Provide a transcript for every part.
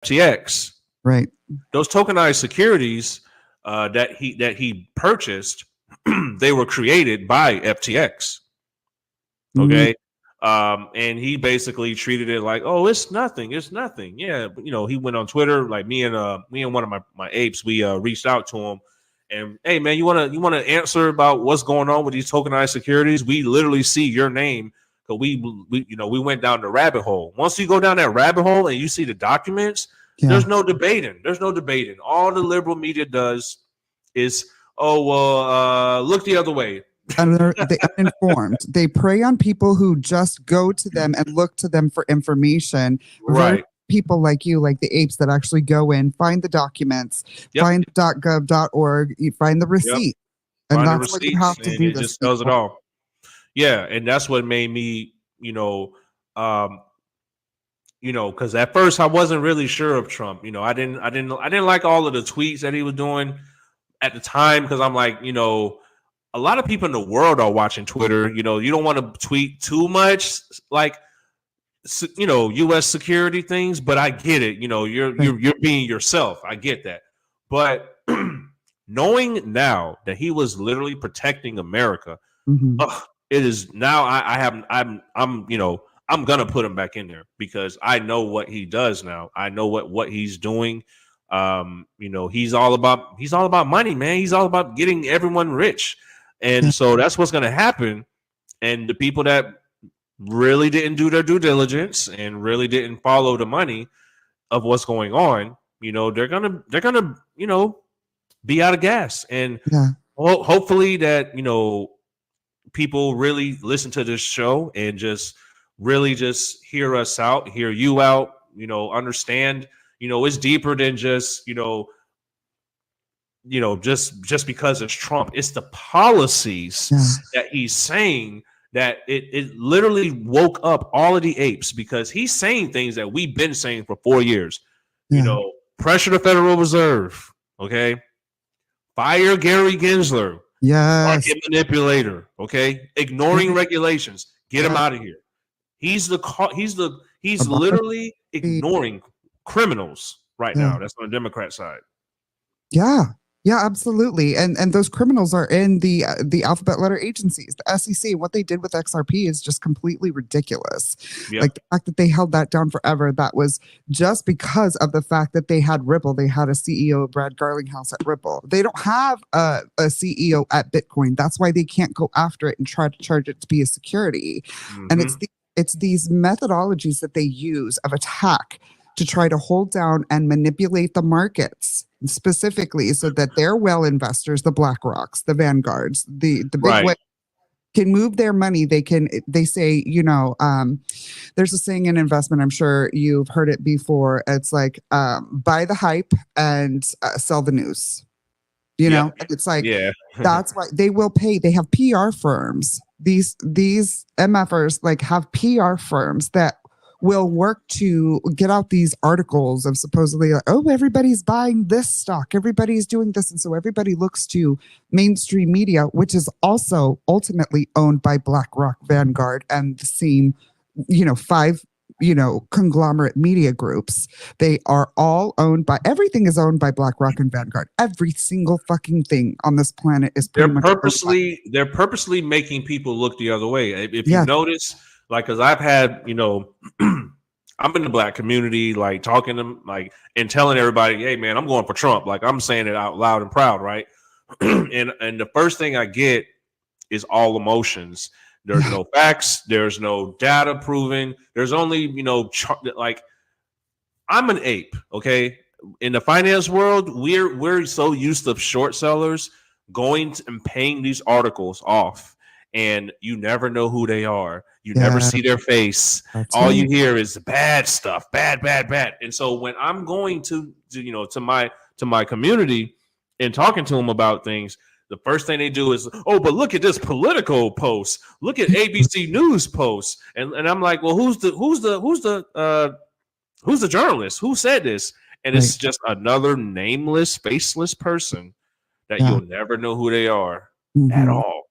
FTX. Right. Those tokenized securities that he purchased, they were created by FTX. Okay. And he basically treated it like, oh, it's nothing. It's nothing. Yeah. But, he went on Twitter, like me and one of my apes, we reached out to him and, hey man, you want to answer about what's going on with these tokenized securities? We literally see your name. Cause we went down the rabbit hole. Once you go down that rabbit hole and you see the documents, there's no debating. There's no debating. All the liberal media does is, oh, well, look the other way. And they're uninformed. They prey on people who just go to them and look to them for information. Right. People like you, like the apes that actually go in, find the documents, find .gov.org, you find the receipt. And that's what you have to do. It just does it all. Yeah, and that's what made me, because at first I wasn't really sure of Trump. I didn't like all of the tweets that he was doing at the time, because I'm like, a lot of people in the world are watching Twitter. You don't want to tweet too much, like, U.S. security things, but I get it. You're being yourself. I get that. But knowing now that he was literally protecting America, it is now I'm gonna put him back in there, because I know what he does now. I know what he's doing. He's all about money, man. He's all about getting everyone rich. And so that's what's going to happen. And the people that really didn't do their due diligence and really didn't follow the money of what's going on, they're gonna be out of gas. And hopefully that people really listen to this show and just really just hear us out, hear you out. Understand. It's deeper than just just because it's Trump. It's the policies that he's saying that it literally woke up all of the apes, because he's saying things that we've been saying for 4 years. Pressure the Federal Reserve. Okay. Fire Gary Gensler. Market manipulator. Okay. Ignoring regulations. Get him out of here. He's literally ignoring criminals right now. That's on the Democrat side. Yeah, absolutely. And those criminals are in the alphabet letter agencies, the SEC. What they did with XRP is just completely ridiculous. Like the fact that they held that down forever, that was just because of the fact that they had Ripple. They had a CEO, Brad Garlinghouse, at Ripple. They don't have a CEO at Bitcoin. That's why they can't go after it and try to charge it to be a security. And it's these methodologies that they use of attack to try to hold down and manipulate the markets, specifically so that their well investors, the BlackRocks, the Vanguards, the big can move their money. They say, there's a saying in investment, I'm sure you've heard it before. It's like, buy the hype and sell the news. It's like, that's why they will pay. They have PR firms. These MFers have PR firms that will work to get out these articles of supposedly like, oh, everybody's buying this stock, everybody's doing this. And so everybody looks to mainstream media, which is also ultimately owned by BlackRock, Vanguard, and the same, 5, conglomerate media groups. They are all owned by, everything is owned by BlackRock and Vanguard. Every single fucking thing on this planet is they're purposely making people look the other way. If you notice, because I've had, I'm in the Black community, talking to them, and telling everybody, hey man, I'm going for Trump. I'm saying it out loud and proud, right? and the first thing I get is all emotions. There's no facts. There's no data proving. There's only, I'm an ape. Okay. In the finance world, we're so used to short sellers going and paying these articles off. And you never know who they are. You never see their face. All you hear is bad stuff, bad. And so when I'm going to my community and talking to them about things, the first thing they do is, oh, but look at this Politico post. Look at ABC News posts. And I'm like, well, who's the journalist? Who said this? And it's just another nameless, faceless person that you'll never know who they are at all.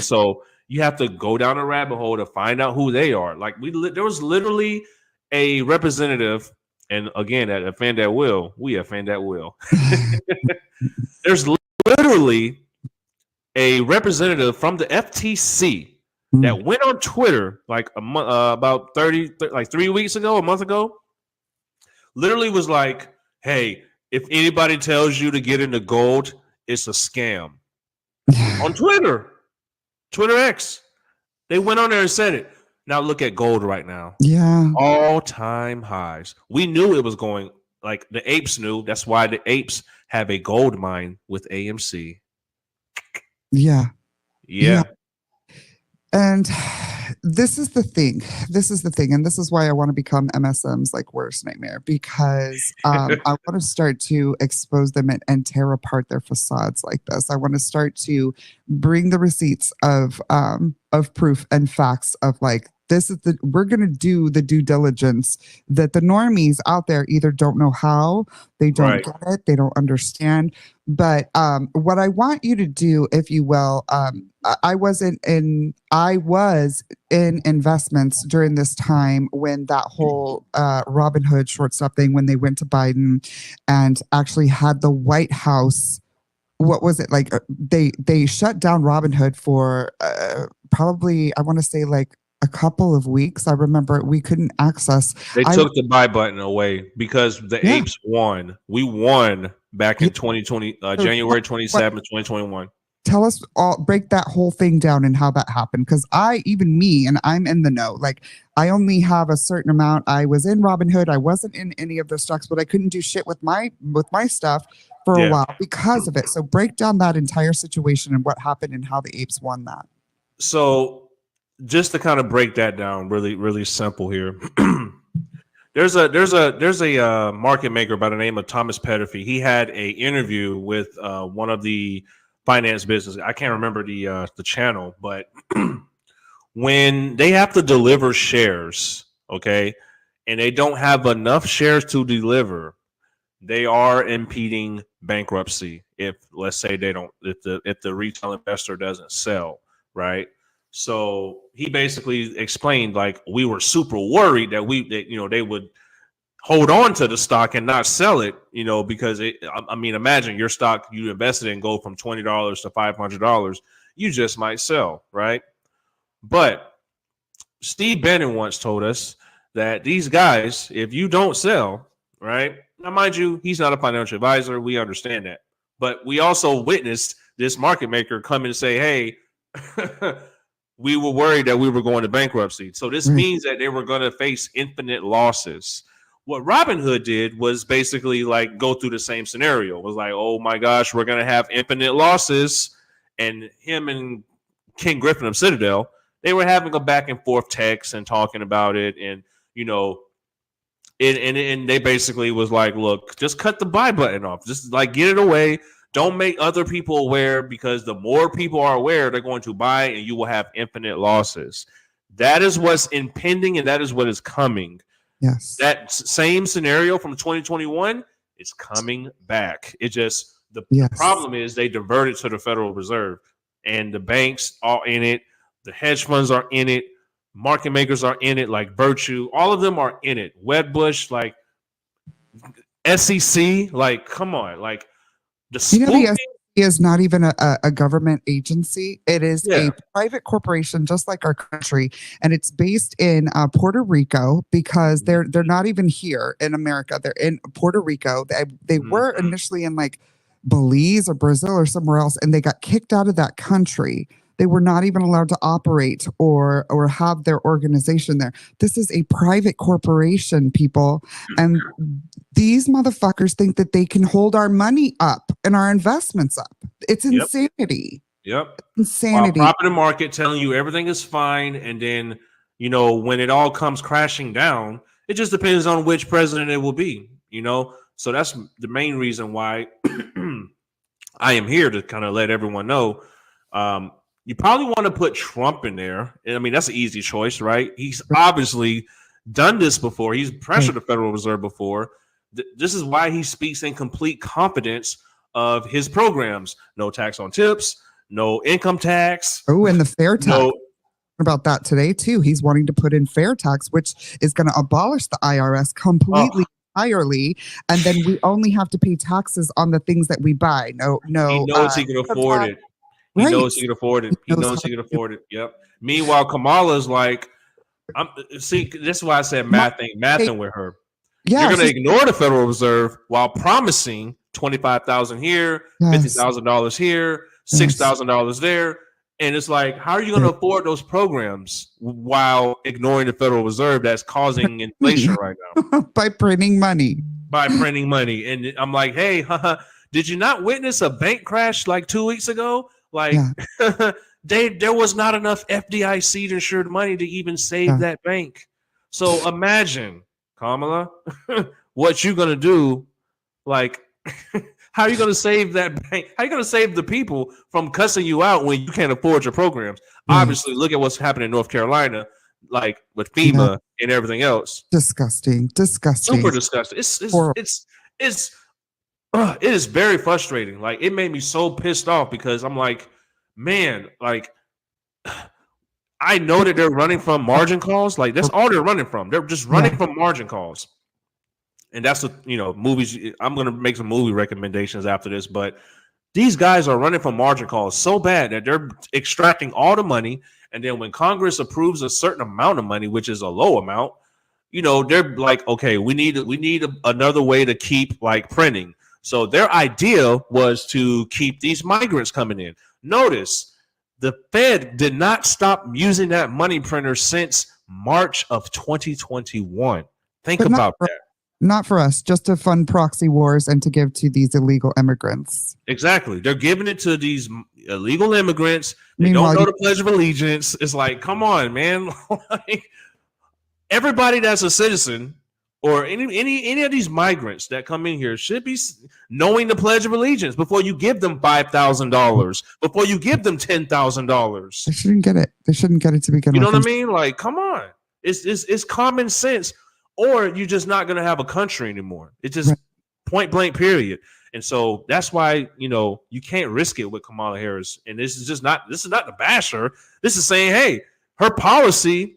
So you have to go down a rabbit hole to find out who they are. There was literally a representative And again, at Offend at Will, we offend at will. There's literally a representative from the FTC that went on Twitter like a month, about 3 weeks ago, a month ago, literally was like, hey, if anybody tells you to get into gold, it's a scam. On Twitter X. They went on there and said it. Now look at gold right now. Yeah. All-time highs. We knew it was going, like the apes knew. That's why the apes have a gold mine with AMC. Yeah. Yeah. And this is the thing. And this is why I want to become MSM's like worst nightmare, because I want to start to expose them and tear apart their facades like this. I want to start to bring the receipts of proof and facts of like, we're going to do the due diligence that the normies out there either don't know how, they don't get it, they don't understand. But what I want you to do, if you will, I was in investments during this time when that whole Robinhood short stop thing, when they went to Biden and actually had the White House. What was it like? They shut down Robinhood for probably, I want to say like a couple of weeks. I remember we couldn't access. They took the buy button away because the apes won. We won back in 2020, January 27th, 2021. Tell us break that whole thing down and how that happened. Because I'm in the know. Like, I only have a certain amount. I was in Robinhood. I wasn't in any of those stocks, but I couldn't do shit with my stuff for a while because of it. So break down that entire situation and what happened and how the apes won that. So just to kind of break that down, really, really simple here. There's a market maker by the name of Thomas Petterfy. He had a interview with one of the finance business. I can't remember the channel, but when they have to deliver shares, okay, and they don't have enough shares to deliver, they are impeding bankruptcy. If let's say if the retail investor doesn't sell, right? So he basically explained, like, we were super worried that they would hold on to the stock and not sell it, because imagine your stock you invested in go from $20 to $500, you just might sell, right? But Steve Bannon once told us that these guys, if you don't sell, right? Now, mind you, he's not a financial advisor. We understand that. But we also witnessed this market maker come and say, hey, we were worried that we were going to bankruptcy. So this means that they were going to face infinite losses. What Robinhood did was basically like go through the same scenario. It was like, oh my gosh, we're going to have infinite losses. And him and King Griffin of Citadel, they were having a back and forth text and talking about it. And, and they basically was like, look, just cut the buy button off. Just like get it away. Don't make other people aware, because the more people are aware, they're going to buy and you will have infinite losses. That is what's impending, and that is what is coming. Yes. That same scenario from 2021 is coming back. It just, the problem is they diverted to the Federal Reserve, and the banks are in it. The hedge funds are in it. Market makers are in it, like Virtue. All of them are in it. Wedbush, like SEC, like, come on, like, the SEC is not even a government agency. It is a private corporation, just like our country, and it's based in Puerto Rico, because they're not even here in America. They're in Puerto Rico. They were initially in like Belize or Brazil or somewhere else, and they got kicked out of that country. They were not even allowed to operate or have their organization there. This is a private corporation, people. And these motherfuckers think that they can hold our money up and our investments up. It's insanity. Yep. Insanity. Property market telling you everything is fine. And then, when it all comes crashing down, it just depends on which president it will be, So that's the main reason why I am here, to kind of let everyone know. You probably want to put Trump in there. I mean, that's an easy choice, right? He's obviously done this before. He's pressured the Federal Reserve before. This is why he speaks in complete confidence of his programs. No tax on tips, no income tax. Oh, and the fair tax. About that today, too. He's wanting to put in fair tax, which is going to abolish the IRS completely. entirely, and then we only have to pay taxes on the things that we buy. He knows he can afford it. He right? knows he can afford it. He knows he can afford it. Yep. Meanwhile, Kamala's like, this is why I said mathing with her. Yeah, you're going to ignore the Federal Reserve while promising $25,000 here, $50,000 here, $6,000 there. And it's like, how are you going to afford those programs while ignoring the Federal Reserve that's causing inflation right now? By printing money. And I'm like, hey, did you not witness a bank crash like 2 weeks ago? Like, there was not enough FDIC insured money to even save that bank. So imagine, Kamala, what you gonna do? Like, how are you gonna save that bank? How are you gonna save the people from cussing you out when you can't afford your programs? Obviously, look at what's happening in North Carolina, like with FEMA and everything else. Disgusting. Super disgusting. It is very frustrating. Like, it made me so pissed off because I'm like, man, like, I know that they're running from margin calls. Like, that's all they're running from. They're just running from margin calls. And that's movies. I'm going to make some movie recommendations after this, but these guys are running from margin calls so bad that they're extracting all the money. And then when Congress approves a certain amount of money, which is a low amount, they're like, okay, we need another way to keep like printing. So their idea was to keep these migrants coming in. Notice the Fed did not stop using that money printer since March of 2021. Think about that. Not for us, just to fund proxy wars and to give to these illegal immigrants. Exactly. They're giving it to these illegal immigrants. They don't know the Pledge of Allegiance. It's like, come on, man. Like, everybody that's a citizen or any of these migrants that come in here should be knowing the Pledge of Allegiance before you give them $5,000, before you give them $10,000. They shouldn't get it. They shouldn't get it to begin with. You know what I mean? Like, come on. It's common sense. Or you're just not going to have a country anymore. It's just point blank, period. And so that's why, you can't risk it with Kamala Harris. And this is not to bash her. This is saying, hey, her policy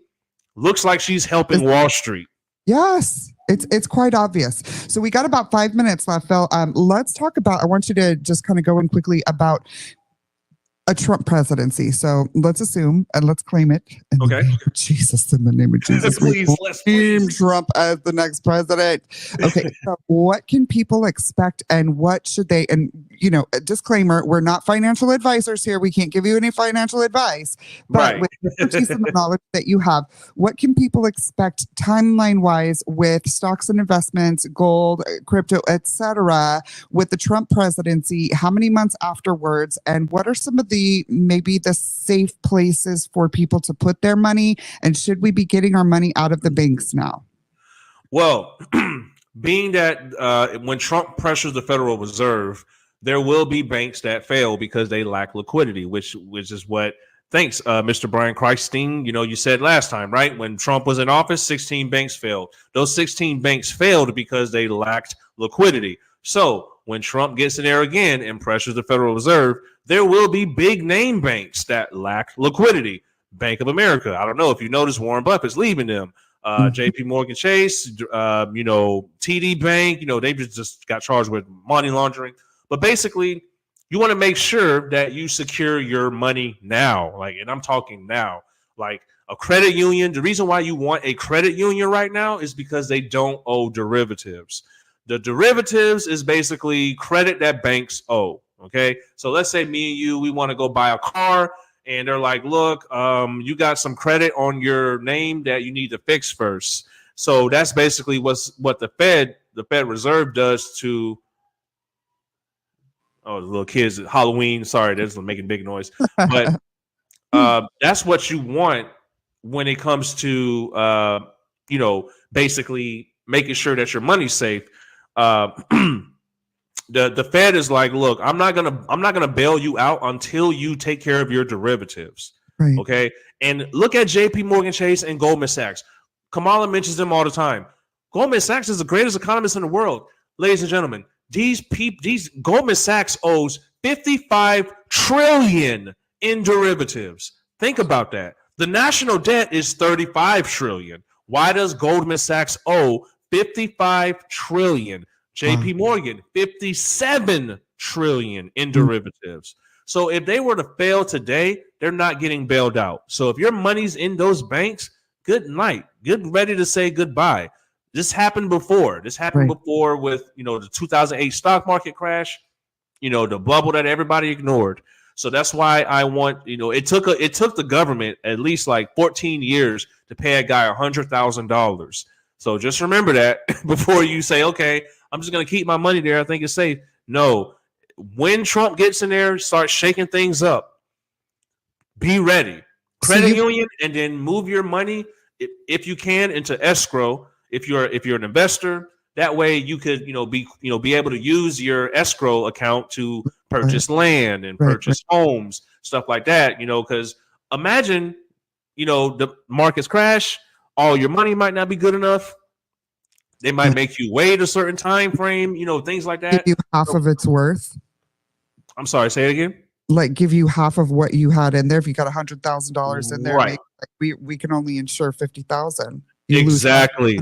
looks like she's helping Wall Street. Yes, it's quite obvious. So we got about 5 minutes left, Phil. Let's talk about, I want you to just kind of go in quickly about a Trump presidency. So let's assume and let's claim it. In the name of Jesus, in the name of Jesus. Please, let's claim Trump as the next president. Okay, so what can people expect and what should they, and a disclaimer, we're not financial advisors here. We can't give you any financial advice. But with the expertise and the knowledge that you have, what can people expect timeline-wise with stocks and investments, gold, crypto, etc., with the Trump presidency? How many months afterwards? And what are some of maybe the safe places for people to put their money, and should we be getting our money out of the banks now? Well, being that when Trump pressures the Federal Reserve, there will be banks that fail because they lack liquidity, which is what, thanks, Mr. Brian Christine, you said last time, right? When Trump was in office, 16 banks failed. Those 16 banks failed because they lacked liquidity. So when Trump gets in there again and pressures the Federal Reserve, there will be big name banks that lack liquidity. Bank of America. I don't know if you notice Warren Buffett's leaving them. JP Morgan Chase, TD Bank, they just got charged with money laundering. But basically, you want to make sure that you secure your money now. And I'm talking now. Like a credit union. The reason why you want a credit union right now is because they don't owe derivatives. The derivatives is basically credit that banks owe. Okay, so let's say me and you, we want to go buy a car, and they're like, look, you got some credit on your name that you need to fix first. So that's basically what the Fed Reserve does to, the little kids at Halloween. Sorry, that's making big noise. But that's what you want when it comes to, basically making sure that your money's safe. The Fed is like, look, I'm not gonna bail you out until you take care of your derivatives. Right. Okay. And look at JP Morgan Chase and Goldman Sachs. Kamala mentions them all the time. Goldman Sachs is the greatest economist in the world. Ladies and gentlemen, these Goldman Sachs owes $55 trillion in derivatives. Think about that. The national debt is $35 trillion. Why does Goldman Sachs owe 55 trillion. JP Morgan, 57 trillion in derivatives. So if they were to fail today, they're not getting bailed out. So if your money's in those banks, good night. Get ready to say goodbye. This happened before. This happened before with, the 2008 stock market crash, the bubble that everybody ignored. So that's why I want, it took the government at least like 14 years to pay a guy $100,000. So just remember that before you say, okay, I'm just going to keep my money there. I think it's safe. No, when Trump gets in there, start shaking things up. Be ready. Credit union, and then move your money if you can into escrow. If you're an investor, that way you could be able to use your escrow account to purchase land and purchase homes, stuff like that. Because imagine the markets crash, all your money might not be good enough. They might make you wait a certain time frame, things like that. Give you half of its worth. I'm sorry, say it again. Like give you half of what you had in there. If you got $100,000 in there, right? We can only insure 50,000. Exactly.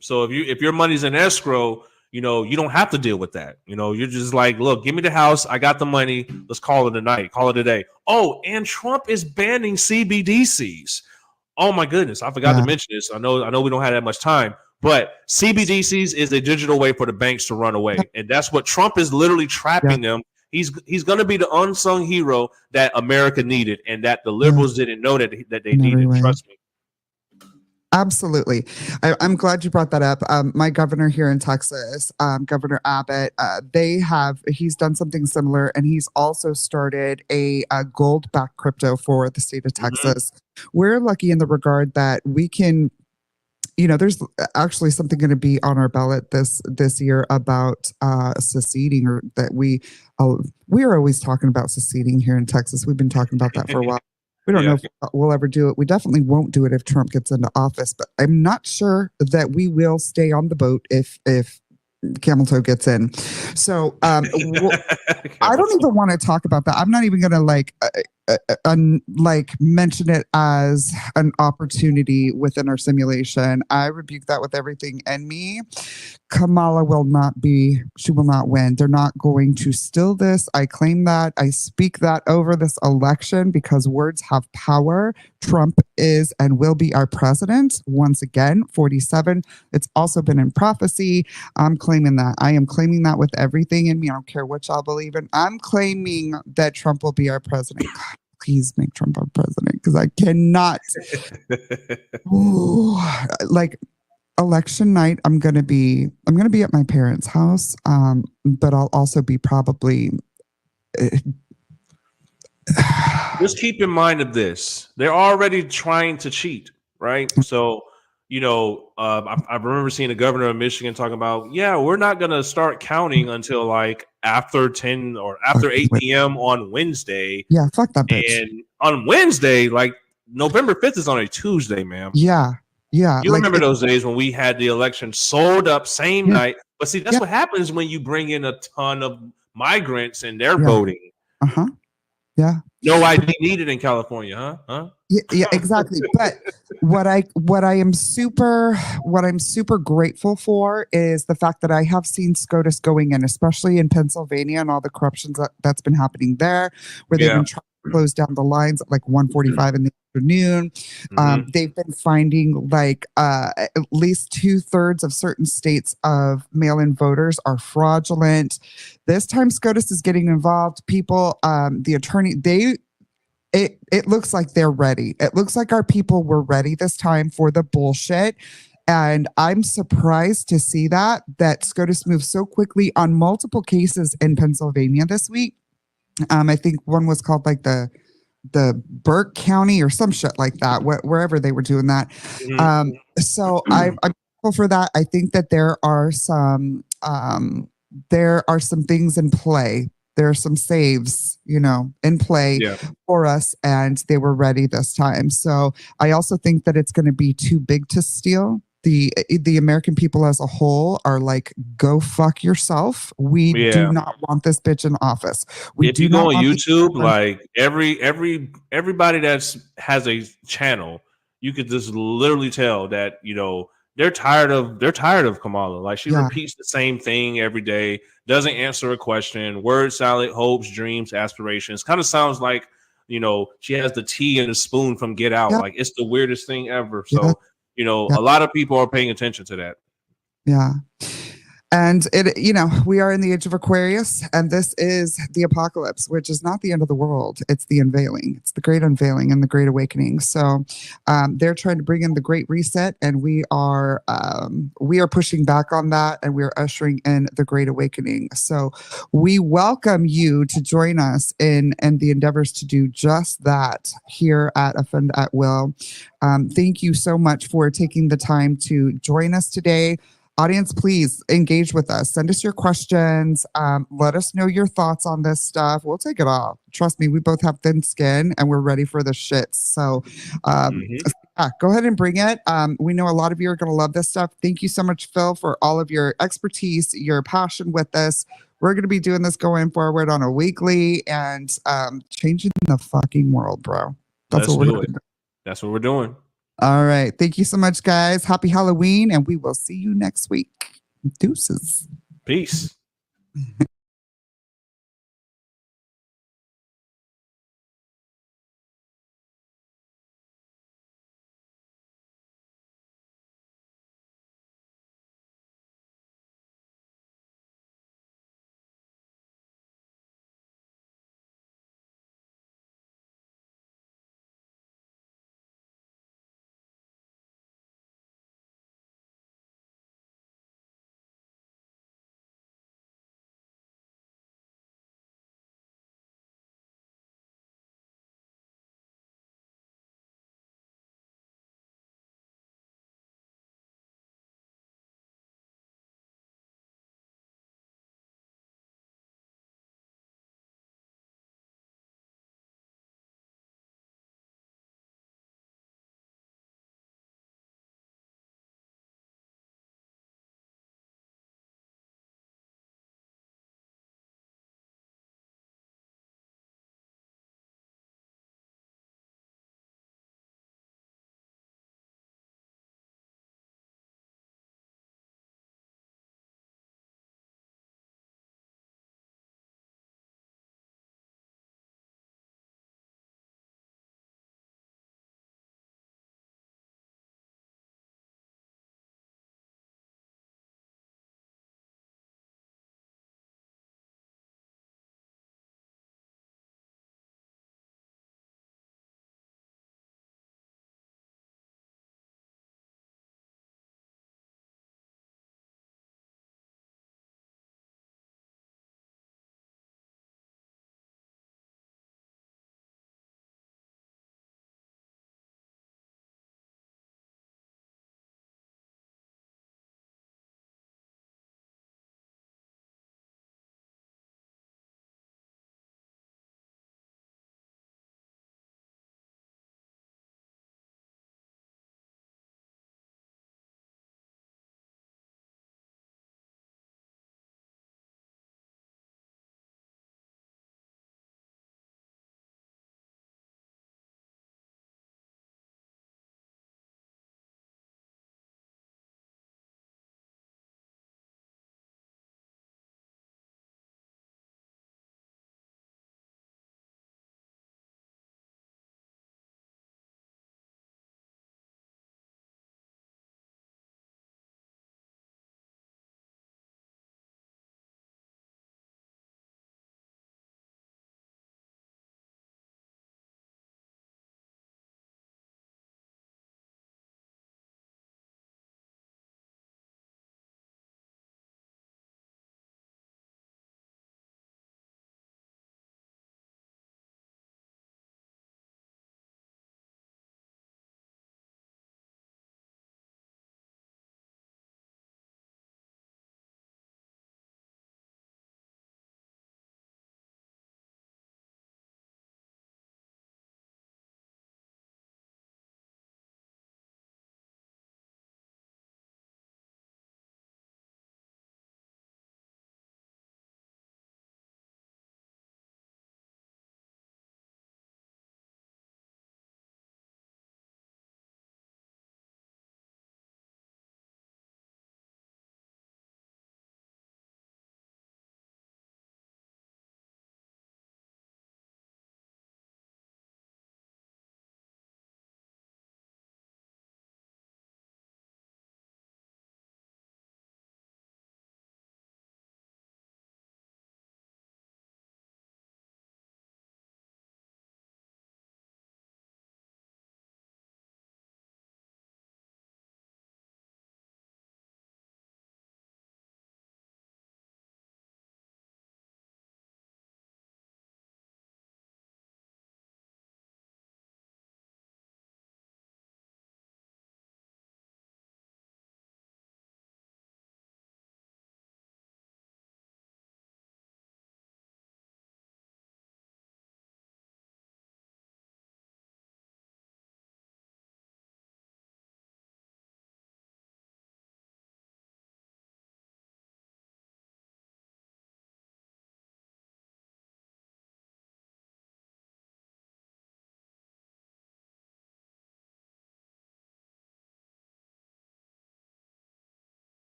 So if your money's in escrow, you don't have to deal with that. You're just like, look, give me the house. I got the money. Let's call it a night. Call it a day. Oh, and Trump is banning CBDCs. Oh my goodness, I forgot to mention this. I know we don't have that much time, but CBDCs is a digital way for the banks to run away, and that's what Trump is literally trapping them. He's going to be the unsung hero that America needed, and that the liberals didn't know that they needed. Trust me. Absolutely. I'm glad you brought that up. My governor here in Texas, Governor Abbott, he's done something similar, and he's also started a gold-backed crypto for the state of Texas. We're lucky in the regard that we can, there's actually something going to be on our ballot this year about seceding, or that we're always talking about seceding here in Texas. We've been talking about that for a while. We don't know if we'll ever do it. We definitely won't do it if Trump gets into office, but I'm not sure that we will stay on the boat if Camel Toe gets in. So I don't even want to talk about that. I'm not even going to mention it as an opportunity within our simulation. I rebuke that with everything in me. Kamala will not win. They're not going to steal this. I claim that. I speak that over this election because words have power. Trump is and will be our president once again, 47. It's also been in prophecy. I'm claiming that. I am claiming that with everything in me. I don't care what y'all believe in. I'm claiming that Trump will be our president. God, please make Trump our president, because I cannot. Election night, I'm gonna be at my parents' house, but I'll also be probably. Just keep in mind of this: they're already trying to cheat, right? So, I remember seeing the governor of Michigan talking about, we're not gonna start counting until like after 10 or after 8 p.m. on Wednesday. Yeah, fuck that bitch. And on Wednesday, like November 5th is on a Tuesday, ma'am. Yeah. You remember those days when we had the election sold up same night. But see, that's what happens when you bring in a ton of migrants and they're voting. Yeah. No ID needed in California, huh? Yeah, exactly. But what I'm super grateful for is the fact that I have seen SCOTUS going in, especially in Pennsylvania, and all the corruptions that's been happening there, where they've been trying to close down the lines at like 1:45 in the afternoon. They've been finding like at least 2/3 of certain states of mail-in voters are fraudulent. This time SCOTUS is getting involved. People, the attorney, it looks like they're ready. It looks like our people were ready this time for the bullshit. And I'm surprised to see that SCOTUS moved so quickly on multiple cases in Pennsylvania this week. I think one was called like the Burke County or some shit like that, wherever they were doing that. So I'm grateful for that. I think that there are some things in play. There are some saves, in play for us, and they were ready this time. So I also think that it's going to be too big to steal. The American people as a whole are like, go fuck yourself. We do not want this bitch in office. If you go on YouTube, like everybody has a channel, you could just literally tell that they're tired of Kamala. Like she Yeah. repeats the same thing every day, doesn't answer a question, word salad, hopes, dreams, aspirations. Kind of sounds like, she has the tea and the spoon from Get Out. Yeah. Like it's the weirdest thing ever. Yeah. So, Yeah. a lot of people are paying attention to that. Yeah. And we are in the age of Aquarius, and this is the apocalypse, which is not the end of the world. It's the unveiling. It's the great unveiling and the great awakening. So they're trying to bring in the great reset, and we are pushing back on that, and we're ushering in the great awakening. So we welcome you to join us in the endeavors to do just that here at Offend at Will. Thank you so much for taking the time to join us today. Audience, please engage with us. Send us your questions. Let us know your thoughts on this stuff. We'll take it all. Trust me, we both have thin skin and we're ready for the shits. So, go ahead and bring it. We know a lot of you are going to love this stuff. Thank you so much, Phil, for all of your expertise, your passion with this. We're going to be doing this going forward on a weekly and changing the fucking world, bro. Let's do it. That's what we're doing. All right. Thank you so much, guys. Happy Halloween, and we will see you next week. Deuces. Peace.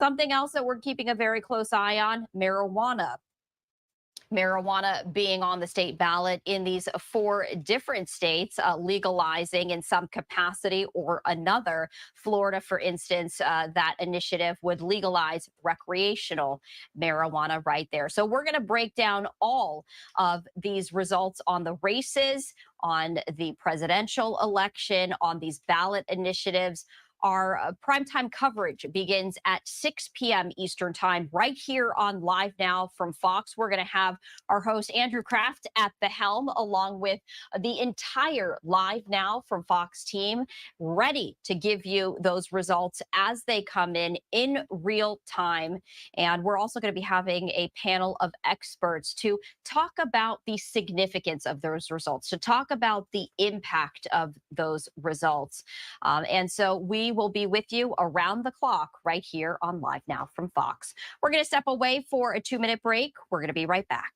Something else that we're keeping a very close eye on, marijuana. Marijuana being on the state ballot in these 4 different states, legalizing in some capacity or another. Florida, for instance, that initiative would legalize recreational marijuana right there. So we're going to break down all of these results on the races, on the presidential election, on these ballot initiatives. Our primetime coverage begins at 6 p.m. Eastern time right here on Live Now from Fox. We're going to have our host Andrew Kraft at the helm, along with the entire Live Now from Fox team, ready to give you those results as they come in real time. And we're also going to be having a panel of experts to talk about the significance of those results, to talk about the impact of those results. And so we will be with you around the clock right here on Live Now from Fox. We're going to step away for a 2-minute break. We're going to be right back.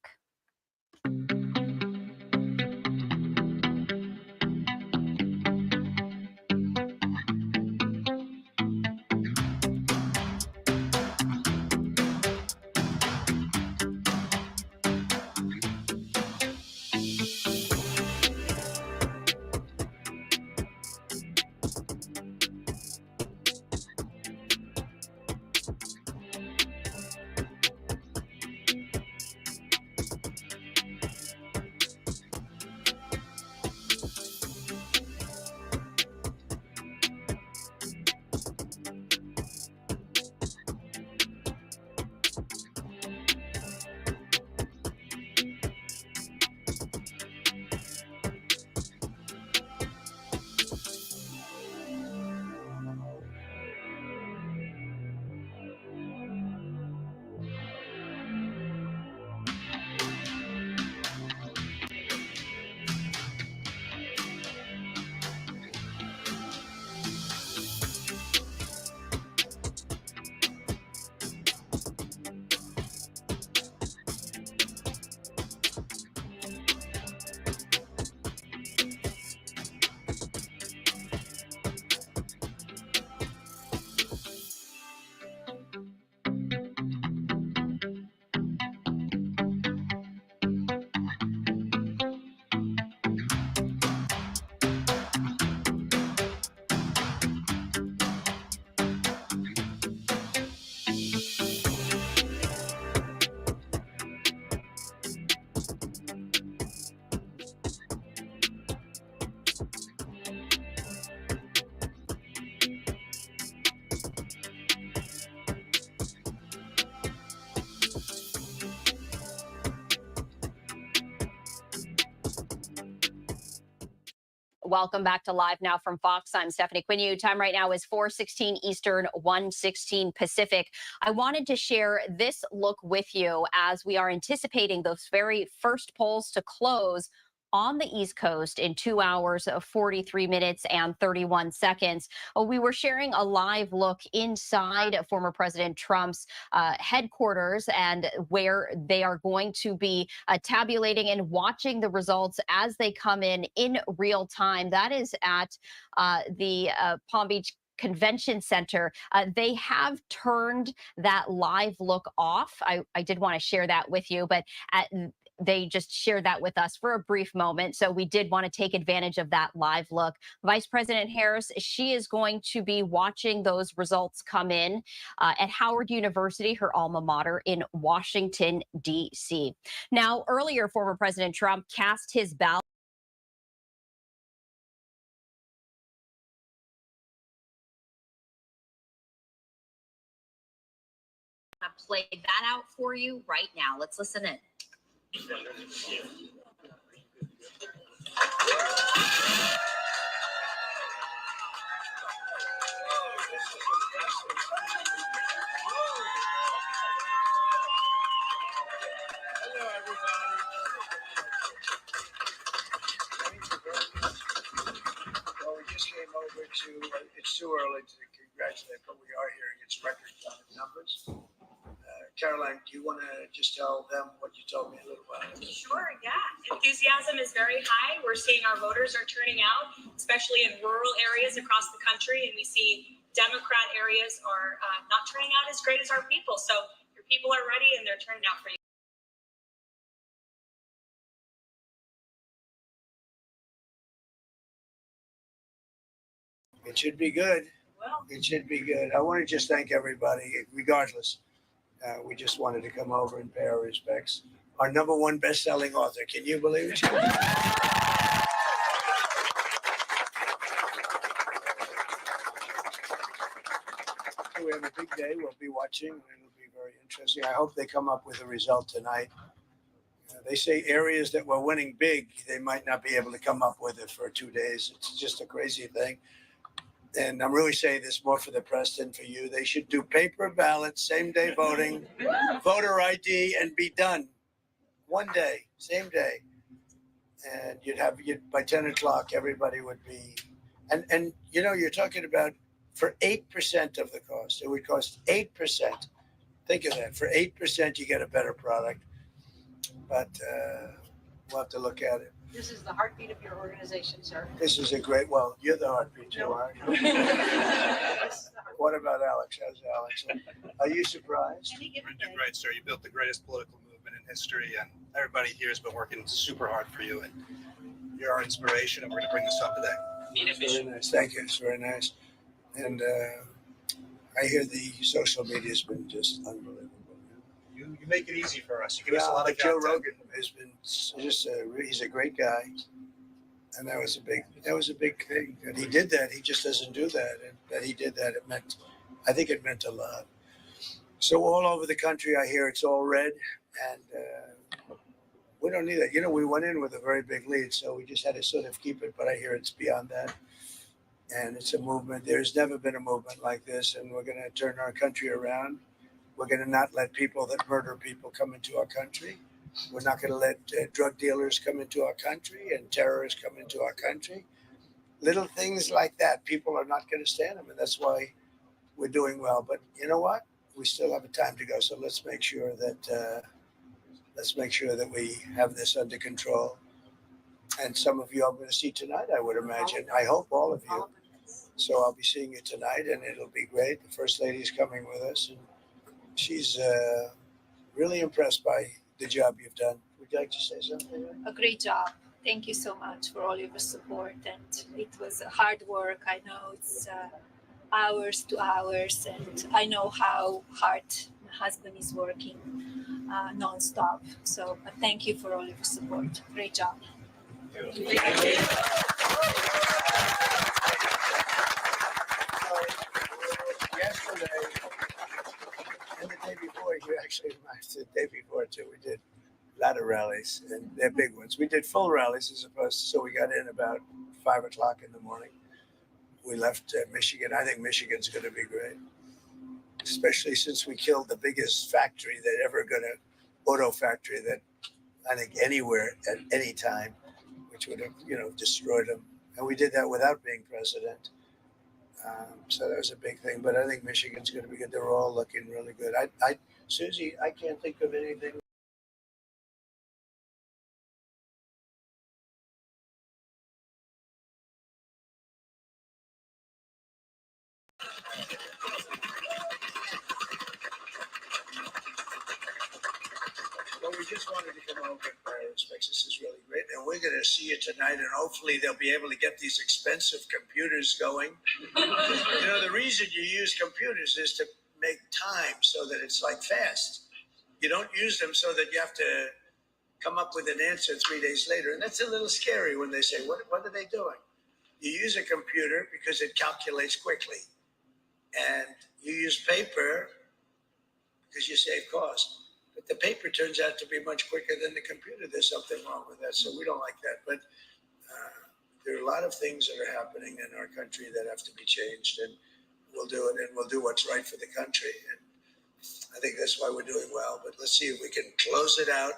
Welcome back to Live Now from Fox. I'm Stephanie Quinn. Time right now is 4:16 Eastern, 1:16 Pacific. I wanted to share this look with you as we are anticipating those very first polls to close on the East Coast in 2 hours, 43 minutes and 31 seconds. We were sharing a live look inside former President Trump's headquarters, and where they are going to be tabulating and watching the results as they come in real time. That is at the Palm Beach Convention Center. They have turned that live look off. I did want to share that with you, but they just shared that with us for a brief moment. So we did want to take advantage of that live look. Vice President Harris, she is going to be watching those results come in at Howard University, her alma mater in Washington, D.C. Now, earlier, former President Trump cast his ballot. Play that out for you right now. Let's listen in. Hello, everybody. Well, we just came over to, it's too early to congratulate, but we are hearing its record numbers. Caroline, do you want to just tell them what you told me a little while ago? Sure, yeah. Enthusiasm is very high. We're seeing our voters are turning out, especially in rural areas across the country, and we see Democrat areas are not turning out as great as our people. So your people are ready and they're turning out for you. It should be good. It should be good. I want to just thank everybody, regardless. We just wanted to come over and pay our respects. Our #1 best-selling author. Can you believe it? We have a big day. We'll be watching. It'll be very interesting. I hope they come up with a result tonight. They say areas that were winning big, they might not be able to come up with it for 2 days. It's just a crazy thing. And I'm really saying this more for the press than for you. They should do paper ballots, same-day voting, voter ID, and be done. 1 day, same day. And by 10 o'clock, everybody would be. And you're talking about for 8% of the cost. It would cost 8%. Think of that. For 8%, you get a better product. But we'll have to look at it. This is the heartbeat of your organization, sir. This is well, you're the heartbeat too, aren't you? What about Alex? How's Alex? Are you surprised? You're doing great, sir. You built the greatest political movement in history, and everybody here has been working super hard for you. And you're our inspiration, and we're going to bring this up today. It's very nice. Thank you. It's very nice. And I hear the social media has been just unbelievable. You make it easy for us. You give us a lot of Joe content. Rogan has been he's a great guy. And that was a big thing. And he did that. He just doesn't do that. And that he did that, I think it meant a lot. So all over the country, I hear it's all red. And we don't need that. We went in with a very big lead, so we just had to sort of keep it. But I hear it's beyond that. And it's a movement. There's never been a movement like this. And we're going to turn our country around. We're going to not let people that murder people come into our country. We're not going to let drug dealers come into our country and terrorists come into our country. Little things like that, people are not going to stand them, and that's why we're doing well. But you know what? We still have a time to go, so let's make sure that we have this under control. And some of you I'm going to see tonight, I would imagine. I hope all of you. So I'll be seeing you tonight, and it'll be great. The First Lady's coming with us, and she's really impressed by the job you've done. Would you like to say something? A great job. Thank you so much for all your support. And it was hard work. I know it's hours to hours, and I know how hard my husband is working nonstop. So thank you for all your support. Great job. Yesterday and the day before, the day before too, we did a lot of rallies, and they're big ones. We did full rallies as opposed to, so we got in about 5 o'clock in the morning. We left Michigan. I think Michigan's going to be great, especially since we killed the biggest factory auto factory that I think anywhere at any time, which would have, destroyed them. And we did that without being president. So that was a big thing. But I think Michigan's going to be good. They're all looking really good. Susie, I can't think of anything. Well, we just wanted to come over and pay our respects. This is really great. And we're going to see you tonight, and hopefully they'll be able to get these expensive computers going. The reason you use computers is to make time so that it's like fast. You don't use them so that you have to come up with an answer 3 days later. And that's a little scary when they say, what are they doing? You use a computer because it calculates quickly. And you use paper because you save cost. But the paper turns out to be much quicker than the computer. There's something wrong with that, so we don't like that. But there are a lot of things that are happening in our country that have to be changed, and we'll do it, and we'll do what's right for the country. And I think that's why we're doing well. But let's see if we can close it out.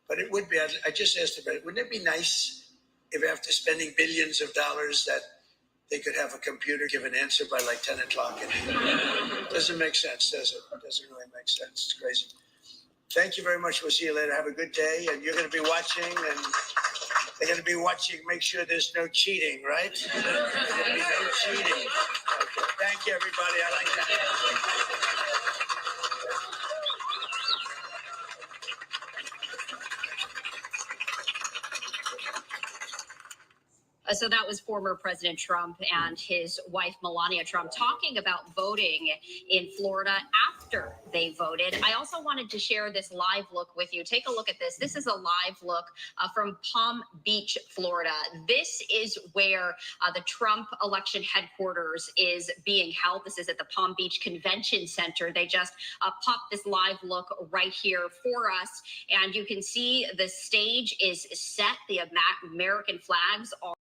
But it would be, I just asked about it, wouldn't it be nice if after spending billions of dollars that they could have a computer give an answer by like 10 o'clock? It doesn't make sense, does it? It doesn't really make sense. It's crazy. Thank you very much. We'll see you later. Have a good day. And you're going to be watching, and they're going to be watching. Make sure there's no cheating, right? There's going to be no cheating. Okay. Thank you, everybody. I like that. So that was former President Trump and his wife, Melania Trump, talking about voting in Florida after they voted. I also wanted to share this live look with you. Take a look at this. This is a live look from Palm Beach, Florida. This is where the Trump election headquarters is being held. This is at the Palm Beach Convention Center. They just popped this live look right here for us. And you can see the stage is set. The American flags are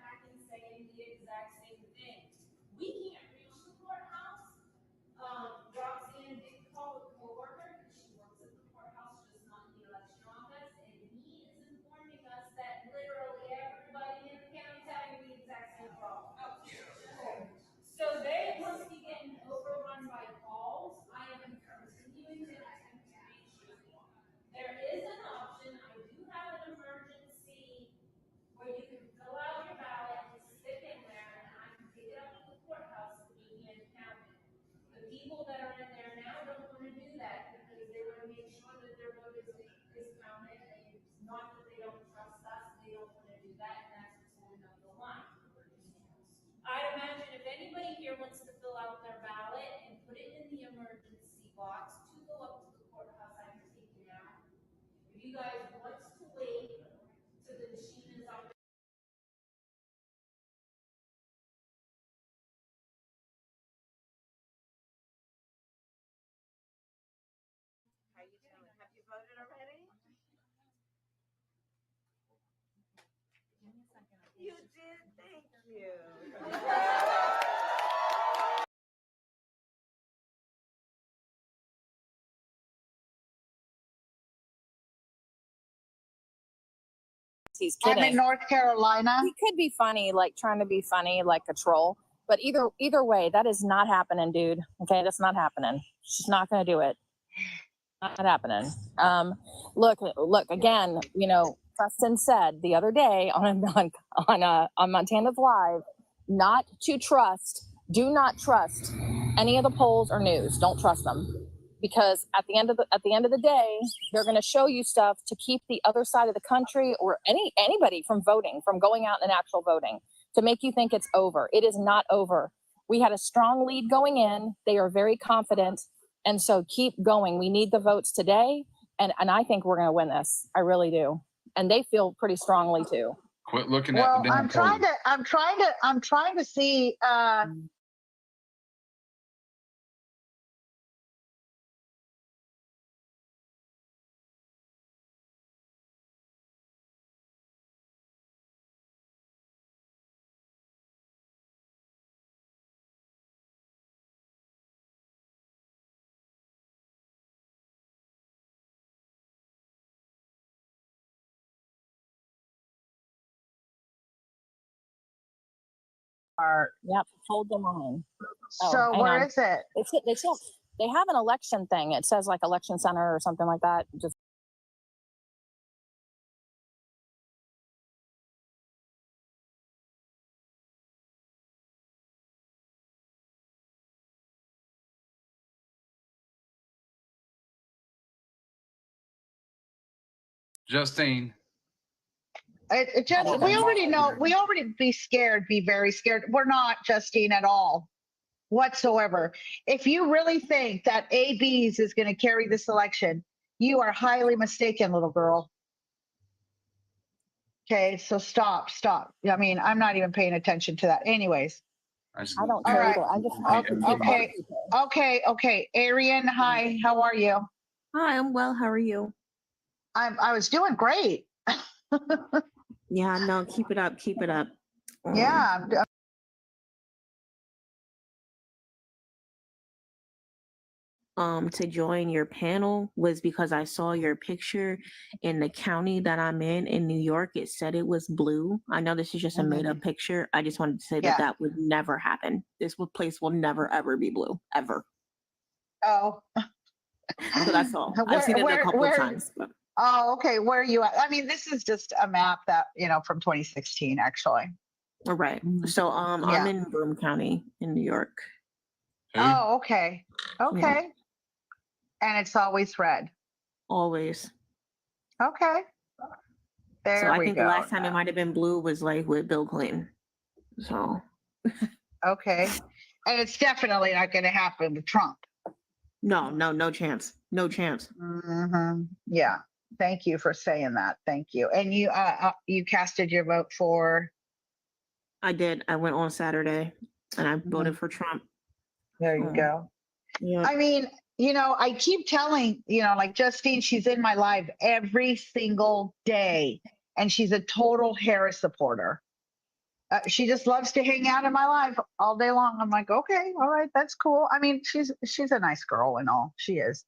back and saying the exact same thing. We can't reach the courthouse. Roxanne did call a coworker because she works at the courthouse, just not in the election office, and he is informing us that literally everybody in the county is having the exact same problem. So they must be getting overrun by calls. I am continuing to attempt to reach you. There is an option. I do have an emergency where you can fill out your ballot and stick in there, and I can take it up to the courthouse to be hand counted. The people that are in there now don't want to do that because they want to make sure that their vote is counted. And it's not that they don't trust us, they don't want to do that, and that's what's holding up the line. I imagine if anybody here wants to fill out their ballot and put it in the emergency box to go up to the courthouse, I can take it out. If you guys want to wait till the machine is up. How you doing? Have you voted already? You did, thank you. He's kidding. I'm in North Carolina. He could be funny, like trying to be funny, like a troll. But either way, that is not happening, dude. Okay, that's not happening. She's not going to do it. Not happening. Look again. You know, Preston said the other day on Montana's Live, not to trust. Do not trust any of the polls or news. Don't trust them. Because at the end of the day, they're going to show you stuff to keep the other side of the country or anybody from voting, from going out and actual voting, to make you think it's over. It is not over. We had a strong lead going in. They are very confident, and so keep going. We need the votes today, and I think we're going to win this. I really do, and they feel pretty strongly too. Quit looking at Well, the damn I'm trying to see. Yep, hold the line. So where is it? They have an election thing. It says like election center or something like that. Just Justine. We already know. We already be scared. Be very scared. We're not, Justine, at all. whatsoever. If you really think that ABs is going to carry this election, you are highly mistaken, little girl. Okay, so stop. I mean, I'm not even paying attention to that. Anyways. I don't All care right. either. I'm just Okay. Arian, hi. How are you? Hi, I'm well. How are you? I was doing great. Yeah, no, keep it up. Keep it up. Yeah. To join your panel was because I saw your picture in the county that I'm in New York. It said it was blue. I know this is just a made up picture. I just wanted to say that that would never happen. This place will never ever be blue ever. Oh. So that's all. I've seen it a couple of times. But. Oh, okay. Where are you at? I mean, this is just a map that, from 2016, actually. All right. So I'm in Broome County in New York. Oh, okay. Okay. Yeah. And it's always red. Always. Okay. There so I we think go. The last time it might have been blue was like with Bill Clinton. So. Okay. And it's definitely not going to happen with Trump. No chance. No chance. Mm-hmm. Yeah. Thank you for saying that. Thank you. And you casted your vote for? I did. I went on Saturday and I voted for Trump. There you go. Yeah. I mean, I keep telling, like Justine, she's in my live every single day, and she's a total Harris supporter. She just loves to hang out in my life all day long. I'm like, okay, all right, that's cool. I mean, she's a nice girl and all. She is.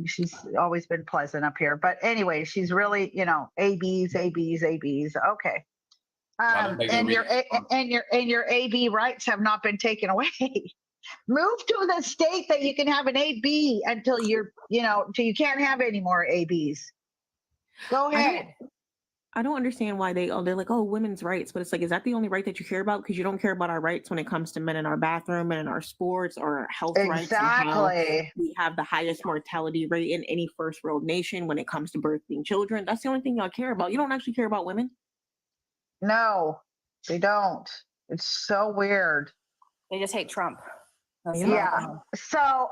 She's always been pleasant up here. But anyway, she's really, ABs. Okay. And your AB rights have not been taken away. Move to the state that you can have an AB until till you can't have any more ABs. Go ahead. I don't understand why they're like, oh, women's rights, but it's like, is that the only right that you care about? Because you don't care about our rights when it comes to men in our bathroom and in our sports or our health rights. Exactly. We have the highest mortality rate in any first world nation when it comes to birthing children. That's the only thing y'all care about. You don't actually care about women. No, they don't. It's so weird. They just hate Trump. Yeah. So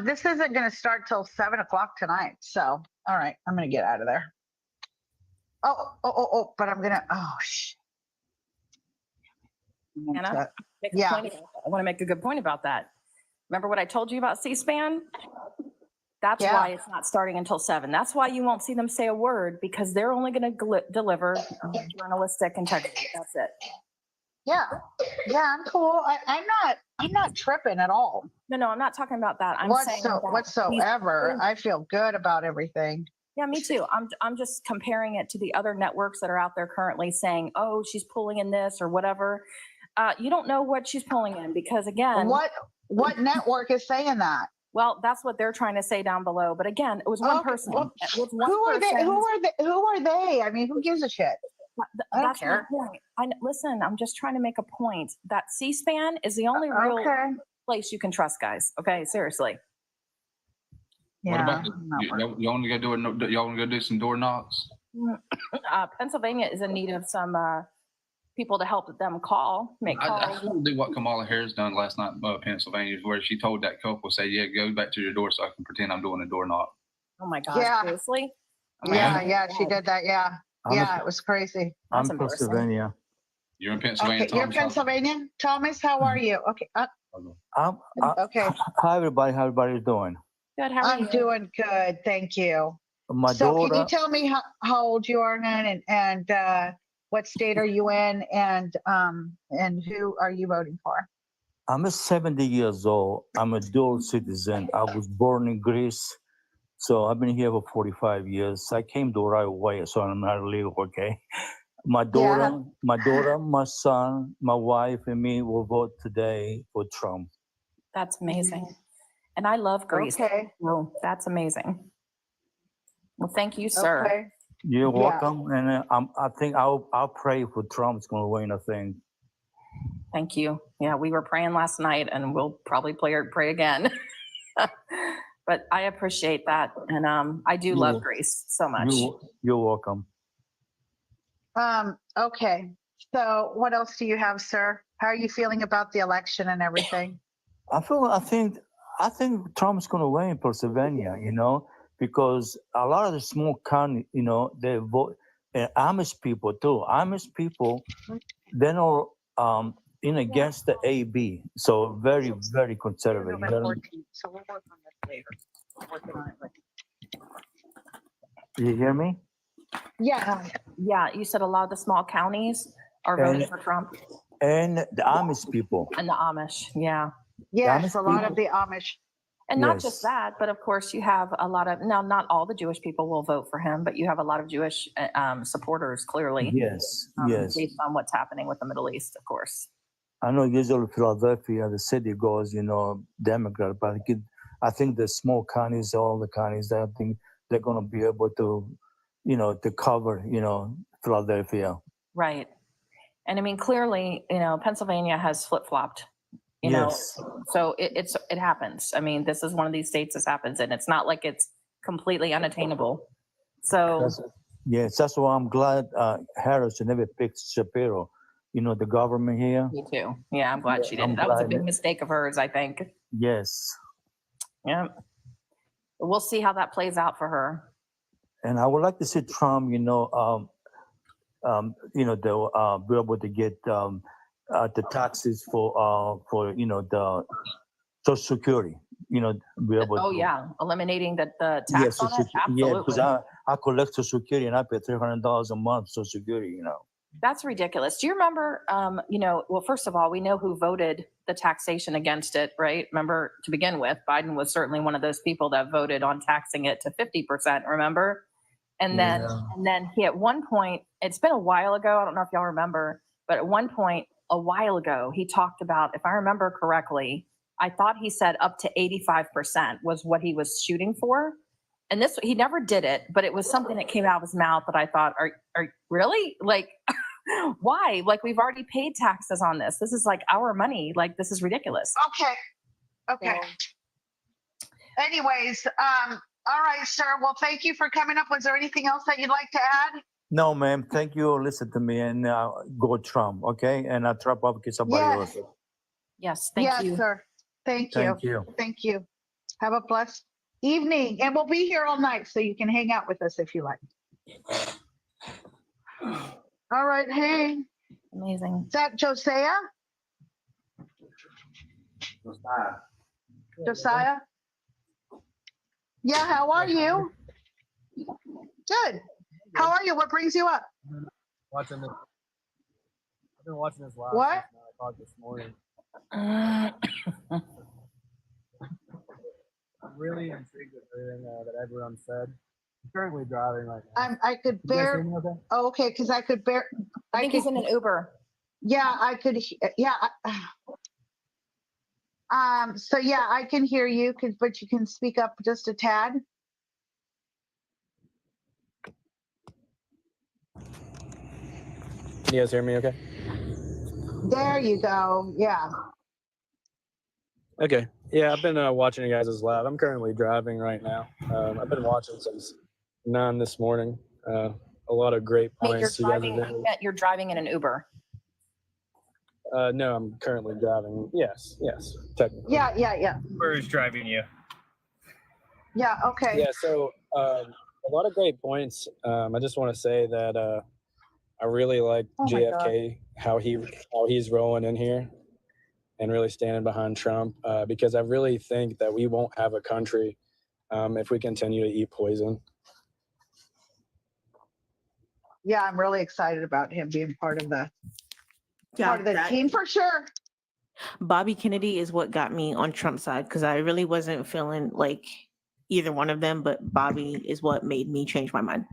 this isn't going to start till 7:00 tonight. So, all right, I'm going to get out of there. But I'm going to, shit. Anna, I want to make a good point about that. Remember what I told you about C-SPAN? That's why it's not starting until 7. That's why you won't see them say a word, because they're only going to deliver journalistic integrity. That's it. Yeah, I'm cool. I'm not tripping at all. No, I'm not talking about that. I'm saying whatsoever. I feel good about everything. Yeah, me too. I'm just comparing it to the other networks that are out there currently saying, oh, she's pulling in this or whatever. You don't know what she's pulling in, because again, what network is saying that? Well, that's what they're trying to say down below. But again, it was one person. Well, who are they? I mean, who gives a shit? I don't care. Listen, I'm just trying to make a point that C-SPAN is the only real place you can trust, guys. Okay, seriously. Yeah. What about y'all want to go do some door knocks? Pennsylvania is in need of some people to help them make calls. I want to do what Kamala Harris done last night in Pennsylvania, where she told that couple, say, yeah, go back to your door so I can pretend I'm doing a door knock. Oh my gosh, seriously? She did that, it was crazy. I'm in Pennsylvania. You're in Pennsylvania, okay, You're Pennsylvania? Thomas, how are you? Okay. Okay. Hi, everybody. How everybody's doing? Good, how are you? I'm doing good, thank you. My so daughter, can you tell me how old you are, man, and what state are you in, and who are you voting for? I'm 70 years old. I'm a dual citizen. I was born in Greece, so I've been here for 45 years. I came the right way, so I'm not illegal, okay? My daughter, my son, my wife, and me will vote today for Trump. That's amazing. And I love Greece. Okay. Oh, that's amazing. Well, thank you, sir. Okay. You're welcome. And I think I'll pray for Trump's going to win, I think. Thank you. Yeah, we were praying last night, and we'll probably pray again. But I appreciate that. And I do love Greece so much. You're welcome. Okay. So what else do you have, sir? How are you feeling about the election and everything? I think Trump's going to win in Pennsylvania, because a lot of the small county, they vote, and Amish people too. Amish people, they're not in against the AB, so very, very conservative. So we'll work on this later. Working on it You hear me? Yeah. Yeah, you said a lot of the small counties are voting for Trump. And the Amish people. And the Amish, yeah. Yes, a lot of the Amish. And not just that, but of course you have a lot of, now not all the Jewish people will vote for him, but you have a lot of Jewish supporters clearly. Yes, yes. Based on what's happening with the Middle East, of course. I know usually Philadelphia, the city goes, Democrat, but I think the small counties, all the counties, I think they're going to be able to, to cover, Philadelphia. Right. And I mean, clearly, Pennsylvania has flip-flopped, Yes. So it happens. I mean, this is one of these states this happens in. It's not like it's completely unattainable. So That's why I'm glad Harris never picked Shapiro, the government here. Me too. Yeah, I'm glad she didn't. That was a big mistake of hers, I think. Yes. Yeah. We'll see how that plays out for her. And I would like to see Trump, they'll be able to get the taxes for the Social Security, be able to. Oh yeah, eliminating the tax on it. Absolutely. Yeah, because I collect Social Security and I pay $300 a month Social Security. That's ridiculous. Do you remember? Well, first of all, we know who voted the taxation against it, right? Remember, to begin with, Biden was certainly one of those people that voted on taxing it to 50%. Remember? And then he, at one point, it's been a while ago. I don't know if y'all remember, but at one point a while ago, he talked about, if I remember correctly, I thought he said up to 85% was what he was shooting for. And this, he never did it, but it was something that came out of his mouth that I thought, are really? Like, why? Like, we've already paid taxes on this. This is like our money. Like, this is ridiculous. Okay. Anyways, all right, sir. Well, thank you for coming up. Was there anything else that you'd like to add? No, ma'am. Thank you. Listen to me and go Trump, okay? And I'll Trump up because somebody else. Yes, thank you. Yes, sir. Thank you. Thank you. Have a blessed evening. And we'll be here all night, so you can hang out with us if you like. All right. Hey. Amazing. Is that Josiah? Josiah? Yeah, how are you? Good. How are you? What brings you up? Watching this. I've been watching this live What? since 9 o'clock this morning. I'm really intrigued with everything that everyone said. I'm currently driving right now. I could You guys bear. hear me okay? Oh, okay, because I could bear. I think he's in an Uber. Yeah, I could. Yeah. So yeah, I can hear you, but you can speak up just a tad. Can you guys hear me okay? There you go. Yeah. Okay. Yeah, I've been watching you guys' live. I'm currently driving right now. I've been watching since 9 this morning. A lot of great Wait, points. you're driving in an Uber. No, I'm currently driving. Yes, technically. Yeah. Uber is driving you. Yeah. Okay. Yeah. So a lot of great points. I just want to say that I really like JFK, how he's rolling in here and really standing behind Trump, because I really think that we won't have a country if we continue to eat poison. Yeah, I'm really excited about him being part of the team for sure. Bobby Kennedy is what got me on Trump's side because I really wasn't feeling like either one of them, but Bobby is what made me change my mind.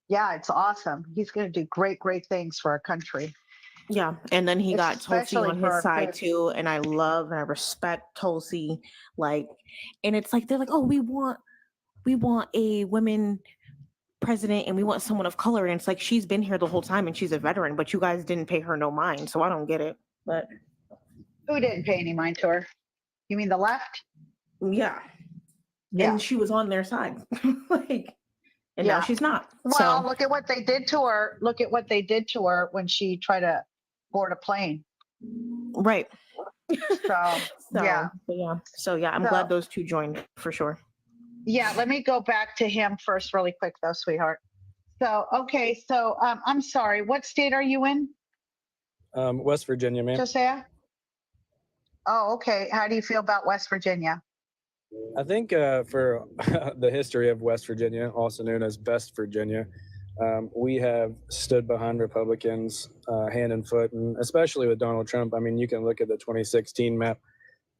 Yeah, it's awesome. He's going to do great things for our country. Yeah, and then he got Tulsi Especially on for his our side kids. too, and I love and I respect Tulsi. Like, and it's like they're like, oh, we want a women president and we want someone of color, and it's like she's been here the whole time and she's a veteran, but you guys didn't pay her no mind, so I don't get it. But who didn't pay any mind to her? You mean the left? Yeah. And she was on their side. And now she's not. Well, look at what they did to her. Look at what they did to her when she tried to board a plane. Right. Yeah. So yeah, I'm glad those two joined for sure. Yeah, let me go back to him first really quick though, sweetheart. So, okay, so I'm sorry, what state are you in? West Virginia, man. Josiah? Oh, okay. How do you feel about West Virginia? I think for the history of West Virginia, also known as Best Virginia, we have stood behind Republicans hand and foot, and especially with Donald Trump. I mean, you can look at the 2016 map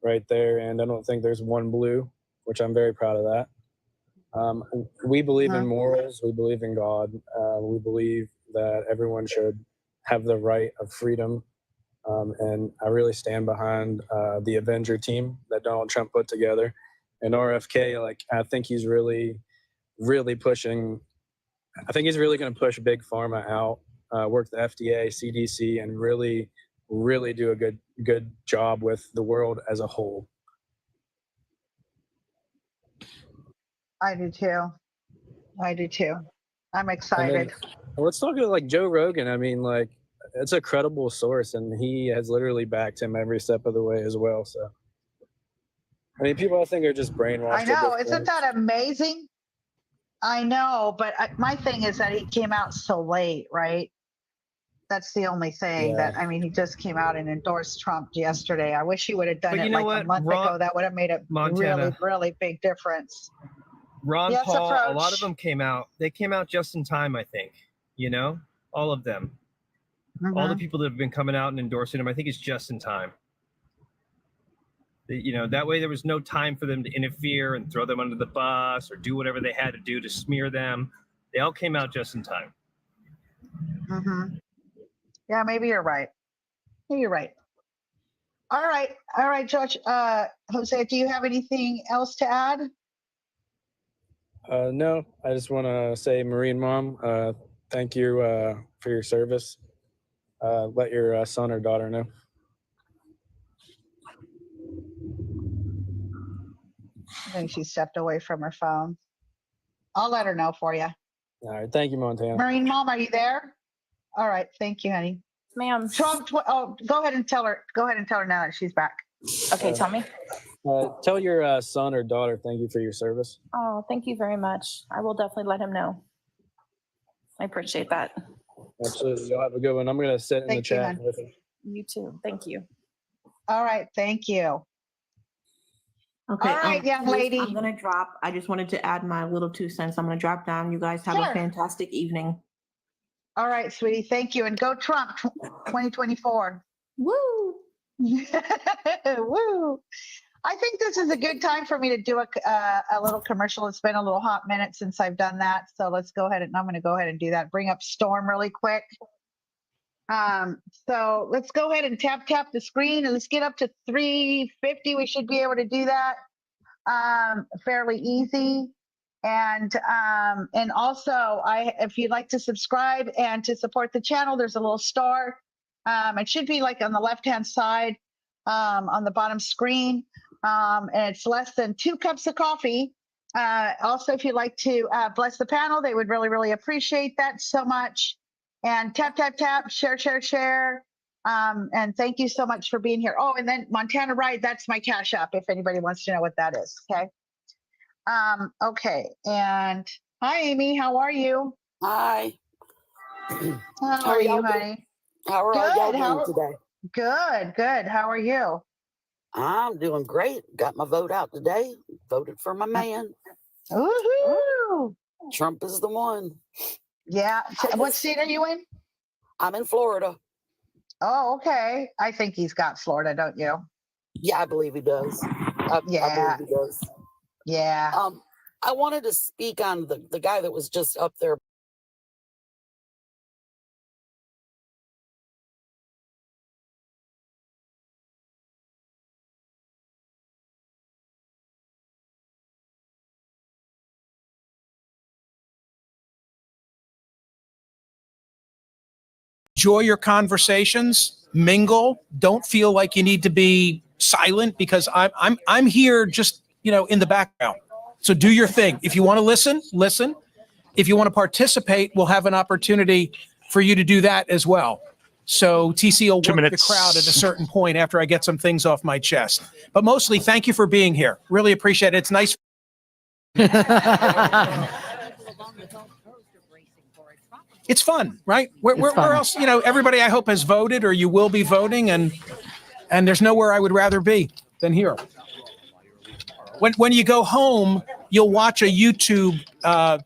right there, and I don't think there's one blue, which I'm very proud of that. We believe in morals. We believe in God. We believe that everyone should have the right of freedom. And I really stand behind the Ventre team that Donald Trump put together. And RFK, like, I think he's really, really pushing. I think he's really going to push big pharma out, work the FDA, CDC, and really, really do a good job with the world as a whole. I do too. I'm excited. Let's talk about like Joe Rogan. I mean, like, it's a credible source, and he has literally backed him every step of the way as well. So, I mean, people I think are just brainwashed. I know. Isn't that amazing? I know, but my thing is that he came out so late, right? That's the only thing that, I mean, he just came out and endorsed Trump yesterday. I wish he would have done it like a month ago. That would have made a really, really big difference. Ron Paul, a lot of them came out. They came out just in time, I think. You know, all of them. All the people that have been coming out and endorsing him, I think it's just in time. You know, that way there was no time for them to interfere and throw them under the bus or do whatever they had to do to smear them. They all came out just in time. Yeah, maybe you're right. Maybe you're right. All right, George. Jose, do you have anything else to add? No, I just want to say, Marine Mom, thank you for your service. Let your son or daughter know. I think she stepped away from her phone. I'll let her know for you. All right, thank you, Montana. Marine Mom, are you there? All right, thank you, honey. Ma'am. Trump, go ahead and tell her. Go ahead and tell her now that she's back. Okay, tell me. Tell your son or daughter thank you for your service. Oh, thank you very much. I will definitely let him know. I appreciate that. Absolutely. You'll have a good one. I'm going to sit in the chat with him. You too. Thank you. All right, thank you. Okay. All right, young lady. I'm going to drop. I just wanted to add my little 2 cents. I'm going to drop down. You guys have a fantastic evening. All right, sweetie. Thank you. And go Trump 2024. Woo. Woo. I think this is a good time for me to do a little commercial. It's been a little hot minute since I've done that. So let's go ahead and I'm going to go ahead and do that. Bring up Storm really quick. So let's go ahead and tap the screen and let's get up to 350. We should be able to do that fairly easy. And also, if you'd like to subscribe and to support the channel, there's a little star. It should be like on the left-hand side on the bottom screen. And it's less than 2 cups of coffee. Also, if you'd like to bless the panel, they would really, really appreciate that so much. And tap, share. And thank you so much for being here. Oh, and then Montana Ride, that's my Cash App if anybody wants to know what that is. Okay. Okay. And hi, Amy. How are you? Hi. How are you, honey? How are y'all doing today? Good. How are you? I'm doing great. Got my vote out today. Voted for my man. Woohoo! Trump is the one. Yeah. What state are you in? I'm in Florida. Oh, okay. I think he's got Florida, don't you? Yeah, I believe he does. I believe he does. Yeah. I wanted to speak on the guy that was just up there. Enjoy your conversations, mingle. Don't feel like you need to be silent because I'm here just, in the background. So do your thing. If you want to listen. If you want to participate, we'll have an opportunity for you to do that as well. So TC will 2 work the minutes. crowd at a certain point after I get some things off my chest. But mostly, thank you for being here. Really appreciate it. It's nice. It's fun, right? Where else? You know, everybody I hope has voted or you will be voting, and there's nowhere I would rather be than here. When you go home, you'll watch a YouTube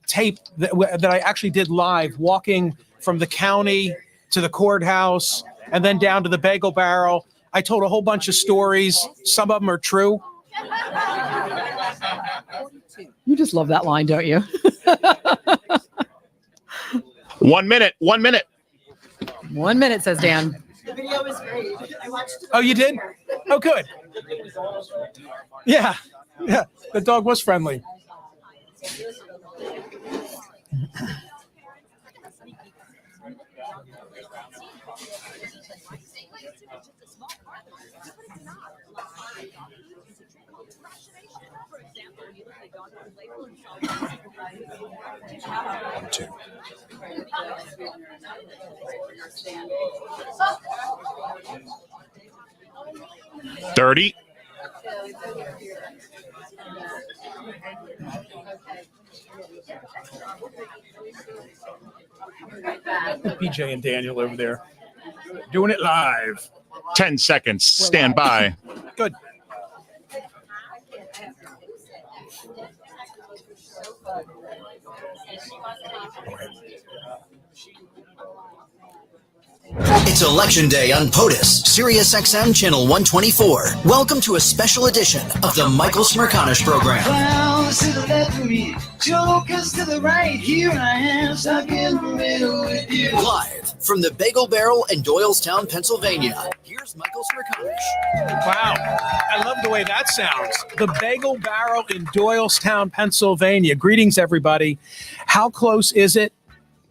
tape that I actually did live, walking from the county to the courthouse and then down to the Bagel Barrel. I told a whole bunch of stories. Some of them are true. You just love that line, don't you? 1 minute. 1 minute. 1 minute, says Dan. The video was great. I watched it. Oh, you did? Oh, good. Yeah. Yeah. The dog was friendly. Two. 30. PJ and Daniel over there doing it live. 10 seconds. Stand by. Good. It's Election Day on POTUS, Sirius XM Channel 124. Welcome to a special edition of the Michael Smerconish program. Clowns to the left of me, jokers to the right. Here I am, stuck in the middle with you. Live from the Bagel Barrel in Doylestown, Pennsylvania. Here's Michael Smerconish. Wow. I love the way that sounds. The Bagel Barrel in Doylestown, Pennsylvania. Greetings, everybody. How close is it?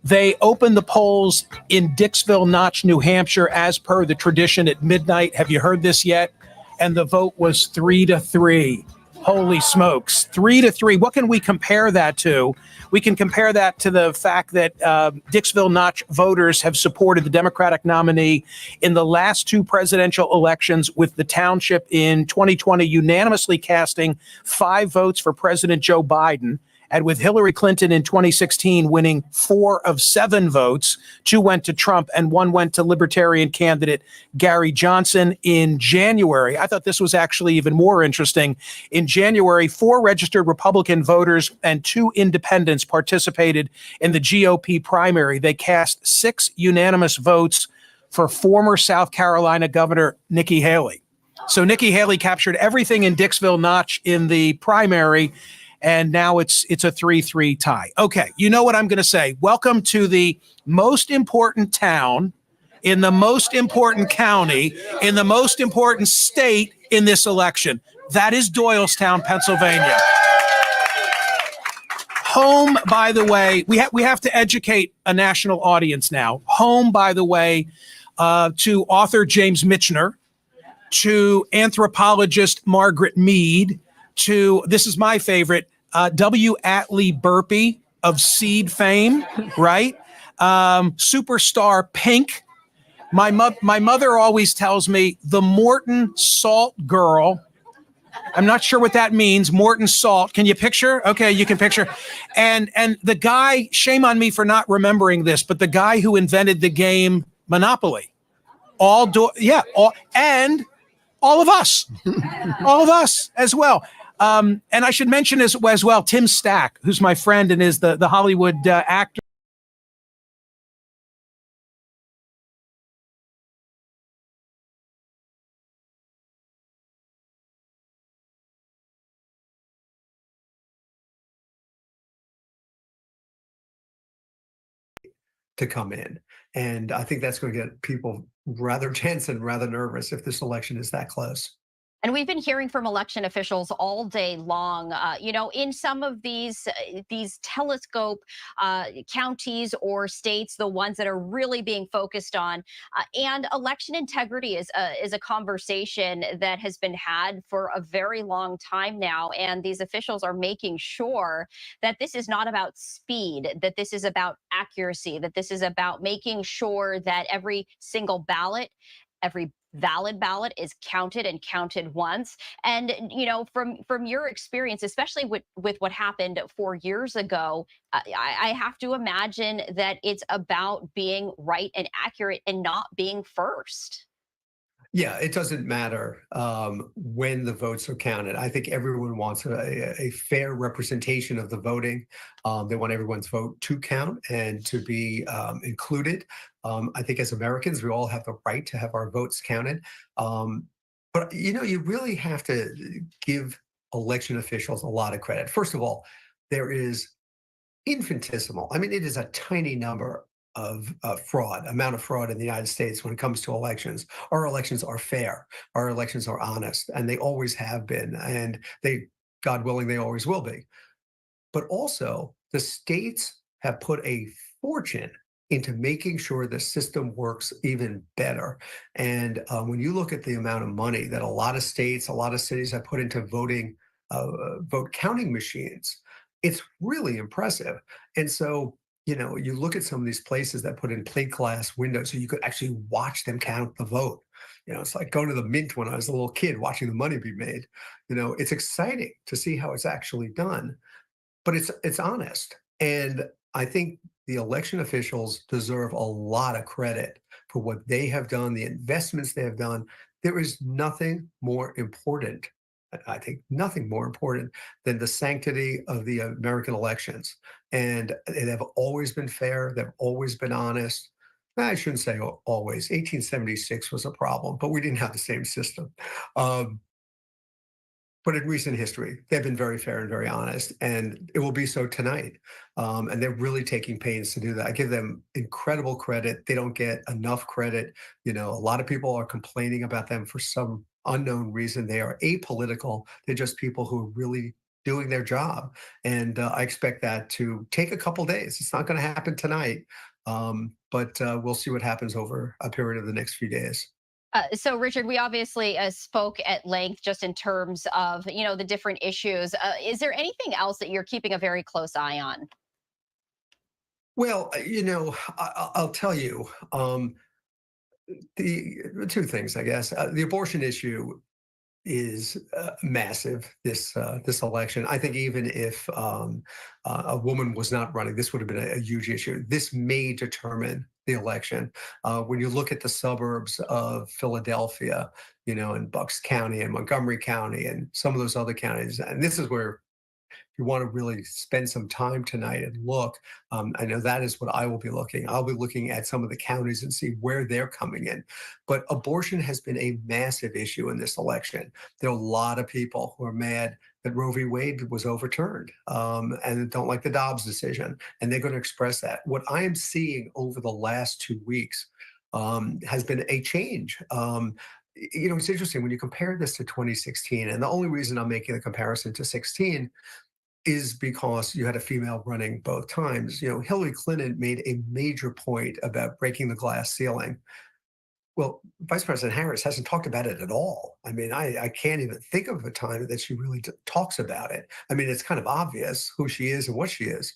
They opened the polls in Dixville Notch, New Hampshire, as per the tradition at midnight. Have you heard this yet? And the vote was 3-3. Holy smokes, 3-3. What can we compare that to? We can compare that to the fact that Dixville Notch voters have supported the Democratic nominee in the last two presidential elections, with the township in 2020 unanimously casting 5 votes for President Joe Biden. And with Hillary Clinton in 2016 winning 4 of 7 votes, 2 went to Trump and 1 went to Libertarian candidate Gary Johnson in January. I thought this was actually even more interesting. In January, 4 registered Republican voters and 2 independents participated in the GOP primary. They cast 6 unanimous votes for former South Carolina Governor Nikki Haley. So Nikki Haley captured everything in Dixville Notch in the primary, and now it's a 3-3 tie. Okay, you know what I'm going to say. Welcome to the most important town in the most important county in the most important state in this election. That is Doylestown, Pennsylvania. Home, by the way, we have to educate a national audience now. Home, by the way, to author James Michener, to anthropologist Margaret Mead, to, this is my favorite, W. Atlee Burpee of Seed fame, right? Superstar Pink. My mother always tells me the Morton Salt girl. I'm not sure what that means. Morton Salt. Can you picture? Okay, you can picture. And the guy, shame on me for not remembering this, but the guy who invented the game Monopoly. And all of us. All of us as well. And I should mention as well, Tim Stack, who's my friend and is the Hollywood actor. To come in. And I think that's going to get people rather tense and rather nervous if this election is that close. And we've been hearing from election officials all day long. In some of these telescope counties or states, the ones that are really being focused on, and election integrity is a conversation that has been had for a very long time now. And these officials are making sure that this is not about speed, that this is about accuracy, that this is about making sure that every single ballot, every valid ballot is counted and counted once. And from your experience, especially with what happened 4 years ago, I have to imagine that it's about being right and accurate and not being first. Yeah, it doesn't matter when the votes are counted. I think everyone wants a fair representation of the voting. They want everyone's vote to count and to be included. I think as Americans, we all have the right to have our votes counted. But you really have to give election officials a lot of credit. First of all, there is infinitesimal. I mean, it is a tiny number of amount of fraud in the United States when it comes to elections. Our elections are fair. Our elections are honest, and they always have been. And God willing, they always will be. But also, the states have put a fortune into making sure the system works even better. And when you look at the amount of money that a lot of states, a lot of cities have put into vote counting machines, it's really impressive. And so, you look at some of these places that put in plate glass windows so you could actually watch them count the vote. It's like going to the mint when I was a little kid watching the money be made. It's exciting to see how it's actually done, but it's honest. And I think the election officials deserve a lot of credit for what they have done, the investments they have done. There is nothing more important, I think nothing more important than the sanctity of the American elections. And they have always been fair. They've always been honest. I shouldn't say always. 1876 was a problem, but we didn't have the same system. But in recent history, they've been very fair and very honest, and it will be so tonight. And they're really taking pains to do that. I give them incredible credit. They don't get enough credit. A lot of people are complaining about them for some unknown reason. They are apolitical. They're just people who are really doing their job. And I expect that to take a couple days. It's not going to happen tonight, but we'll see what happens over a period of the next few days. So, Richard, we obviously spoke at length just in terms of, the different issues. Is there anything else that you're keeping a very close eye on? Well, I'll tell you, the two things, I guess. The abortion issue is massive this election. I think even if a woman was not running, this would have been a huge issue. This may determine the election. When you look at the suburbs of Philadelphia, in Bucks County and Montgomery County and some of those other counties, and this is where you want to really spend some time tonight and look, I know that is what I will be looking. I'll be looking at some of the counties and see where they're coming in. But abortion has been a massive issue in this election. There are a lot of people who are mad that Roe v. Wade was overturned and don't like the Dobbs decision, and they're going to express that. What I am seeing over the last 2 weeks has been a change. It's interesting when you compare this to 2016, and the only reason I'm making the comparison to 16 is because you had a female running both times. Hillary Clinton made a major point about breaking the glass ceiling. Well, Vice President Harris hasn't talked about it at all. I mean, I can't even think of a time that she really talks about it. I mean, it's kind of obvious who she is and what she is.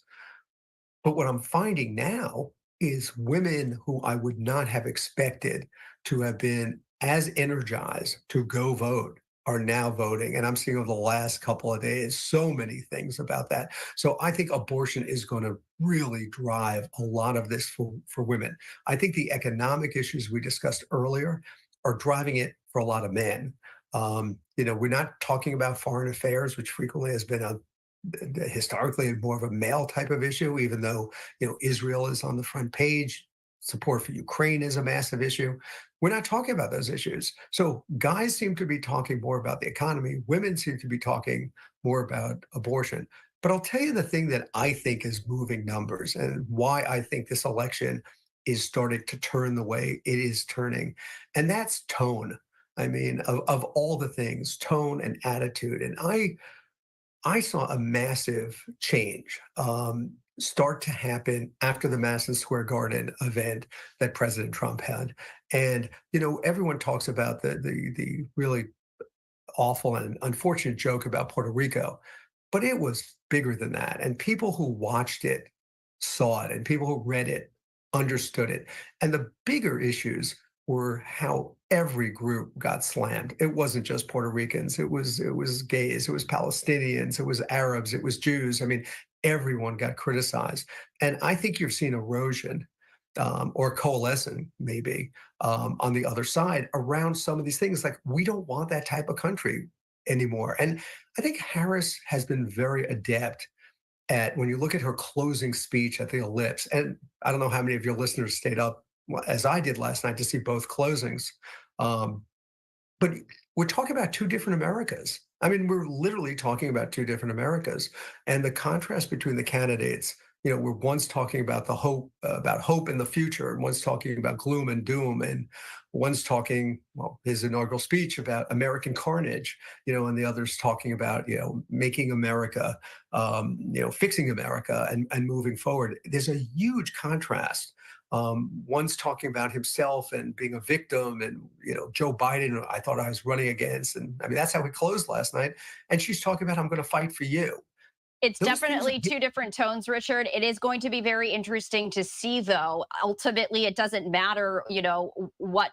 But what I'm finding now is women who I would not have expected to have been as energized to go vote are now voting. And I'm seeing over the last couple of days so many things about that. So I think abortion is going to really drive a lot of this for women. I think the economic issues we discussed earlier are driving it for a lot of men. We're not talking about foreign affairs, which frequently has been historically more of a male type of issue, even though, Israel is on the front page. Support for Ukraine is a massive issue. We're not talking about those issues. So guys seem to be talking more about the economy. Women seem to be talking more about abortion. But I'll tell you the thing that I think is moving numbers and why I think this election is starting to turn the way it is turning. And that's tone. I mean, of all the things, tone and attitude. And I saw a massive change start to happen after the Madison Square Garden event that President Trump had. And, you know, everyone talks about the really awful and unfortunate joke about Puerto Rico, but it was bigger than that. And people who watched it saw it, and people who read it understood it. And the bigger issues were how every group got slammed. It wasn't just Puerto Ricans. It was gays. It was Palestinians. It was Arabs. It was Jews. I mean, everyone got criticized. And I think you're seeing erosion or coalescing maybe on the other side around some of these things. Like, we don't want that type of country anymore. And I think Harris has been very adept at, when you look at her closing speech at the Ellipse, and I don't know how many of your listeners stayed up as I did last night to see both closings. Um, but we're talking about two different Americas. I mean, we're literally talking about two different Americas, and the contrast between the candidates. You know, we're one's talking about about hope in the future, and one's talking about gloom and doom, and one's talking, well, his inaugural speech about American carnage, you know, and the other's talking about, you know, making America, you know, fixing America and moving forward. There's a huge contrast. One's talking about himself and being a victim, and, you know, Joe Biden, I thought I was running against, and I mean, that's how we closed last night. And she's talking about, I'm going to fight for you. It's Those things definitely are two different tones, Richard. It is going to be very interesting to see, though. Ultimately, it doesn't matter, you know, what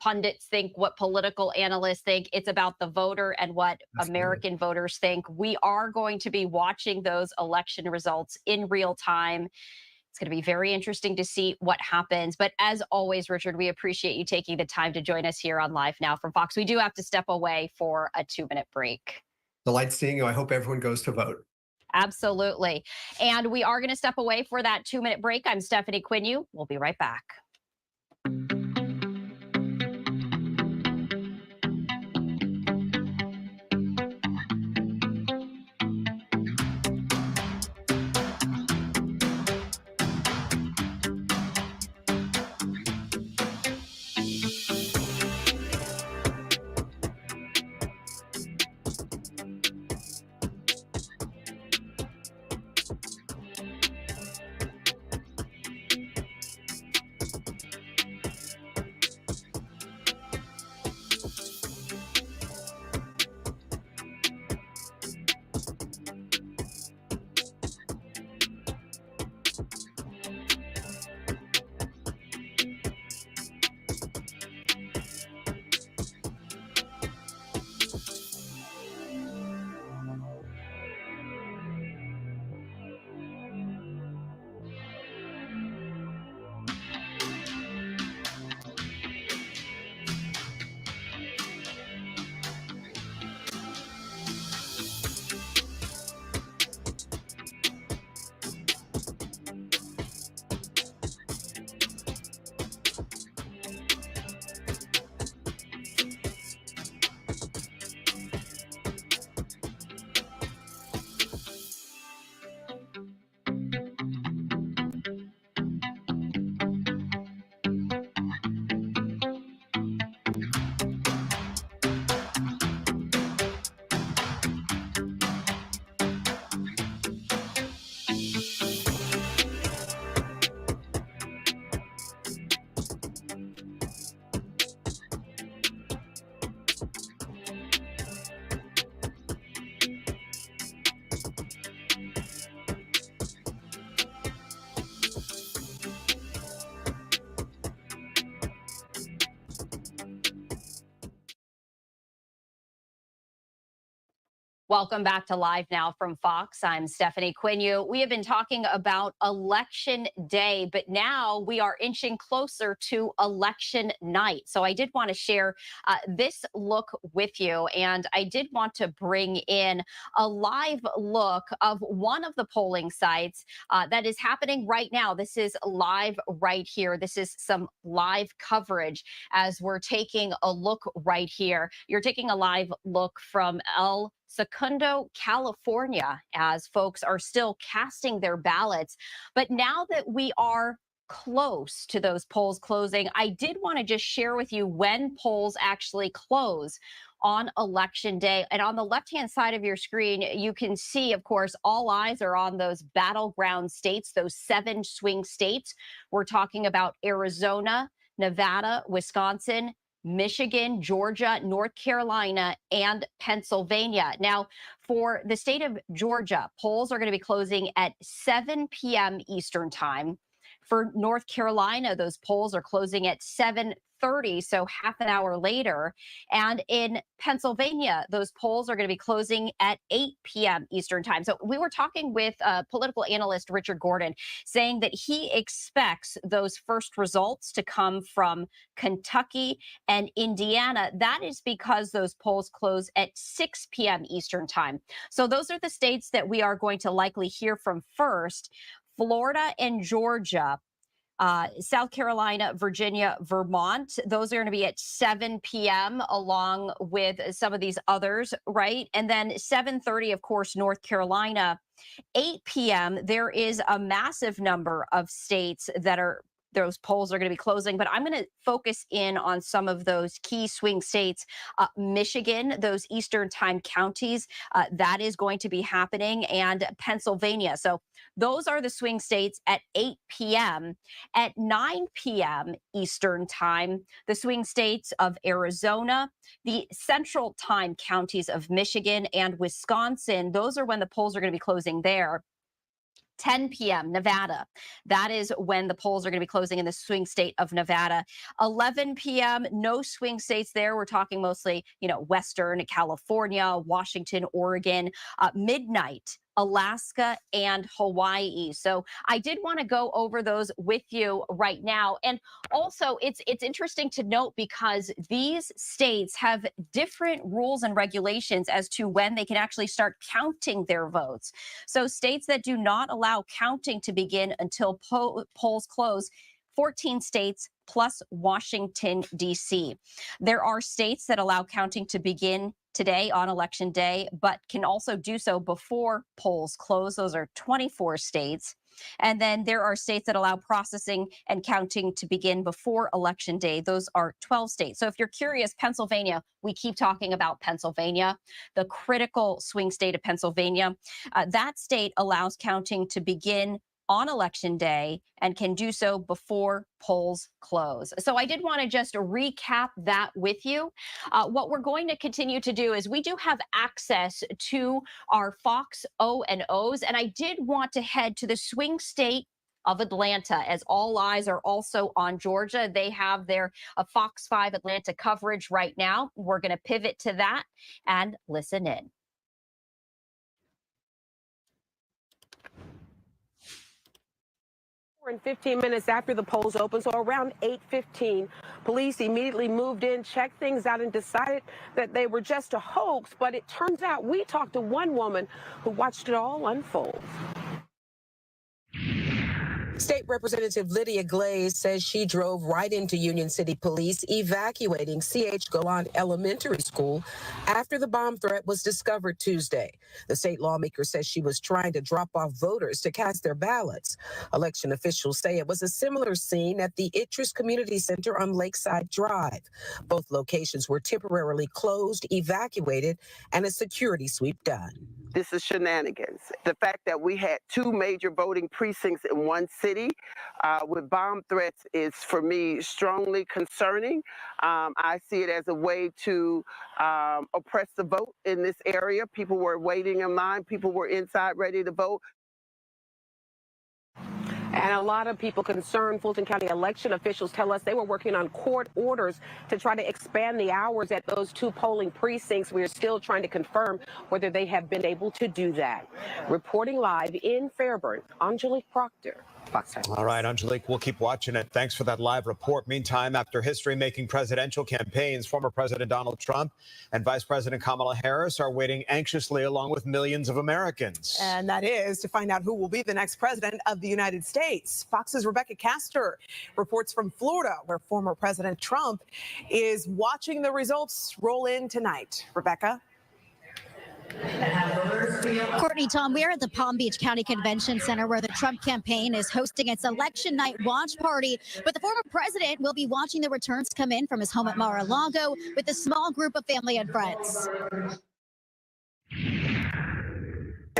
pundits think, what political analysts think. It's about the voter and what American voters think. We are going to be watching those election results in real time. It's going to be very interesting to see what happens. But as always, Richard, we appreciate you taking the time to join us here on Live Now from Fox. We do have to step away for a 2-minute break. Delight seeing you. I hope everyone goes to vote. Absolutely. And we are going to step away for that 2-minute break. I'm Stephanie Quinu. We'll be right back. Welcome back to Live Now from Fox. I'm Stephanie Quinu. We have been talking about Election Day, but now we are inching closer to Election Night. So I did want to share this look with you, and I did want to bring in a live look of one of the polling sites that is happening right now. This is live right here. This is some live coverage as we're taking a look right here. You're taking a live look from El Segundo, California, as folks are still casting their ballots. But now that we are close to those polls closing. I did want to just share with you when polls actually close on election day. And on the left-hand side of your screen, you can see, of course, all eyes are on those battleground states, those 7 swing states. We're talking about Arizona, Nevada, Wisconsin, Michigan, Georgia, North Carolina, and Pennsylvania. Now, for the state of Georgia, polls are going to be closing at 7 p.m. Eastern time. For North Carolina, those polls are closing at 7:30, so half an hour later. And in Pennsylvania, those polls are going to be closing at 8 p.m. Eastern time. So we were talking with political analyst Richard Gordon, saying that he expects those first results to come from Kentucky and Indiana. That is because those polls close at 6 p.m. Eastern time. So those are the states that we are going to likely hear from first. Florida and Georgia, South Carolina, Virginia, Vermont. Those are going to be at 7 p.m. along with some of these others, right? And then 7:30, of course, North Carolina. 8 p.m., there is a massive number of states that those polls are going to be closing, but I'm going to focus in on some of those key swing states. Michigan, those Eastern time counties, that is going to be happening, and Pennsylvania. So those are the swing states at 8 p.m. At 9 p.m. Eastern time, the swing states of Arizona, the Central time counties of Michigan and Wisconsin, those are when the polls are going to be closing there. 10 p.m. Nevada. That is when the polls are going to be closing in the swing state of Nevada. 11 p.m. No swing states there. We're talking mostly, Western California, Washington, Oregon. Midnight, Alaska and Hawaii. So I did want to go over those with you right now. And also it's interesting to note because these states have different rules and regulations as to when they can actually start counting their votes. So states that do not allow counting to begin until polls close, 14 states plus Washington, D.C. There are states that allow counting to begin today on election day, but can also do so before polls close. Those are 24 states. And then there are states that allow processing and counting to begin before election day. Those are 12 states. So if you're curious, Pennsylvania, we keep talking about Pennsylvania, the critical swing state of Pennsylvania. That state allows counting to begin on election day and can do so before polls close. So I did want to just recap that with you. What we're going to continue to do is we do have access to our Fox O&Os, and I did want to head to the swing state of Atlanta, as all eyes are also on Georgia. They have their Fox 5 Atlanta coverage right now. We're going to pivot to that and listen in. And 15 minutes after the polls opened, so around 8:15, police immediately moved in, checked things out, and decided that they were just a hoax. But it turns out we talked to one woman who watched it all unfold. State Representative Lydia Glaze says she drove right into Union City Police evacuating C.H. Gallant Elementary School after the bomb threat was discovered Tuesday. The state lawmaker says she was trying to drop off voters to cast their ballots. Election officials say it was a similar scene at the Itris Community Center on Lakeside Drive. Both locations were temporarily closed, evacuated, and a security sweep done. This is shenanigans. The fact that we had 2 major voting precincts in one city with bomb threats is, for me, strongly concerning. I see it as a way to oppress the vote in this area. People were waiting in line. People were inside ready to vote. And a lot of people concerned, Fulton County election officials tell us they were working on court orders to try to expand the hours at those 2 polling precincts. We are still trying to confirm whether they have been able to do that. Reporting live in Fairburn, Angelique Proctor. Fox News. All right, Angelique, we'll keep watching it. Thanks for that live report. Meantime, after history-making presidential campaigns, former President Donald Trump and Vice President Kamala Harris are waiting anxiously along with millions of Americans. And that is to find out who will be the next president of the United States. Fox's Rebecca Castor reports from Florida, where former President Trump is watching the results roll in tonight. Rebecca? Courtney, Tom, we are at the Palm Beach County Convention Center where the Trump campaign is hosting its election night watch party. But the former president will be watching the returns come in from his home at Mar-a-Lago with a small group of family and friends.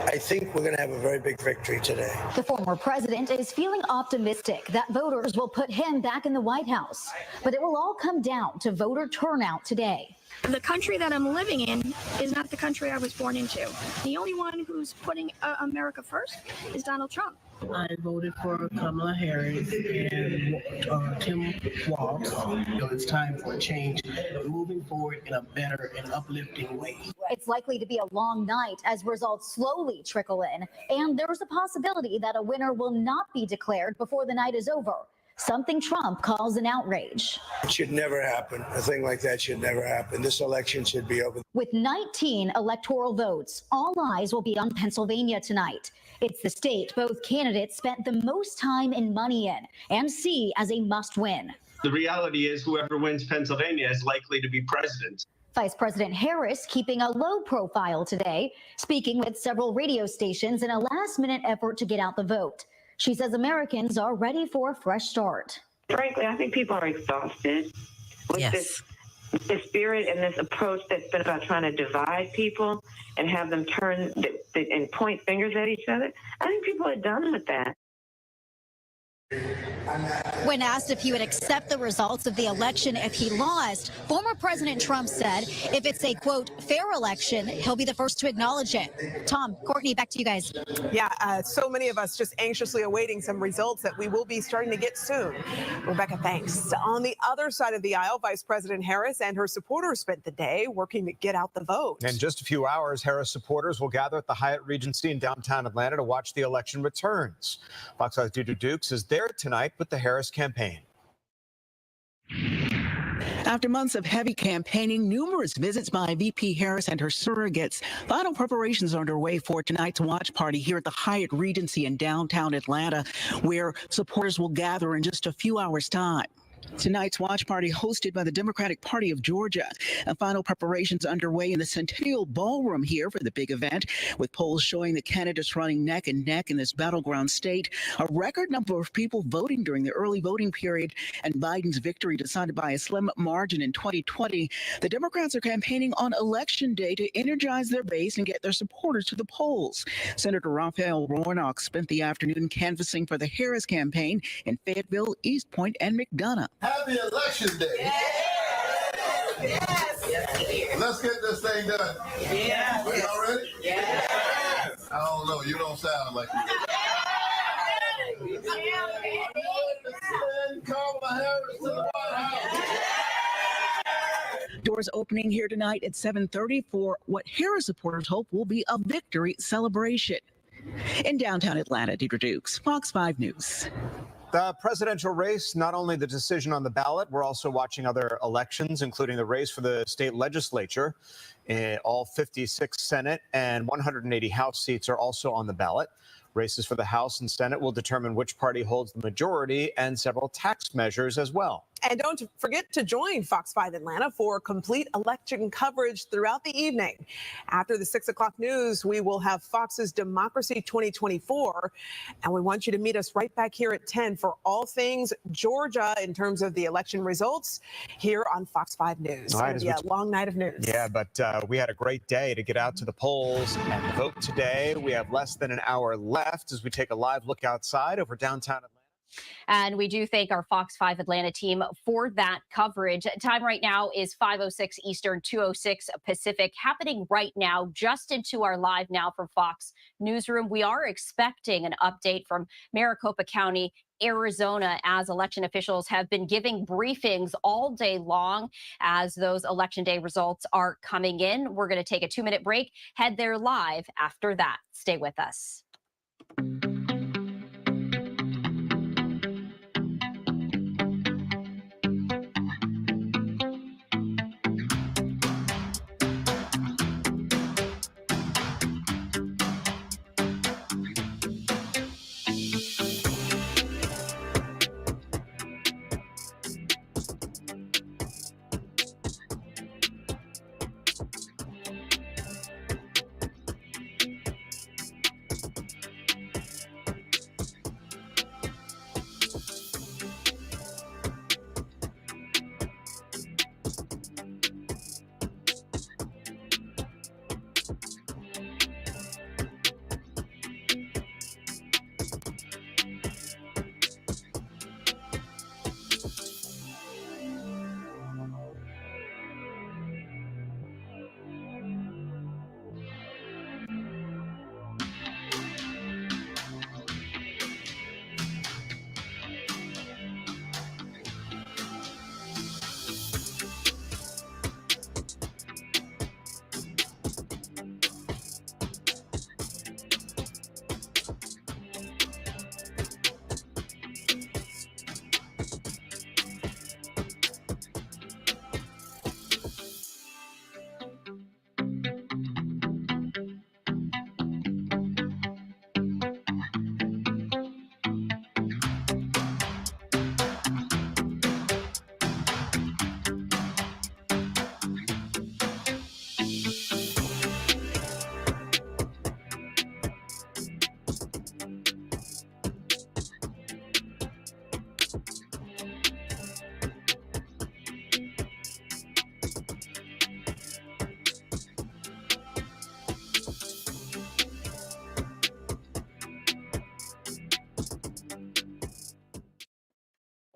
I think we're going to have a very big victory today. The former president is feeling optimistic that voters will put him back in the White House. But it will all come down to voter turnout today. The country that I'm living in is not the country I was born into. The only one who's putting America first is Donald Trump. I voted for Kamala Harris and Tim Walz. It's time for a change, moving forward in a better and uplifting way. It's likely to be a long night as results slowly trickle in, and there's a possibility that a winner will not be declared before the night is over. Something Trump calls an outrage. It should never happen. A thing like that should never happen. This election should be over. With 19 electoral votes, all eyes will be on Pennsylvania tonight. It's the state both candidates spent the most time and money in and see as a must-win. The reality is whoever wins Pennsylvania is likely to be president. Vice President Harris keeping a low profile today, speaking with several radio stations in a last-minute effort to get out the vote. She says Americans are ready for a fresh start. Frankly, I think people are exhausted with this spirit and this approach that's been about trying to divide people and have them turn and point fingers at each other. I think people are done with that. When asked if he would accept the results of the election if he lost, former President Trump said if it's a, quote, fair election, he'll be the first to acknowledge it. Tom, Courtney, back to you guys. Yeah, so many of us just anxiously awaiting some results that we will be starting to get soon. Rebecca, thanks. On the other side of the aisle, Vice President Harris and her supporters spent the day working to get out the vote. In just a few hours, Harris supporters will gather at the Hyatt Regency in downtown Atlanta to watch the election returns. Fox 5's Deidre Dukes is there tonight with the Harris campaign. After months of heavy campaigning, numerous visits by VP Harris and her surrogates, final preparations are underway for tonight's watch party here at the Hyatt Regency in downtown Atlanta, where supporters will gather in just a few hours' time. Tonight's watch party hosted by the Democratic Party of Georgia. Final preparations underway in the Centennial Ballroom here for the big event, with polls showing the candidates running neck and neck in this battleground state. A record number of people voting during the early voting period, and Biden's victory decided by a slim margin in 2020. The Democrats are campaigning on Election Day to energize their base and get their supporters to the polls. Senator Raphael Warnock spent the afternoon canvassing for the Harris campaign in Fayetteville, East Point, and McDonough. Happy Election Day. Yes. Let's get this thing done. Yes. Are y'all ready? Yes. I don't know. You don't sound like you. Kamala Harris to the White House. Doors opening here tonight at 7:30 for what Harris supporters hope will be a victory celebration. In downtown Atlanta, Deidre Dukes, Fox 5 News. The presidential race, not only the decision on the ballot, we're also watching other elections, including the race for the state legislature. All 56 Senate and 180 House seats are also on the ballot. Races for the House and Senate will determine which party holds the majority and several tax measures as well. And don't forget to join Fox 5 Atlanta for complete election coverage throughout the evening. After the 6 o'clock news, we will have Fox's Democracy 2024. And we want you to meet us right back here at 10 for all things Georgia in terms of the election results here on Fox 5 News. All right, It's a long night of news. Yeah, but we had a great day to get out to the polls and vote today. We have less than an hour left as we take a live look outside over downtown Atlanta. And we do thank our Fox 5 Atlanta team for that coverage. Time right now is 5:06 Eastern, 2:06 Pacific. Happening right now, just into our live now from Fox Newsroom. We are expecting an update from Maricopa County, Arizona, as election officials have been giving briefings all day long as those election day results are coming in. We're going to take a 2-minute break, head there live after that. Stay with us.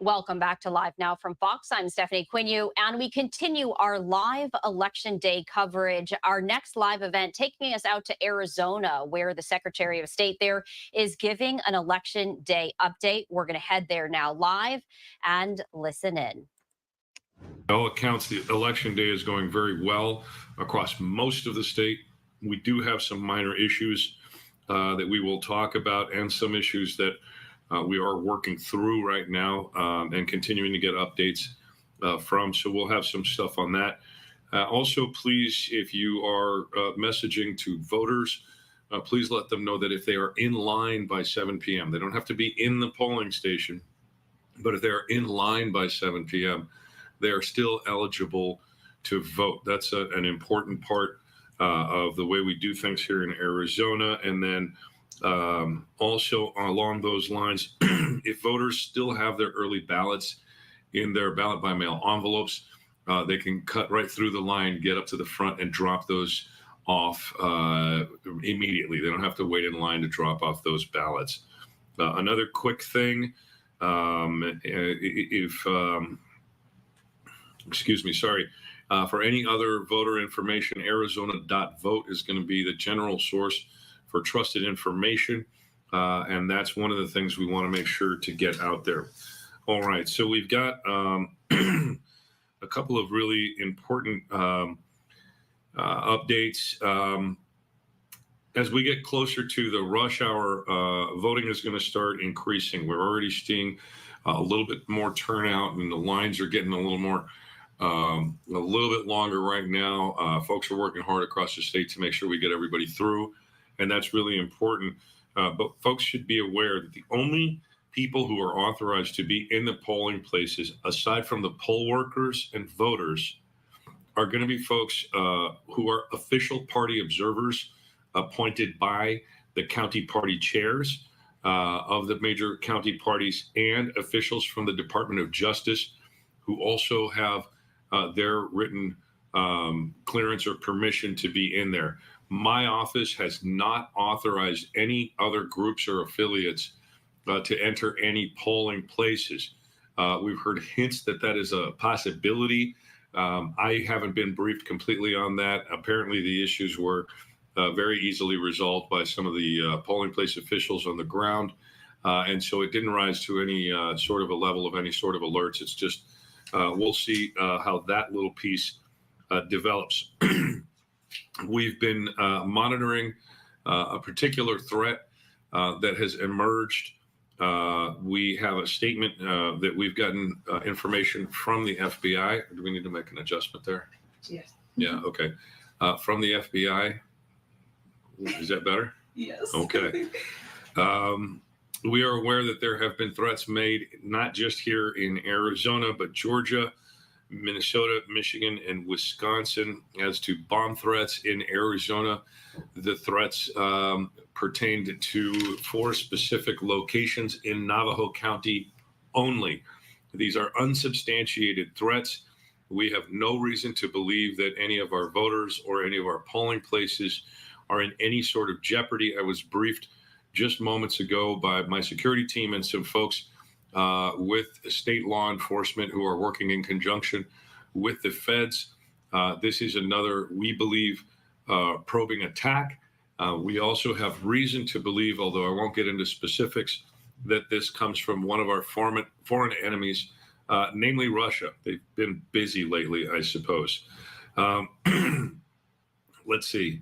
Welcome back to Live Now from Fox. I'm Stephanie Quinu, and we continue our live Election Day coverage. Our next live event taking us out to Arizona, where the Secretary of State there is giving an Election Day update. We're going to head there now live and listen in. By all accounts, the Election Day is going very well across most of the state. We do have some minor issues that we will talk about, and some issues that we are working through right now and continuing to get updates from. So we'll have some stuff on that. Also, please, if you are messaging to voters, please let them know that if they are in line by 7 p.m., they don't have to be in the polling station, but if they are in line by 7 p.m., they are still eligible to vote. That's an important part of the way we do things here in Arizona. And then also along those lines, if voters still have their early ballots in their ballot by mail envelopes, they can cut right through the line, get up to the front, and drop those off immediately. They don't have to wait in line to drop off those ballots. Another quick thing, for any other voter information, Arizona.vote is going to be the general source for trusted information. And that's one of the things we want to make sure to get out there. All right. So we've got a couple of really important updates. As we get closer to the rush hour, voting is going to start increasing. We're already seeing a little bit more turnout, and the lines are getting a little bit longer right now. Folks are working hard across the state to make sure we get everybody through, and that's really important. But folks should be aware that the only people who are authorized to be in the polling places, aside from the poll workers and voters, are going to be folks who are official party observers appointed by the county party chairs of the major county parties, and officials from the Department of Justice who also have their written clearance or permission to be in there. My office has not authorized any other groups or affiliates to enter any polling places. We've heard hints that that is a possibility. I haven't been briefed completely on that. Apparently, the issues were very easily resolved by some of the polling place officials on the ground. And so it didn't rise to any sort of a level of any sort of alerts. It's just, we'll see how that little piece develops. We've been monitoring a particular threat that has emerged. We have a statement that we've gotten information from the FBI. Do we need to make an adjustment there? Yes. Yeah, okay. From the FBI. Is that better? Yes. Okay. We are aware that there have been threats made, not just here in Arizona, but Georgia, Minnesota, Michigan, and Wisconsin as to bomb threats in Arizona. The threats pertained to 4 specific locations in Navajo County only. These are unsubstantiated threats. We have no reason to believe that any of our voters or any of our polling places are in any sort of jeopardy. I was briefed just moments ago by my security team and some folks with state law enforcement who are working in conjunction with the feds. This is another, we believe, probing attack. We also have reason to believe, although I won't get into specifics, that this comes from one of our foreign enemies, namely Russia. They've been busy lately, I suppose. Let's see.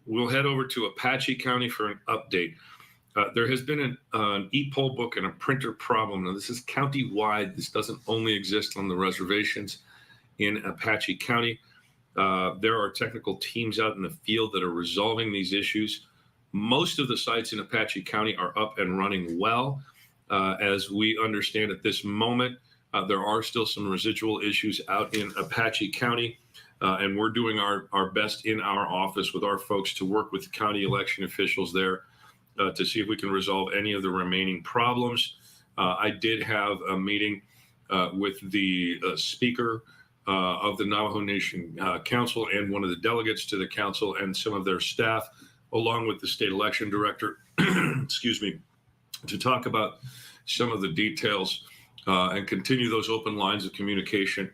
We'll head over to Apache County for an update. There has been an e-poll book and a printer problem. Now, this is county-wide. This doesn't only exist on the reservations in Apache County. There are technical teams out in the field that are resolving these issues. Most of the sites in Apache County are up and running well. As we understand at this moment, there are still some residual issues out in Apache County. And we're doing our best in our office with our folks to work with county election officials there to see if we can resolve any of the remaining problems. I did have a meeting with the speaker of the Navajo Nation Council and one of the delegates to the council and some of their staff, along with the state election director, excuse me, to talk about some of the details and continue those open lines of communication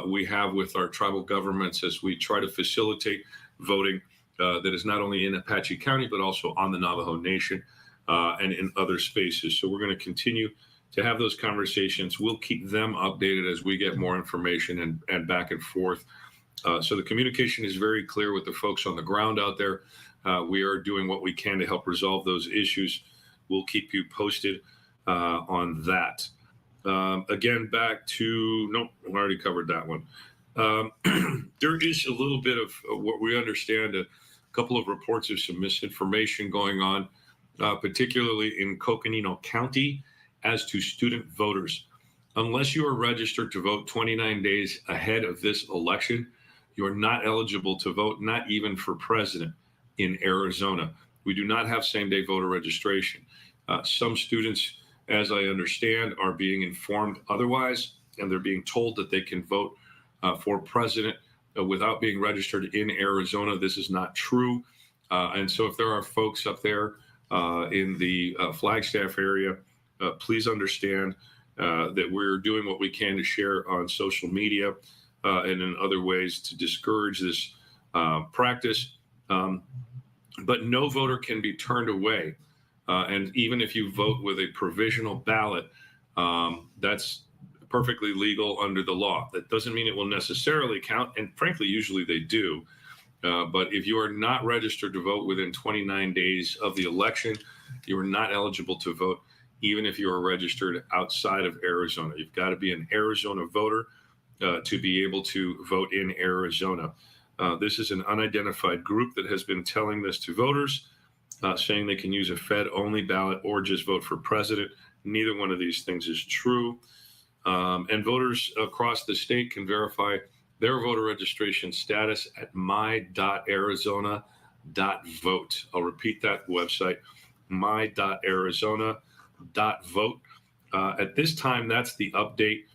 we have with our tribal governments as we try to facilitate voting that is not only in Apache County, but also on the Navajo Nation and in other spaces. So we're going to continue to have those conversations. We'll keep them updated as we get more information and back and forth. So the communication is very clear with the folks on the ground out there. We are doing what we can to help resolve those issues. We'll keep you posted on that. Again, back to, nope, I already covered that one. There is a little bit of what we understand, a couple of reports of some misinformation going on, particularly in Coconino County as to student voters. Unless you are registered to vote 29 days ahead of this election, you are not eligible to vote, not even for president in Arizona. We do not have same-day voter registration. Some students, as I understand, are being informed otherwise, and they're being told that they can vote for president without being registered in Arizona. This is not true. And so if there are folks up there in the Flagstaff area, please understand that we're doing what we can to share on social media and in other ways to discourage this practice. But no voter can be turned away. And even if you vote with a provisional ballot, that's perfectly legal under the law. That doesn't mean it will necessarily count. And frankly, usually they do. But if you are not registered to vote within 29 days of the election, you are not eligible to vote, even if you are registered outside of Arizona. You've got to be an Arizona voter to be able to vote in Arizona. This is an unidentified group that has been telling this to voters, saying they can use a Fed-only ballot or just vote for president. Neither one of these things is true. And voters across the state can verify their voter registration status at my.arizona.vote. I'll repeat that website, my.arizona.vote. At this time, that's the update.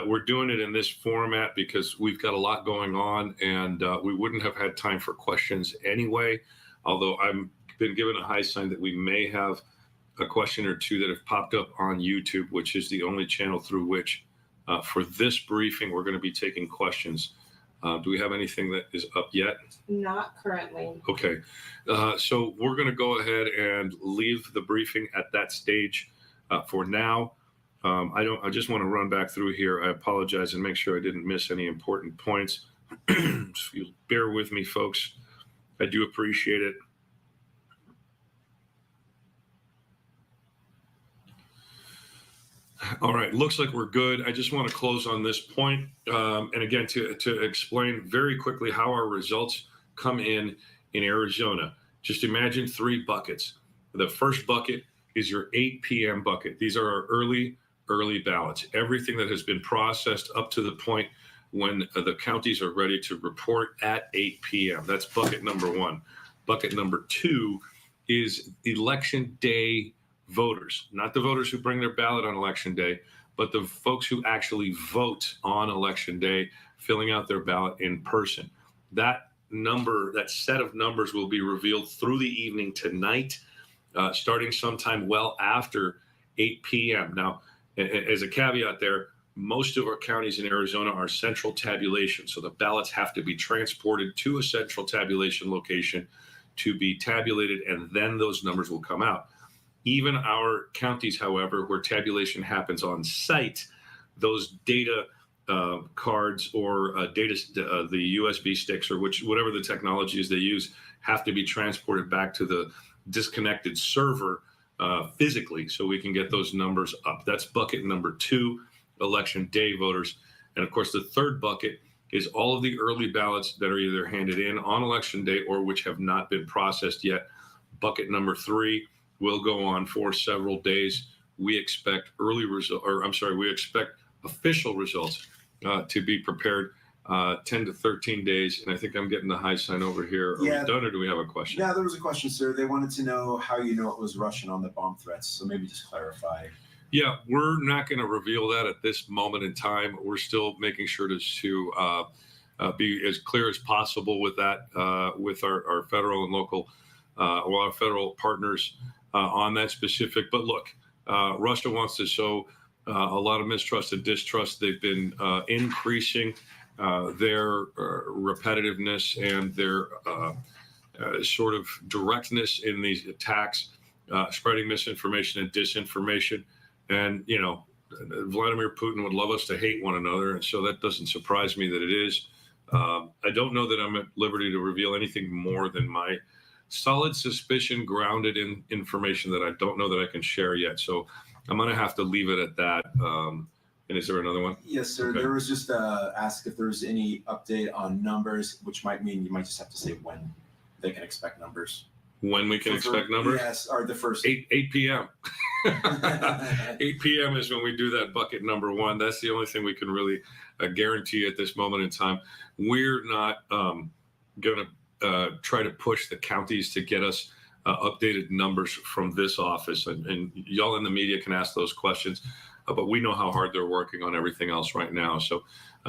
We're doing it in this format because we've got a lot going on, and we wouldn't have had time for questions anyway, although I've been given a high sign that we may have a question or two that have popped up on YouTube, which is the only channel through which for this briefing we're going to be taking questions. Do we have anything that is up yet? Not currently. Okay. So we're going to go ahead and leave the briefing at that stage for now. I just want to run back through here. I apologize and make sure I didn't miss any important points. If you'll bear with me, folks. I do appreciate it. All right, looks like we're good. I just want to close on this point. And again, to explain very quickly how our results come in Arizona. Just imagine 3 buckets. The first bucket is your 8 p.m. bucket. These are our early ballots. Everything that has been processed up to the point when the counties are ready to report at 8 p.m. That's bucket number 1. Bucket number 2 is election day voters, not the voters who bring their ballot on election day, but the folks who actually vote on election day, filling out their ballot in person. That number, that set of numbers will be revealed through the evening tonight, starting sometime well after 8 p.m. Now, as a caveat there, most of our counties in Arizona are central tabulation. So the ballots have to be transported to a central tabulation location to be tabulated, and then those numbers will come out. Even our counties, however, where tabulation happens on site, those data cards or the USB sticks or whatever the technology is they use have to be transported back to the disconnected server physically so we can get those numbers up. That's bucket number 2, election day voters. And of course, the third bucket is all of the early ballots that are either handed in on election day or which have not been processed yet. Bucket number 3 will go on for several days. We expect we expect official results to be prepared 10 to 13 days. And I think I'm getting the high sign over here. Are we done, or do we have a question? Yeah, there was a question, sir. They wanted to know how you know it was Russian on the bomb threats. So maybe just clarify. Yeah, we're not going to reveal that at this moment in time. We're still making sure to be as clear as possible with that, with our federal and local, our federal partners on that specific. But look, Russia wants to sow a lot of mistrust and distrust. They've been increasing their repetitiveness and their sort of directness in these attacks, spreading misinformation and disinformation. And, you know, Vladimir Putin would love us to hate one another. And so that doesn't surprise me that it is. I don't know that I'm at liberty to reveal anything more than my solid suspicion grounded in information that I don't know that I can share yet. So I'm going to have to leave it at that. And is there another one? Yes, sir. Okay. There was just ask if there's any update on numbers, which might mean you might just have to say when they can expect numbers. When we can expect numbers? Yes, or the first 8 p.m. 8 p.m. is when we do that bucket number one. That's the only thing we can really guarantee at this moment in time. We're not going to try to push the counties to get us updated numbers from this office. And y'all in the media can ask those questions, but we know how hard they're working on everything else right now. So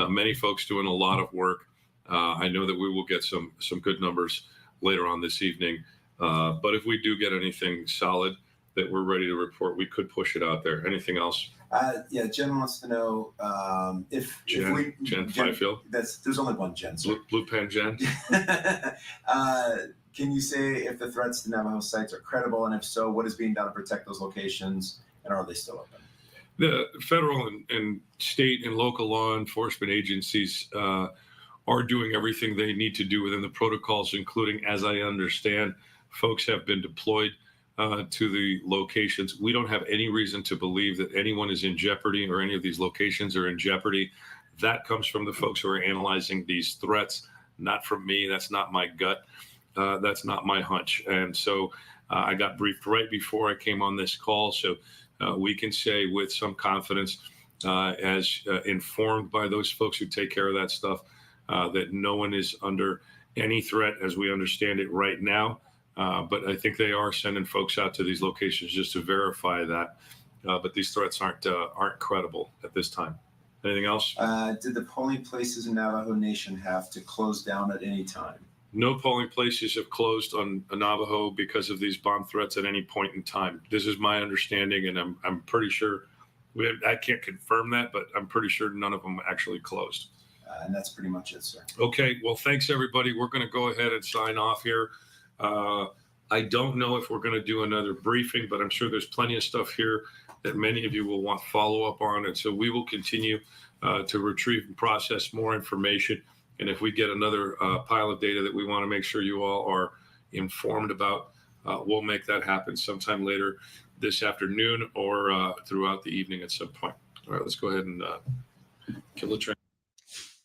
many folks doing a lot of work. I know that we will get some good numbers later on this evening. But if we do get anything solid that we're ready to report, we could push it out there. Anything else? Yeah, Jen wants to know if we Jen Fifield. There's only one Jen. Blue Pen Jen. Can you say if the threats to Navajo sites are credible, and if so, what is being done to protect those locations, and are they still open? The federal and state and local law enforcement agencies are doing everything they need to do within the protocols, including, as I understand, folks have been deployed to the locations. We don't have any reason to believe that anyone is in jeopardy or any of these locations are in jeopardy. That comes from the folks who are analyzing these threats, not from me. That's not my gut. That's not my hunch. And so I got briefed right before I came on this call. So we can say with some confidence, as informed by those folks who take care of that stuff, that no one is under any threat as we understand it right now. But I think they are sending folks out to these locations just to verify that. But these threats aren't credible at this time. Anything else? Did the polling places in Navajo Nation have to close down at any time? No polling places have closed on Navajo because of these bomb threats at any point in time. This is my understanding, and I'm pretty sure, I can't confirm that, but I'm pretty sure none of them actually closed. And that's pretty much it, sir. Okay, well, thanks, everybody. We're going to go ahead and sign off here. I don't know if we're going to do another briefing, but I'm sure there's plenty of stuff here that many of you will want follow-up on. And so we will continue to retrieve and process more information. And if we get another pile of data that we want to make sure you all are informed about, we'll make that happen sometime later this afternoon or throughout the evening at some point. All right, let's go ahead and kill the train.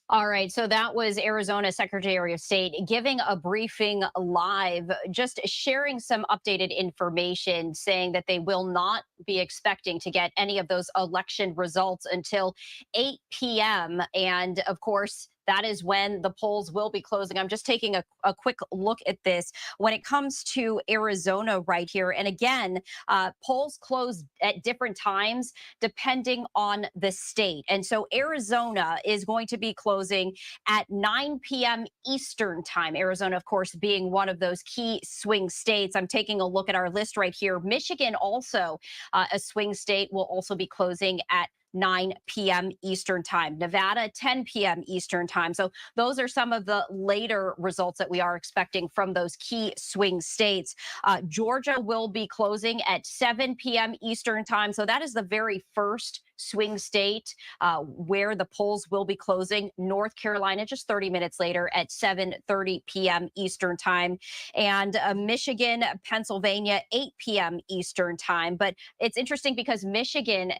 All right, so that was Arizona Secretary of State giving a briefing live, just sharing some updated information, saying that they will not be expecting to get any of those election results until 8 p.m. And of course, that is when the polls will be closing. I'm just taking a quick look at this when it comes to Arizona right here. And again, polls close at different times depending on the state. And so Arizona is going to be closing at 9 p.m. Eastern time. Arizona, of course, being one of those key swing states. I'm taking a look at our list right here. Michigan, also a swing state, will also be closing at 9 p.m. Eastern time. Nevada, 10 p.m. Eastern time. So those are some of the later results that we are expecting from those key swing states. Georgia will be closing at 7 p.m. Eastern time. So that is the very first swing state where the polls will be closing. North Carolina just 30 minutes later at 7:30 p.m. Eastern time. And Michigan, Pennsylvania, 8 p.m. Eastern time. But it's interesting because Michigan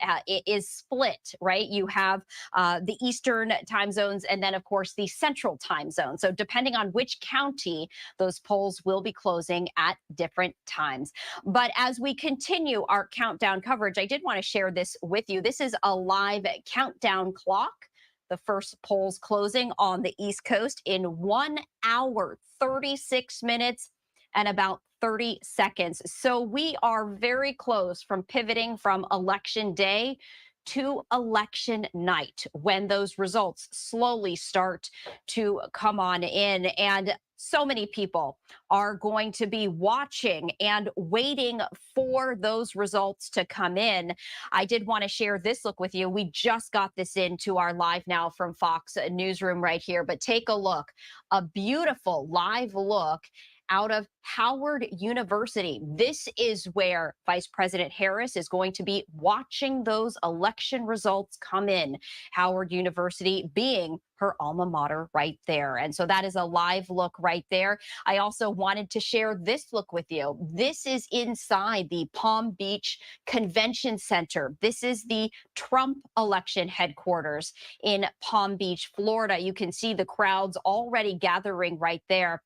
is split, right? You have the Eastern time zones and then, of course, the Central time zone. So depending on which county, those polls will be closing at different times. But as we continue our countdown coverage, I did want to share this with you. This is a live countdown clock. The first polls closing on the East Coast in 1 hour, 36 minutes and about 30 seconds. So we are very close from pivoting from election day to election night when those results slowly start to come on in. And So many people are going to be watching and waiting for those results to come in. I did want to share this look with you. We just got this into our Live Now from Fox newsroom right here, but take a look. A beautiful live look out of Howard University. This is where Vice President Harris is going to be watching those election results come in. Howard University being her alma mater right there. And so that is a live look right there. I also wanted to share this look with you. This is inside the Palm Beach Convention Center. This is the Trump election headquarters in Palm Beach, Florida. You can see the crowds already gathering right there.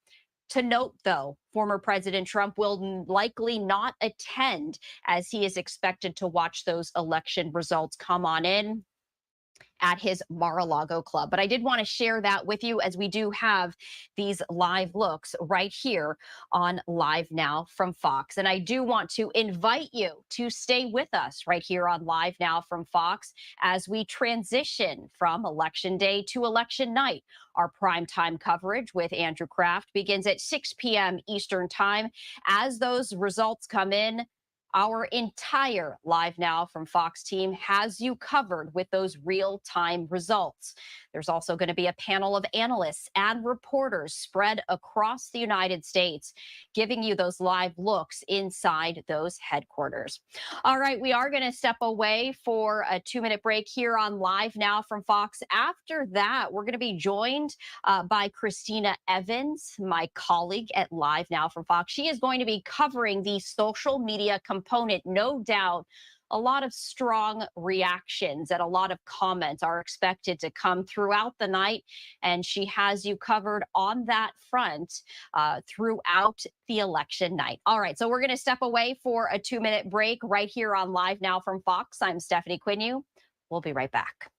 To note, though, former President Trump will likely not attend as he is expected to watch those election results come on in at his Mar-a-Lago club. But I did want to share that with you as we do have these live looks right here on Live Now from Fox. And I do want to invite you to stay with us right here on Live Now from Fox as we transition from Election Day to Election Night. Our primetime coverage with Andrew Kraft begins at 6 p.m. Eastern Time. As those results come in, our entire Live Now from Fox team has you covered with those real-time results. There's also going to be a panel of analysts and reporters spread across the United States, giving you those live looks inside those headquarters. All right, we are going to step away for a 2-minute break here on Live Now from Fox. After that, we're going to be joined by Christina Evans, my colleague at Live Now from Fox. She is going to be covering the social media component. No doubt a lot of strong reactions and a lot of comments are expected to come throughout the night, and she has you covered on that front throughout the election night. All right, so we're going to step away for a 2-minute break right here on Live Now from Fox. I'm Stephanie Quinu. We'll be right back.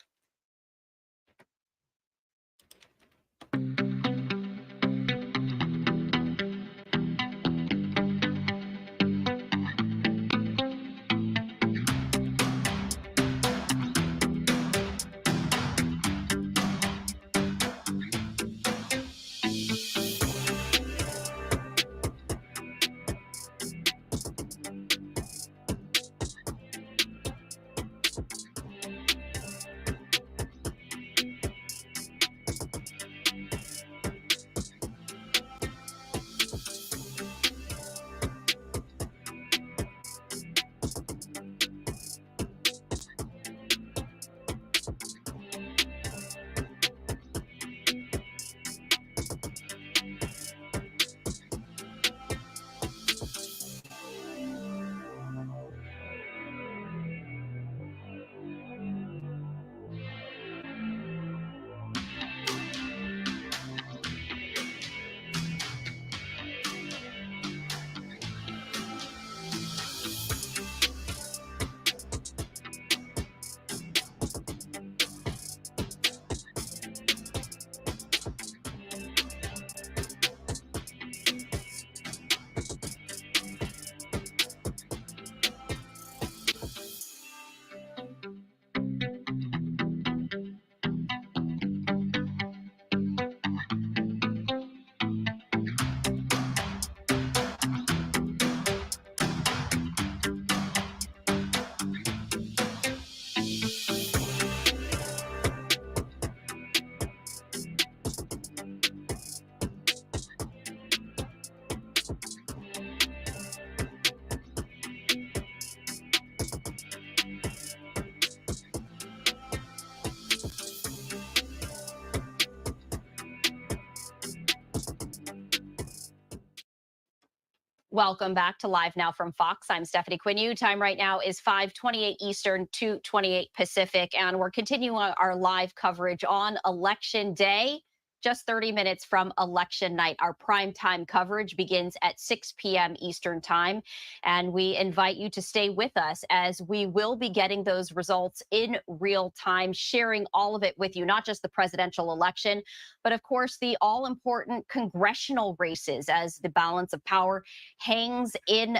Welcome back to Live Now from Fox. I'm Stephanie Quinu. Time right now is 5:28 Eastern, 2:28 Pacific, and we're continuing our live coverage on Election Day. Just 30 minutes from election night. Our primetime coverage begins at 6 p.m. Eastern Time, and we invite you to stay with us as we will be getting those results in real time, sharing all of it with you, not just the presidential election, but of course the all-important congressional races as the balance of power hangs in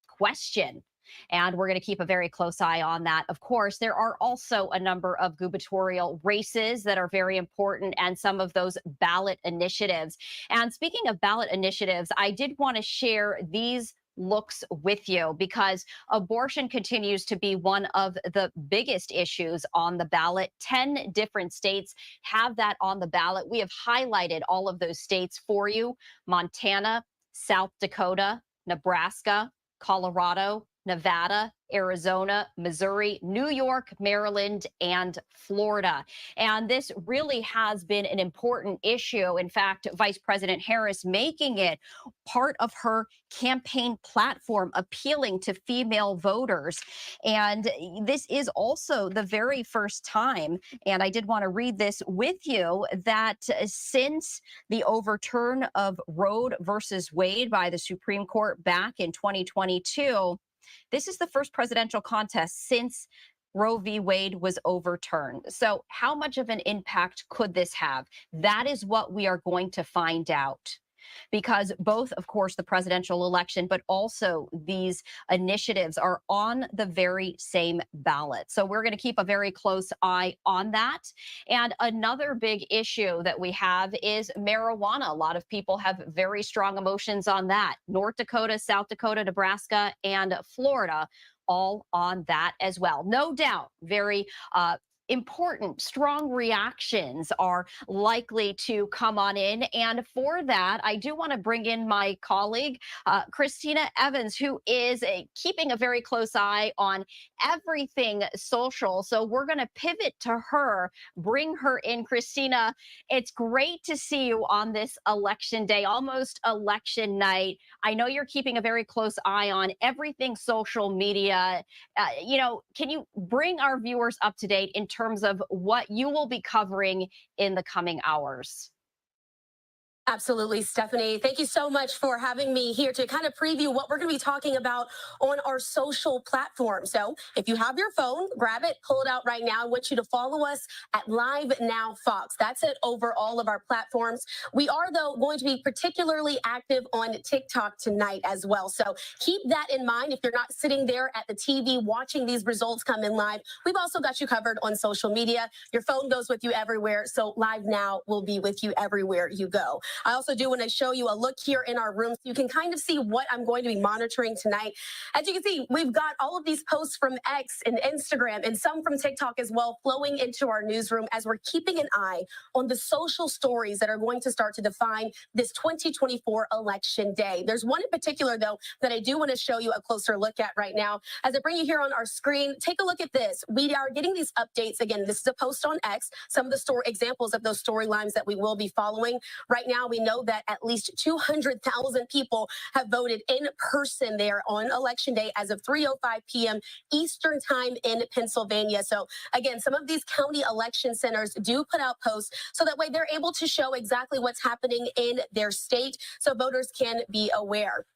question. And we're going to keep a very close eye on that. Of course, there are also a number of gubernatorial races that are very important and some of those ballot initiatives. And speaking of ballot initiatives, I did want to share these looks with you because abortion continues to be one of the biggest issues on the ballot. 10 different states have that on the ballot. We have highlighted all of those states for you: Montana, South Dakota, Nebraska, Colorado, Nevada, Arizona, Missouri, New York, Maryland, and Florida. And this really has been an important issue. In fact, Vice President Harris making it part of her campaign platform, appealing to female voters. And this is also the very first time, and I did want to read this with you, that since the overturn of Roe versus Wade by the Supreme Court back in 2022, this is the first presidential contest since Roe v. Wade was overturned. So how much of an impact could this have? That is what we are going to find out. Because both, of course, the presidential election, but also these initiatives are on the very same ballot. So we're going to keep a very close eye on that. And another big issue that we have is marijuana. A lot of people have very strong emotions on that. North Dakota, South Dakota, Nebraska, and Florida, all on that as well. No doubt, very important, strong reactions are likely to come on in. And for that, I do want to bring in my colleague, Christina Evans, who is keeping a very close eye on everything social. So we're going to pivot to her, bring her in. Christina, it's great to see you on this election day, almost election night. I know you're keeping a very close eye on everything social media. Can you bring our viewers up to date in terms of what you will be covering in the coming hours? Absolutely, Stephanie. Thank you so much for having me here to kind of preview what we're going to be talking about on our social platform. So if you have your phone, grab it, pull it out right now. I want you to follow us at Live Now Fox. That's it over all of our platforms. We are, though, going to be particularly active on TikTok tonight as well. So keep that in mind. If you're not sitting there at the TV watching these results come in live, we've also got you covered on social media. Your phone goes with you everywhere. So Live Now will be with you everywhere you go. I also do want to show you a look here in our room so you can kind of see what I'm going to be monitoring tonight. As you can see, we've got all of these posts from X and Instagram and some from TikTok as well flowing into our newsroom as we're keeping an eye on the social stories that are going to start to define this 2024 election day. There's one in particular, though, that I do want to show you a closer look at right now. As I bring you here on our screen, take a look at this. We are getting these updates. Again, this is a post on X, some of the examples of those storylines that we will be following. Right now, we know that at least 200,000 people have voted in person there on Election Day as of 3:05 p.m. Eastern Time in Pennsylvania. So again, some of these county election centers do put out posts so that way they're able to show exactly what's happening in their state so voters can be aware.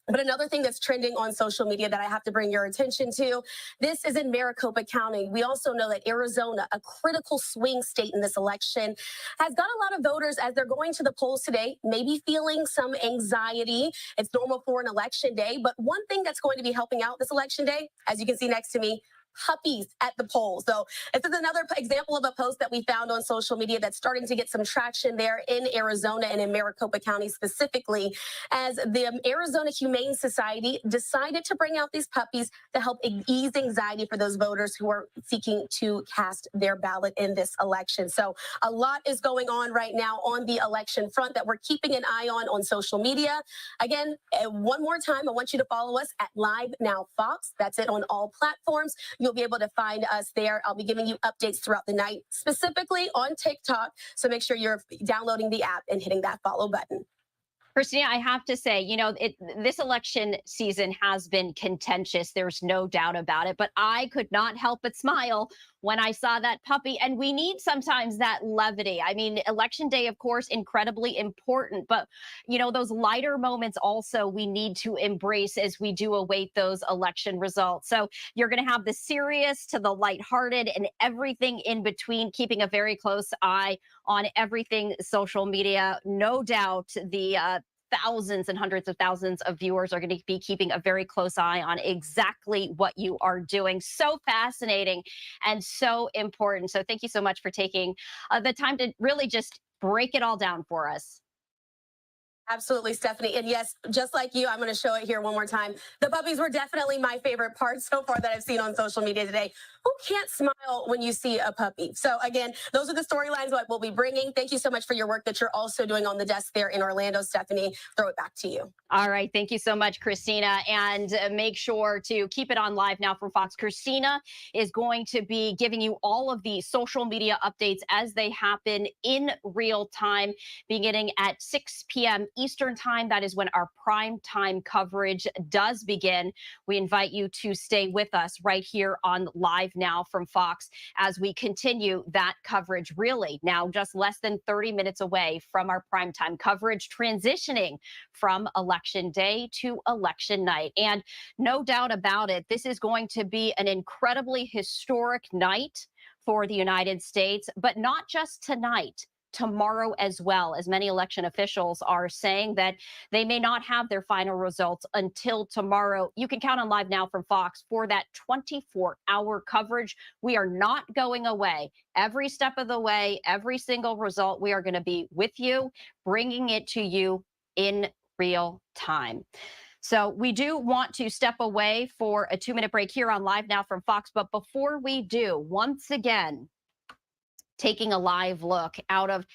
But another thing that's trending on social media that I have to bring your attention to, this is in Maricopa County. We also know that Arizona, a critical swing state in this election, has got a lot of voters as they're going to the polls today, maybe feeling some anxiety. It's normal for an election day. But one thing that's going to be helping out this election day, as you can see next to me, puppies at the polls. So this is another example of a post that we found on social media that's starting to get some traction there in Arizona and in Maricopa County specifically, as the Arizona Humane Society decided to bring out these puppies to help ease anxiety for those voters who are seeking to cast their ballot in this election. So a lot is going on right now on the election front that we're keeping an eye on social media. Again, one more time, I want you to follow us at Live Now Fox. That's it on all platforms. You'll be able to find us there. I'll be giving you updates throughout the night, specifically on TikTok. So make sure you're downloading the app and hitting that follow button. Christina, I have to say, this election season has been contentious. There's no doubt about it. But I could not help but smile when I saw that puppy. And we need sometimes that levity. I mean, election day, of course, incredibly important. But, those lighter moments also we need to embrace as we do await those election results. So you're going to have the serious to the lighthearted and everything in between, keeping a very close eye on everything social media. No doubt the thousands and hundreds of thousands of viewers are going to be keeping a very close eye on exactly what you are doing. So fascinating and so important. So thank you so much for taking the time to really just break it all down for us. Absolutely, Stephanie. And yes, just like you, I'm going to show it here one more time. The puppies were definitely my favorite part so far that I've seen on social media today. Who can't smile when you see a puppy? So again, those are the storylines that we'll be bringing. Thank you so much for your work that you're also doing on the desk there in Orlando, Stephanie. Throw it back to you. All right. Thank you so much, Christina. And make sure to keep it on live now from Fox. Christina is going to be giving you all of the social media updates as they happen in real time, beginning at 6 p.m. Eastern time. That is when our prime time coverage does begin. We invite you to stay with us right here on Live Now from Fox as we continue that coverage, really now just less than 30 minutes away from our prime time coverage, transitioning from election day to election night. And no doubt about it, this is going to be an incredibly historic night for the United States, but not just tonight. Tomorrow as well, as many election officials are saying that they may not have their final results until tomorrow. You can count on Live Now from Fox for that 24-hour coverage. We are not going away. Every step of the way, every single result, we are going to be with you, bringing it to you in real time. So we do want to step away for a 2-minute break here on Live Now from Fox. But before we do, once again, taking a live look out of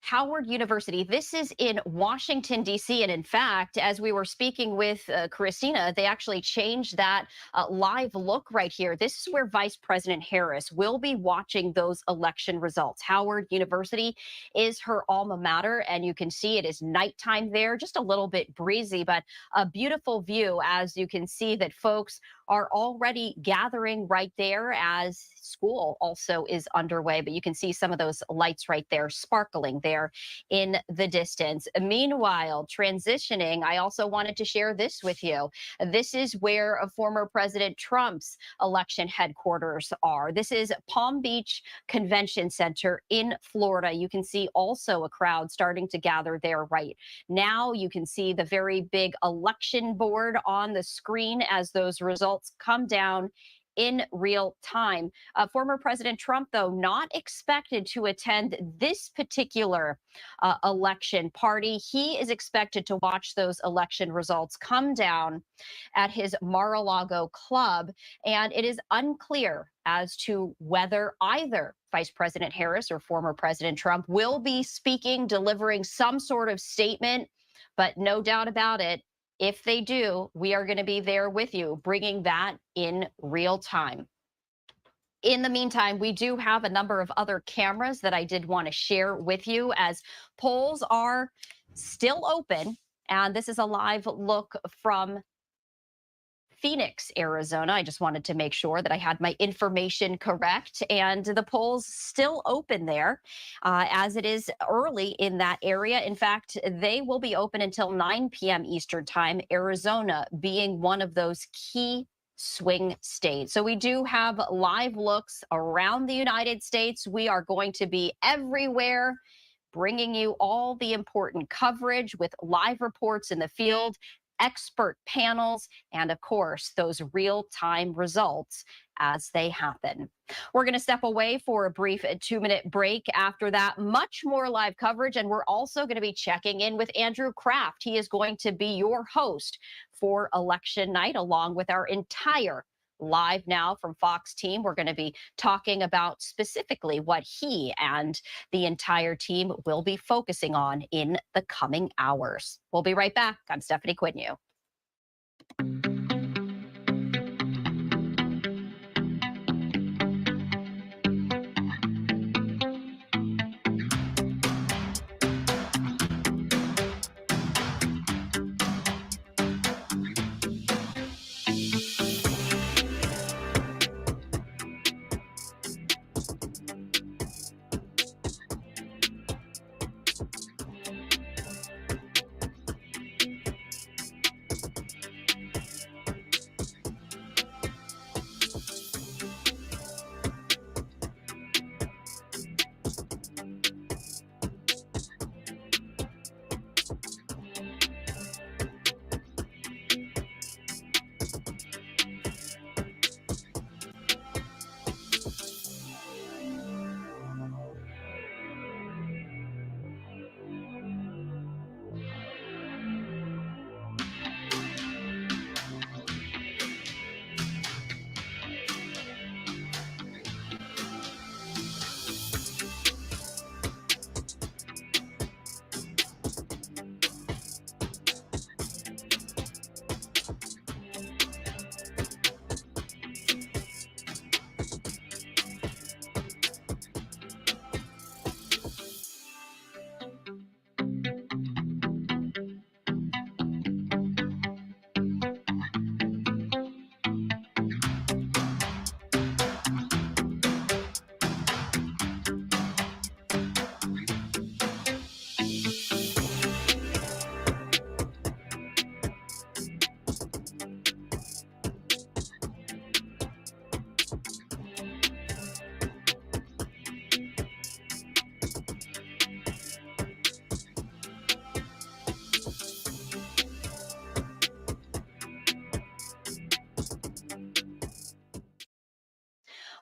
Howard University. This is in Washington, D.C. And in fact, as we were speaking with Christina, they actually changed that live look right here. This is where Vice President Harris will be watching those election results. Howard University is her alma mater, and you can see it is nighttime there, just a little bit breezy, but a beautiful view as you can see that folks are already gathering right there as school also is underway. But you can see some of those lights right there sparkling there in the distance. Meanwhile, transitioning, I also wanted to share this with you. This is where former President Trump's election headquarters are. This is Palm Beach Convention Center in Florida. You can see also a crowd starting to gather there right now. You can see the very big election board on the screen as those results come down in real time. Former President Trump, though, not expected to attend this particular election party. He is expected to watch those election results come down at his Mar-a-Lago club, and it is unclear as to whether either Vice President Harris or former President Trump will be speaking, delivering some sort of statement, but no doubt about it, if they do, we are going to be there with you, bringing that in real time. In the meantime, we do have a number of other cameras that I did want to share with you as polls are still open. And this is a live look from Phoenix, Arizona. I just wanted to make sure that I had my information correct, and the polls still open there as it is early in that area. In fact, they will be open until 9 p.m. Eastern time, Arizona being one of those key swing states. So we do have live looks around the United States. We are going to be everywhere, bringing you all the important coverage with live reports in the field, expert panels, and of course, those real-time results as they happen. We're going to step away for a brief 2-minute break. After that, much more live coverage, and we're also going to be checking in with Andrew Kraft. He is going to be your host for election night, along with our entire Live Now from Fox team. We're going to be talking about specifically what he and the entire team will be focusing on in the coming hours. We'll be right back. I'm Stephanie Quinnew.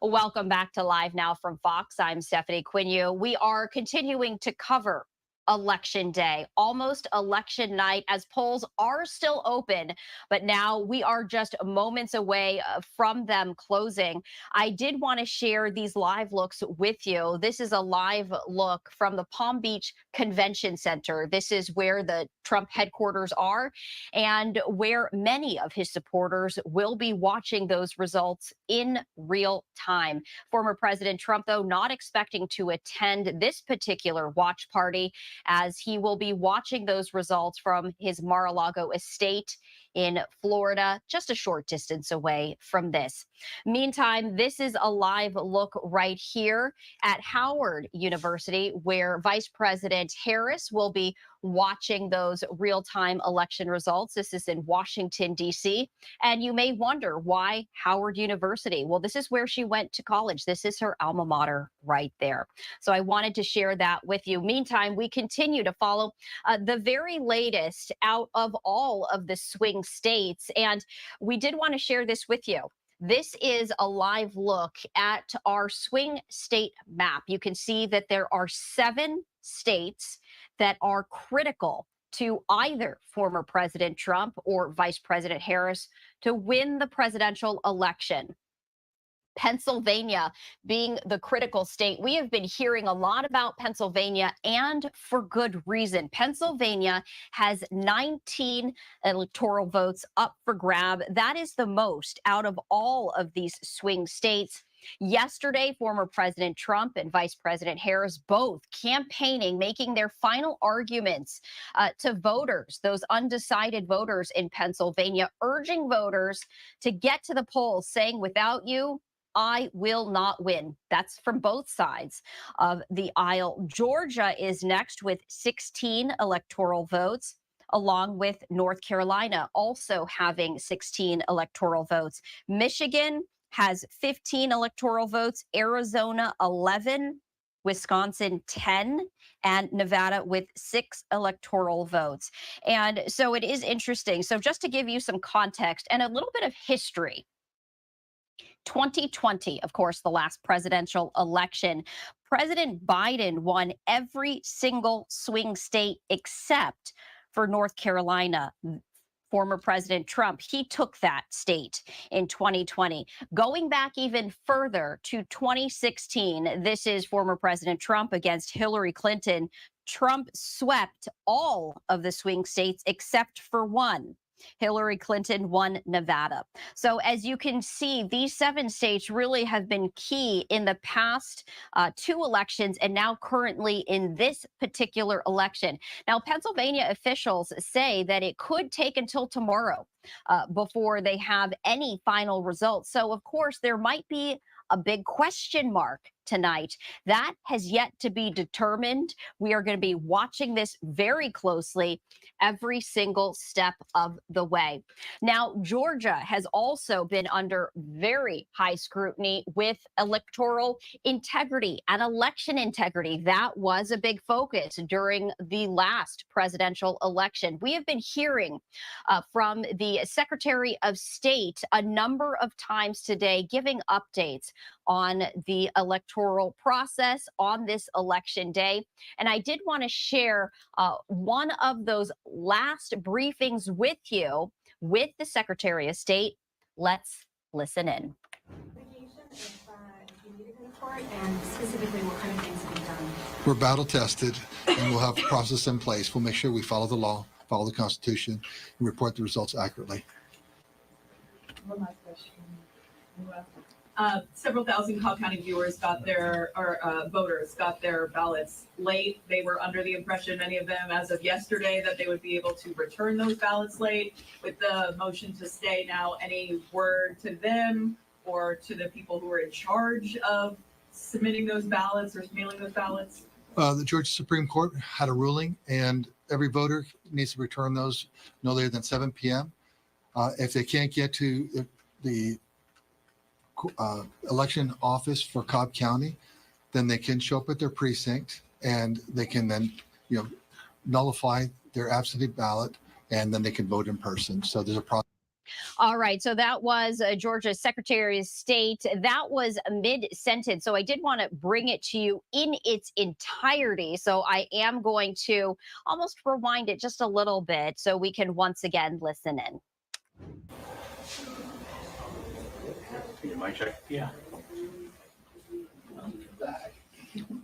Welcome back to Live Now from Fox. I'm Stephanie Quinu. We are continuing to cover Election Day, almost election night, as polls are still open, but now we are just moments away from them closing. I did want to share these live looks with you. This is a live look from the Palm Beach Convention Center. This is where the Trump headquarters are and where many of his supporters will be watching those results in real time. Former President Trump, though, not expecting to attend this particular watch party, as he will be watching those results from his Mar-a-Lago estate in Florida, just a short distance away from this. Meantime, this is a live look right here at Howard University, where Vice President Harris will be watching those real-time election results. This is in Washington, D.C. And you may wonder, why Howard University? Well, this is where she went to college. This is her alma mater right there. So I wanted to share that with you. Meantime, we continue to follow the very latest out of all of the swing states. And we did want to share this with you. This is a live look at our swing state map. You can see that there are 7 states that are critical to either former President Trump or Vice President Harris to win the presidential election. Pennsylvania being the critical state. We have been hearing a lot about Pennsylvania, and for good reason. Pennsylvania has 19 electoral votes up for grab. That is the most out of all of these swing states. Yesterday, former President Trump and Vice President Harris both campaigning, making their final arguments to voters, those undecided voters in Pennsylvania, urging voters to get to the polls, saying, without you, I will not win. That's from both sides of the aisle. Georgia is next with 16 electoral votes, along with North Carolina also having 16 electoral votes. Michigan has 15 electoral votes, Arizona 11, Wisconsin 10, and Nevada with 6 electoral votes. And so it is interesting. So just to give you some context and a little bit of history, 2020, of course, the last presidential election, President Biden won every single swing state except for North Carolina. Former President Trump, he took that state in 2020. Going back even further to 2016, this is former President Trump against Hillary Clinton. Trump swept all of the swing states except for one. Hillary Clinton won Nevada. So as you can see, these 7 states really have been key in the past 2 elections and now currently in this particular election. Now, Pennsylvania officials say that it could take until tomorrow before they have any final results. So, of course, there might be a big question mark tonight. That has yet to be determined. We are going to be watching this very closely every single step of the way. Now, Georgia has also been under very high scrutiny with electoral integrity and election integrity. That was a big focus during the last presidential election. We have been hearing from the Secretary of State a number of times today, giving updates on the electoral process on this election day. And I did want to share one of those last briefings with you with the Secretary of State. Let's listen in. And specifically, what kind of things have you done? We're battle tested, and we'll have a process in place. We'll make sure we follow the law, follow the Constitution, and report the results accurately. One last question. Several thousand Cobb County viewers got their, voters got their ballots late. They were under the impression, many of them, as of yesterday, that they would be able to return those ballots late. With the motion to stay now, any word to them or to the people who are in charge of submitting those ballots or mailing those ballots? The Georgia Supreme Court had a ruling, and every voter needs to return those no later than 7 p.m. If they can't get to the election office for Cobb County, then they can show up at their precinct, and they can then, nullify their absentee ballot, and then they can vote in person. So there's a process. All right. So that was Georgia's Secretary of State. That was mid-sentence. So I did want to bring it to you in its entirety. So I am going to almost rewind it just a little bit so we can once again listen in. Your mic check? Yeah.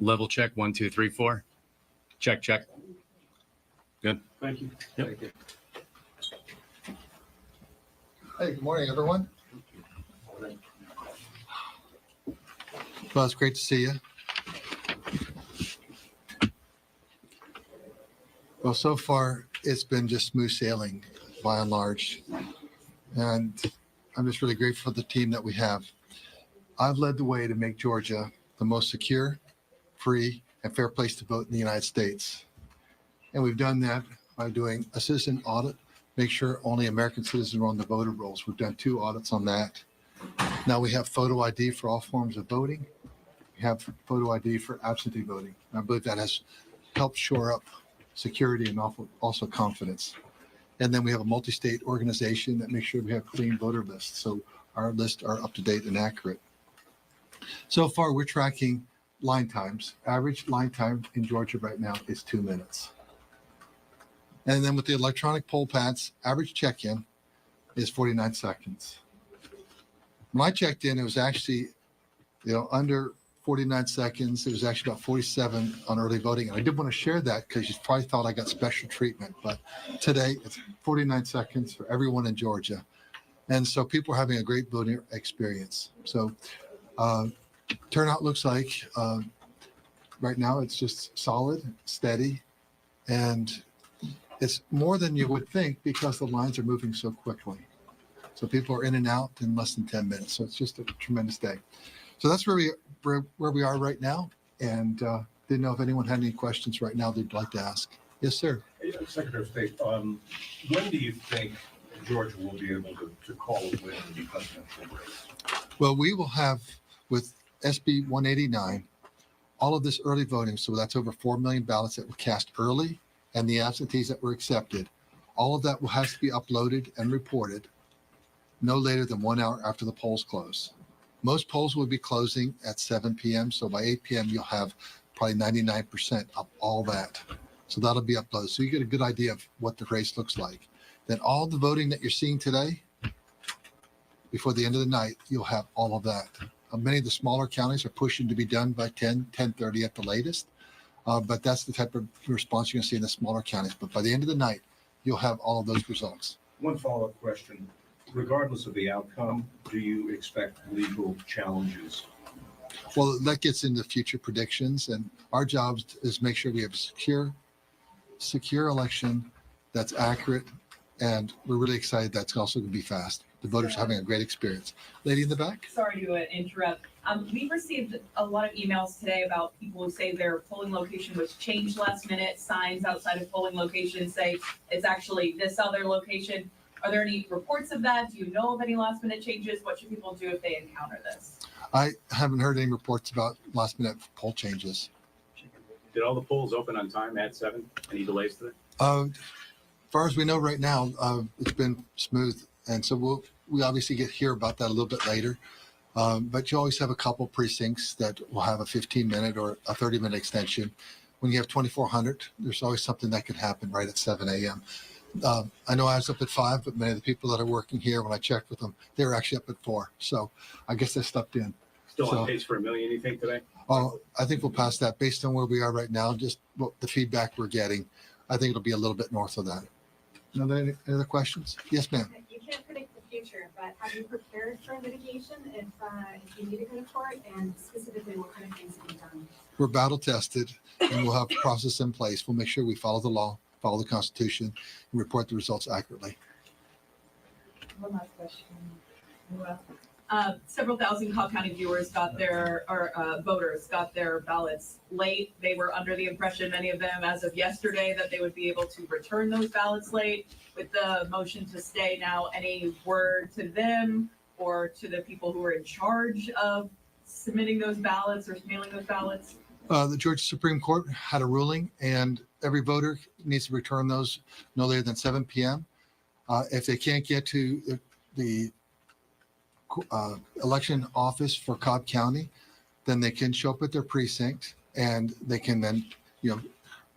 Level check, 1, 2, 3, 4. Check, check. Good. Thank you. Yep. Thank you. Hey, good morning, everyone. Well, it's great to see you. Well, so far, it's been just smooth sailing by and large. And I'm just really grateful for the team that we have. I've led the way to make Georgia the most secure, free, and fair place to vote in the United States. And we've done that by doing a citizen audit, make sure only American citizens are on the voter rolls. We've done 2 audits on that. Now we have photo ID for all forms of voting. We have photo ID for absentee voting. And I believe that has helped shore up security and also confidence. And then we have a multi-state organization that makes sure we have clean voter lists. So our lists are up to date and accurate. So far, we're tracking line times. Average line time in Georgia right now is 2 minutes. And then with the electronic poll pads, average check-in is 49 seconds. When I checked in, it was actually, under 49 seconds. It was actually about 47 on early voting. And I did want to share that because you probably thought I got special treatment. But today, it's 49 seconds for everyone in Georgia. And so people are having a great voting experience. So turnout looks like right now it's just solid, steady, and it's more than you would think because the lines are moving so quickly. So people are in and out in less than 10 minutes. So it's just a tremendous day. So that's where we are right now. And didn't know if anyone had any questions right now they'd like to ask. Yes, sir. Secretary of State, when do you think Georgia will be able to call a win in the presidential race? Well, we will have, with SB 189, all of this early voting. So that's over 4 million ballots that were cast early and the absentees that were accepted. All of that will have to be uploaded and reported no later than 1 hour after the polls close. Most polls will be closing at 7 p.m. So by 8 p.m., you'll have probably 99% of all that. So that'll be uploaded. So you get a good idea of what the race looks like. Then all the voting that you're seeing today, before the end of the night, you'll have all of that. Many of the smaller counties are pushing to be done by 10:30 at the latest. But that's the type of response you're going to see in the smaller counties. But by the end of the night, you'll have all of those results. One follow-up question. Regardless of the outcome, do you expect legal challenges? Well, that gets into future predictions. And our job is make sure we have a secure election that's accurate. And we're really excited that's also going to be fast. The voters are having a great experience. Lady in the back. Sorry to interrupt. We received a lot of emails today about people who say their polling location was changed last minute. Signs outside of polling locations say it's actually this other location. Are there any reports of that? Do you know of any last minute changes? What should people do if they encounter this? I haven't heard any reports about last minute poll changes. Did all the polls open on time at 7? Any delays to it? As far as we know right now, it's been smooth. And so we obviously hear about that a little bit later. But you always have a couple precincts that will have a 15-minute or a 30-minute extension. When you have 2,400, there's always something that could happen right at 7 a.m. I know I was up at 5, but many of the people that are working here, when I checked with them, they were actually up at 4. So I guess they stepped in. Still on pace for 1 million, you think, today? I think we'll pass that based on where we are right now, just the feedback we're getting. I think it'll be a little bit north of that. Any other questions? Yes, ma'am. You can't predict the future, but have you prepared for litigation if you need to go to court, and specifically what kind of things have you done? We're battle tested, and we'll have a process in place. We'll make sure we follow the law, follow the Constitution, and report the results accurately. One last question. Several thousand Cobb County voters got their ballots late. They were under the impression, many of them, as of yesterday, that they would be able to return those ballots late. With the motion to stay now, any word to them or to the people who are in charge of submitting those ballots or mailing those ballots? The Georgia Supreme Court had a ruling, and every voter needs to return those no later than 7 p.m. If they can't get to the election office for Cobb County, then they can show up at their precinct and they can then,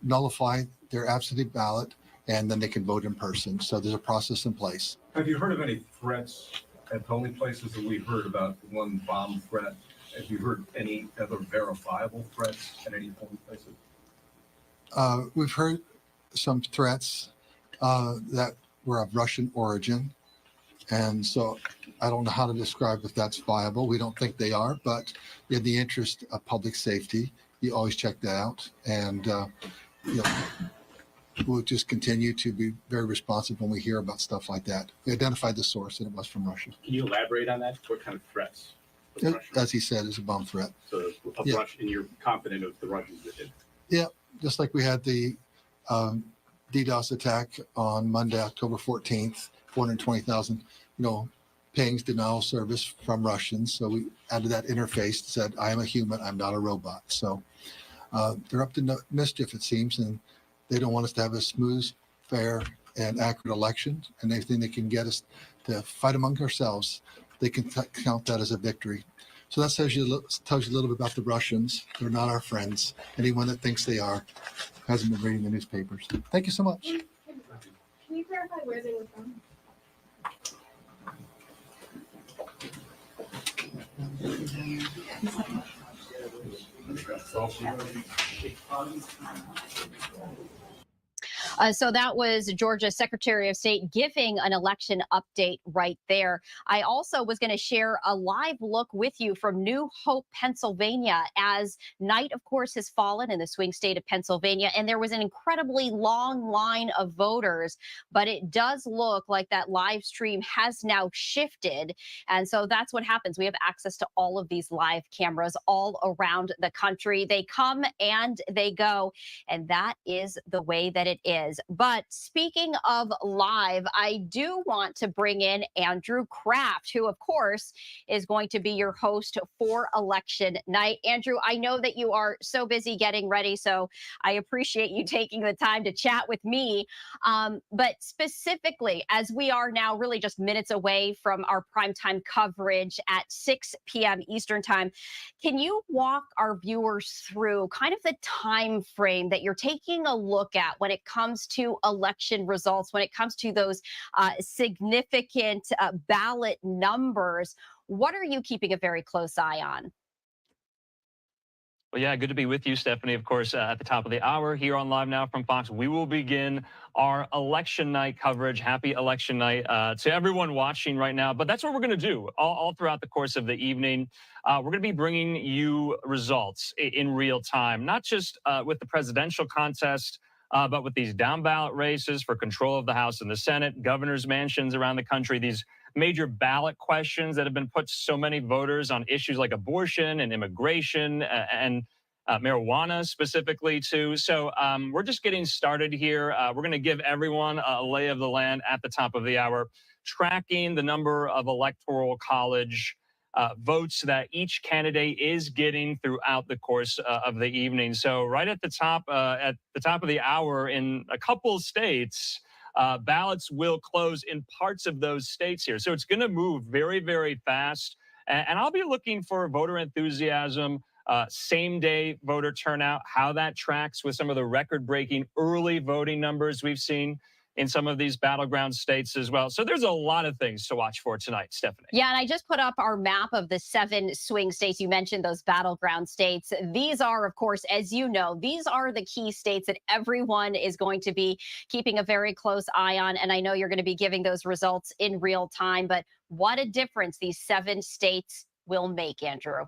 nullify their absentee ballot, and then they can vote in person. So there's a process in place. Have you heard of any threats at polling places that we heard about? One bomb threat. Have you heard any other verifiable threats at any polling places? We've heard some threats that were of Russian origin. And so I don't know how to describe if that's viable. We don't think they are, but in the interest of public safety, you always check that out. And, we'll just continue to be very responsive when we hear about stuff like that. We identified the source and it was from Russia. Can you elaborate on that? What kind of threats? As he said, is a bomb threat. So of Russia, and you're confident of the Russians that did? Yeah, just like we had the DDoS attack on Monday, October 14th, 420,000, pings denial service from Russians. So we added that interface that said, I am a human, I'm not a robot. So they're up to no mischief, it seems, and they don't want us to have a smooth, fair, and accurate election. And anything they can get us to fight among ourselves, they can count that as a victory. So that tells you a little bit about the Russians. They're not our friends. Anyone that thinks they are hasn't been reading the newspapers. Thank you so much. Can you clarify where they were from? So that was Georgia's Secretary of State giving an election update right there. I also was going to share a live look with you from New Hope, Pennsylvania, as night, of course, has fallen in the swing state of Pennsylvania, and there was an incredibly long line of voters, but it does look like that live stream has now shifted. And so that's what happens. We have access to all of these live cameras all around the country. They come and they go, and that is the way that it is. But speaking of live, I do want to bring in Andrew Kraft, who, of course, is going to be your host for election night. Andrew, I know that you are so busy getting ready, so I appreciate you taking the time to chat with me. But specifically, as we are now really just minutes away from our primetime coverage at 6 p.m. Eastern time, can you walk our viewers through kind of the time frame that you're taking a look at when it comes to election results, when it comes to those significant ballot numbers? What are you keeping a very close eye on? Well, yeah, good to be with you, Stephanie. Of course, at the top of the hour here on Live Now from Fox, we will begin our election night coverage. Happy election night to everyone watching right now. But that's what we're going to do all throughout the course of the evening. We're going to be bringing you results in real time, not just with the presidential contest, but with these down ballot races for control of the House and the Senate, governor's mansions around the country, these major ballot questions that have been put to so many voters on issues like abortion and immigration and marijuana specifically too. So we're just getting started here. We're going to give everyone a lay of the land at the top of the hour, tracking the number of electoral college votes that each candidate is getting throughout the course of the evening. So right at the top of the hour in a couple states, ballots will close in parts of those states here. So it's going to move very, very fast. And I'll be looking for voter enthusiasm, same day voter turnout, how that tracks with some of the record breaking early voting numbers we've seen in some of these battleground states as well. So there's a lot of things to watch for tonight, Stephanie. Yeah, and I just put up our map of the 7 swing states. You mentioned those battleground states. These are, of course, as you know, these are the key states that everyone is going to be keeping a very close eye on. And I know you're going to be giving those results in real time, but what a difference these 7 states will make, Andrew.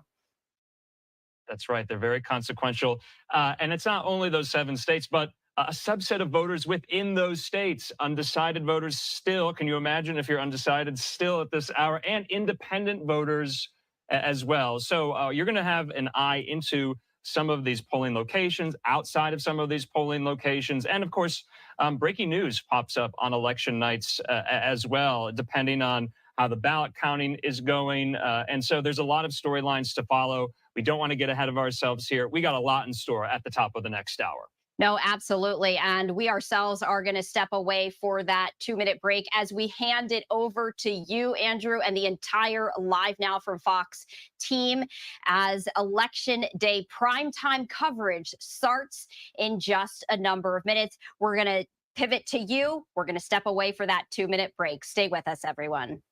That's right. They're very consequential. And it's not only those 7 states, but a subset of voters within those states, undecided voters still. Can you imagine if you're undecided still at this hour, and independent voters as well? So you're going to have an eye into some of these polling locations, outside of some of these polling locations. And of course, breaking news pops up on election nights as well, depending on how the ballot counting is going. And so there's a lot of storylines to follow. We don't want to get ahead of ourselves here. We got a lot in store at the top of the next hour. No, absolutely. And we ourselves are going to step away for that 2-minute break as we hand it over to you, Andrew, and the entire Live Now from Fox team as Election Day primetime coverage starts in just a number of minutes. We're going to pivot to you. We're going to step away for that 2-minute break. Stay with us, everyone.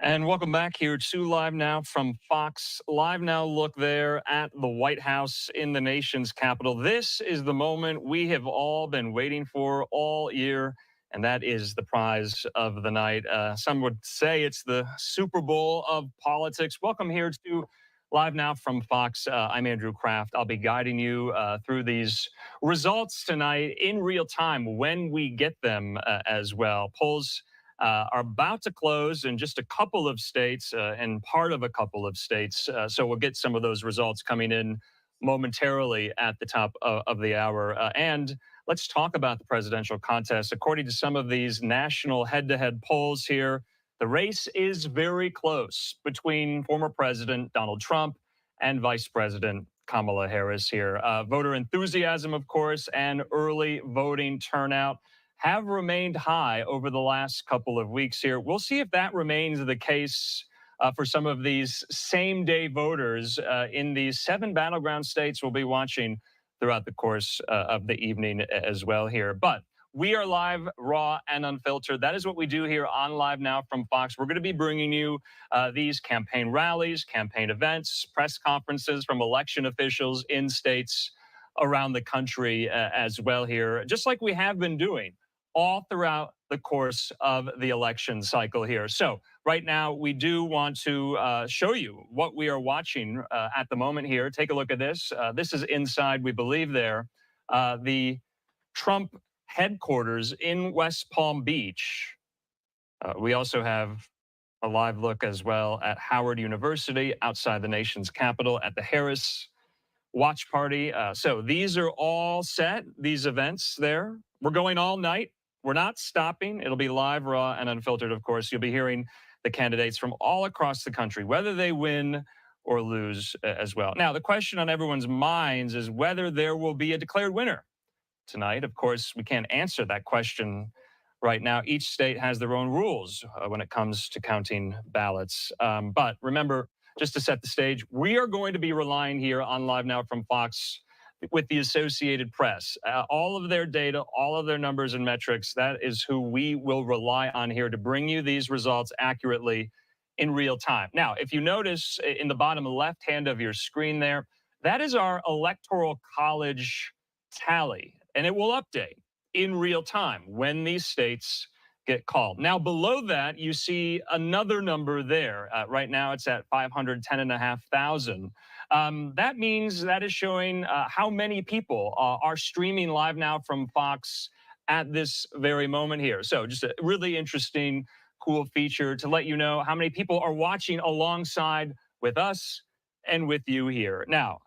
And welcome back here to Live Now from Fox. Live Now look there at the White House in the nation's capital. This is the moment we have all been waiting for all year, and that is the prize of the night. Some would say it's the Super Bowl of politics. Welcome here to Live Now from Fox. I'm Andrew Kraft. I'll be guiding you through these results tonight in real time when we get them as well. Polls are about to close in just a couple of states and part of a couple of states. So we'll get some of those results coming in momentarily at the top of the hour. And let's talk about the presidential contest. According to some of these national head-to-head polls here, the race is very close between former President Donald Trump and Vice President Kamala Harris here. Voter enthusiasm, of course, and early voting turnout have remained high over the last couple of weeks here. We'll see if that remains the case for some of these same-day voters in these 7 battleground states we'll be watching throughout the course of the evening as well here. But we are live, raw, and unfiltered. That is what we do here on Live Now from Fox. We're going to be bringing you these campaign rallies, campaign events, press conferences from election officials in states around the country as well here, just like we have been doing all throughout the course of the election cycle here. So right now, we do want to show you what we are watching at the moment here. Take a look at this. This is inside, we believe there, the Trump headquarters in West Palm Beach. We also have a live look as well at Howard University outside the nation's capital at the Harris Watch Party. So these are all set, these events there. We're going all night. We're not stopping. It'll be live, raw, and unfiltered, of course. You'll be hearing the candidates from all across the country, whether they win or lose as well. Now, the question on everyone's minds is whether there will be a declared winner tonight. Of course, we can't answer that question right now. Each state has their own rules when it comes to counting ballots. But remember, just to set the stage, we are going to be relying here on Live Now from Fox with the Associated Press. All of their data, all of their numbers and metrics, that is who we will rely on here to bring you these results accurately in real time. Now, if you notice in the bottom left hand of your screen there, that is our Electoral College tally, and it will update in real time when these states get called. Now, below that, you see another number there. Right now, it's at 510,500. That means that is showing how many people are streaming live now from Fox at this very moment here. So just a really interesting, cool feature to let you know how many people are watching alongside with us and with you here. Now,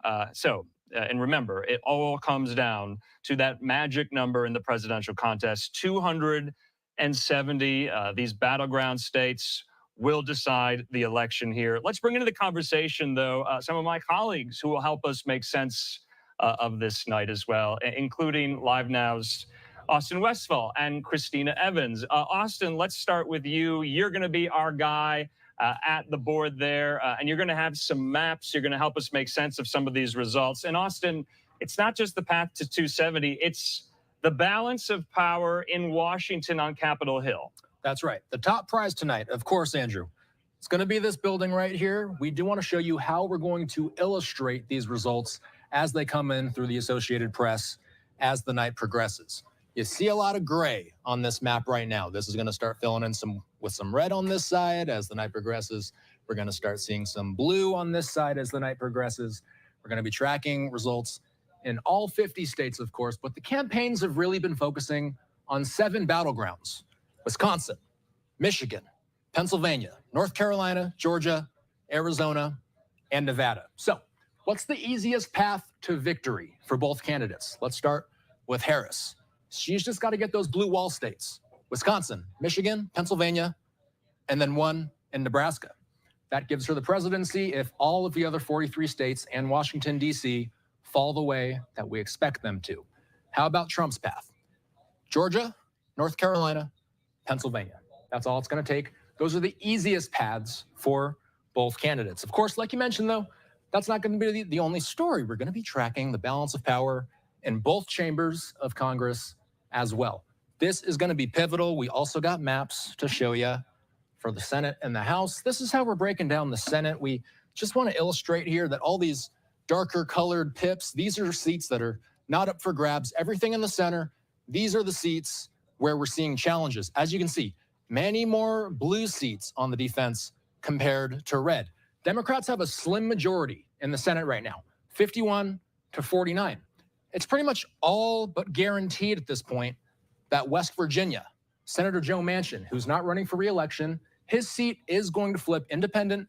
and remember, it all comes down to that magic number in the presidential contest, 270. These battleground states will decide the election here. Let's bring into the conversation, though, some of my colleagues who will help us make sense of this night as well, including Live Now's Austin Westfall and Christina Evans. Austin, let's start with you. You're going to be our guy at the board there, and you're going to have some maps. You're going to help us make sense of some of these results. And Austin, it's not just the path to 270, it's the balance of power in Washington on Capitol Hill. That's right. The top prize tonight, of course, Andrew, it's going to be this building right here. We do want to show you how we're going to illustrate these results as they come in through the Associated Press as the night progresses. You see a lot of gray on this map right now. This is going to start filling in with some red on this side as the night progresses. We're going to start seeing some blue on this side as the night progresses. We're going to be tracking results in all 50 states, of course, but the campaigns have really been focusing on 7 battlegrounds: Wisconsin, Michigan, Pennsylvania, North Carolina, Georgia, Arizona, and Nevada. So what's the easiest path to victory for both candidates? Let's start with Harris. She's just got to get those blue wall states: Wisconsin, Michigan, Pennsylvania, and then one in Nebraska. That gives her the presidency if all of the other 43 states and Washington, D.C. fall the way that we expect them to. How about Trump's path? Georgia, North Carolina, Pennsylvania. That's all it's going to take. Those are the easiest paths for both candidates. Of course, like you mentioned, though, that's not going to be the only story. We're going to be tracking the balance of power in both chambers of Congress as well. This is going to be pivotal. We also got maps to show you for the Senate and the House. This is how we're breaking down the Senate. We just want to illustrate here that all these darker colored pips, these are seats that are not up for grabs. Everything in the center, these are the seats where we're seeing challenges. As you can see, many more blue seats on the defense compared to red. Democrats have a slim majority in the Senate right now, 51 to 49. It's pretty much all but guaranteed at this point that West Virginia, Senator Joe Manchin, who's not running for re-election, his seat is going to flip independent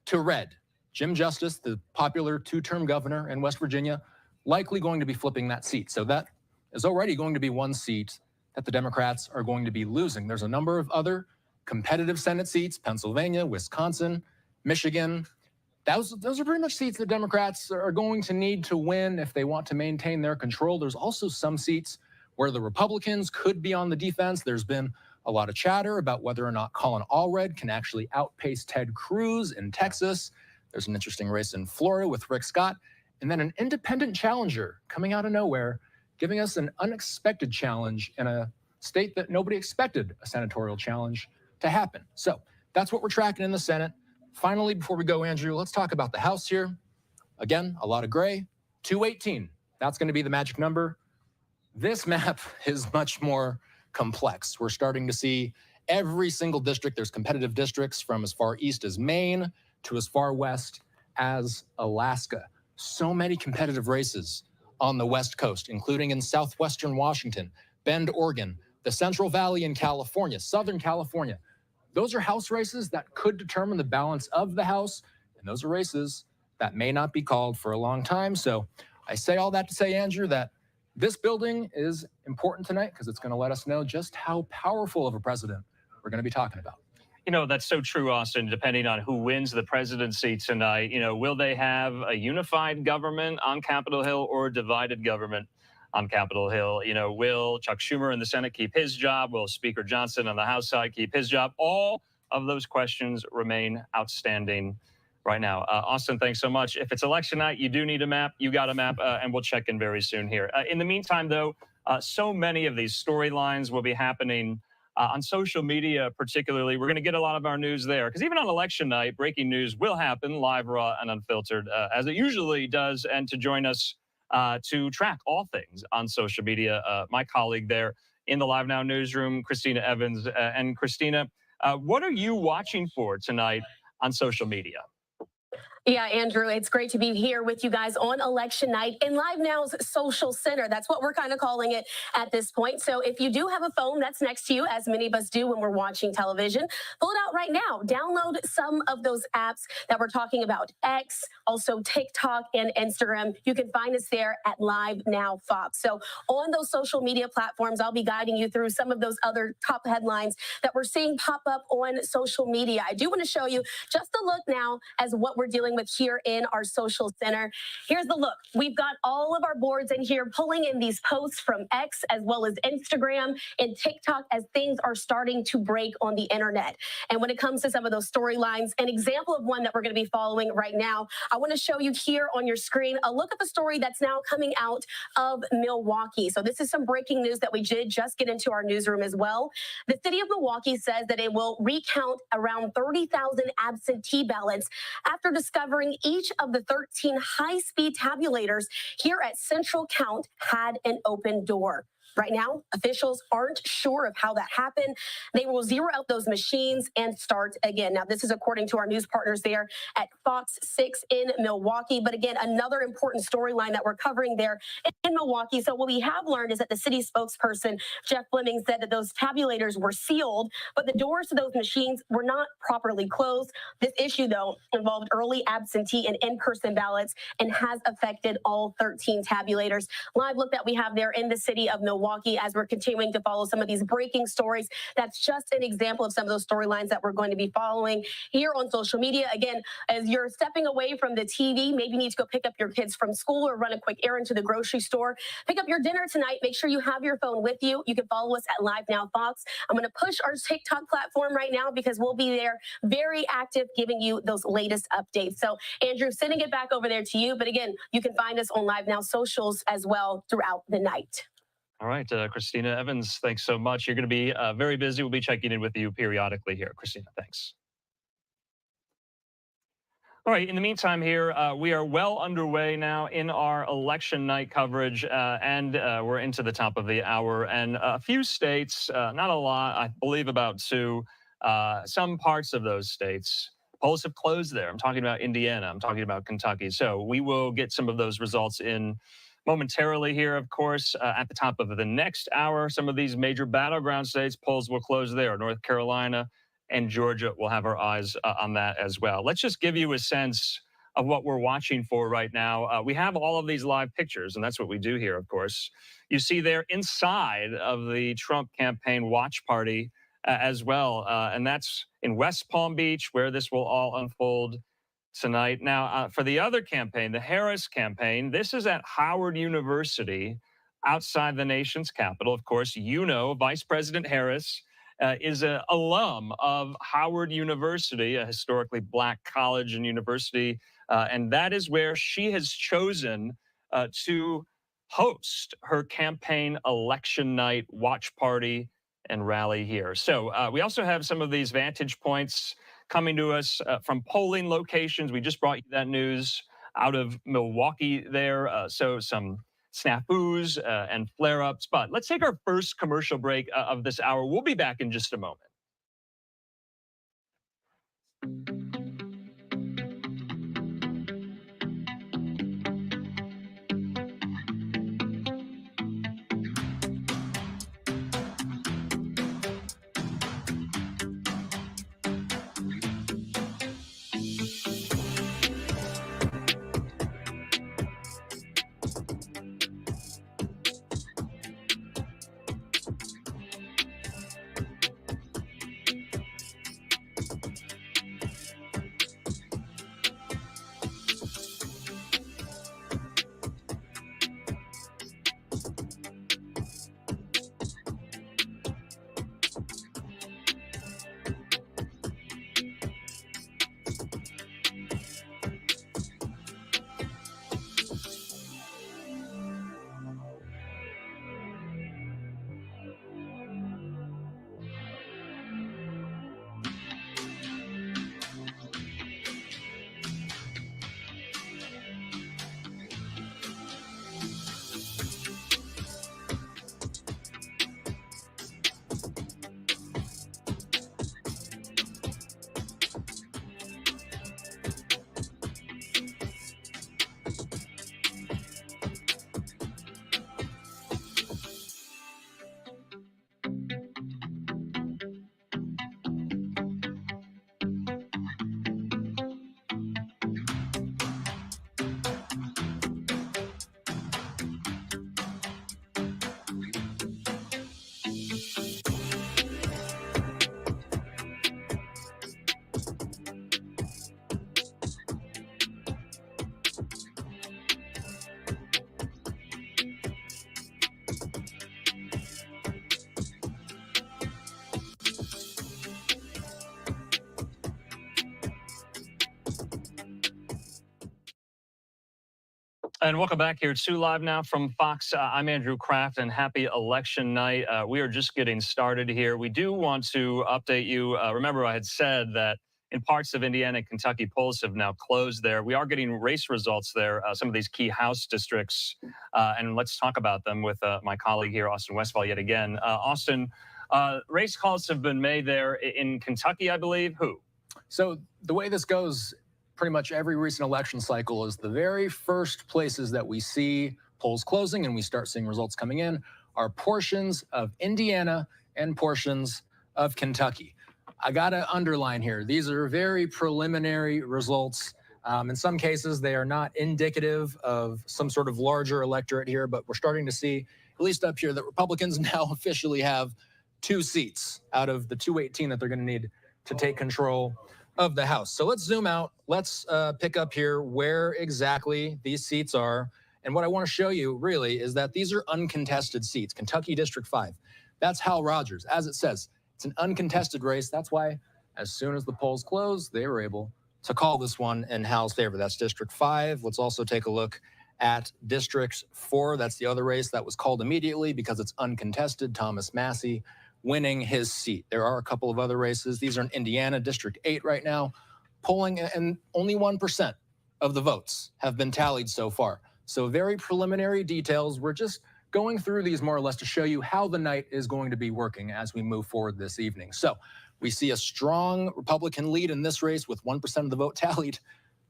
to red. Jim Justice, the popular 2-term governor in West Virginia, likely going to be flipping that seat. So that is already going to be one seat that the Democrats are going to be losing. There's a number of other competitive Senate seats: Pennsylvania, Wisconsin, Michigan. Those are pretty much seats that Democrats are going to need to win if they want to maintain their control. There's also some seats where the Republicans could be on the defense. There's been a lot of chatter about whether or not Colin Allred can actually outpace Ted Cruz in Texas. There's an interesting race in Florida with Rick Scott. And then an independent challenger coming out of nowhere, giving us an unexpected challenge in a state that nobody expected a senatorial challenge to happen. So that's what we're tracking in the Senate. Finally, before we go, Andrew, let's talk about the House here. Again, a lot of gray, 218. That's going to be the magic number. This map is much more complex. We're starting to see every single district. There's competitive districts from as far east as Maine to as far west as Alaska. So many competitive races on the West Coast, including in southwestern Washington, Bend, Oregon, the Central Valley in California, Southern California. Those are House races that could determine the balance of the House, and those are races that may not be called for a long time. So I say all that to say, Andrew, that this building is important tonight because it's going to let us know just how powerful of a president we're going to be talking about. That's so true, Austin, depending on who wins the presidency tonight. Will they have a unified government on Capitol Hill or a divided government on Capitol Hill? Will Chuck Schumer in the Senate keep his job? Will Speaker Johnson on the House side keep his job? All of those questions remain outstanding right now. Austin, thanks so much. If it's election night, you do need a map. You got a map, and we'll check in very soon here. In the meantime, though, so many of these storylines will be happening on social media, particularly. We're going to get a lot of our news there because even on election night, breaking news will happen live, raw, and unfiltered, as it usually does. And to join us to track all things on social media, my colleague there in the Live Now newsroom, Christina Evans. And Christina, what are you watching for tonight on social media? Yeah, Andrew, it's great to be here with you guys on election night in Live Now's Social Center. That's what we're kind of calling it at this point. So if you do have a phone that's next to you, as many of us do when we're watching television, pull it out right now. Download some of those apps that we're talking about, X, also TikTok and Instagram. You can find us there at Live Now Fox. So on those social media platforms, I'll be guiding you through some of those other top headlines that we're seeing pop up on social media. I do want to show you just a look now as what we're dealing with here in our social center. Here's the look. We've got all of our boards in here pulling in these posts from X as well as Instagram and TikTok as things are starting to break on the internet. And when it comes to some of those storylines, an example of one that we're going to be following right now, I want to show you here on your screen a look at the story that's now coming out of Milwaukee. So this is some breaking news that we did just get into our newsroom as well. The city of Milwaukee says that it will recount around 30,000 absentee ballots after discovering each of the 13 high-speed tabulators here at Central Count had an open door. Right now, officials aren't sure of how that happened. They will zero out those machines and start again. Now, this is according to our news partners there at Fox 6 in Milwaukee. But again, another important storyline that we're covering there in Milwaukee. So what we have learned is that the city spokesperson, Jeff Fleming, said that those tabulators were sealed, but the doors to those machines were not properly closed. This issue, though, involved early absentee and in-person ballots and has affected all 13 tabulators. Live look that we have there in the city of Milwaukee as we're continuing to follow some of these breaking stories. That's just an example of some of those storylines that we're going to be following here on social media. Again, as you're stepping away from the TV, maybe you need to go pick up your kids from school or run a quick errand to the grocery store. Pick up your dinner tonight. Make sure you have your phone with you. You can follow us at Live Now Fox. I'm going to push our TikTok platform right now because we'll be there very active giving you those latest updates. So, Andrew, sending it back over there to you. But again, you can find us on Live Now socials as well throughout the night. All right, Christina Evans, thanks so much. You're going to be very busy. We'll be checking in with you periodically here. Christina, thanks. All right, in the meantime here, we are well underway now in our election night coverage, and we're into the top of the hour. And a few states, not a lot, I believe about 2, some parts of those states, polls have closed there. I'm talking about Indiana. I'm talking about Kentucky. So we will get some of those results in momentarily here, of course. At the top of the next hour, some of these major battleground states, polls will close there. North Carolina and Georgia will have our eyes on that as well. Let's just give you a sense of what we're watching for right now. We have all of these live pictures, and that's what we do here, of course. You see there inside of the Trump campaign watch party as well, and that's in West Palm Beach, where this will all unfold tonight. Now, for the other campaign, the Harris campaign, this is at Howard University outside the nation's capital. Of course, Vice President Harris is an alum of Howard University, a historically Black college and university, and that is where she has chosen to host her campaign election night watch party and rally here. So we also have some of these vantage points coming to us from polling locations. We just brought you that news out of Milwaukee there. So some snafus and flare-ups. But let's take our first commercial break of this hour. We'll be back in just a moment. And welcome back here to Live Now from Fox. I'm Andrew Kraft, and happy election night. We are just getting started here. We do want to update you. Remember, I had said that in parts of Indiana and Kentucky, polls have now closed there. We are getting race results there, some of these key House districts. And let's talk about them with my colleague here, Austin Westfall, yet again. Austin, race calls have been made there in Kentucky, I believe. Who? So the way this goes, pretty much every recent election cycle is the very first places that we see polls closing and we start seeing results coming in are portions of Indiana and portions of Kentucky. I got to underline here, these are very preliminary results. In some cases, they are not indicative of some sort of larger electorate here, but we're starting to see, at least up here, that Republicans now officially have 2 seats out of the 218 that they're going to need to take control of the House. So let's zoom out. Let's pick up here where exactly these seats are. And what I want to show you really is that these are uncontested seats. Kentucky District 5. That's Hal Rogers. As it says, it's an uncontested race. That's why as soon as the polls closed, they were able to call this one in Hal's favor. That's District 5. Let's also take a look at District 4. That's the other race that was called immediately because it's uncontested. Thomas Massey winning his seat. There are a couple of other races. These are in Indiana, District 8 right now, polling, and only 1% of the votes have been tallied so far. So very preliminary details. We're just going through these more or less to show you how the night is going to be working as we move forward this evening. So we see a strong Republican lead in this race with 1% of the vote tallied.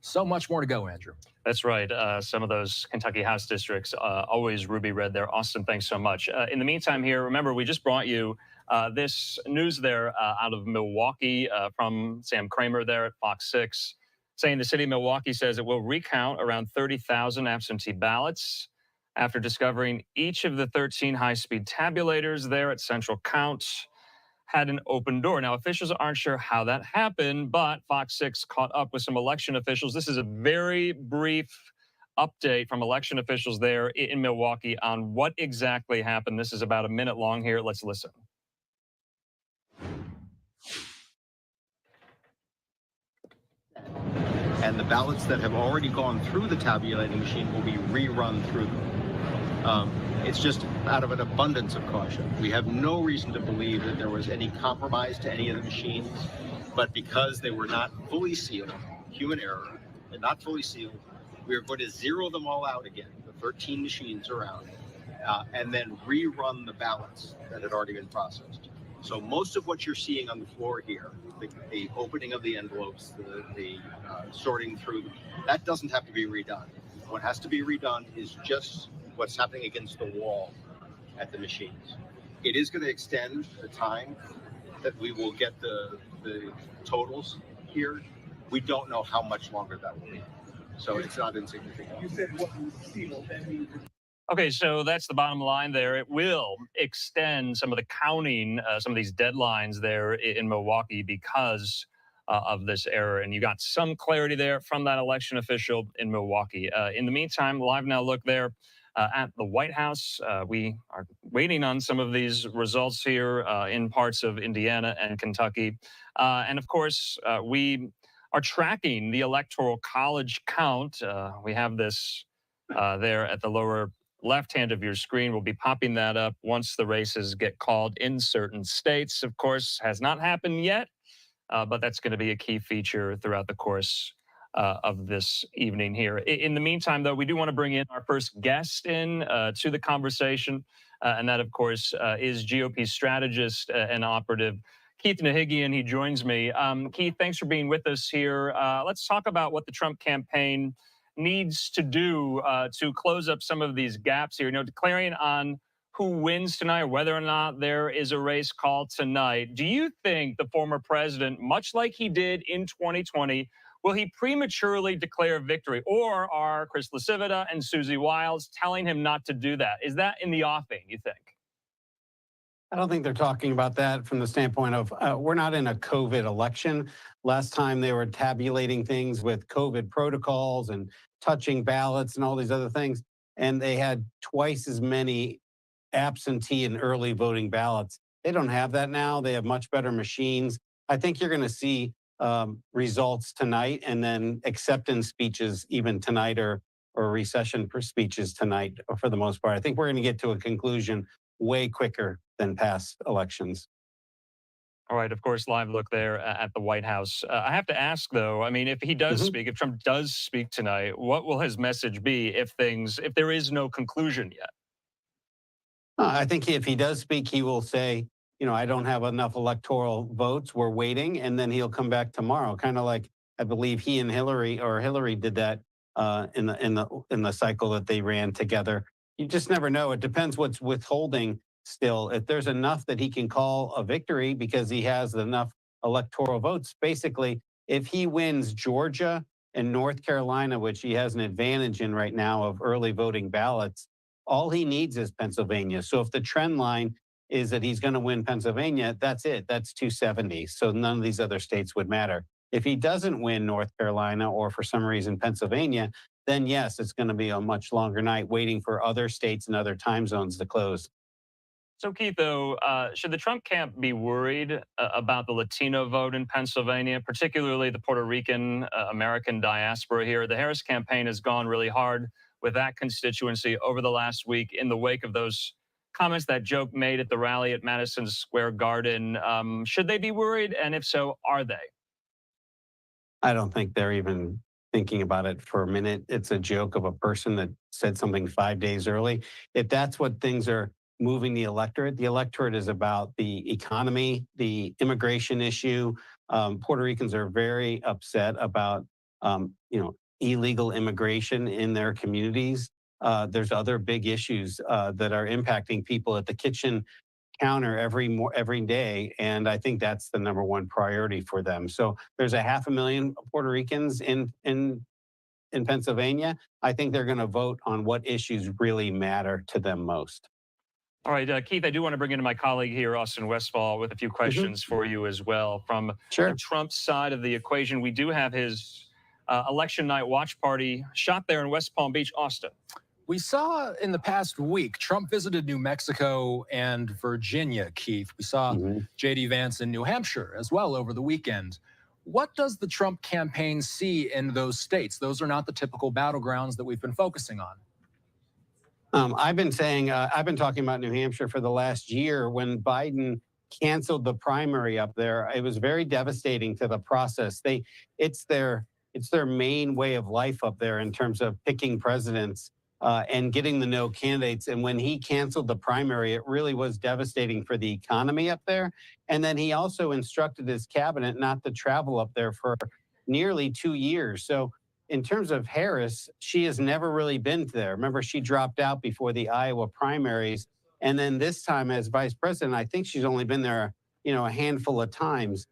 So much more to go, Andrew. That's right. Some of those Kentucky House districts, always ruby red there. Austin, thanks so much. In the meantime here, remember, we just brought you this news there out of Milwaukee from Sam Kramer there at Fox 6, saying the city of Milwaukee says it will recount around 30,000 absentee ballots after discovering each of the 13 high-speed tabulators there at Central Count had an open door. Now, officials aren't sure how that happened, but Fox 6 caught up with some election officials. This is a very brief update from election officials there in Milwaukee on what exactly happened. This is about a minute long here. Let's listen. And the ballots that have already gone through the tabulating machine will be rerun through them. It's just out of an abundance of caution. We have no reason to believe that there was any compromise to any of the machines, but because they were not fully sealed, human error, and not fully sealed, we are going to zero them all out again, the 13 machines around, and then rerun the ballots that had already been processed. So most of what you're seeing on the floor here, the opening of the envelopes, the sorting through them, that doesn't have to be redone. What has to be redone is just what's happening against the wall at the machines. It is going to extend the time that we will get the totals here. We don't know how much longer that will be. So it's not insignificant. You said what was sealed, that means. Okay, so that's the bottom line there. It will extend some of the counting, some of these deadlines there in Milwaukee because of this error. And you got some clarity there from that election official in Milwaukee. In the meantime, Live Now look there at the White House. We are waiting on some of these results here in parts of Indiana and Kentucky. And of course, we are tracking the Electoral College count. We have this there at the lower left hand of your screen. We'll be popping that up once the races get called in certain states. Of course, has not happened yet, but that's going to be a key feature throughout the course of this evening here. In the meantime, though, we do want to bring in our first guest in to the conversation, and that, of course, is GOP strategist and operative Kaitynn Colegate. He joins me. Keith, thanks for being with us here. Let's talk about what the Trump campaign needs to do to close up some of these gaps here. You know, declaring on who wins tonight, or whether or not there is a race called tonight. Do you think the former president, much like he did in 2020, will he prematurely declare victory? Or are Chris LaCivita and Susie Wiles telling him not to do that? Is that in the offing, you think? I don't think they're talking about that from the standpoint of we're not in a COVID election. Last time they were tabulating things with COVID protocols and touching ballots and all these other things. And they had twice as many absentee and early voting ballots. They don't have that now. They have much better machines. I think you're going to see results tonight and then acceptance speeches even tonight or or recession speeches tonight for the most part. I think we're going to get to a conclusion way quicker than past elections. All right, of course, live look there at the White House. I have to ask, though, I mean, if he does speak, if Trump does speak tonight, what will his message be if there is no conclusion yet? I think if he does speak, he will say, you know, I don't have enough electoral votes. We're waiting. And then he'll come back tomorrow, kind of like I believe he and Hillary did that in the cycle that they ran together. You just never know. It depends what's withholding still. If there's enough that he can call a victory because he has enough electoral votes, basically, if he wins Georgia and North Carolina, which he has an advantage in right now of early voting ballots, all he needs is Pennsylvania. So if the trend line is that he's going to win Pennsylvania, that's it. That's 270. So none of these other states would matter. If he doesn't win North Carolina or for some reason Pennsylvania, then yes, it's going to be a much longer night waiting for other states and other time zones to close. So, Keith, though, should the Trump camp be worried about the Latino vote in Pennsylvania, particularly the Puerto Rican American diaspora here? The Harris campaign has gone really hard with that constituency over the last week in the wake of those comments that Joe made at the rally at Madison Square Garden. Should they be worried? And if so, are they? I don't think they're even thinking about it for a minute. It's a joke of a person that said something 5 days early. If that's what things are moving the electorate is about the economy, the immigration issue. Puerto Ricans are very upset about, illegal immigration in their communities. There's other big issues that are impacting people at the kitchen counter every day, and I think that's the number one priority for them. So there's 500,000 Puerto Ricans in Pennsylvania. I think they're going to vote on what issues really matter to them most. All right, Keith, I do want to bring in my colleague here, Austin Westfall, with a few questions for you as well. From the Trump side of the equation, we do have his election night watch party shot there in West Palm Beach. Austin. We saw in the past week, Trump visited New Mexico and Virginia, Keith. We saw J.D. Vance in New Hampshire as well over the weekend. What does the Trump campaign see in those states? Those are not the typical battlegrounds that we've been focusing on. I've been talking about New Hampshire for the last year. When Biden canceled the primary up there, it was very devastating to the process. It's their main way of life up there in terms of picking presidents and getting the no candidates. And when he canceled the primary, it really was devastating for the economy up there. And then he also instructed his cabinet not to travel up there for nearly 2 years. So in terms of Harris, she has never really been there. Remember, she dropped out before the Iowa primaries. And then this time as vice president, I think she's only been there, a handful of times.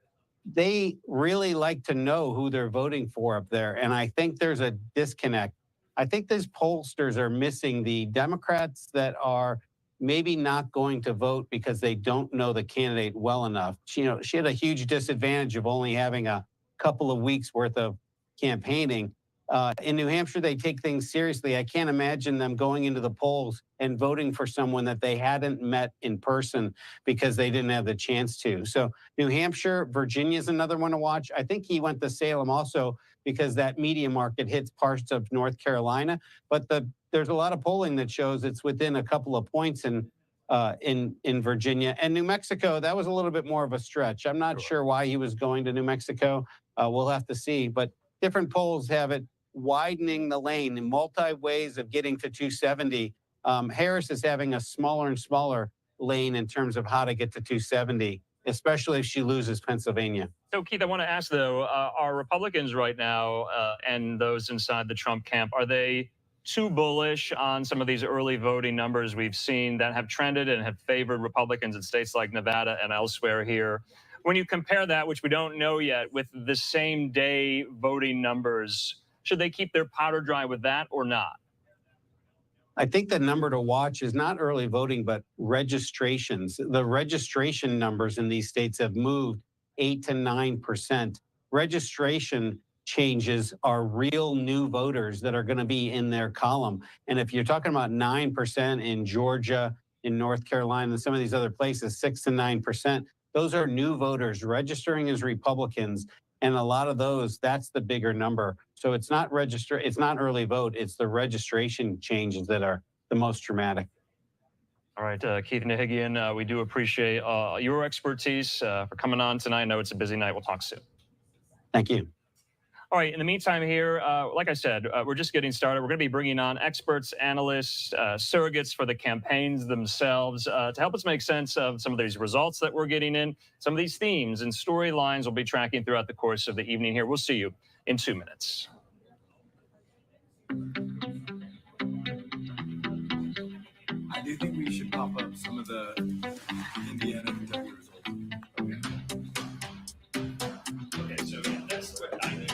They really like to know who they're voting for up there. And I think there's a disconnect. I think these pollsters are missing the Democrats that are maybe not going to vote because they don't know the candidate well enough. She had a huge disadvantage of only having a couple of weeks worth of campaigning. In New Hampshire, they take things seriously. I can't imagine them going into the polls and voting for someone that they hadn't met in person because they didn't have the chance to. So New Hampshire, Virginia is another one to watch. I think he went to Salem also because that media market hits parts of North Carolina. But there's a lot of polling that shows it's within a couple of points in Virginia. And New Mexico, that was a little bit more of a stretch. I'm not sure why he was going to New Mexico. We'll have to see. But different polls have it widening the lane in multi ways of getting to 270. Harris is having a smaller and smaller lane in terms of how to get to 270, especially if she loses Pennsylvania. So, Keith, I want to ask, though, are Republicans right now and those inside the Trump camp, are they too bullish on some of these early voting numbers we've seen that have trended and have favored Republicans in states like Nevada and elsewhere here? When you compare that, which we don't know yet, with the same day voting numbers, should they keep their powder dry with that or not? I think the number to watch is not early voting, but registrations. The registration numbers in these states have moved 8 to 9%. Registration changes are real new voters that are going to be in their column. And if you're talking about 9% in Georgia, in North Carolina, and some of these other places, 6 to 9%, those are new voters registering as Republicans. And a lot of those, that's the bigger number. So it's not it's not early vote, it's the registration changes that are the most dramatic. All right, Kaitynn Colegate, we do appreciate your expertise for coming on tonight. I know it's a busy night. We'll talk soon. Thank you. All right, in the meantime here, like I said, we're just getting started. We're going to be bringing on experts, analysts, surrogates for the campaigns themselves to help us make sense of some of these results that we're getting in. Some of these themes and storylines we'll be tracking throughout the course of the evening here. We'll see you in 2 minutes. I do think we should pop up some of the Indiana and Kentucky results. Okay, so yeah, that's what I think.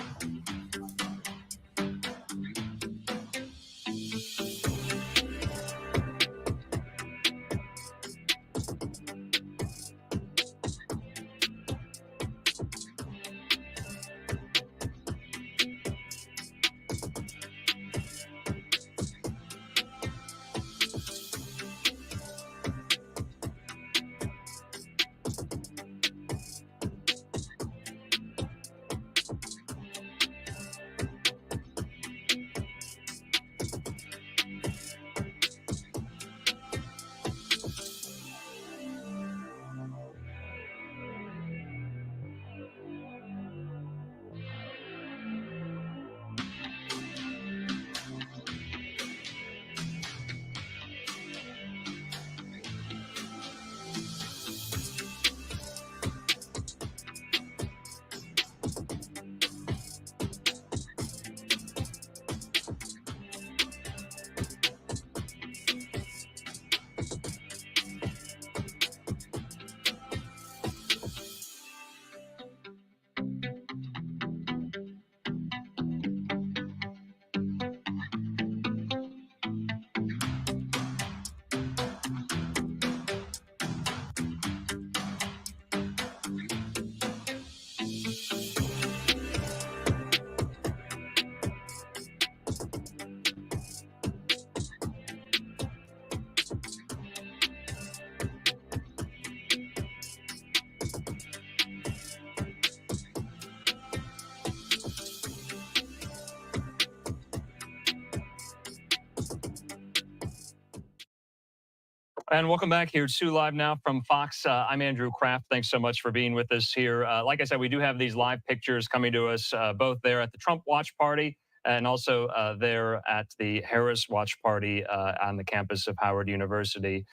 And welcome back here to Live Now from Fox. I'm Andrew Kraft. Thanks so much for being with us here. Like I said, we do have these live pictures coming to us, both there at the Trump watch party and also there at the Harris watch party on the campus of Howard University.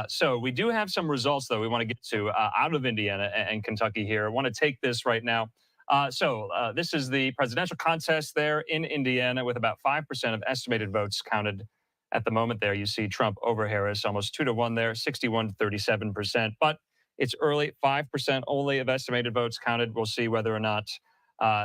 So we do have some results, though, we want to get to out of Indiana and Kentucky here. I want to take this right now. This is the presidential contest there in Indiana with about 5% of estimated votes counted. At the moment there, you see Trump over Harris, almost 2-1 there, 61 to 37%. But it's early, 5% only of estimated votes counted. We'll see whether or not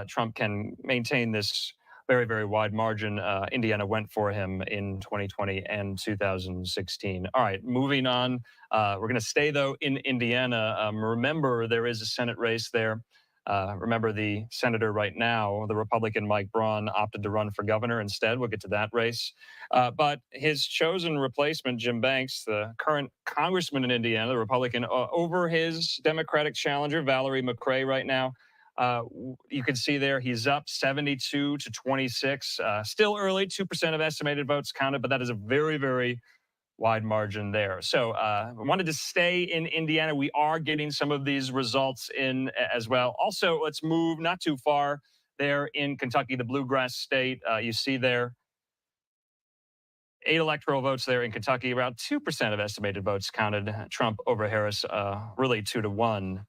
Trump can maintain this very, very wide margin. Indiana went for him in 2020 and 2016. All right, moving on. We're going to stay, though, in Indiana. Remember, there is a Senate race there. Remember, the senator right now, the Republican Mike Braun, opted to run for governor instead. We'll get to that race. But his chosen replacement, Jim Banks, the current congressman in Indiana, the Republican, over his Democratic challenger, Valerie McRae, right now. You can see there he's up 72 to 26. Still early, 2% of estimated votes counted, but that is a very, very wide margin there. So I wanted to stay in Indiana. We are getting some of these results in as well. Also, let's move not too far there in Kentucky, the bluegrass state. You see there 8 electoral votes there in Kentucky, around 2% of estimated votes counted. Trump over Harris, really 2-1.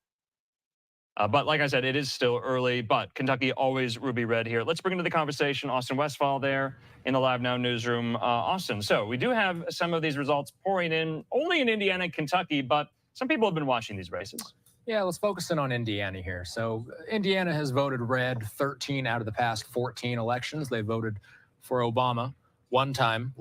But like I said, it is still early, but Kentucky always ruby red here. Let's bring into the conversation Austin Westfall there in the Live Now newsroom. Austin, so we do have some of these results pouring in, only in Indiana and Kentucky, but some people have been watching these races. Yeah, let's focus in on Indiana here. So Indiana has voted red 13 out of the past 14 elections. They voted for Obama one time.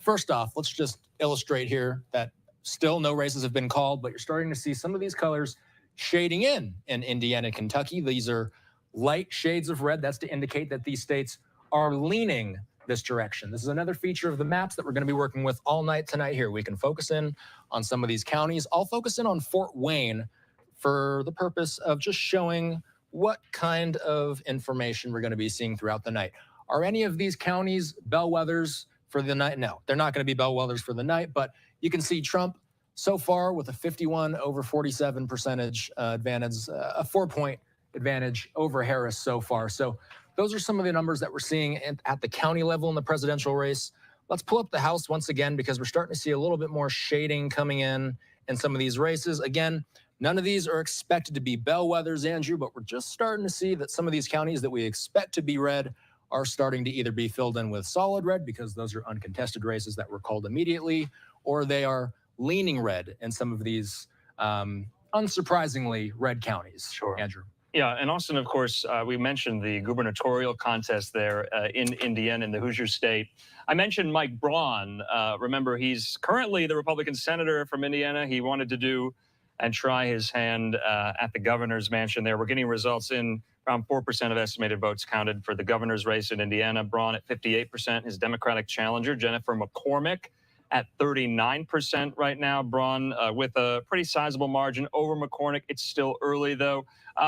First off, let's just illustrate here that still no races have been called, but you're starting to see some of these colors shading in Indiana, Kentucky. These are light shades of red. That's to indicate that these states are leaning this direction. This is another feature of the maps that we're going to be working with all night tonight here. We can focus in on some of these counties. I'll focus in on Fort Wayne for the purpose of just showing what kind of information we're going to be seeing throughout the night. Are any of these counties bellwethers for the night? No, they're not going to be bellwethers for the night, but you can see Trump so far with a 51/47% advantage, a 4-point advantage over Harris so far. So those are some of the numbers that we're seeing at the county level in the presidential race. Let's pull up the House once again, because we're starting to see a little bit more shading coming in some of these races. Again, none of these are expected to be bellwethers, Andrew, but we're just starting to see that some of these counties that we expect to be red are starting to either be filled in with solid red, because those are uncontested races that were called immediately, or they are leaning red in some of these unsurprisingly red counties. Sure. Andrew. Yeah, and Austin, of course, we mentioned the gubernatorial contest there in Indiana, in the Hoosier State. I mentioned Mike Braun. Remember, he's currently the Republican senator from Indiana. He wanted to do and try his hand at the governor's mansion there. We're getting results in around 4% of estimated votes counted for the governor's race in Indiana. Braun at 58%. His Democratic challenger, Jennifer McCormick, at 39% right now. Braun with a pretty sizable margin over McCormick. It's still early, though.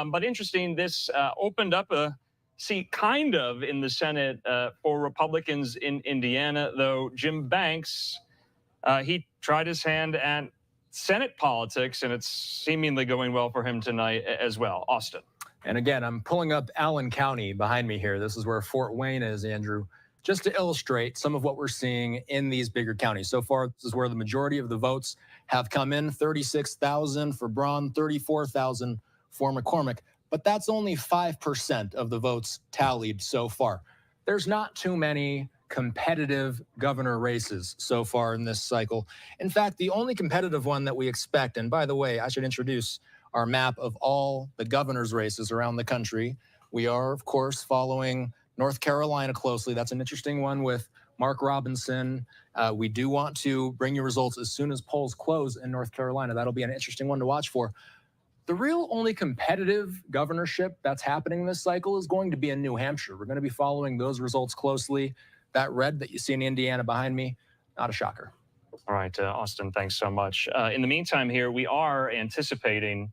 But interesting, this opened up a seat kind of in the Senate for Republicans in Indiana, though Jim Banks, he tried his hand at Senate politics, and it's seemingly going well for him tonight as well. Austin. And again, I'm pulling up Allen County behind me here. This is where Fort Wayne is, Andrew, just to illustrate some of what we're seeing in these bigger counties. So far, this is where the majority of the votes have come in, 36,000 for Braun, 34,000 for McCormick. But that's only 5% of the votes tallied so far. There's not too many competitive governor races so far in this cycle. In fact, the only competitive one that we expect, and by the way, I should introduce our map of all the governor's races around the country. We are, of course, following North Carolina closely. That's an interesting one with Mark Robinson. We do want to bring you results as soon as polls close in North Carolina. That'll be an interesting one to watch for. The real only competitive governorship that's happening this cycle is going to be in New Hampshire. We're going to be following those results closely. That red that you see in Indiana behind me, not a shocker. All right, Austin, thanks so much. In the meantime here, we are anticipating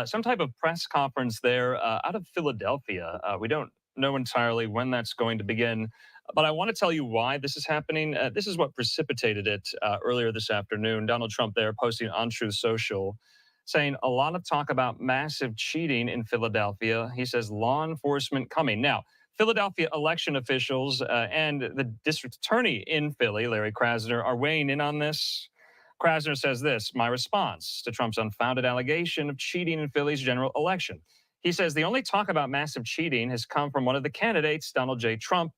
some type of press conference there out of Philadelphia. We don't know entirely when that's going to begin, but I want to tell you why this is happening. This is what precipitated it earlier this afternoon. Donald Trump there posting on Truth Social, saying a lot of talk about massive cheating in Philadelphia. He says law enforcement coming. Now, Philadelphia election officials and the district attorney in Philly, Larry Krasner, are weighing in on this. Krasner says this: my response to Trump's unfounded allegation of cheating in Philly's general election. He says the only talk about massive cheating has come from one of the candidates, Donald J. Trump.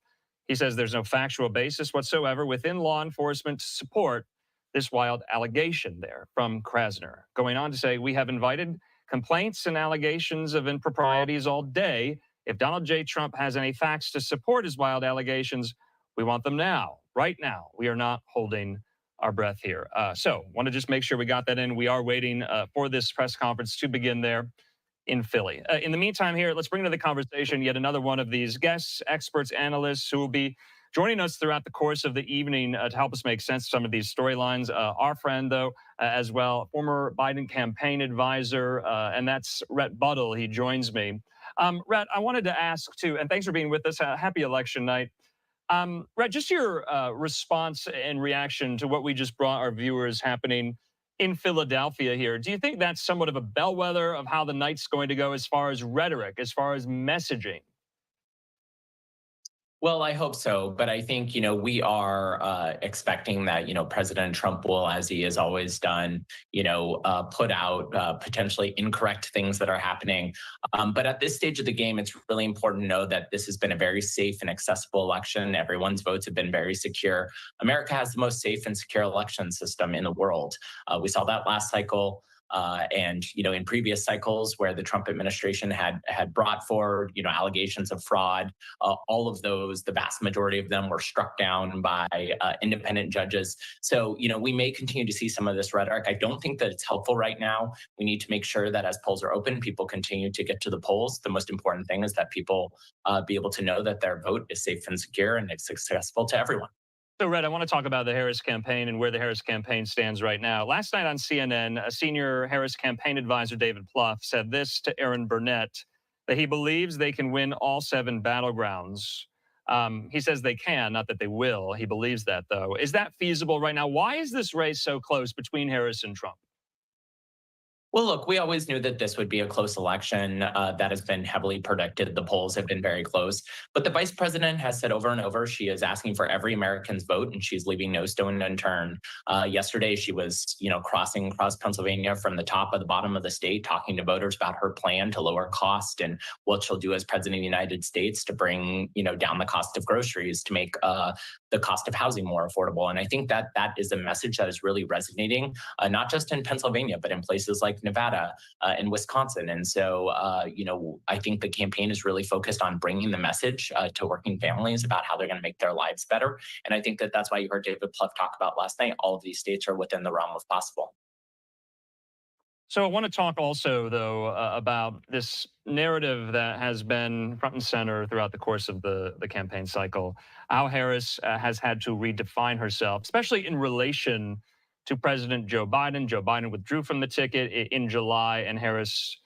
He says there's no factual basis whatsoever within law enforcement to support this wild allegation there from Krasner. Going on to say, we have invited complaints and allegations of improprieties all day. If Donald J. Trump has any facts to support his wild allegations, we want them now, right now. We are not holding our breath here. So want to just make sure we got that in. We are waiting for this press conference to begin there in Philly. In the meantime here, let's bring to the conversation yet another one of these guests, experts, analysts who will be joining us throughout the course of the evening to help us make sense of some of these storylines. Our friend, though, as well, former Biden campaign advisor, and that's Rhett Buttle. He joins me. Rhett, I wanted to ask, too, and thanks for being with us. Happy election night. Rhett, just your response and reaction to what we just brought our viewers happening in Philadelphia here. Do you think that's somewhat of a bellwether of how the night's going to go as far as rhetoric, as far as messaging? Well, I hope so. But I think, we are expecting that, President Trump will, as he has always done, put out potentially incorrect things that are happening. But at this stage of the game, it's really important to know that this has been a very safe and accessible election. Everyone's votes have been very secure. America has the most safe and secure election system in the world. We saw that last cycle. And, in previous cycles where the Trump administration had brought forward, allegations of fraud, all of those, the vast majority of them were struck down by independent judges. So, we may continue to see some of this rhetoric. I don't think that it's helpful right now. We need to make sure that as polls are open, people continue to get to the polls. The most important thing is that people be able to know that their vote is safe and secure and it's accessible to everyone. So, Red, I want to talk about the Harris campaign and where the Harris campaign stands right now. Last night on CNN, a senior Harris campaign advisor, David Plouffe, said this to Aaron Burnett. that he believes they can win all 7 battlegrounds. He says they can, not that they will. He believes that, though. Is that feasible right now? Why is this race so close between Harris and Trump? Well, look, we always knew that this would be a close election. That has been heavily predicted. The polls have been very close. But the vice president has said over and over she is asking for every American's vote, and she's leaving no stone unturned. Yesterday, she was, crossing across Pennsylvania from the top of the bottom of the state, talking to voters about her plan to lower cost and what she'll do as president of the United States to bring, down the cost of groceries, to make the cost of housing more affordable. And I think that that is a message that is really resonating, not just in Pennsylvania, but in places like Nevada and Wisconsin. And so, I think the campaign is really focused on bringing the message to working families about how they're going to make their lives better. And I think that that's why you heard David Plouffe talk about last night. All of these states are within the realm of possible. So I want to talk also, though, about this narrative that has been front and center throughout the course of the campaign cycle. How Harris has had to redefine herself, especially in relation to President Joe Biden. Joe Biden withdrew from the ticket in July, and Harris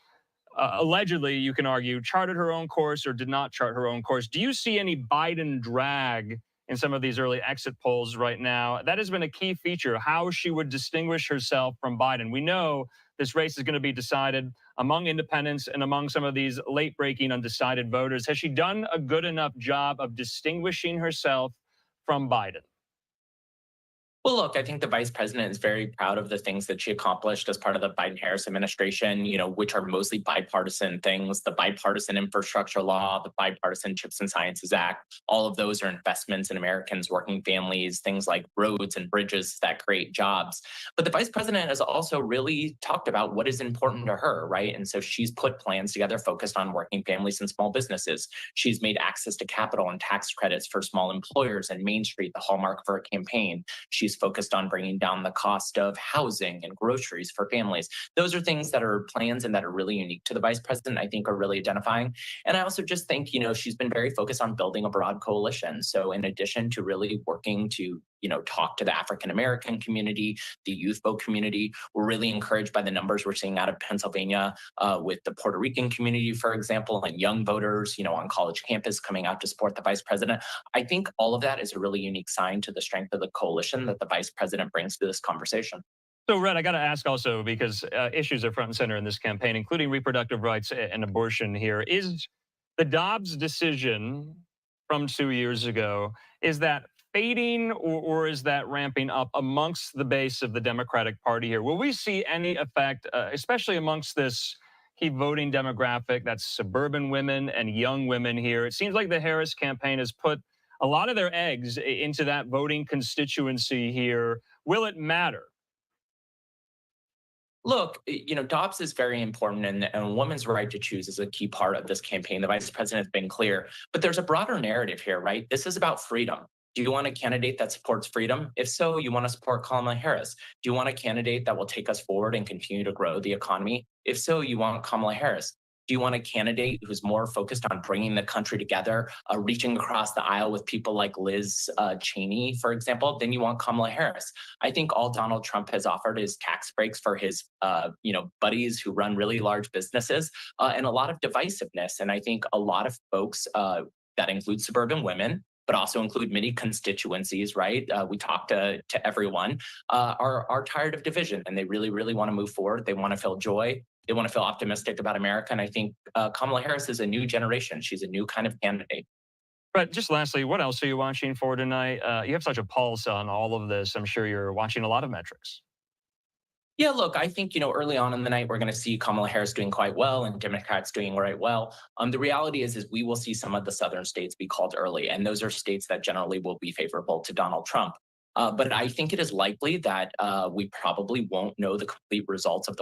allegedly, you can argue, charted her own course or did not chart her own course. Do you see any Biden drag in some of these early exit polls right now? That has been a key feature, how she would distinguish herself from Biden. We know this race is going to be decided among independents and among some of these late-breaking undecided voters. Has she done a good enough job of distinguishing herself from Biden? Well, look, I think the vice president is very proud of the things that she accomplished as part of the Biden-Harris administration, which are mostly bipartisan things. The bipartisan infrastructure law, the bipartisan Chips and Sciences Act, all of those are investments in Americans, working families, things like roads and bridges that create jobs. But the vice president has also really talked about what is important to her, right? And so she's put plans together focused on working families and small businesses. She's made access to capital and tax credits for small employers and Main Street the hallmark of her campaign. She's focused on bringing down the cost of housing and groceries for families. Those are things that are plans and that are really unique to the vice president, I think are really identifying. And I also just think, she's been very focused on building a broad coalition. So in addition to really working to, talk to the African-American community, the youth vote community, we're really encouraged by the numbers we're seeing out of Pennsylvania with the Puerto Rican community, for example, and young voters, on college campus coming out to support the vice president. I think all of that is a really unique sign to the strength of the coalition that the vice president brings to this conversation. So, Red, I got to ask also, because issues are front and center in this campaign, including reproductive rights and abortion here. Is the Dobbs decision from 2 years ago, is that fading or is that ramping up amongst the base of the Democratic Party here? Will we see any effect, especially amongst this key voting demographic, that's suburban women and young women here? It seems like the Harris campaign has put a lot of their eggs into that voting constituency here. Will it matter? Look, Dobbs is very important, and a woman's right to choose is a key part of this campaign. The vice president has been clear, but there's a broader narrative here, right? This is about freedom. Do you want a candidate that supports freedom? If so, you want to support Kamala Harris. Do you want a candidate that will take us forward and continue to grow the economy? If so, you want Kamala Harris. Do you want a candidate who's more focused on bringing the country together, reaching across the aisle with people like Liz Cheney, for example? Then you want Kamala Harris. I think all Donald Trump has offered is tax breaks for his, buddies who run really large businesses and a lot of divisiveness. And I think a lot of folks that include suburban women, but also include many constituencies, right? We talk to everyone, are tired of division, and they really, really want to move forward. They want to feel joy. They want to feel optimistic about America. And I think Kamala Harris is a new generation. She's a new kind of candidate. But just lastly, what else are you watching for tonight? You have such a pulse on all of this. I'm sure you're watching a lot of metrics. Yeah, look, I think, early on in the night, we're going to see Kamala Harris doing quite well and Democrats doing quite well. The reality is we will see some of the southern states be called early, and those are states that generally will be favorable to Donald Trump. But I think it is likely that we probably won't know the complete results of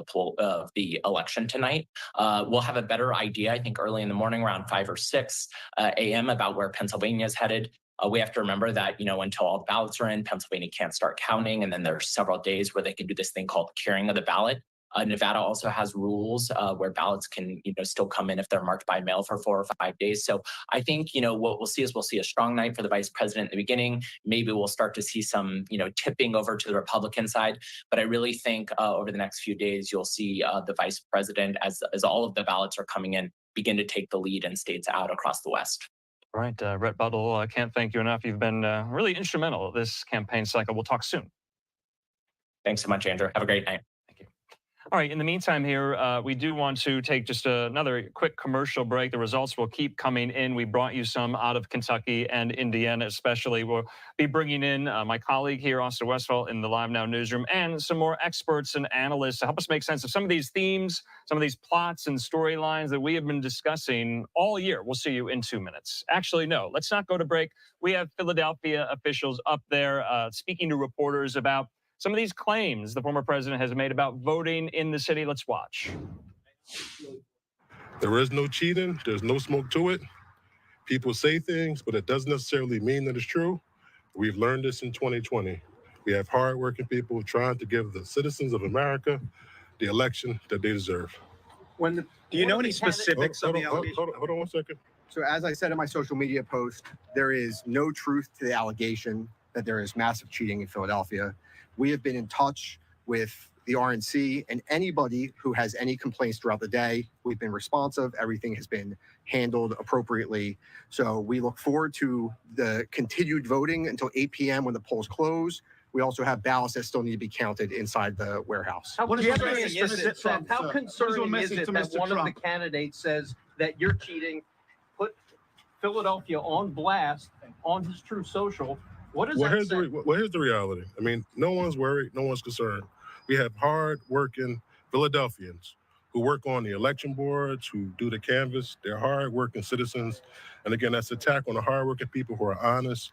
the election tonight. We'll have a better idea, I think, early in the morning around 5 or 6 a.m. about where Pennsylvania is headed. We have to remember that, until all the ballots are in, Pennsylvania can't start counting. And then there are several days where they can do this thing called curing of the ballot. Nevada also has rules where ballots can, still come in if they're marked by mail for 4 or 5 days. So I think, what we'll see is we'll see a strong night for the vice president in the beginning. Maybe we'll start to see some, tipping over to the Republican side. But I really think over the next few days, you'll see the vice president, as all of the ballots are coming in, begin to take the lead in states out across the West. All right, Rhett Buttle, I can't thank you enough. You've been really instrumental this campaign cycle. We'll talk soon. Thanks so much, Andrew. Have a great night. All right, in the meantime here, we do want to take just another quick commercial break. The results will keep coming in. We brought you some out of Kentucky and Indiana especially. We'll be bringing in my colleague here, Austin Westphal, in the Live Now newsroom, and some more experts and analysts to help us make sense of some of these themes, some of these plots and storylines that we have been discussing all year. We'll see you in 2 minutes. Actually, no, let's not go to break. We have Philadelphia officials up there speaking to reporters about some of these claims the former president has made about voting in the city. Let's watch. There is no cheating. There's no smoke to it. People say things, but it doesn't necessarily mean that it's true. We've learned this in 2020. We have hardworking people trying to give the citizens of America the election that they deserve. Do you know any specifics of the allegation? Hold on 1 second. So as I said in my social media post, there is no truth to the allegation that there is massive cheating in Philadelphia. We have been in touch with the RNC and anybody who has any complaints throughout the day. We've been responsive. Everything has been handled appropriately. So we look forward to the continued voting until 8 p.m. when the polls close. We also have ballots that still need to be counted inside the warehouse. How concerning is it that one of the candidates says that you're cheating, put Philadelphia on blast on his Truth Social? What does that say? Here's the reality. I mean, no one's worried. No one's concerned. We have hard-working Philadelphians who work on the election boards, who do the canvass. They're hard-working citizens. And again, that's an attack on the hard-working people who are honest.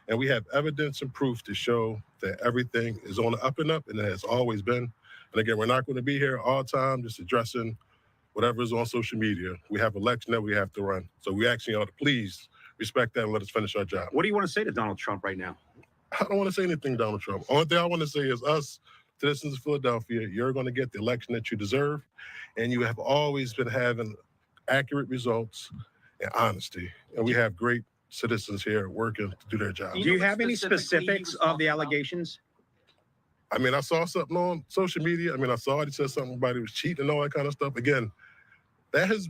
And we have evidence and proof to show that everything is on the up and up, and it has always been. And again, we're not going to be here all the time just addressing whatever is on social media. We have election that we have to run. So we asking y'all to please respect that and let us finish our job. What do you want to say to Donald Trump right now? I don't want to say anything, Donald Trump. Only thing I want to say is us, citizens of Philadelphia, you're going to get the election that you deserve. And you have always been having accurate results and honesty. And we have great citizens here working to do their job. Do you have any specifics of the allegations? I mean, I saw something on social media. I mean, I saw it said something about it was cheating and all that kind of stuff. Again, that's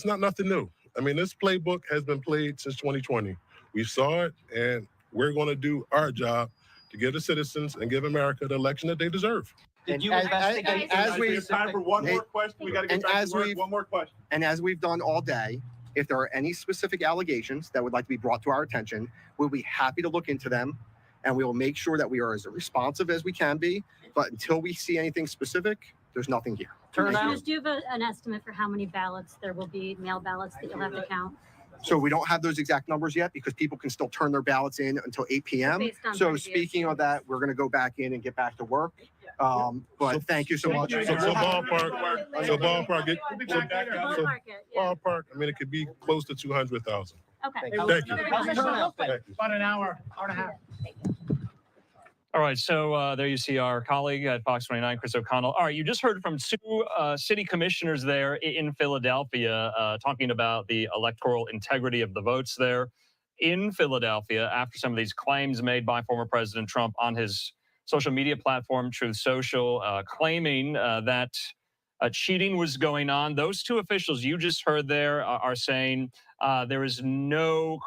not nothing new. I mean, this playbook has been played since 2020. We saw it, and we're going to do our job to give the citizens and give America the election that they deserve. Did you investigate? We have time for one more question. We got to get back to work. One more question. And as we've done all day, if there are any specific allegations that would like to be brought to our attention, we'll be happy to look into them, and we will make sure that we are as responsive as we can be. But until we see anything specific, there's nothing here. Do you have an estimate for how many ballots there will be, mail ballots that you'll have to count? So we don't have those exact numbers yet because people can still turn their ballots in until 8 p.m. So speaking of that, we're going to go back in and get back to work. But thank you so much. So ballpark, I mean, it could be close to 200,000. Okay. Thank you. About an hour and a half. All right, so there you see our colleague at Fox 29, Chris O'Connell. All right, you just heard from two city commissioners there in Philadelphia talking about the electoral integrity of the votes there in Philadelphia after some of these claims made by former President Trump on his social media platform, Truth Social, claiming that cheating was going on. Those two officials you just heard there are saying there is no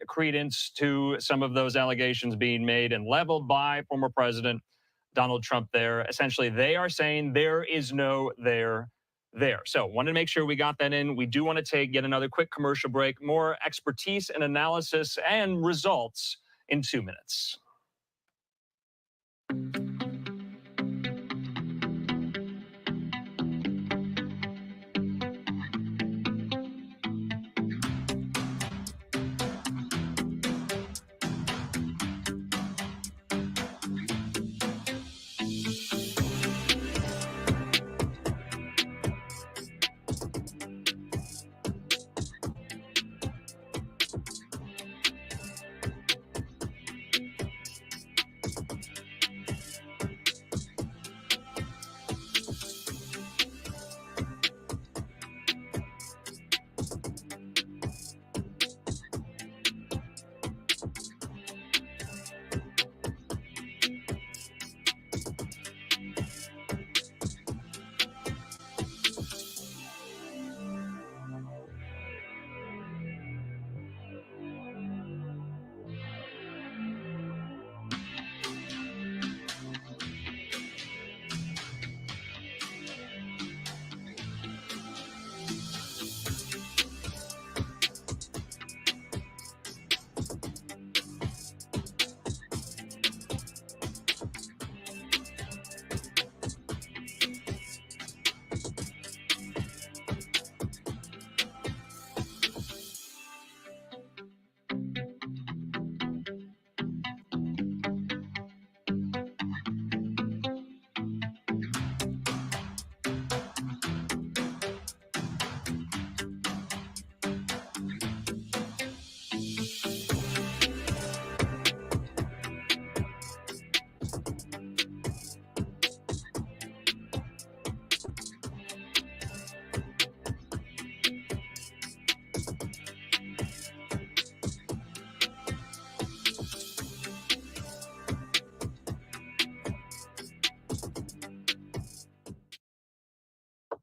credence to some of those allegations being made and leveled by former President Donald Trump there. Essentially, they are saying there is no there. So wanted to make sure we got that in. We do want to take yet another quick commercial break. More expertise and analysis and results in 2 minutes.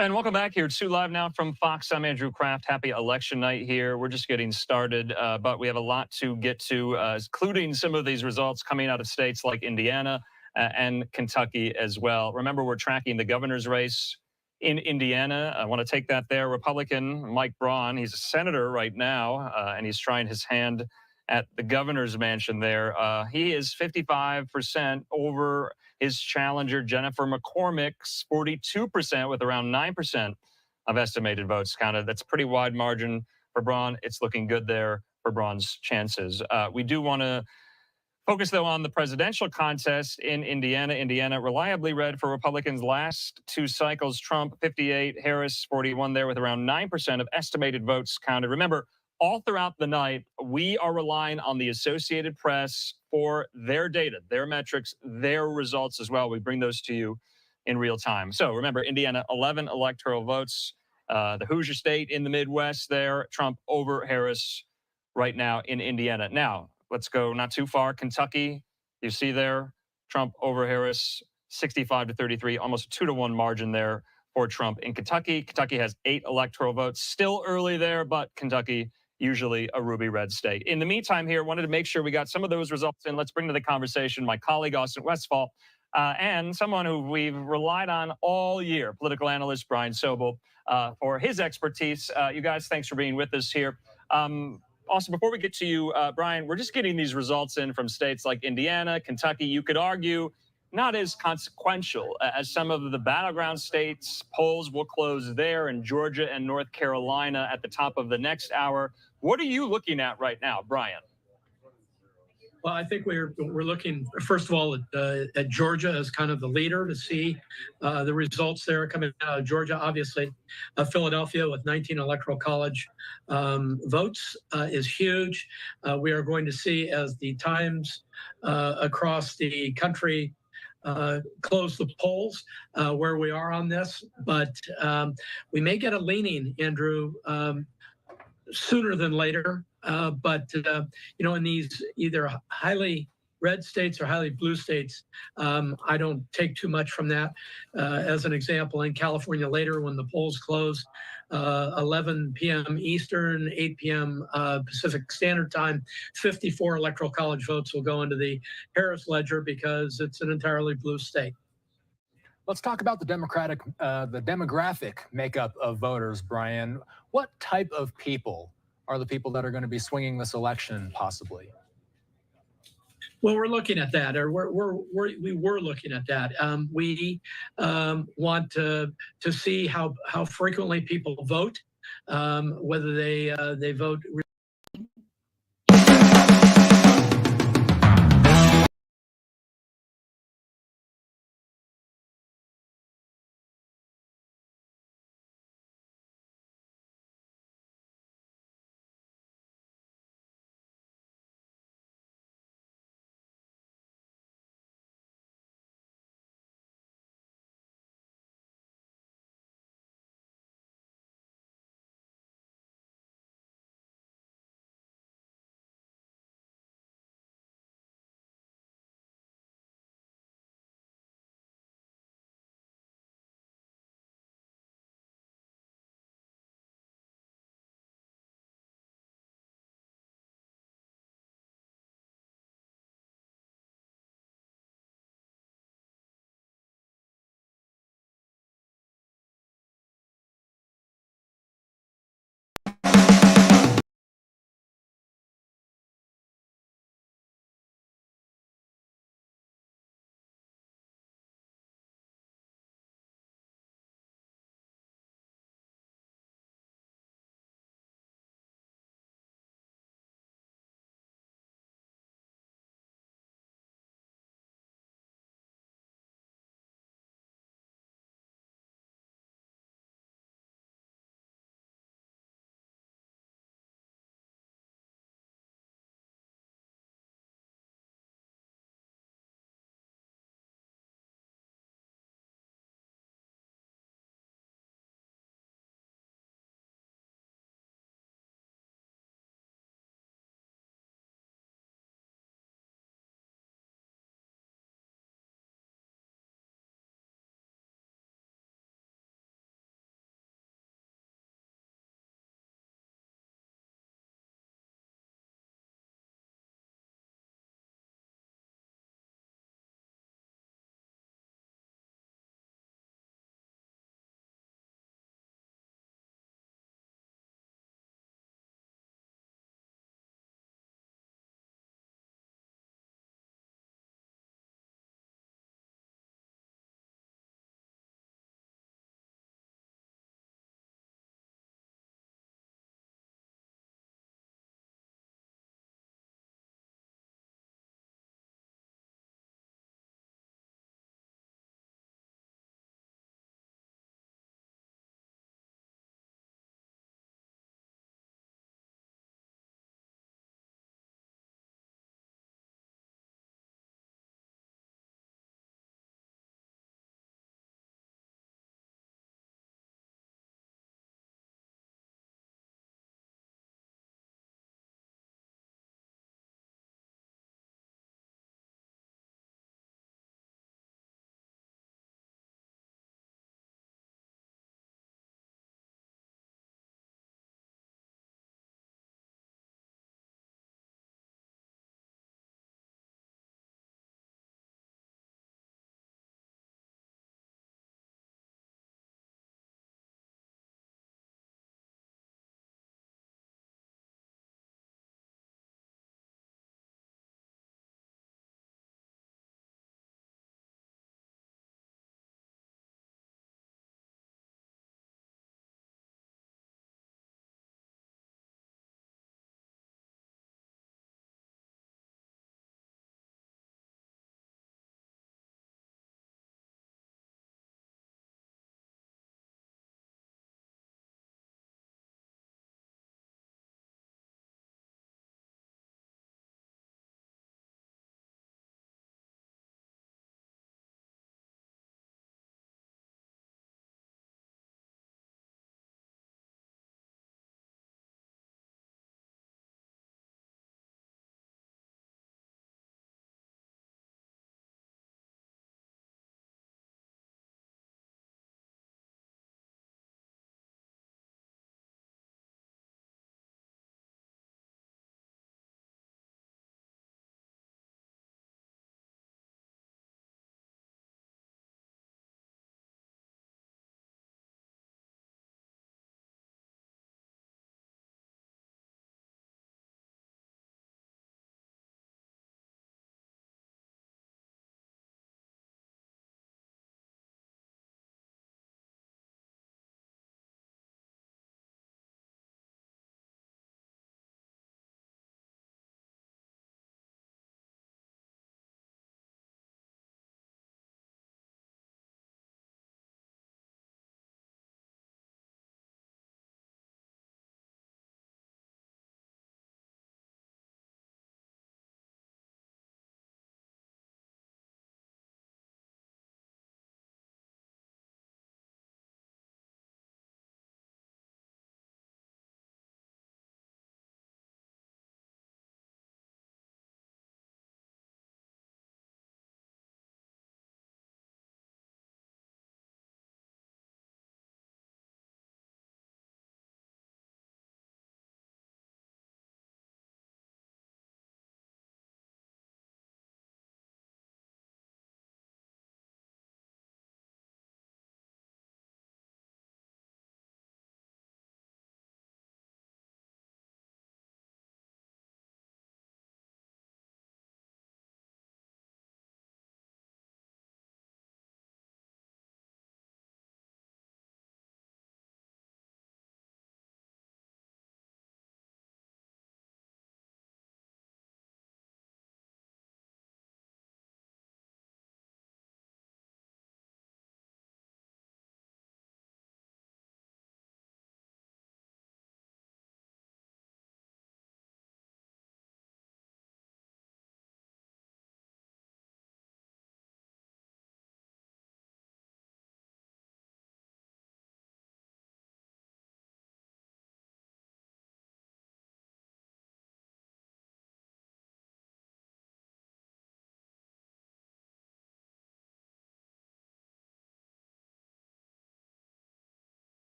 And welcome back here to Live Now from Fox. I'm Andrew Kraft. Happy election night here. We're just getting started, but we have a lot to get to, including some of these results coming out of states like Indiana and Kentucky as well. Remember, we're tracking the governor's race in Indiana. I want to take that there. Republican Mike Braun, he's a senator right now, and he's trying his hand at the governor's mansion there. He is 55% over his challenger, Jennifer McCormick's 42%, with around 9% of estimated votes counted. That's a pretty wide margin for Braun. It's looking good there for Braun's chances. We do want to focus, though, on the presidential contest in Indiana. Indiana reliably red for Republicans last two cycles. Trump 58, Harris 41 there, with around 9% of estimated votes counted. Remember, all throughout the night, we are relying on the Associated Press for their data, their metrics, their results as well. We bring those to you in real time. So remember, Indiana, 11 electoral votes. The Hoosier State in the Midwest there, Trump over Harris right now in Indiana. Now, let's go not too far. Kentucky, you see there, Trump over Harris, 65-33, almost a 2-to-1 margin there for Trump in Kentucky. Kentucky has 8 electoral votes. Still early there, but Kentucky usually a ruby red state. In the meantime here, wanted to make sure we got some of those results in. Let's bring to the conversation my colleague, Austin Westfall, and someone who we've relied on all year, political analyst Brian Sobel, for his expertise. You guys, thanks for being with us here. Also, before we get to you, Brian, we're just getting these results in from states like Indiana, Kentucky. You could argue not as consequential as some of the battleground states. Polls will close there in Georgia and North Carolina at the top of the next hour. What are you looking at right now, Brian? Well, I think we're looking, first of all, at Georgia as kind of the leader to see the results there coming out of Georgia. Obviously, Philadelphia with 19 electoral college votes is huge. We are going to see as the times across the country close the polls where we are on this, but we may get a leaning, Andrew, sooner than later. But you know, in these either highly red states or highly blue states, I don't take too much from that. As an example, in California later when the polls close, 11 p.m. Eastern, 8 p.m. Pacific Standard Time, 54 electoral college votes will go into the Harris ledger because it's an entirely blue state. Let's talk about the demographic makeup of voters, Brian. What type of people are the people that are going to be swinging this election, possibly? Well, we're looking at that, or we were looking at that. We want to see how frequently people vote, whether they vote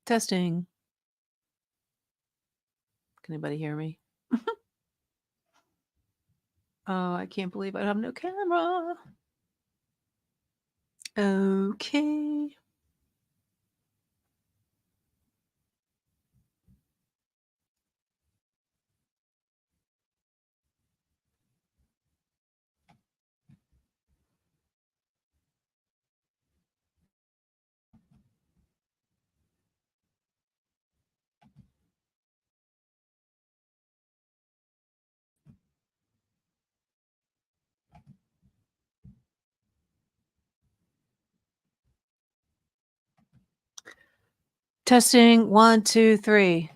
Testing. Can anybody hear me? Oh, I can't believe I have no camera. Okay. Testing 1, 2, 3.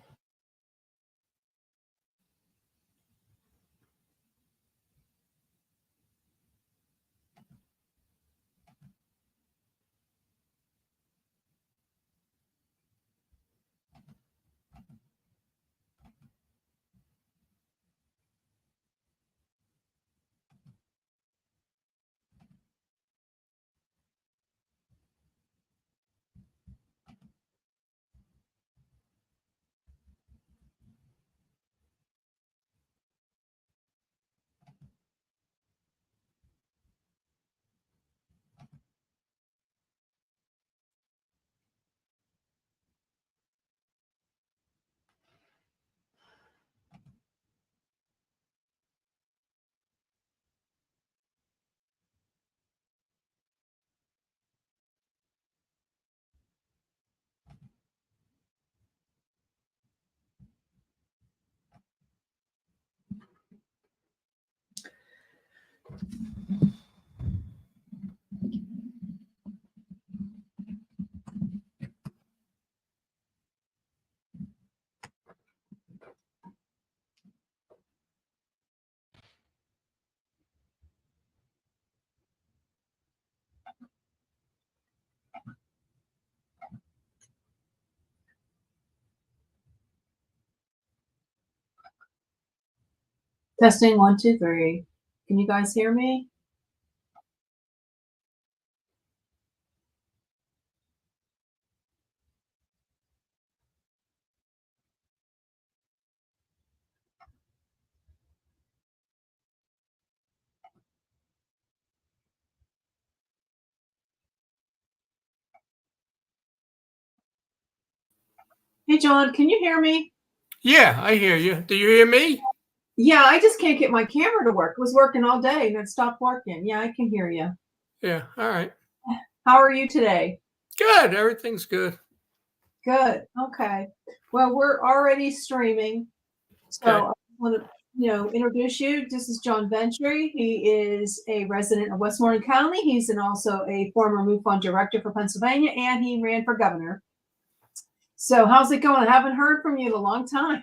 Testing 1, 2, 3. Can you guys hear me? Hey, John, can you hear me? Yeah, I hear you. Do you hear me? Yeah, I just can't get my camera to work. It was working all day and it stopped working. Yeah, I can hear you. Yeah, all right. How are you today? Good. Everything's good. Good. Okay. Well, we're already streaming. So Okay. I want to, introduce you. This is John Ventre. He is a resident of Westmoreland County. He's also a former MUFON director for Pennsylvania, and he ran for governor. So how's it going? I haven't heard from you in a long time.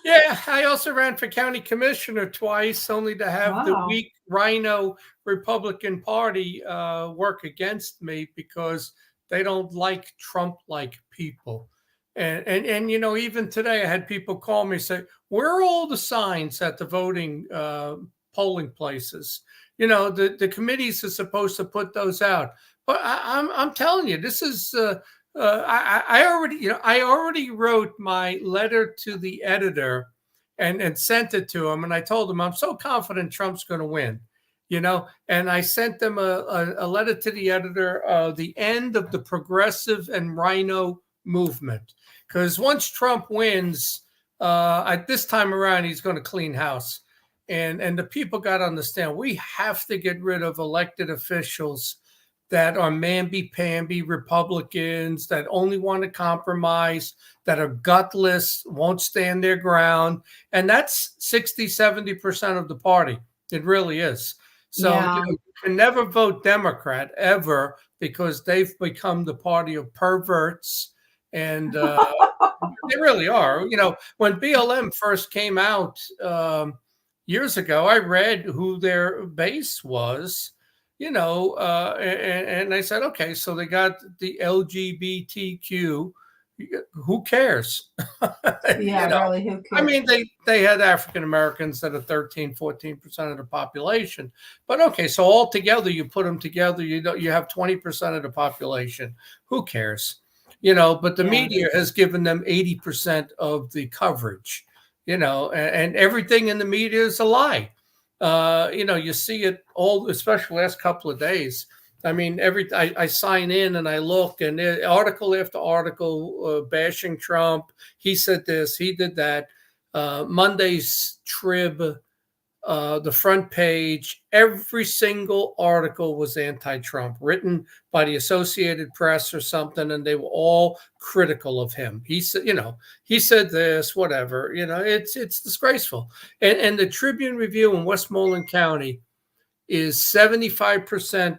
Yeah, I also ran for county commissioner twice, only to have the Wow. weak Rhino Republican Party work against me because they don't like Trump-like people. And even today I had people call me and say, where are all the signs at the voting polling places? The committees are supposed to put those out. But I'm telling you, this is I already wrote my letter to the editor and sent it to him, and I told him I'm so confident Trump's going to win, and I sent them a letter to the editor, the end of the progressive and Rhino movement, because once Trump wins, at this time around, he's going to clean house, and the people got to understand we have to get rid of elected officials that are mamby-pamby Republicans that only want to compromise, that are gutless, won't stand their ground. And that's 60, 70% of the party. It really is. So you can never vote Democrat ever because they've become the party of perverts. And they really are. When BLM first came out years ago, I read who their base was. And I said, okay, so they got the LGBTQ. Who cares? Really, who cares? I mean, they had African Americans that are 13, 14% of the population. But okay, so altogether, you put them together, you have 20% of the population. Who cares? but the Yeah. media has given them 80% of the coverage, and everything in the media is a lie. You see it all, especially the last couple of days. I mean, I sign in and I look, and article after article bashing Trump. He said this, he did that. Monday's Trib, the front page, every single article was anti-Trump, written by the Associated Press or something, and they were all critical of him. He said, he said this, whatever. It's disgraceful. And the Tribune Review in Westmoreland County is 75%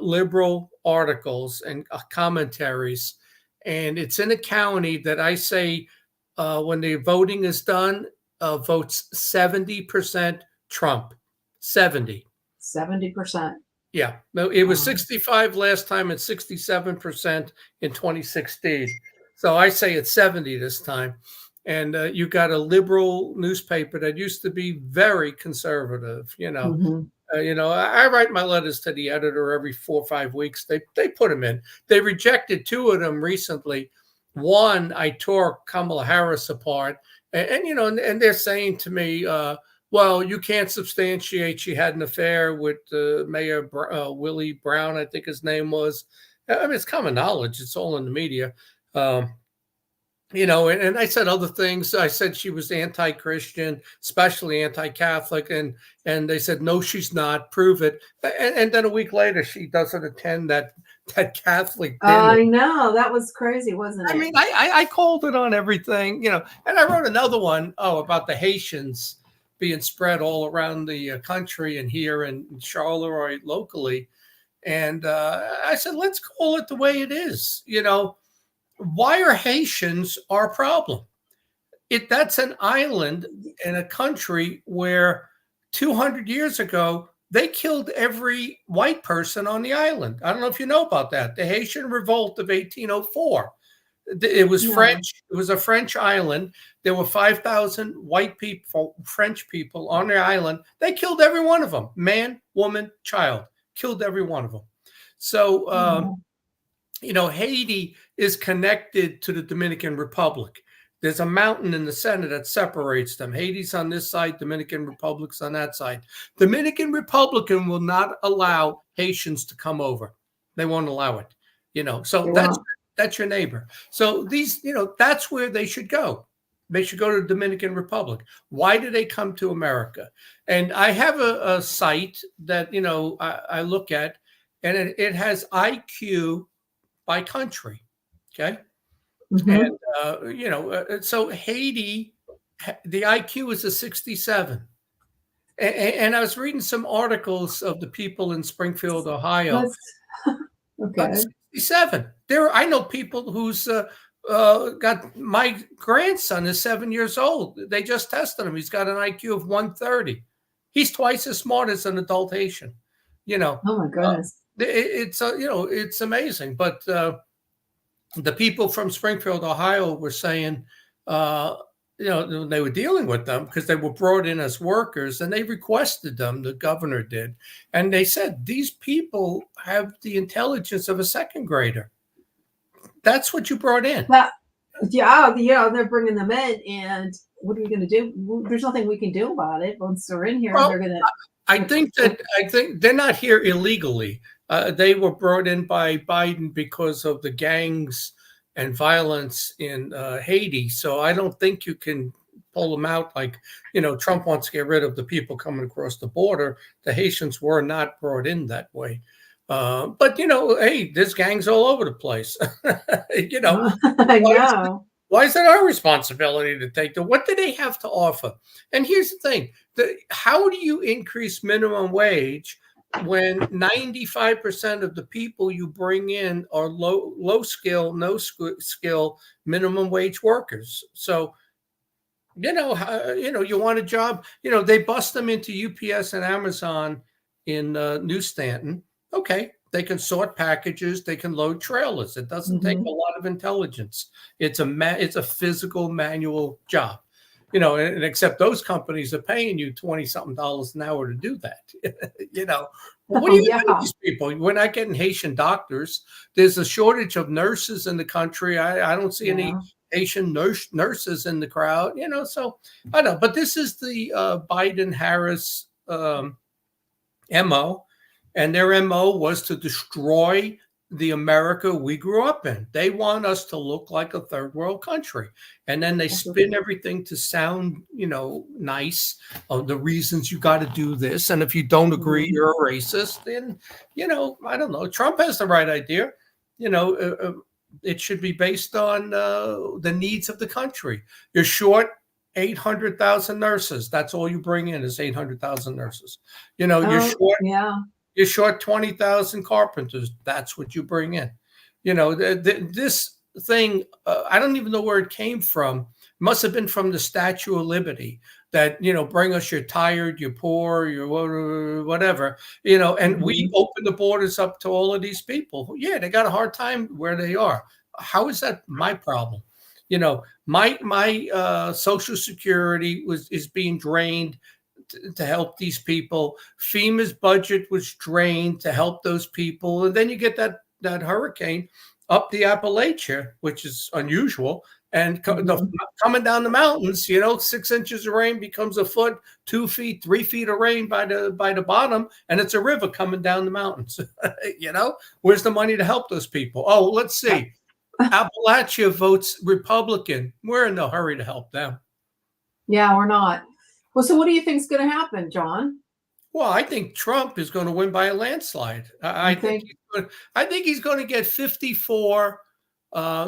liberal articles and commentaries, and it's in a county that I say when the voting is done, votes 70% Trump. 70%. Yeah, it was 65 last time and 67% in 2016. So I say it's 70 this time. And you got a liberal newspaper that used to be very conservative. I write my letters to the editor every 4 or 5 weeks. They put them in. They rejected 2 of them recently. One, I tore Kamala Harris apart, and they're saying to me, well, you can't substantiate she had an affair with Mayor Willie Brown, I think his name was. I mean, it's common knowledge. It's all in the media. And I said other things. I said she was anti-Christian, especially anti-Catholic, and they said, no, she's not. Prove it. And then a week later, she doesn't attend that Catholic dinner. I know, that was crazy, wasn't it? I mean, I called it on everything, and I wrote another one, about the Haitians being spread all around the country and here in Charleroi locally. And I said, let's call it the way it is. Why are Haitians our problem? That's an island in a country where 200 years ago, they killed every white person on the island. I don't know if you know about that. The Haitian Revolt of 1804. It was French. It was a French island. There were 5,000 white people, French people on the island. They killed every one of them. Man, woman, child. Killed every one of them. So, Haiti is connected to the Dominican Republic. There's a mountain in the center that separates them. Haiti's on this side, Dominican Republic's on that side. Dominican Republican will not allow Haitians to come over. They won't allow it. So that's your neighbor. So these, that's where they should go. They should go to the Dominican Republic. Why do they come to America? And I have a site that, I look at, and it has IQ by country. Okay. And, so Haiti, the IQ is a 67. And I was reading some articles of the people in Springfield, Ohio. Okay. 67. I know people who's got, my grandson is 7 years old. They just tested him. He's got an IQ of 130. He's twice as smart as an adult Haitian. Oh my goodness. It's amazing. But the people from Springfield, Ohio were saying, they were dealing with them because they were brought in as workers, and they requested them, the governor did. And they said, these people have the intelligence of a second grader. That's what you brought in. They're bringing them in, and what are we going to do? There's nothing we can do about it. Once they're in here, they're going to. I think they're not here illegally. They were brought in by Biden because of the gangs and violence in Haiti. So I don't think you can pull them out like, Trump wants to get rid of the people coming across the border. The Haitians were not brought in that way. But, hey, there's gangs all over the place. I know. Why is it our responsibility to take them? What do they have to offer? And here's the thing. How do you increase minimum wage when 95% of the people you bring in are low skill, no skill, minimum wage workers? So, you want a job, they bust them into UPS and Amazon in New Stanton. Okay. They can sort packages. They can load trailers. It doesn't take a lot of intelligence. It's a physical manual job. and except those companies are paying you $20-something an hour to do that. What do you do with these people? We're not getting Haitian doctors. There's a shortage of nurses in the country. I don't see any Haitian nurses in the crowd, so I don't know. But this is the Biden-Harris MO, and their MO was to destroy the America we grew up in. They want us to look like a third world country. And then they spin everything to sound, nice, of the reasons you got to do this. And if you don't agree, you're a racist. And, I don't know. Trump has the right idea. It should be based on the needs of the country. You're short 800,000 nurses. That's all you bring in is 800,000 nurses. You're short 20,000 carpenters. That's what you bring in. This thing, I don't even know where it came from. It must have been from the Statue of Liberty that, bring us, you're tired, you're poor, you're whatever, and we open the borders up to all of these people. Yeah, they got a hard time where they are. How is that my problem? My Social Security is being drained to help these people. FEMA's budget was drained to help those people. And then you get that hurricane up the Appalachia, which is unusual. And coming down the mountains, 6 inches of rain becomes a foot, 2 feet, 3 feet of rain by the bottom, and it's a river coming down the mountains. Where's the money to help those people? Oh, let's see. Appalachia votes Republican. We're in no hurry to help them. Yeah, we're not. Well, so what do you think is going to happen, John? Well, I think Trump is going to win by a landslide. I think he's going to get 54,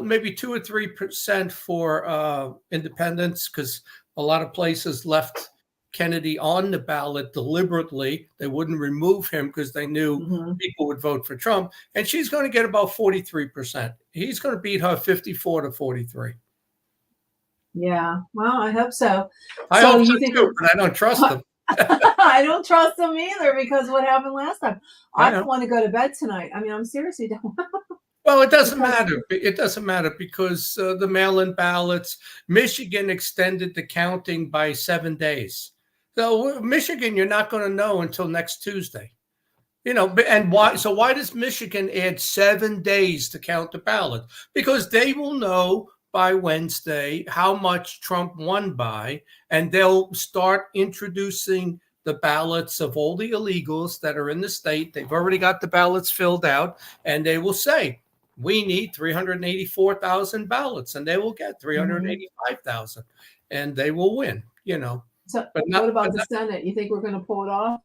maybe 2 or 3% for independents, because a lot of places left Kennedy on the ballot deliberately. They wouldn't remove him because they knew people would vote for Trump. And she's going to get about 43%. He's going to beat her 54 to 43. Yeah, well, I hope so. I hope so too, but I don't trust them. I don't trust them either, because what happened last time. I don't want to go to bed tonight. I mean, I'm seriously don't. Well, it doesn't matter. It doesn't matter because the mail-in ballots, Michigan extended the counting by 7 days. So Michigan, you're not going to know until next Tuesday. And why? So why does Michigan add 7 days to count the ballot? Because they will know by Wednesday how much Trump won by, and they'll start introducing the ballots of all the illegals that are in the state. They've already got the ballots filled out, and they will say, we need 384,000 ballots, and they will get 385,000, and they will win, So what about the Senate? You think we're going to pull it off?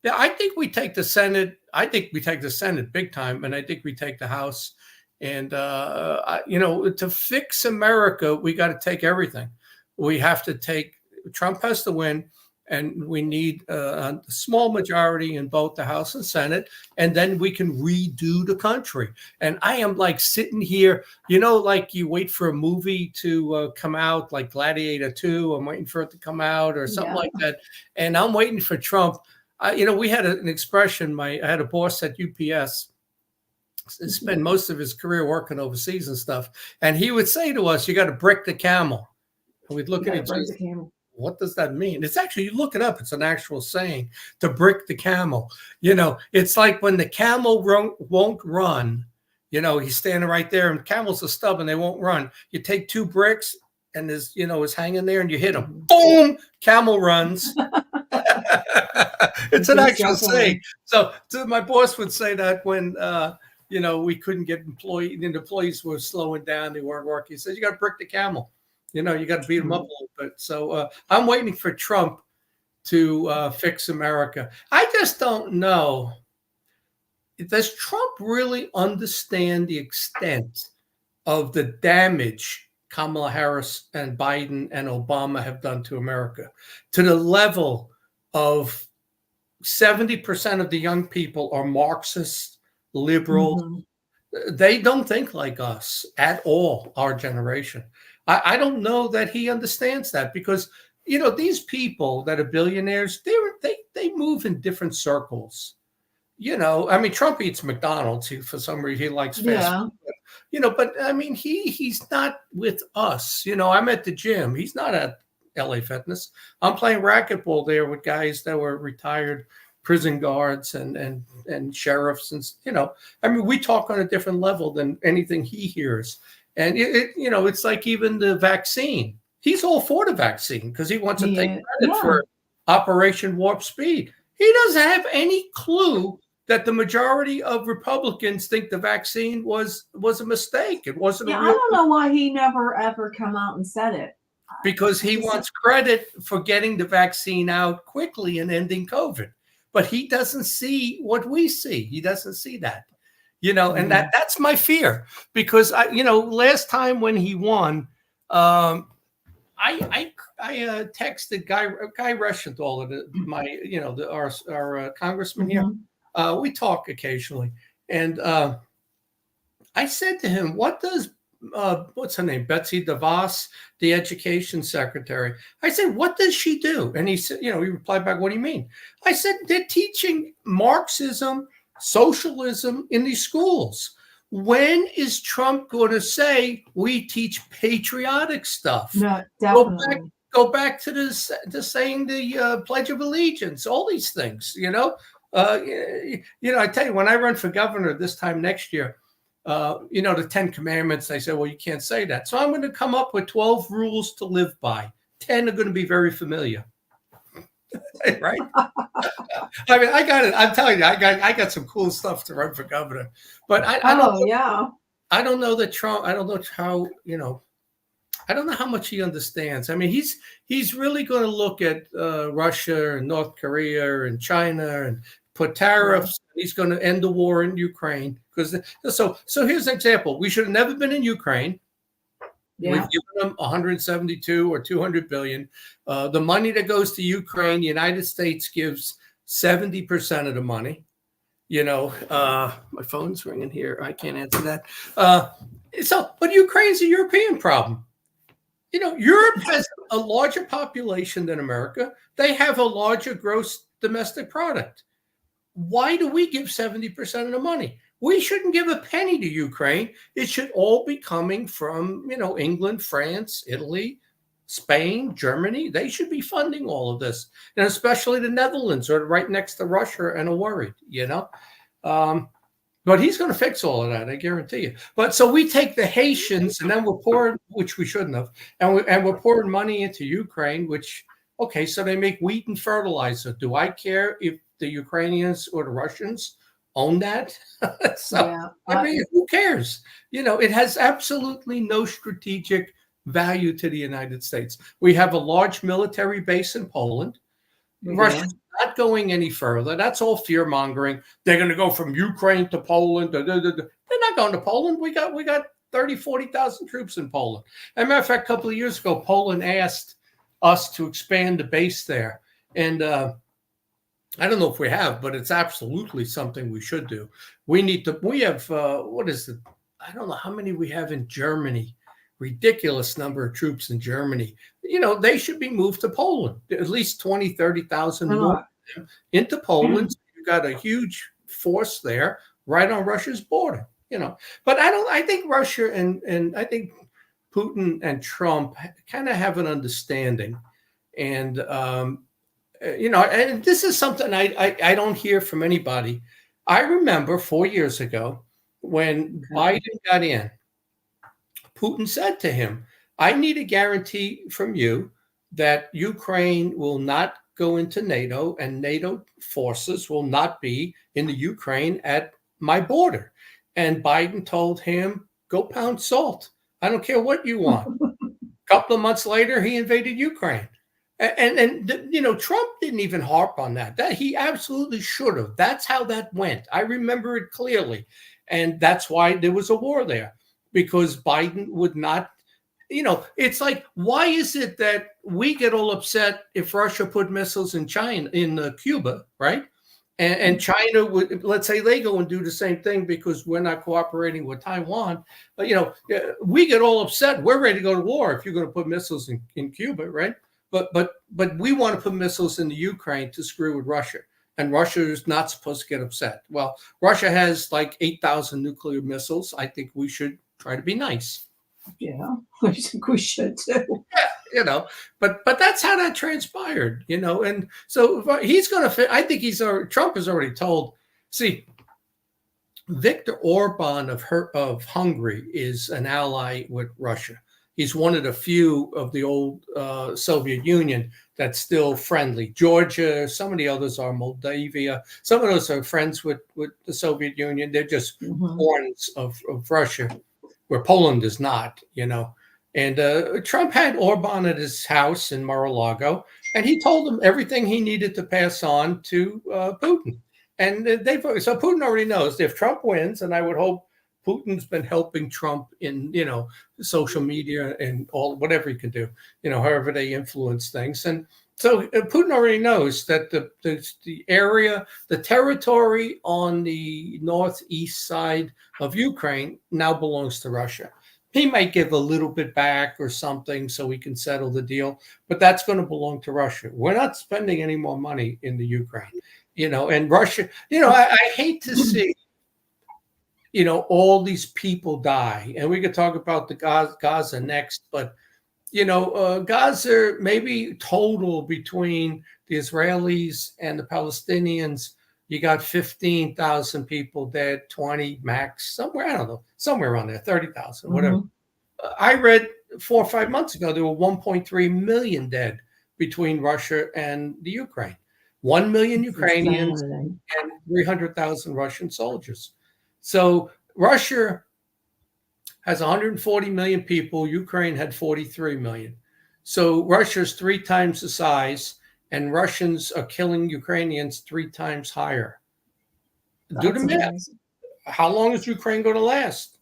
Yeah, I think we take the Senate. I think we take the Senate big time, and I think we take the House. And, to fix America, we got to take everything. We have to Trump has to win, and we need a small majority in both the House and Senate, and then we can redo the country. And I am like sitting here, like you wait for a movie to come out, like Gladiator 2, I'm waiting for it to come out or something like that. And I'm waiting for Trump. We had an expression, I had a boss at UPS, spend most of his career working overseas and stuff. And he would say to us, you got to brick the camel. And we'd look at each other. What does that mean? It's actually, you look it up. It's an actual saying, to brick the camel. It's like when the camel won't run, he's standing right there and camels are stubborn. They won't run. You take 2 bricks and is hanging there and you hit him. Boom, camel runs. It's an actual saying. So my boss would say that when, we couldn't get employees, and the employees were slowing down. They weren't working. He says, you got to brick the camel. You got to beat them up a little bit. So I'm waiting for Trump to fix America. I just don't know. Does Trump really understand the extent of the damage Kamala Harris and Biden and Obama have done to America, to the level of 70% of the young people are Marxist, liberal. They don't think like us at all, our generation. I don't know that he understands that, because, these people that are billionaires, they move in different circles. Trump eats McDonald's. For some reason, he likes fast food. But he's not with us. I'm at the gym. He's not at LA Fitness. I'm playing racquetball there with guys that were retired prison guards and sheriffs, and I mean, we talk on a different level than anything he hears. And it's like even the vaccine. He's all for the vaccine because he wants to take credit for Operation Warp Speed. He doesn't have any clue that the majority of Republicans think the vaccine was a mistake. It wasn't a real. I don't know why he never ever come out and said it. Because he wants credit for getting the vaccine out quickly and ending COVID. But he doesn't see what we see. He doesned see that, and that's my fear. Because last time when he won, I texted Guy Reschenthal, our congressman here. We talk occasionally, and I said to him, "What does what's her name, Betsy DeVos, the education secretary?" I said, "What does she do?" And he said, he replied back, "What do you mean?" I said, "They're teaching Marxism, socialism in these schools. When is Trump going to say we teach patriotic stuff?" No, definitely. Go back to this, to saying the Pledge of Allegiance, all these things. I tell you, when I run for governor this time next year, the 10 Commandments, they say, well, you can't say that. So I'm going to come up with 12 rules to live by. 10 are going to be very familiar. Right? I mean, I got it. I'm telling you, I got some cool stuff to run for governor. But I don't know that Trump, I don't know how, I don't know how much he understands. I mean, he's really going to look at Russia and North Korea and China and put tariffs. He's going to end the war in Ukraine. So here's an example. We should have never been in Ukraine. Yeah. We've given them 172 or 200 billion. The money that goes to Ukraine, the United States gives 70% of the money. My phone's ringing here. I can't answer that. But Ukraine's a European problem. Europe has a larger population than America. They have a larger gross domestic product. Why do we give 70% of the money? We shouldn't give a penny to Ukraine. It should all be coming from, England, France, Italy, Spain, Germany. They should be funding all of this. And especially the Netherlands are right next to Russia and are worried, But he's going to fix all of that, I guarantee you. But so we take the Haitians and then we're pouring, which we shouldn't have, and we're pouring money into Ukraine, so they make wheat and fertilizer. Do I care if the Ukrainians or the Russians own that? I mean, who cares? It has absolutely no strategic value to the United States. We have a large military base in Poland. Russia's not going any further. That's all fear mongering. They're going to go from Ukraine to Poland. They're not going to Poland. We got 30, 40,000 troops in Poland. As a matter of fact, a couple of years ago, Poland asked us to expand the base there. And I don't know if we have, but it's absolutely something we should do. We have, what is it? I don't know how many we have in Germany. Ridiculous number of troops in Germany. They should be moved to Poland. At least 20, 30,000 more into Poland. You've got a huge force there right on Russia's border, But I think Russia and I think Putin and Trump kind of have an understanding. And, and this is something I don't hear from anybody. I remember 4 years ago when Biden got in, Putin said to him, I need a guarantee from you that Ukraine will not go into NATO and NATO forces will not be in the Ukraine at my border. And Biden told him, go pound salt. I don't care what you want. A couple of months later, he invaded Ukraine. And Trump didn't even harp on that. He absolutely should have. That's how that went. I remember it clearly. And that's why there was a war there. Because Biden would not, it's like, why is it that we get all upset if Russia put missiles in Cuba, right? And China would, let's say they go and do the same thing because we're not cooperating with Taiwan. But, we get all upset. We're ready to go to war if you're going to put missiles in Cuba, right? But we want to put missiles in the Ukraine to screw with Russia. And Russia is not supposed to get upset. Well, Russia has like 8,000 nuclear missiles. I think we should try to be nice. Yeah, I think we should too. you know, but that's how that transpired, you know, and so he's going to. I think Trump has already told. See, Viktor Orban of Hungary is an ally with Russia. He's one of the few of the old Soviet Union that's still friendly. Georgia, some of the others are Moldavia. Some of those are friends with the Soviet Union. They're just horns of Russia, where Poland is not, you know. And Trump had Orban at his house in Mar-a-Lago, and he told him everything he needed to pass on to Putin. And so Putin already knows if Trump wins, and I would hope Putin's been helping Trump in, you know, social media and all whatever he can do, you know, however they influence things. And so Putin already knows that the area, the territory on the northeast side of Ukraine now belongs to Russia. He might give a little bit back or something so we can settle the deal, but that's going to belong to Russia. We're not spending any more money in the Ukraine, you know, and Russia, you know, I hate to see, you know, all these people die. And we could talk about the Gaza next, but, you know, Gaza maybe total between the Israelis and the Palestinians, you got 15,000 people dead, 20 max, somewhere, I don't know, somewhere around there, 30,000, whatever. I read 4 or 5 months ago, there were 1.3 million dead between Russia and the Ukraine. 1 million Ukrainians and 300,000 Russian soldiers. So Russia has 140 million people. Ukraine had 43 million. So Russia's 3 times the size, and Russians are killing Ukrainians 3 times higher. Do the math. How long is Ukraine going to last?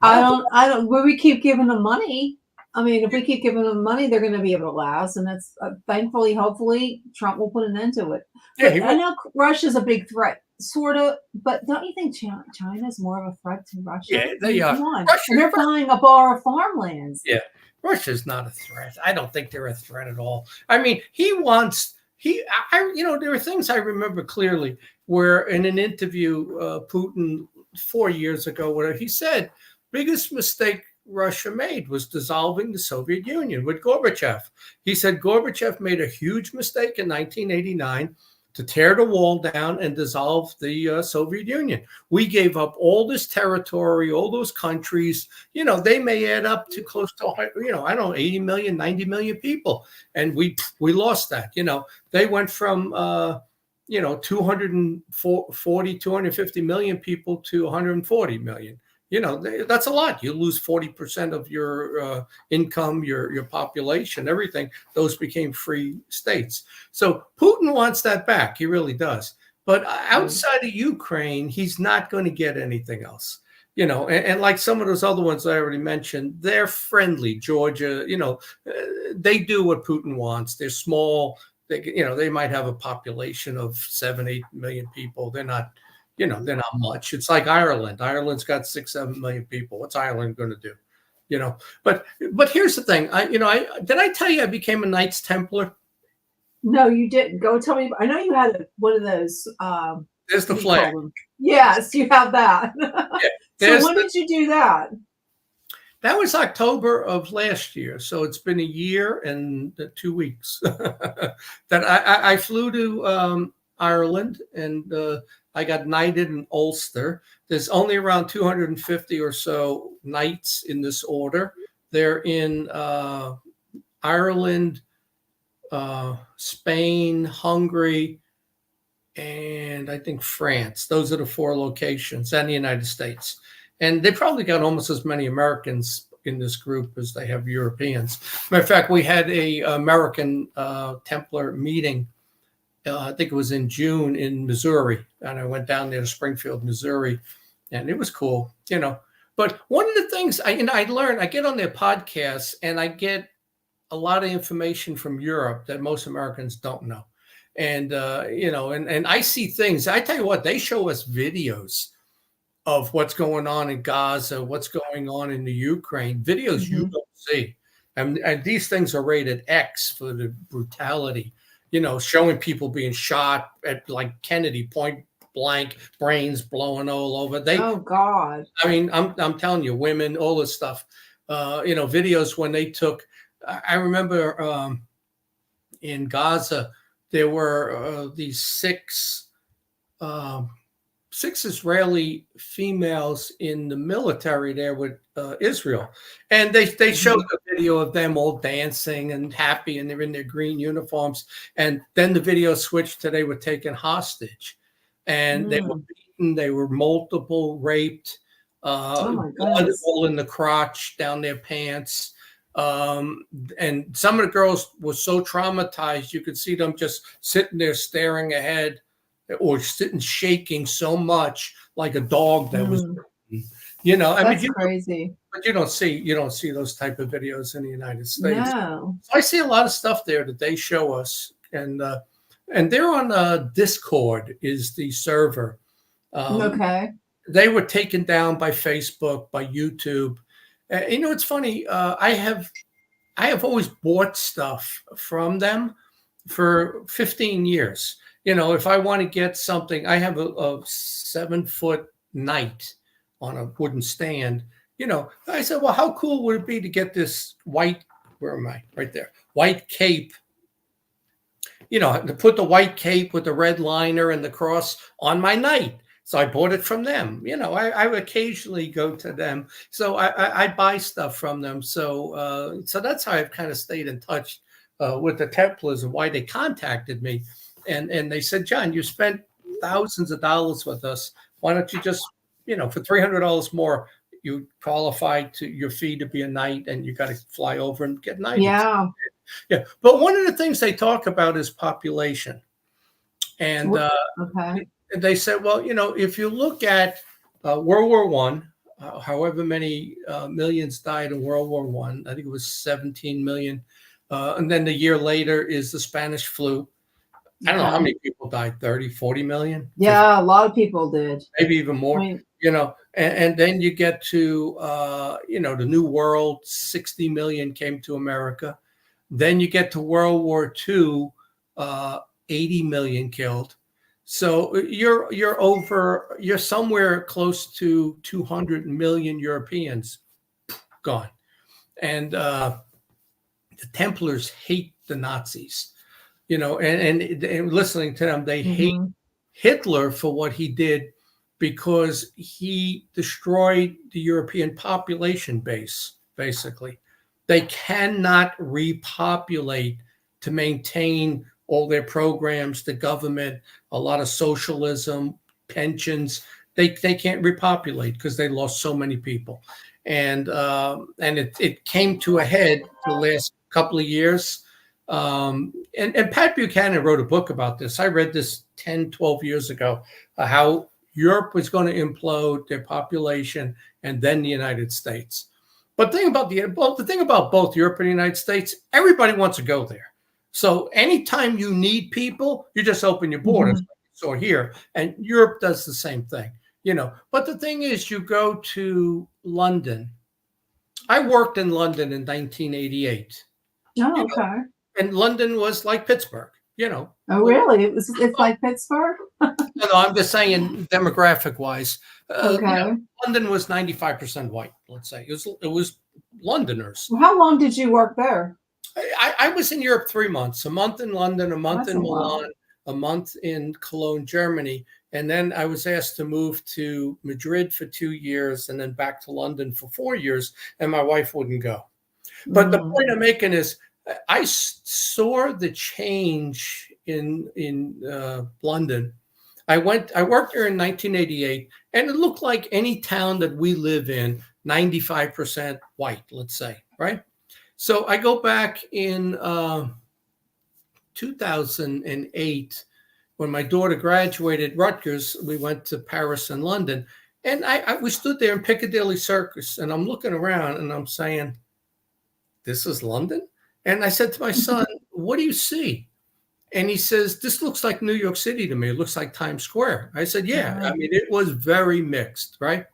I don't, when we keep giving them money, I mean, if we keep giving them money, they're going to be able to last. And that's thankfully, hopefully, Trump will put an end to it. But I know Russia's a big threat, sort of, but don't you think China's more of a threat to Russia? Yeah, they are. Come on. And they're buying up our farmlands. Yeah, Russia's not a threat. I don't think they're a threat at all. I mean, you know, there are things I remember clearly where in an interview, Putin 4 years ago, where he said, biggest mistake Russia made was dissolving the Soviet Union with Gorbachev. He said Gorbachev made a huge mistake in 1989 to tear the wall down and dissolve the Soviet Union. We gave up all this territory, all those countries. You know, they may add up to close to, you know, I don't know, 80 million, 90 million people. And we lost that. You know, they went from, you know, 250 million people to 140 million. You know, that's a lot. You lose 40% of your income, your population, everything. Those became free states. So Putin wants that back. He really does. But outside of Ukraine, he's not going to get anything else. You know, and like some of those other ones I already mentioned, they're friendly. Georgia, you know, they do what Putin wants. They're small. They, you know, they might have a population of 7-8 million people. They're not. You know, they're not much. It's like Ireland. Ireland's got 6-7 million people. What's Ireland going to do? You know, but here's the thing. Did I tell you I became a Knights Templar? No, you didn't. Go tell me. I know you had one of those. There's the flag. Yes, you have that. Yeah, so when did you do that? That was October of last year. So it's been a year and 2 weeks that I flew to Ireland, and I got knighted in Ulster. There's only around 250 or so knights in this order. They're in Ireland, Spain, Hungary, and I think France. Those are the 4 locations, and the United States. And they probably got almost as many Americans in this group as they have Europeans. Matter of fact, we had a American Templar meeting. I think it was in June in Missouri, and I went down there to Springfield, Missouri, and it was cool, you know. But one of the things I learned, I get on their podcasts and I get a lot of information from Europe that most Americans don't know. And, you know, and I see things, I tell you what, they show us videos of what's going on in Gaza, what's going on in the Ukraine, videos you don't see. And these things are rated X for the brutality. You know, showing people being shot at like Kennedy, point blank, brains blowing all over. Oh God! I mean, I'm telling you, women, all this stuff. You know, videos when they took I remember in Gaza, there were these six Israeli females in the military there with Israel. And they showed a video of them all dancing and happy, and they're in their green uniforms. And then the video switched to they were taken hostage. And they were beaten, they were multiple raped, blood all in the crotch, down their pants. And some of the girls were so traumatized, you could see them just sitting there staring ahead, or sitting shaking so much like a dog that was, you know, I That's mean, crazy. but you don't see those type of videos in the United States. No. So I see a lot of stuff there that they show us, and they're on Discord is the server. Okay. They were taken down by Facebook, by YouTube. You know, it's funny. I have always bought stuff from them for 15 years. You know, if I want to get something, I have a 7-foot knight on a wooden stand. You know, I said, well, how cool would it be to get this white, where am I? Right there, white cape. You know, to put the white cape with the red liner and the cross on my knight. So I bought it from them. You know, I occasionally go to them. So I buy stuff from them. So so that's how I've kind of stayed in touch with the Templars and why they contacted me. And they said, John, you spent thousands of dollars with us. Why don't you just, you know, for $300 more, you qualify to your fee to be a knight, and you got to fly over and get knighted. Yeah. Yeah. But one of the things they talk about is population. And okay. They said, well, you know, if you look at World War I, however many millions died in World War I think it was 17 million. And then the year later is the Spanish flu. I don't know how many people died, 30, 40 million? Yeah, a lot of people did. Maybe even more, you know, and then you get to, you know, the New World, 60 million came to America. Then you get to World War II, 80 million killed. So you're somewhere close to 200 million Europeans gone. And the Templars hate the Nazis. You know, and listening to them, they hate Hitler for what he did, because he destroyed the European population base, basically. They cannot repopulate to maintain all their programs, the government, a lot of socialism, pensions. They can't repopulate because they lost so many people. And it came to a head the last couple of years. And Pat Buchanan wrote a book about this. I read this 10, 12 years ago, how Europe was going to implode, their population, and then the United States. But the thing about both Europe and the United States, everybody wants to go there. So anytime you need people, you just open your borders. So here, and Europe does the same thing, you know. But the thing is, you go to London. I worked in London in 1988. Oh, okay. And London was like Pittsburgh, you know. Oh, really? It's like Pittsburgh? No, I'm just saying demographic wise. Okay. You know, London was 95% white, let's say. It was Londoners. Well, how long did you work there? I was in Europe 3 months, a month in London, a month in Milan, a month in Cologne, Germany. And then I was asked to move to Madrid for 2 years and then back to London for 4 years. And my wife wouldn't go. But the point I'm making is, I saw the change in London. I worked there in 1988, and it looked like any town that we live in, 95% white, let's say, right? So I go back in 2008, when my daughter graduated Rutgers. We went to Paris and London, and we stood there in Piccadilly Circus, and I'm looking around and I'm saying, this is London? And I said to my son, what do you see? And he says, this looks like New York City to me. It looks like Times Square. I said, yeah. I mean, it was very mixed, right?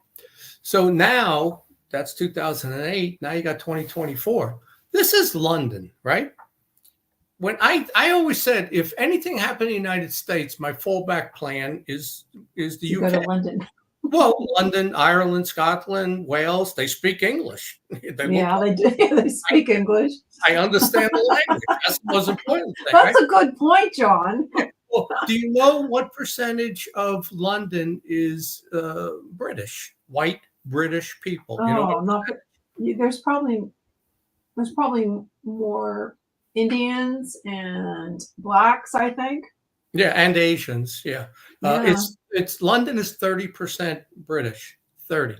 So now, that's 2008. Now you got 2024. This is London, right? When I always said, if anything happened in the United States, my fallback plan is the UK. Go to London. Well, London, Ireland, Scotland, Wales, they speak English. They look Yeah, like, they do. They speak English. I understand the language. That's the most important thing, right? That's a good point, John. Well, do you know what percentage of London is British, white British people? You know, Oh, not there's probably more Indians and blacks, I think. yeah, and Asians, yeah. Yeah. It's London is 30% British, 30.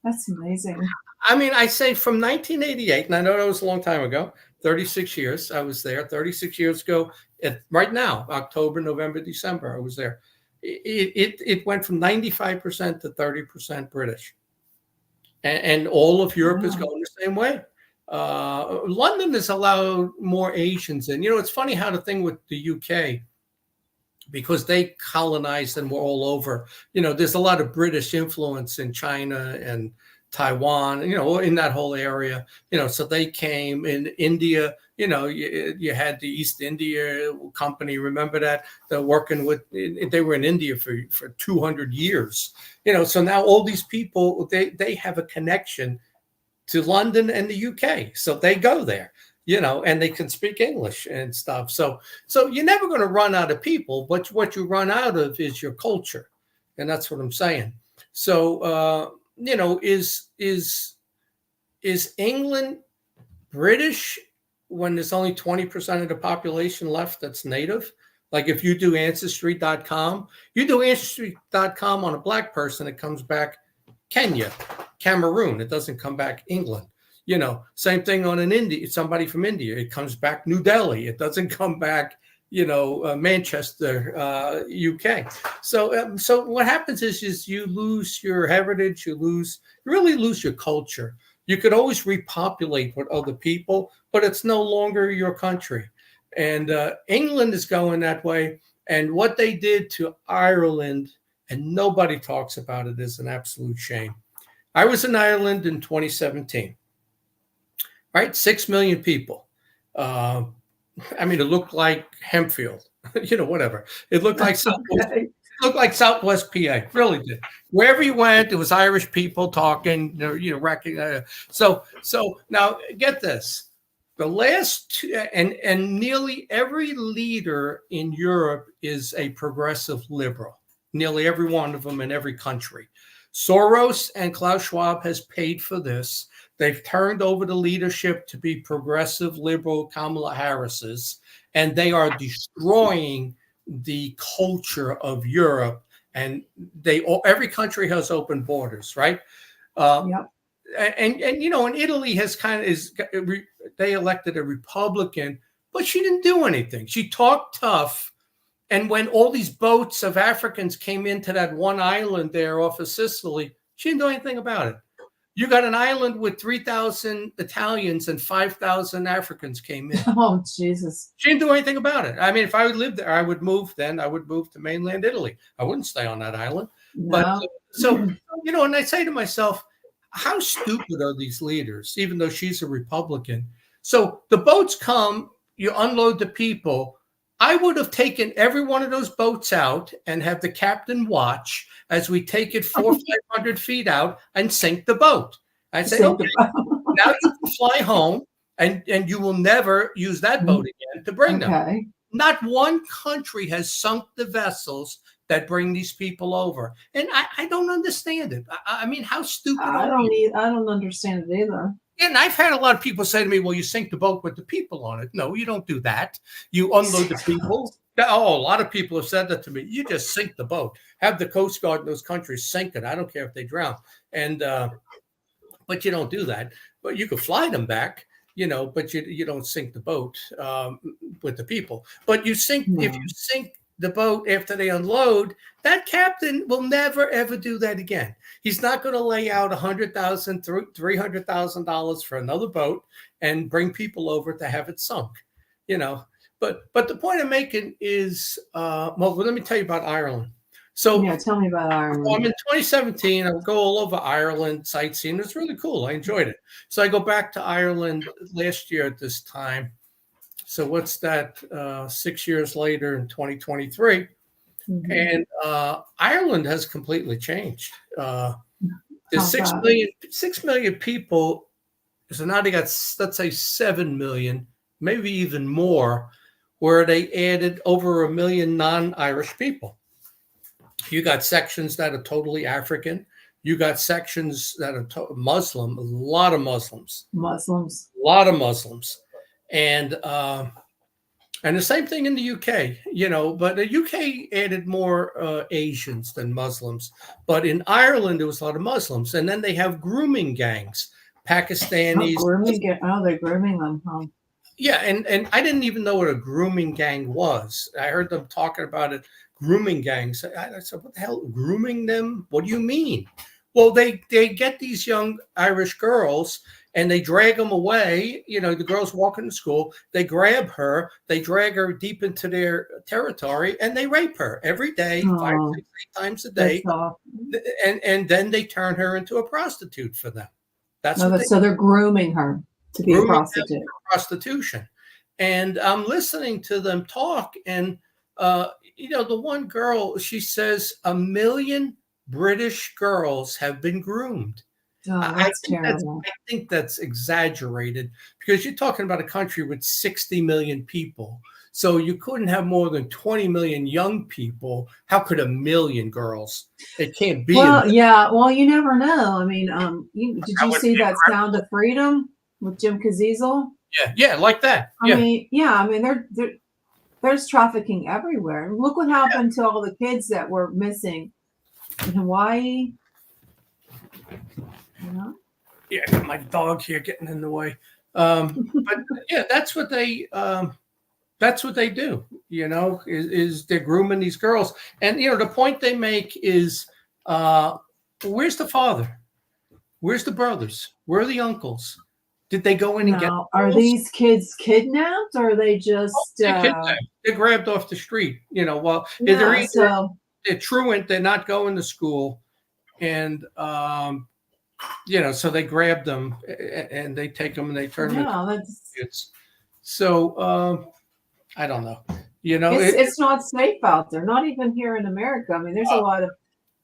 That's amazing. I mean, I say from 1988, and I know that was a long time ago, 36 years I was there. 36 years ago, right now, October, November, December, I was there. It went from 95% to 30% British. And all of Europe is going the same way. London has allowed more Asians in. You know, it's funny how the thing with the UK, because they colonized and were all over, you know, there's a lot of British influence in China and Taiwan, you know, in that whole area, you know, so they came in India, you know, you had the East India Company, remember that? They're working with, they were in India for 200 years, you know, so now all these people, they have a connection to London and the UK, so they go there, you know, and they can speak English and stuff. So you're never going to run out of people, but what you run out of is your culture, and that's what I'm saying. So you know, is England British when there's only 20% of the population left that's native? Like if you do Ancestry.com, you do Ancestry.com on a black person, it comes back Kenya, Cameroon. It doesn't come back England. You know, same thing on an India, somebody from India. It comes back New Delhi. It doesn't come back, you know, Manchester, UK. So what happens is you lose your heritage. You really lose your culture. You could always repopulate with other people, but it's no longer your country. And England is going that way. And what they did to Ireland, and nobody talks about it, is an absolute shame. I was in Ireland in 2017. Right, 6 million people. I mean, it looked like Hempfield, you know, whatever. It looked like Southwest PA, really did. Wherever you went, there was Irish people talking, you know, so now get this. The last two, and nearly every leader in Europe is a progressive liberal. Nearly every one of them in every country. Soros and Klaus Schwab has paid for this. They've turned over the leadership to be progressive liberal Kamala Harris's, and they are destroying the culture of Europe. And every country has open borders, right? Yep. And you know, and Italy has they elected a Republican, but she didn't do anything. She talked tough. And when all these boats of Africans came into that one island there off of Sicily, she didn't do anything about it. You got an island with 3,000 Italians and 5,000 Africans came in. Oh, Jesus. She didn't do anything about it. I mean, if I would live there, I would move to mainland Italy. I wouldn't stay on that island. No. But so, you know, and I say to myself, how stupid are these leaders, even though she's a Republican? So the boats come, you unload the people. I would have taken every one of those boats out and have the captain watch as we take it 400-500 feet out and sink the boat. I'd say, okay, now you can fly home and you will never use that boat again to bring them. Not one country has sunk the vessels that bring these people over. And I don't understand it. I mean, how stupid I don't understand it either. And I've had a lot of people say to me, well, you sink the boat with the people on it. No, you don't do that. You unload the people. Oh, a lot of people have said that to me. You just sink the boat. Have the Coast Guard in those countries sink it. I don't care if they drown. And but you don't do that. But you could fly them back, you know, but you don't sink the boat with the people. But you sink, if you sink the boat after they unload, that captain will never, ever do that again. He's not going to lay out $100,000, $300,000 for another boat and bring people over to have it sunk, you know. But the point I'm making is, well, let me tell you about Ireland. So yeah, tell me about Ireland. I'm in 2017. I would go all over Ireland sightseeing. It's really cool. I enjoyed it. So I go back to Ireland last year at this time. So what's that? 6 years later in 2023. And Ireland has completely changed. There's 6 million people. So now they got, let's say, 7 million, maybe even more, where they added over 1 million non-Irish people. You got sections that are totally African. You got sections that are Muslim, a lot of Muslims. A lot of Muslims. And the same thing in the UK, you know, but the UK added more Asians than Muslims. But in Ireland, there was a lot of Muslims. And then they have grooming gangs, Pakistanis. They're grooming them, huh? Yeah, and I didn't even know what a grooming gang was. I heard them talking about it, grooming gangs. I said, what the hell, grooming them? What do you mean? Well, they get these young Irish girls and they drag them away. You know, the girls walking to school, they grab her, they drag her deep into their territory, and they rape her every day, 5, 6, 8 times a day. And then they turn her into a prostitute for them. So they're grooming her to be a prostitute. Prostitution. And I'm listening to them talk, and you know, the one girl, she says 1 million British girls have been groomed. That's terrible. I think that's exaggerated, because you're talking about a country with 60 million people. So you couldn't have more than 20 million young people. How could 1 million girls? It can't be. Well, yeah. Well, you never know. I mean, did you see that Sound of Freedom with Jim Caviezel? Yeah, like that. I mean, there's trafficking everywhere. Look what happened to all the kids that were missing in Hawaii. You know? Yeah, I got my dog here getting in the way. But yeah, that's what they do. You know, is they're grooming these girls, and you know the point they make is, where's the father? Where's the brothers? Where are the uncles? Did they go in and get? Are these kids kidnapped, or are they just? They're grabbed off the street. You know, well, they're truant. They're not going to school, and you know, so they grab them and they take them and they turn them into kids. So I don't know. You know, it's not safe out there. Not even here in America. I mean, there's a lot of.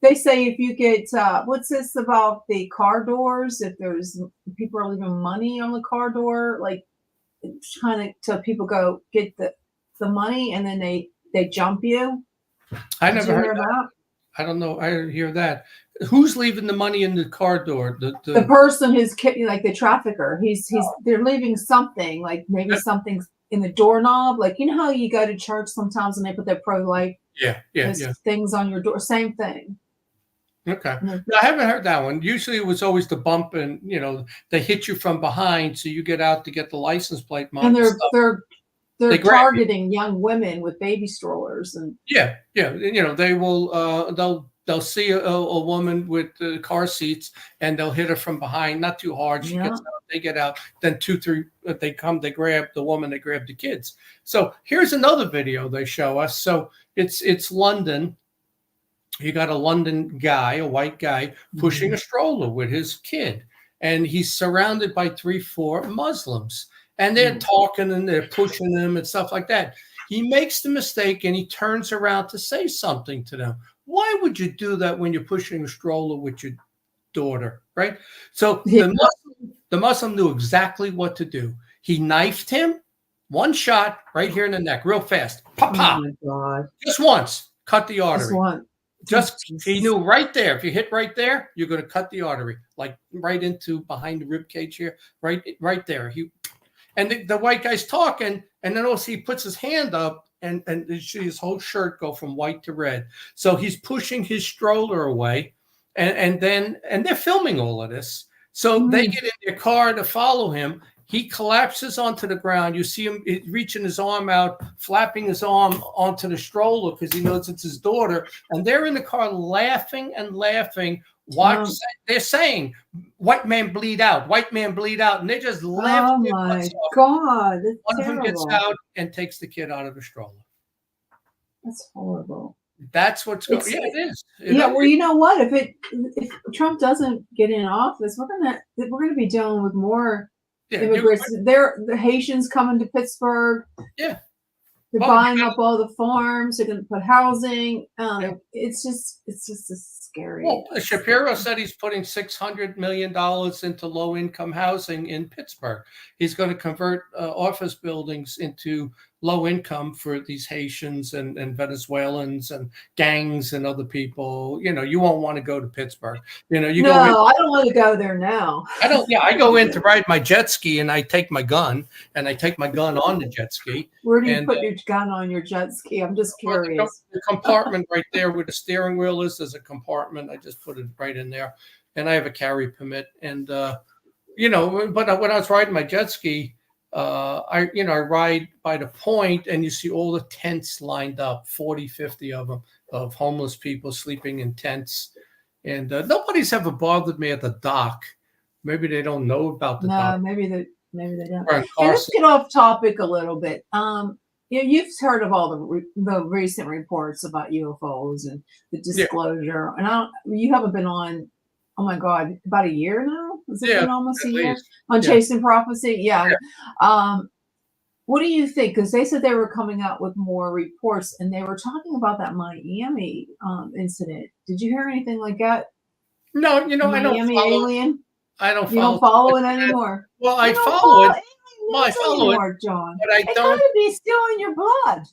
They say if you get what's this about the car doors? If there's people are leaving money on the car door, like trying to so people go get the money and then they jump you. I never heard that. I don't know. I didn't hear that. Who's leaving the money in the car door? The person who's like the trafficker. They're leaving something, like maybe something's in the doorknob. Like, you know how you go to church sometimes and they put their pro-life things on your door. Same thing. Okay. No, I haven't heard that one. Usually it was always the bump, and you know they hit you from behind, so you get out to get the license plate. And they're targeting young women with baby strollers and yeah. You know they will they'll see a woman with car seats and they'll hit her from behind, not too hard. She gets out, they get out. Then 2, 3 they come, they grab the woman, they grab the kids. So here's another video they show us. So it's London. You got a London guy, a white guy, pushing a stroller with his kid. And he's surrounded by 3, 4 Muslims. And they're talking and they're pushing him and stuff like that. He makes the mistake and he turns around to say something to them. Why would you do that when you're pushing a stroller with your daughter, right? So the Muslim knew exactly what to do. He knifed him, 1 shot right here in the neck, real fast. Pop, pop. Oh my God. Just once, cut the artery. Just he knew right there. If you hit right there, you're going to cut the artery, like right into behind the rib cage here, right there. And the white guy's talking, and then also he puts his hand up, and you see his whole shirt go from white to red. So he's pushing his stroller away, and they're filming all of this. So they get in their car to follow him. He collapses onto the ground. You see him reaching his arm out, flapping his arm onto the stroller because he knows it's his daughter. And they're in the car laughing and laughing. They're saying, "White man bleed out, white man bleed out," and they just laugh. Oh my God! One of them gets out and takes the kid out of the stroller. That's horrible. That's what's going. Yeah, it is. Well, you know what? If Trump doesn't get in office, we're gonna be dealing with more immigrants. The Haitians coming to Pittsburgh. Yeah. They're buying up all the farms. They're going to put housing. It's just a scary. Well, Shapiro said he's putting $600 million into low-income housing in Pittsburgh. He's going to convert office buildings into low income for these Haitians and Venezuelans and gangs and other people. You know, you won't want to go to Pittsburgh. You know, No, I don't want to go there now. I go in to ride my jet ski and I take my gun on the jet ski. Where do you put your gun on your jet ski? I'm just curious. The compartment right there where the steering wheel is, there's a compartment. I just put it right in there, and I have a carry permit. And you know, but when I was riding my jet ski, I ride by the point and you see all the tents lined up, 40, 50 of them, of homeless people sleeping in tents. And nobody's ever bothered me at the dock. Maybe they don't know about the dock. Maybe they don't. Right, Hey, let's get off topic a little bit. You've heard of all the recent reports about UFOs and the disclosure, and you haven't been on. Oh my God, about a year now? Has it been almost a year on Chasing Prophecy? Yeah. What do you think? Because they said they were coming out with more reports, and they were talking about that Miami incident. Did you hear anything like that? No, I don't follow alien. I don't follow. You don't follow it anymore. Well, I follow it. Well, I follow it, John. But I It's don't. gotta be still in your blood.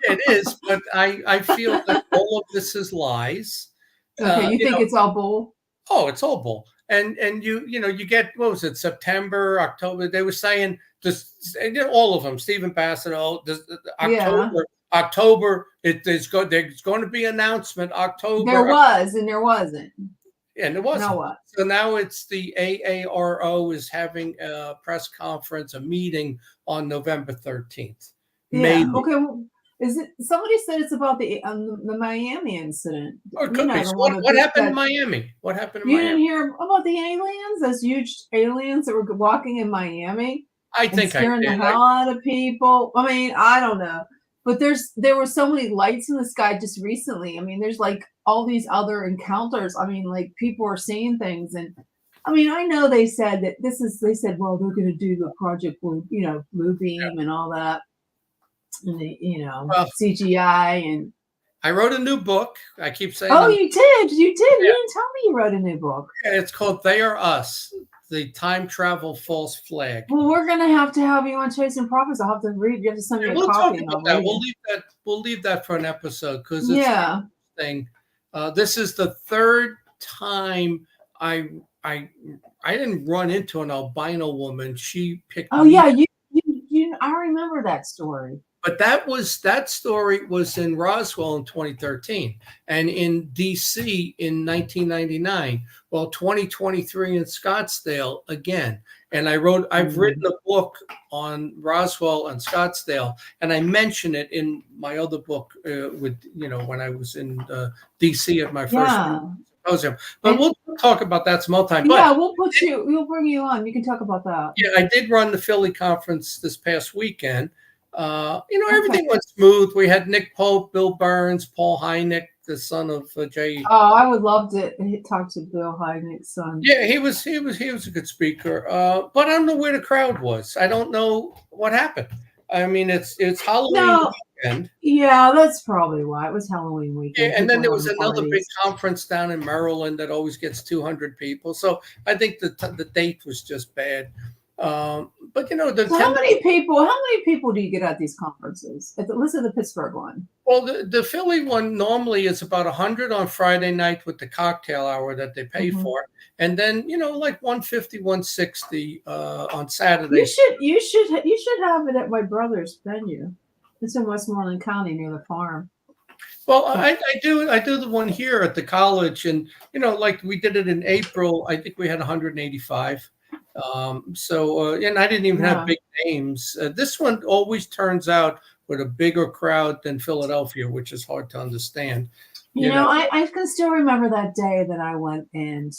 It is, but I feel that all of this is lies. Okay, you think it's all bull? Oh, it's all bull. And you get, what was it, September, October? They were saying this, all of them, Stephen Bassett, October, there's going to be announcement October. There was, and there wasn't. And it wasn't. Now what? So now it's the AARO is having a press conference, a meeting on November 13th. Yeah. Maybe. Okay. Well, is it? Somebody said it's about the Miami incident. Or it could be. So what happened in Miami? What happened in You Miami? didn't hear about the aliens? Those huge aliens that were walking in Miami? I think I scaring did. the hell out of people. I mean, I don't know. But there were so many lights in the sky just recently. I mean, there's like all these other encounters. I mean, like people are seeing things, and I mean, I know they said that they said, well, they're going to do the Project Blue, Blue Beam and all that, and CGI and. I wrote a new book. I keep saying. Oh, you did. You didn't tell me you wrote a new book. Yeah, it's called "They Are Us: The Time Travel False Flag." Well, we're gonna have to have you on Chasing Prophets. I'll have to read. You have to send me a We'll copy. talk about that. We'll leave that for an episode because it's thing. This is the third time I didn't run into an albino woman. She picked. Oh yeah, you. I remember that story. But that story was in Roswell in 2013 and in DC in 1999. Well, 2023 in Scottsdale again. And I've written a book on Roswell and Scottsdale, and I mention it in my other book when I was in DC at my first symposium. But we'll talk about that some other time. But, we'll bring you on. You can talk about that. Yeah, I did run the Philly conference this past weekend. Everything went smooth. We had Nick Pope, Bill Burns, Paul Hynek, the son of Jay. Oh, I would love to talk to Bill Hynek's son. Yeah, he was a good speaker. But I don't know where the crowd was. I don't know what happened. I mean, it's Halloween weekend. Yeah, that's probably why. It was Halloween weekend. Yeah, and then there was another big conference down in Maryland that always gets 200 people. So I think the date was just bad. But how many people do you get at these conferences? Let's say the Pittsburgh one. Well, the Philly one normally is about 100 on Friday night with the cocktail hour that they pay for, and then like 150, 160 on Saturday. You should have it at my brother's venue. It's in Westmoreland County near the farm. Well, I do the one here at the college, and like we did it in April. I think we had 185. And I didn't even have big names. This one always turns out with a bigger crowd than Philadelphia, which is hard to understand. I can still remember that day that I went and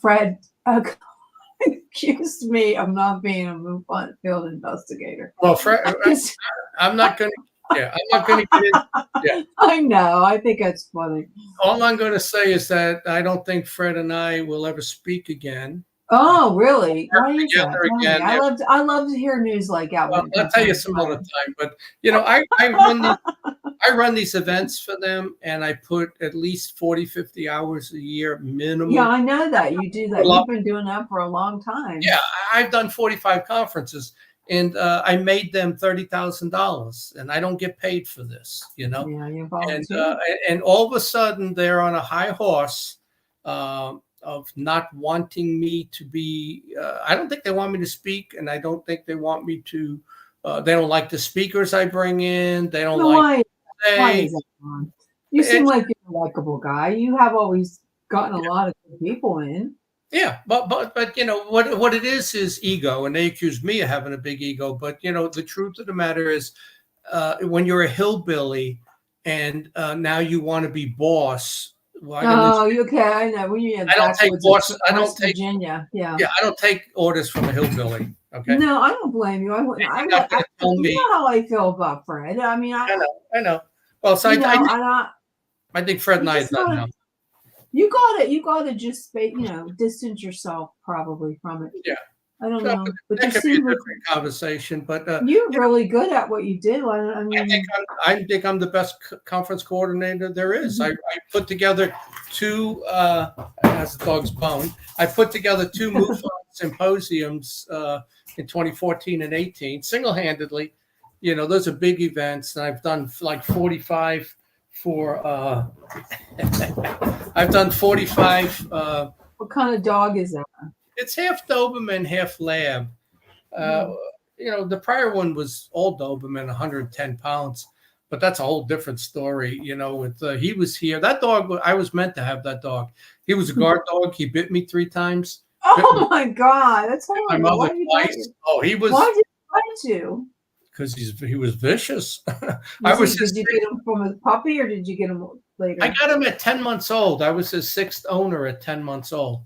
Fred accused me of not being a MUFON field investigator. Well, Fred, I'm not going to. Yeah, I'm not going to get in. Yeah. I know. I think that's funny. All I'm going to say is that I don't think Fred and I will ever speak again. Oh, really? Why is that? together Tell me. again. I love to hear news like that. Well, when it I'll tell you concerns some other fire. time, but you know, I run these events for them, and I put at least 40, 50 hours a year minimum. Yeah, I know that you do that. Well, You've been doing that for a long time. Yeah, I've done 45 conferences, and I made them $30,000, and I don't get paid for this, you know. Yeah, you And volunteer. and all of a sudden they're on a high horse of not wanting me to be. I don't think they want me to speak, and I don't think they want me to. They don't like the speakers I bring in. They don't No, like. why is that, Ron? You seem It's- like you're a likable guy. You have always gotten a lot of good people in. Yeah, but you know what it is ego, and they accuse me of having a big ego. But you know the truth of the matter is, when you're a hillbilly, and now you want to be boss. Well, Oh, okay. I know. When you I don't take boss. I don't West take. Virginia. Yeah. Yeah, I don't take orders from a hillbilly. Okay. No, I don't blame you. I wouldn't. You're not gonna tell You me. know how I feel about Fred. I mean, I know. Well, so you know, I think Fred and I just are done gotta- now. you got to just, distance yourself probably from it. Yeah. I don't So, know, but that you could be a seem like different conversation, but you're really good at what you do. I mean, I think I'm the best conference coordinator there is. Mhm. I put together two, as a dog's bone, I put together two MUFON symposiums in 2014 and 18, single-handedly. You know, those are big events, and I've done like 45 for, I've done 45. what kind of dog is that? It's half Doberman, half Lab. You know, the prior one was all Doberman, 110 pounds, but that's a whole different story. You know, with he was here. That dog, I was meant to have that dog. He was a guard dog. He bit me 3 times. Oh my God, that's My horrible. mother Why did you bite twice. you? Oh, he was Why did he bite you? because he was vicious. I was Did you get him from a puppy or did you get him later? I got him at 10 months old. I was his 6th owner at 10 months old.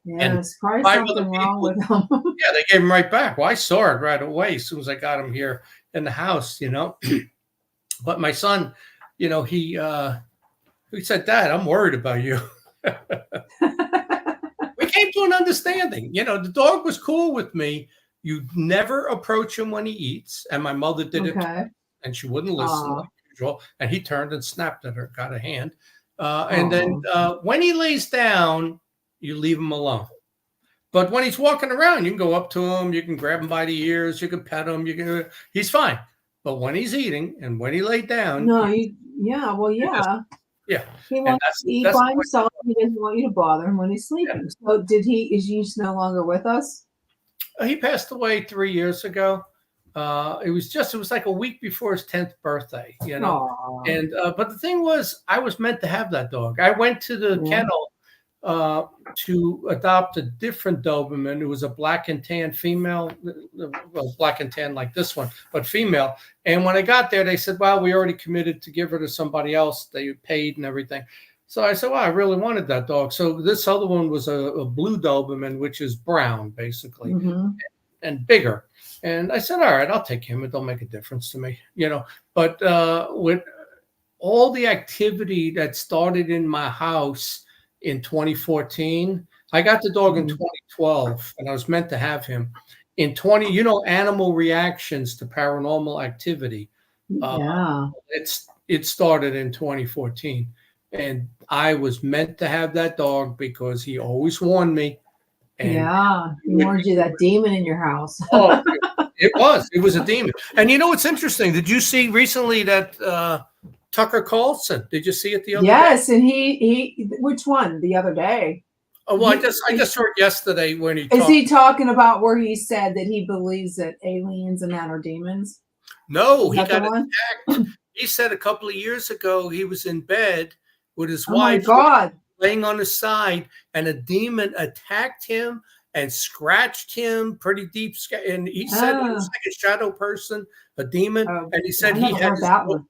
Yeah, and there's probably 5 other something wrong with him. Yeah, they gave him right back. Well, I saw it right away as soon as I got him here in the house, you know. But my son, you know, he said, "Dad, I'm worried about you." We came to an understanding. You know, the dog was cool with me. You never approach him when he eats, and my mother did it, Okay. and she wouldn't listen Aw. like usual. And he turned and snapped at her, got a hand. And then when he lays down, you leave him alone. But when he's walking around, you can go up to him, you can grab him by the ears, you can pet him, he's fine. But when he's eating and when he laid down, No, yeah. yeah. He And wants to eat that's by the way- himself. He doesn't want you to bother him when he's sleeping. So is he no longer with us? He passed away 3 years ago. It was like a week before his 10th birthday, you know. Aw. And but the thing was, I was meant to have that dog. I went to the kennel to adopt a different Doberman. It was a black and tan female, well, black and tan like this one, but female. And when I got there, they said, "Well, we already committed to give her to somebody else. They paid and everything." So I said, "Well, I really wanted that dog." So this other one was a blue Doberman, which is brown, basically, and bigger. And I said, "All right, I'll take him. It don't make a difference to me, you know." But with all the activity that started in my house in 2014, I got the dog in 2012, and I was meant to have him. In animal reactions to paranormal activity. Yeah. It started in 2014, and I was meant to have that dog because he always warned me. And Yeah. He warned you that demon in your house. Oh, it was a demon. And you know what's interesting? Did you see recently that Tucker Carlson? Did you see it the other day? Yes, and he which one? The other day. Oh, well, I just heard yesterday when he Is talked. he talking about where he said that he believes that aliens and that are demons? No, Is he that the got one? attacked. He said a couple of years ago he was in bed with his Oh my wife God. laying on his side, and a demon attacked him and scratched him pretty deep. And he said it was like a shadow person, a demon. And he said I he never had heard that one.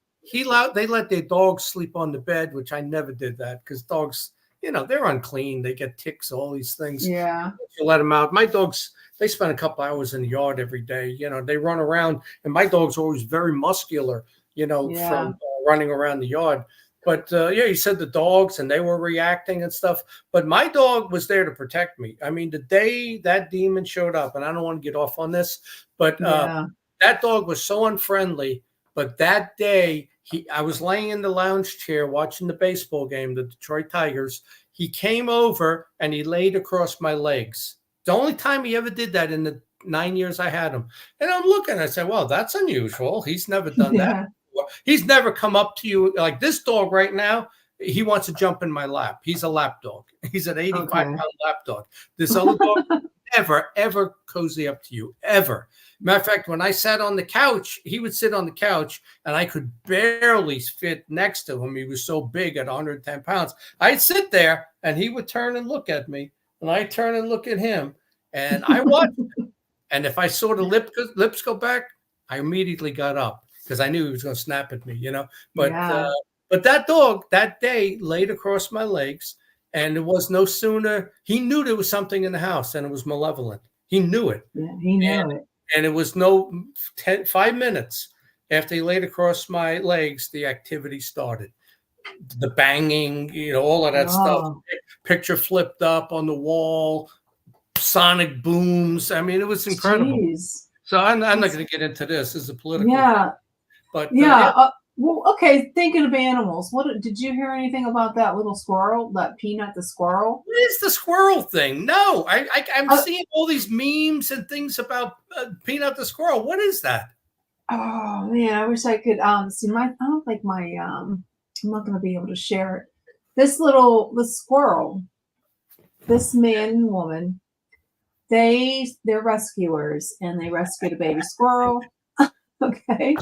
they let their dogs sleep on the bed, which I never did that because dogs, you know, they're unclean. They get ticks, all these things. Yeah. You let them out. My dogs, they spend a couple hours in the yard every day. You know, they run around, and my dog's always very muscular, you know, Yeah. from running around the yard. But yeah, he said the dogs and they were reacting and stuff. But my dog was there to protect me. I mean, the day that demon showed up, and I don't want to get off on this, but Yeah. that dog was so unfriendly. But that day, I was laying in the lounge chair watching the baseball game, the Detroit Tigers. He came over and he laid across my legs. The only time he ever did that in the 9 years I had him. And I'm looking, I said, well, that's unusual. He's never done that. He's never come up to you like this dog right now. He wants to jump in my lap. He's a lap dog. He's an 85-pound lap dog. This other dog never, ever cozy up to you, ever. Matter of fact, when I sat on the couch, he would sit on the couch and I could barely fit next to him. He was so big at 110 pounds. I'd sit there and he would turn and look at me and I'd turn and look at him and I watched him. And if I saw the lips go back, I immediately got up because I knew he was going to snap at me, you know. But that dog that day laid across my legs, and it was no sooner he knew there was something in the house, and it was malevolent. He knew it. Yeah, he knew it. And it was no 5 minutes after he laid across my legs, the activity started. The banging, you know, all of that stuff. Picture flipped up on the wall, sonic booms. I mean, it was incredible. Jeez. So I'm not going to get into this. This is a political. Yeah. But well, okay. Thinking of animals, what did you hear anything about that little squirrel, that Peanut the squirrel? What is the squirrel thing? No, I'm seeing all these memes and things about Peanut the squirrel. What is that? Oh man, I wish I could see I don't think I'm not going to be able to share it. The squirrel, this man and woman, they're rescuers and they rescued a baby squirrel. Okay.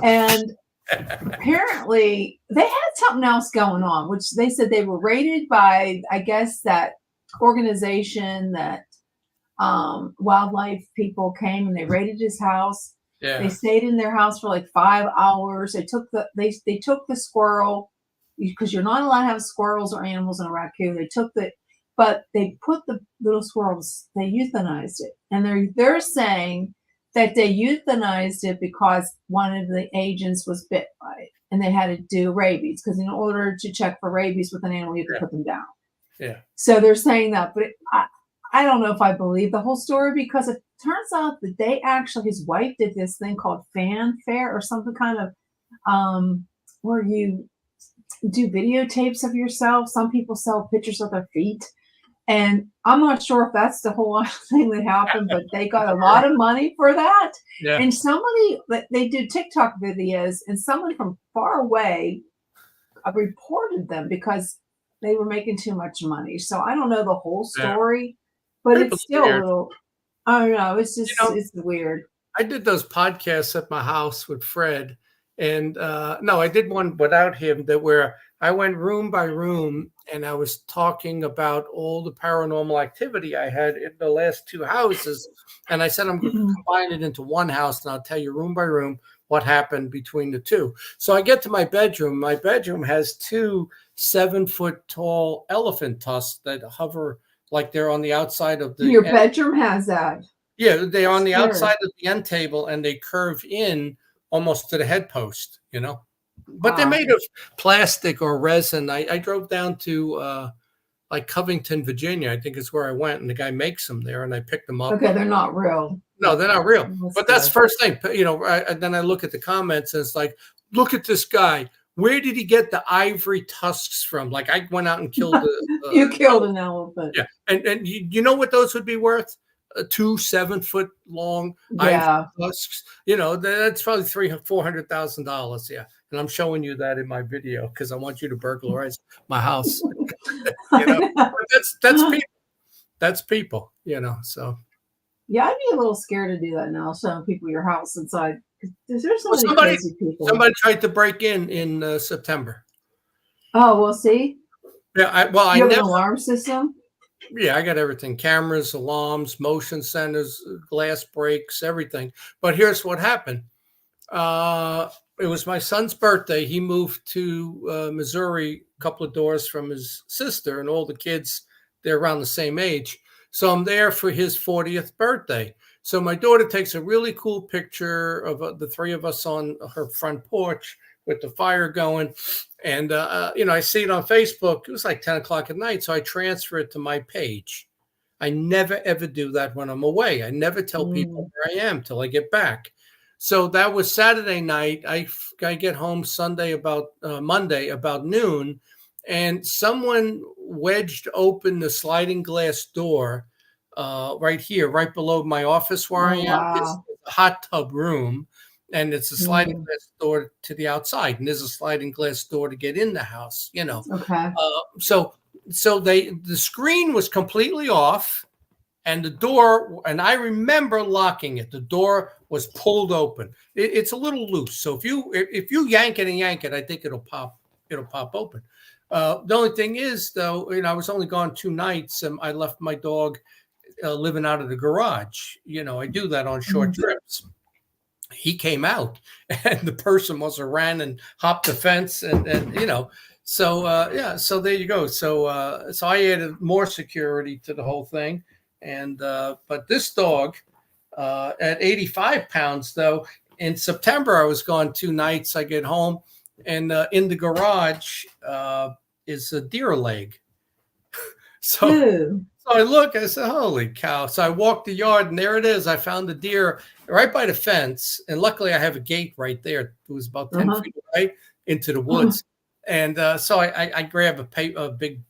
And apparently they had something else going on, which they said they were raided by, I guess, that organization that wildlife people came and they raided his house. Yeah. They stayed in their house for like 5 hours. They took the squirrel, because you're not allowed to have squirrels or animals in a raccoon. But they put the little squirrels, they euthanized it. And they're saying that they euthanized it because one of the agents was bit by it and they had to do rabies, because in order to check for rabies with an animal, you have to put them down. Yeah. So they're saying that, but I don't know if I believe the whole story, because it turns out that his wife did this thing called fanfare or something kind of, where you do videotapes of yourself. Some people sell pictures of their feet. And I'm not sure if that's the whole thing that happened, but they got a lot of money for that. Yeah. And they did TikTok videos, and someone from far away reported them because they were making too much money. So I don't know the whole story, but People's it's still weird. a little, I don't know. It's just, it's weird. I did those podcasts at my house with Fred. And no, I did one without him where I went room by room and I was talking about all the paranormal activity I had in the last two houses. And I said, I'm going to combine it into one house and I'll tell you room by room what happened between the two. So I get to my bedroom. My bedroom has 2 7-foot tall elephant tusks that hover like they're on the outside of the. Your bedroom has that. Yeah, they're on the Scared. outside of the end table and they curve in almost to the head post, you know. But they're made of plastic or resin. I drove down to like Covington, Virginia, I think is where I went, and the guy makes them there, and I picked them up. Okay, they're not real. No, they're not real. But that's good. first thing, you know. Then I look at the comments, and it's like, look at this guy. Where did he get the ivory tusks from? Like I went out and killed you killed an elephant. Yeah, and you know what those would be worth? 2 7-foot long Yeah. ivory tusks. You know, that's probably $400,000. Yeah, and I'm showing you that in my video because I want you to burglarize my house. You know, that's people. That's people. You know, so. Yeah, I'd be a little scared to do that now, showing people your house inside. There's so many somebody, crazy people. Somebody tried to break in September. Oh, well, see. Yeah, I you have never. an alarm system? Yeah, I got everything: cameras, alarms, motion sensors, glass breaks, everything. But here's what happened. It was my son's birthday. He moved to Missouri, a couple of doors from his sister, and all the kids, they're around the same age. So I'm there for his 40th birthday. So my daughter takes a really cool picture of the three of us on her front porch with the fire going. And, I see it on Facebook. It was like 10 o'clock at night. So I transfer it to my page. I never, ever do that when I'm away. I never tell people where I am till I get back. So that was Saturday night. I get home Monday about noon, and someone wedged open the sliding glass door right here, right below my office where I am. Wow. It's a hot tub room, and it's a sliding glass door to the outside, and there's a sliding glass door to get in the house. Okay. So the screen was completely off, and the door, and I remember locking it. The door was pulled open. It's a little loose, so if you yank it, I think it'll pop open. The only thing is, though, I was only gone 2 nights, and I left my dog living out of the garage. I do that on short trips. He came out, and the person must have ran and hopped the fence, and so so there you go. So I added more security to the whole thing, and but this dog at 85 pounds, though, in September I was gone 2 nights. I get home, and in the garage is a deer leg. So I look, I said, holy cow. So I walked the yard, and there it is. I found the deer right by the fence. And luckily I have a gate right there. It was about 10 feet right into the woods. And so I grab a big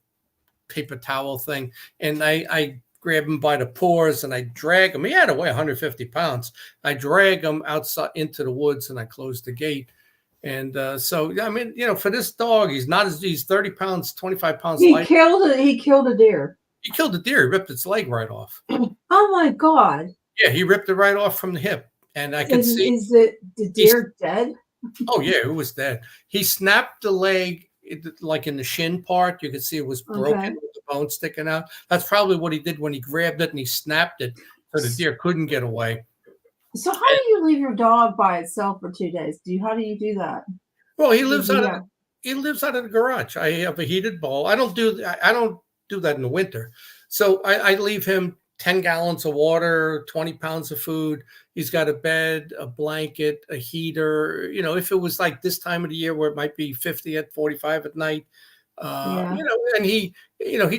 paper towel thing, and I grab him by the paws, and I drag him. He had to weigh 150 pounds. I drag him outside into the woods, and I close the gate. And so, I mean, for this dog, he's 30 pounds, 25 pounds light. He killed a deer. He killed the deer. He ripped its leg right off. Oh my God. Yeah, he ripped it right off from the hip. And I could see. Is the deer dead? Oh, yeah, it was dead. He snapped the leg, like in the shin part. You could see it was broken with the bone sticking out. That's probably what he did when he grabbed it and he snapped it, so the deer couldn't get away. So how do you leave your dog by itself for 2 days? How do you do that? Well, he lives out of the garage. I have a heated bowl. I don't do that in the winter. So I leave him 10 gallons of water, 20 pounds of food. He's got a bed, a blanket, a heater. If it was like this time of the year where it might be 50 at 45 at night, and he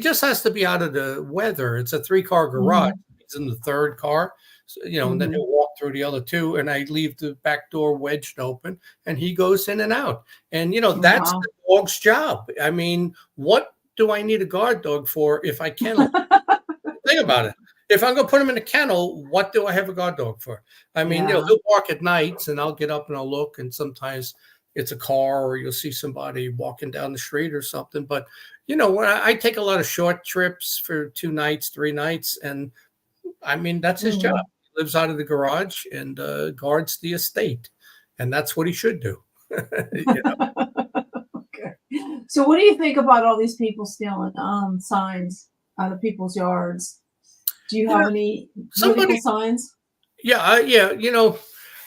just has to be out of the weather. It's a 3-car garage. He's in the 3rd car. So, and then he'll walk through the other 2, and I leave the back door wedged open, and he goes in and out. And, that's the dog's job. I mean, what do I need a guard dog for if I can? Think about it. If I'm going to put him in a kennel, what do I have a guard dog for? I mean, he'll bark at nights, and I'll get up and I'll look, and sometimes it's a car, or you'll see somebody walking down the street or something. But, when I take a lot of short trips for 2 nights, 3 nights, and I mean, that's his job. He lives out of the garage and guards the estate, and that's what he should do. Okay. So what do you think about all these people stealing signs out of people's yards? Do you have any political signs? Yeah. I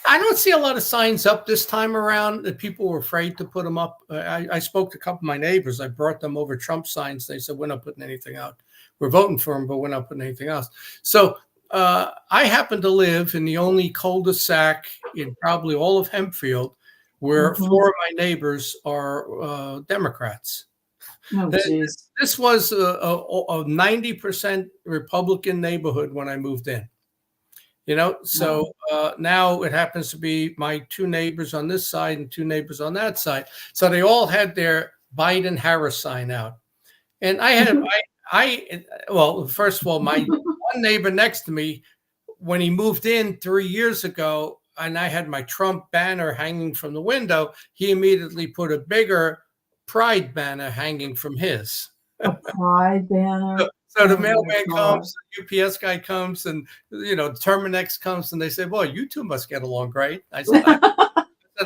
don't see a lot of signs up this time around that people were afraid to put them up. I spoke to a couple of my neighbors. I brought them over Trump signs. They said, we're not putting anything out. We're voting for him, but we're not putting anything else. So I happen to live in the only cul-de-sac in probably all of Hempfield where 4 of my neighbors are Democrats. Oh, this was a 90% Republican neighborhood when I moved in. So now it happens to be my 2 neighbors on this side and 2 neighbors on that side. So they all had their Biden-Harris sign out. And I had, well, first of all, my one neighbor next to me, when he moved in 3 years ago, and I had my Trump banner hanging from the window, he immediately put a bigger Pride banner hanging from his. A Pride banner? So the mailman comes, the UPS guy comes, and Terminex comes, and they say, "Boy, you 2 must get along great." I said,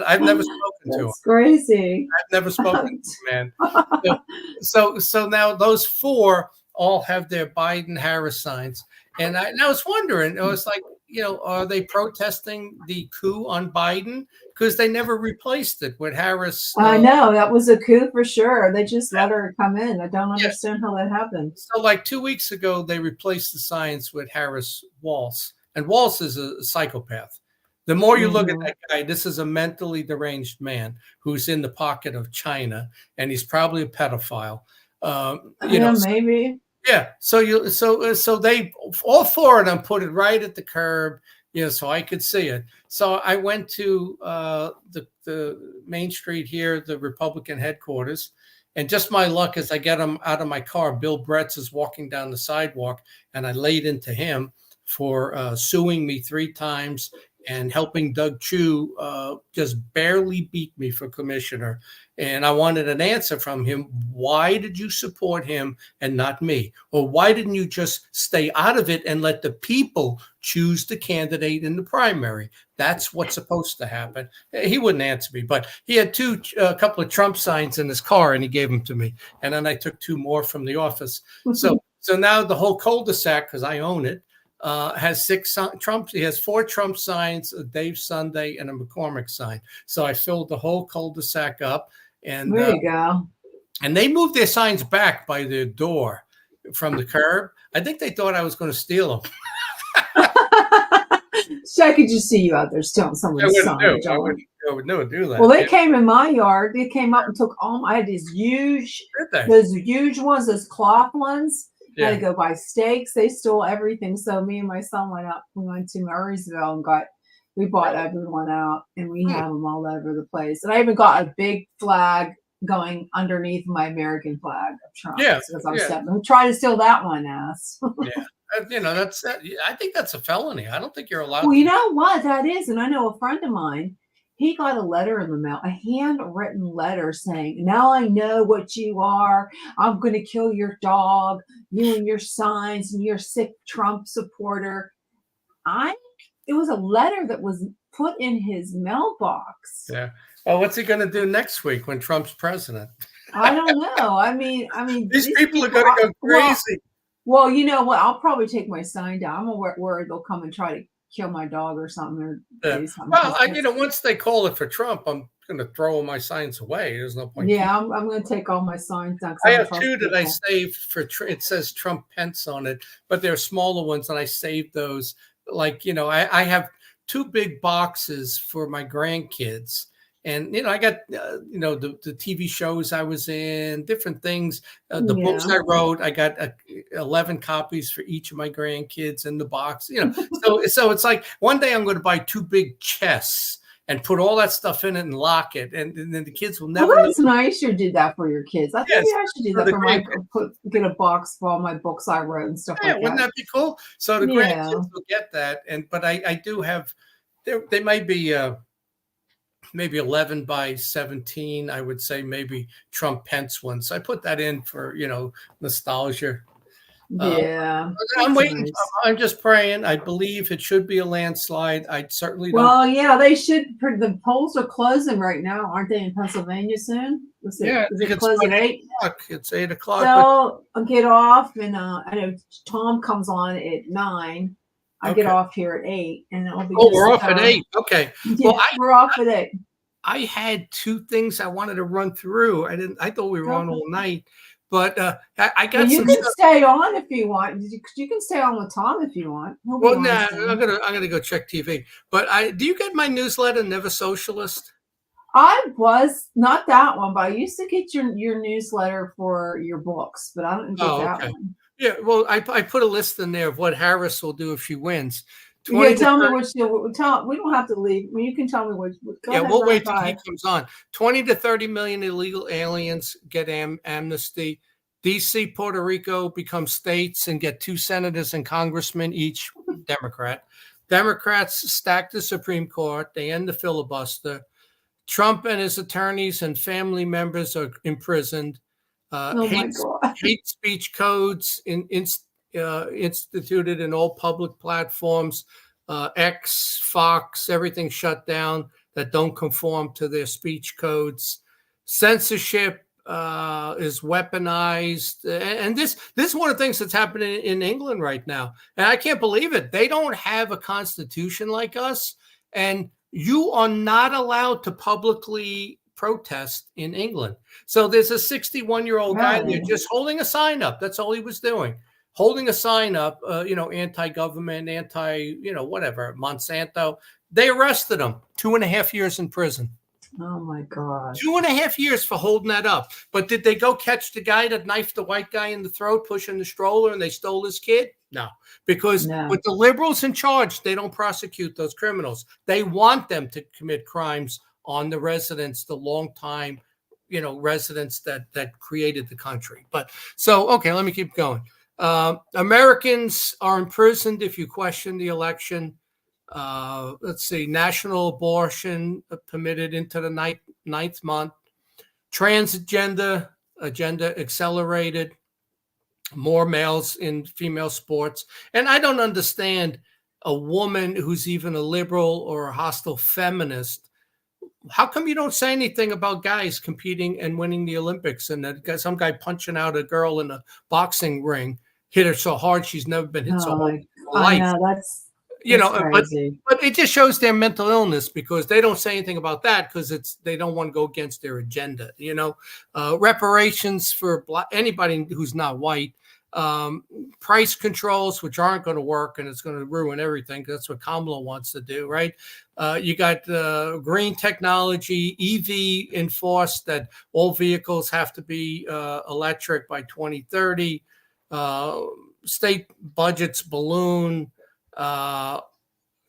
"I've never spoken to him. That's crazy. I've never spoken to him, man." So now those 4 all have their Biden-Harris signs, and I was wondering, I was like, are they protesting the coup on Biden? Because they never replaced it with Harris. I know, that was a coup for sure. They just let her come in. I don't understand how that happened. So like 2 weeks ago, they replaced the signs with Harris Walz. And Walz is a psychopath. The more you look at that guy, this is a mentally deranged man who's in the pocket of China, and he's probably a pedophile. Maybe. Yeah. So they all four of them put it right at the curb, so I could see it. So I went to the Main Street here, the Republican headquarters, and just my luck as I get him out of my car, Bill Bretz is walking down the sidewalk, and I laid into him for suing me 3 times and helping Doug Chu just barely beat me for commissioner. And I wanted an answer from him. Why did you support him and not me? Or why didn't you just stay out of it and let the people choose the candidate in the primary? That's what's supposed to happen. He wouldn't answer me, but he had a couple of Trump signs in his car, and he gave them to me. And then I took 2 more from the office. So now the whole cul-de-sac, because I own it, has 6 Trump. He has 4 Trump signs, a Dave Sunday, and a McCormick sign. So I filled the whole cul-de-sac up. And there you go. And they moved their signs back by their door from the curb. I think they thought I was going to steal them. So I could just see you out there stealing someone's sign. I would never do that. Well, they came in my yard. They came up and took all. I had these huge, those huge ones, those cloth ones. I had to go buy steaks. They stole everything. So me and my son went up. We went to Murraysville and we bought everyone out, and we have them all over the place. And I even got a big flag going underneath my American flag of Trump. Because I'm upset. Try to steal that one, ass. That's. I think that's a felony. I don't think you're allowed. Well, you know what that is, and I know a friend of mine. He got a letter in the mail, a handwritten letter saying, "Now I know what you are. I'm going to kill your dog, you and your signs, and your sick Trump supporter." It was a letter that was put in his mailbox. Yeah. Well, what's he going to do next week when Trump's president? I don't know. I mean, these people are going to go crazy. Well, you know what? I'll probably take my sign down. I'm worried they'll come and try to kill my dog or something. Or do something. Well, once they call it for Trump, I'm going to throw my signs away. There's no point. Yeah, I'm going to take all my signs down. I have 2 that I saved for. It says Trump Pence on it, but they're smaller ones, and I saved those. I have 2 big boxes for my grandkids. And, I got, the TV shows I was in, different things, the books I wrote. I got 11 copies for each of my grandkids in the box, So it's like one day I'm going to buy 2 big chests and put all that stuff in it and lock it. And then the kids will never. Well, that's nice you did that for your kids. I think I should do that for get a box for all my books I wrote and stuff like that. Wouldn't that be cool? So the grandkids will get that. But I do have, they might be, maybe 11 by 17, I would say, maybe Trump Pence ones. So I put that in for, nostalgia. I'm waiting. Nice. I'm just praying. I believe it should be a landslide. I certainly don't. Well, yeah, they should. The polls are closing right now, aren't they, in Pennsylvania soon? Is it close at 8? It's 8 o'clock. So I'll get off, and I know Tom comes on at 9. I get off here at 8, and it'll be. We're off at 8. Okay. Yeah, we're off at 8. I had 2 things I wanted to run through. I thought we were on all night, but I got. You can stay on if you want. You can stay on with Tom if you want. Well, no, I'm gonna go check TV. But do you get my newsletter, Never Socialist? I was not that one, but I used to get your newsletter for your books, but I don't get that one. Yeah, well, I put a list in there of what Harris will do if she wins. Tell me what we don't have to leave. I mean, you can tell me what. We'll wait till he comes on. 20 to 30 million illegal aliens get amnesty. D.C., Puerto Rico become states and get 2 senators and congressmen each, Democrat. Democrats stack the Supreme Court. They end the filibuster. Trump and his attorneys and family members are imprisoned. Hate speech codes instituted in all public platforms, X, Fox, everything shut down that don't conform to their speech codes. Censorship is weaponized. And this is one of the things that's happening in England right now. And I can't believe it. They don't have a constitution like us. And you are not allowed to publicly protest in England. So there's a 61-year-old guy there just holding a sign up. That's all he was doing. Holding a sign up, anti-government, whatever, Monsanto. They arrested him, 2.5 years in prison. Oh my God. 2.5 years for holding that up. But did they go catch the guy that knifed the white guy in the throat, pushing the stroller, and they stole his kid? No, because with the liberals in charge, they don't prosecute those criminals. They want them to commit crimes on the residents, the long-time, residents that created the country. But so, okay, let me keep going. Americans are imprisoned if you question the election. Let's see, national abortion permitted into the ninth month. Transgender agenda accelerated. More males in female sports. And I don't understand a woman who's even a liberal or a hostile feminist. How come you don't say anything about guys competing and winning the Olympics, and that some guy punching out a girl in a boxing ring hit her so hard she's never been hit so hard in her life? I know, that's crazy. But it just shows their mental illness, because they don't say anything about that because they don't want to go against their agenda. Reparations for anybody who's not white. Price controls, which aren't going to work, and it's going to ruin everything. That's what Kamala wants to do, right? You got green technology, EV enforced that all vehicles have to be electric by 2030. State budgets balloon.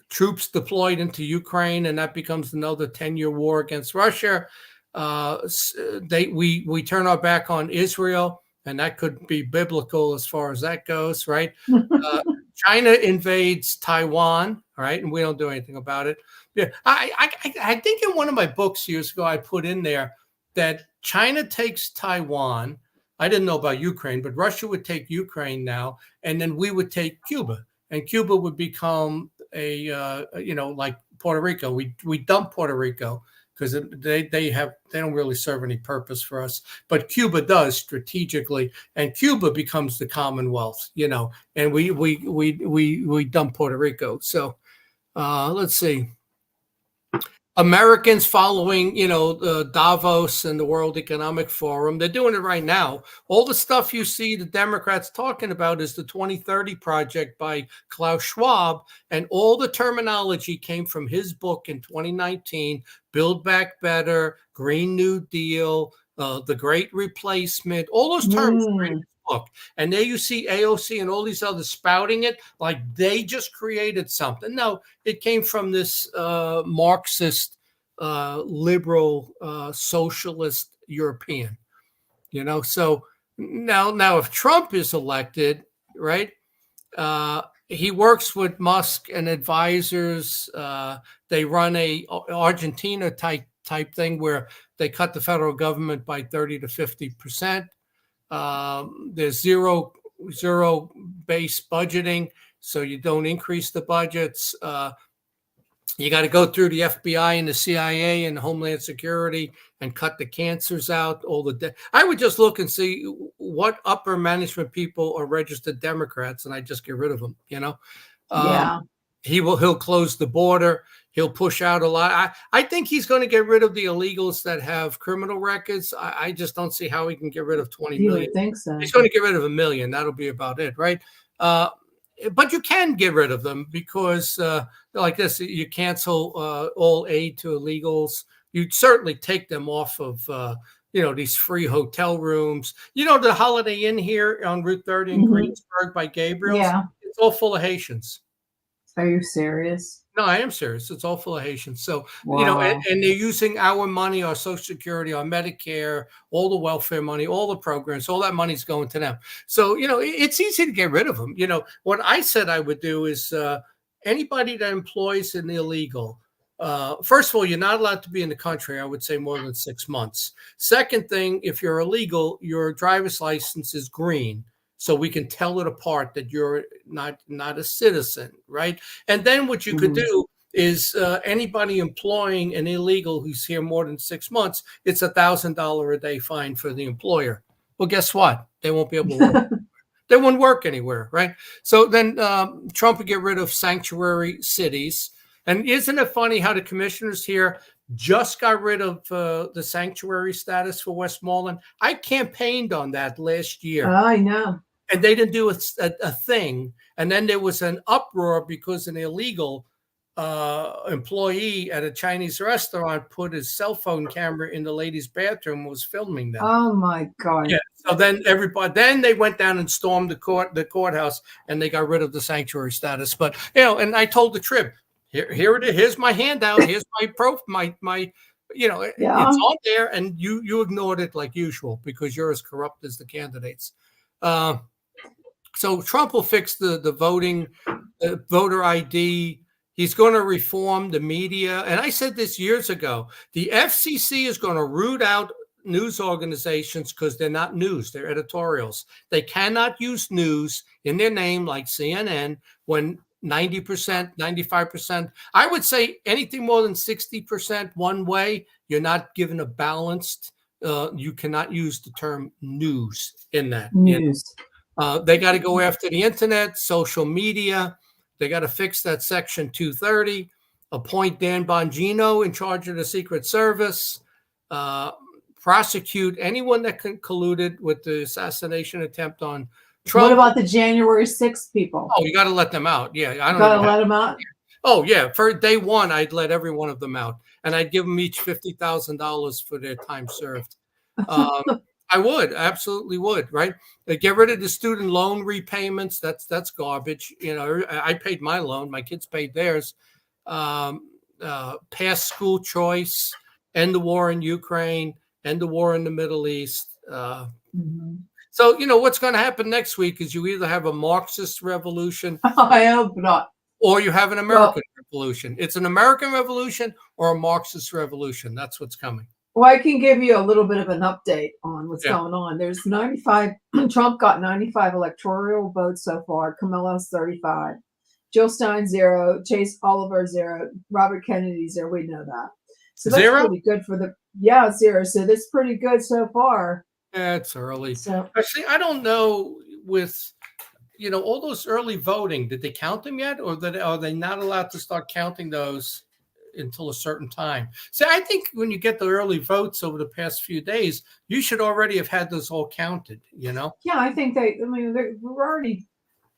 Troops deployed into Ukraine, and that becomes another 10-year war against Russia. We turn our back on Israel, and that could be biblical as far as that goes, right? China invades Taiwan, right? And we don't do anything about it. Yeah, I think in one of my books years ago, I put in there that China takes Taiwan. I didn't know about Ukraine, but Russia would take Ukraine now, and then we would take Cuba, and Cuba would become like Puerto Rico. We dump Puerto Rico because they don't really serve any purpose for us, but Cuba does strategically, and Cuba becomes the Commonwealth, and we dump Puerto Rico. So let's see. Americans following, Davos and the World Economic Forum. They're doing it right now. All the stuff you see the Democrats talking about is the 2030 project by Klaus Schwab, and all the terminology came from his book in 2019, Build Back Better, Green New Deal, The Great Replacement, all those terms are in his book. And there you see AOC and all these others spouting it like they just created something. No, it came from this Marxist, liberal, socialist European, So now if Trump is elected, right, he works with Musk and advisors. They run a Argentina type thing where they cut the federal government by 30 to 50%. There's zero base budgeting, so you don't increase the budgets. You got to go through the FBI and the CIA and Homeland Security and cut the cancers out. I would just look and see what upper management people are registered Democrats, and I just get rid of them. Yeah. He'll close the border. He'll push out a lot. I think he's going to get rid of the illegals that have criminal records. I just don't see how he can get rid of 20 You million. would think so. He's going to get rid of 1 million. That'll be about it, right? But you can get rid of them because, like this, you cancel all aid to illegals. You'd certainly take them off of, these free hotel rooms. The Holiday Inn here on Route 30 in Greensburg by Gabriel's? Yeah. It's all full of Haitians. Are you serious? No, I am serious. It's all full of Haitians. So, Wow. and they're using our money, our Social Security, our Medicare, all the welfare money, all the programs, all that money's going to them. So, it's easy to get rid of them. What I said I would do is anybody that employs an illegal, first of all, you're not allowed to be in the country, I would say, more than 6 months. Second thing, if you're illegal, your driver's license is green. So we can tell it apart that you're not a citizen, right? And then what you could do is anybody employing an illegal who's here more than 6 months, it's $1,000 a day fine for the employer. Well, guess what? They won't be able to work. They won't work anywhere, right? So then Trump would get rid of sanctuary cities. And isn't it funny how the commissioners here just got rid of the sanctuary status for Westmoreland? I campaigned on that last year. I know. And they didn't do a thing. And then there was an uproar because an illegal employee at a Chinese restaurant put his cell phone camera in the ladies' bathroom and was filming them. Oh my God. Yeah. So then they went down and stormed the courthouse, and they got rid of the sanctuary status. But and I told the Trib, here it is. Here's my handout. Here's my Yeah. it's on there, and you ignored it like usual because you're as corrupt as the candidates. So Trump will fix the voting, voter ID. He's going to reform the media. And I said this years ago, the FCC is going to root out news organizations because they're not news, they're editorials. They cannot use news in their name like CNN when 90%, 95%, I would say anything more than 60% one way, you're not given a balanced, you cannot use the term news in that. News. They got to go after the internet, social media. They got to fix that Section 230, appoint Dan Bongino in charge of the Secret Service, prosecute anyone that colluded with the assassination attempt on Trump. What about the January 6th people? Oh, you got to let them out. Yeah, I don't Got to let them out. Oh yeah, for day one, I'd let every one of them out, and I'd give them each $50,000 for their time served. I would, absolutely would, right? Get rid of the student loan repayments. That's garbage. I paid my loan. My kids paid theirs. Pass school choice, end the war in Ukraine, end the war in the Middle East. So, what's going to happen next week is you either have a Marxist revolution. I hope not. Or you have an American revolution. It's an American revolution or a Marxist revolution. That's what's coming. Well, I can give you a little bit of an update on what's going on. There's 95, Trump got 95 electoral votes so far. Kamala's 35. Jill Stein, 0. Chase Oliver, 0. Robert Kennedy, 0. We know that. So that's 0? pretty good for 0. So that's pretty good so far. Yeah, it's early. So, actually, I don't know with, all those early voting, did they count them yet? Or are they not allowed to start counting those until a certain time? So I think when you get the early votes over the past few days, you should already have had those all counted, Yeah, I think we're already,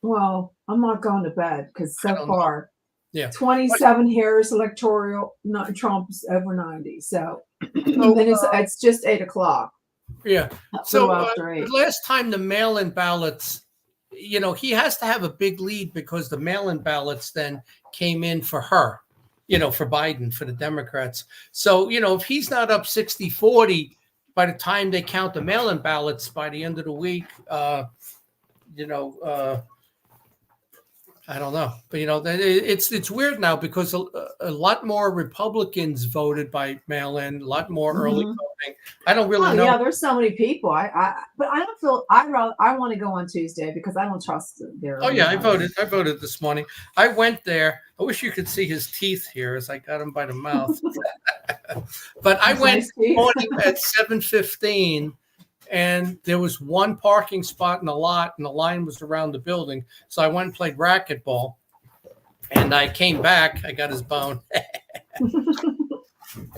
well, I'm not going to bed because so far, 27 Harris electoral, Trump's over 90. So then it's just 8 o'clock. Yeah. So after 8. Last time the mail-in ballots, he has to have a big lead because the mail-in ballots then came in for her. For Biden, for the Democrats. So, if he's not up 60-40 by the time they count the mail-in ballots by the end of the week, I don't know. But, it's weird now because a lot more Republicans voted by mail-in, a lot more early voting. I don't really know. Yeah, there's so many people. But I don't feel, I want to go on Tuesday because I don't trust their. Oh, yeah, I voted this morning. I went there. I wish you could see his teeth here as I got him by the mouth. But I went this morning at 7:15. And there was one parking spot in the lot, and the line was around the building. So I went and played racquetball, and I came back. I got his bone.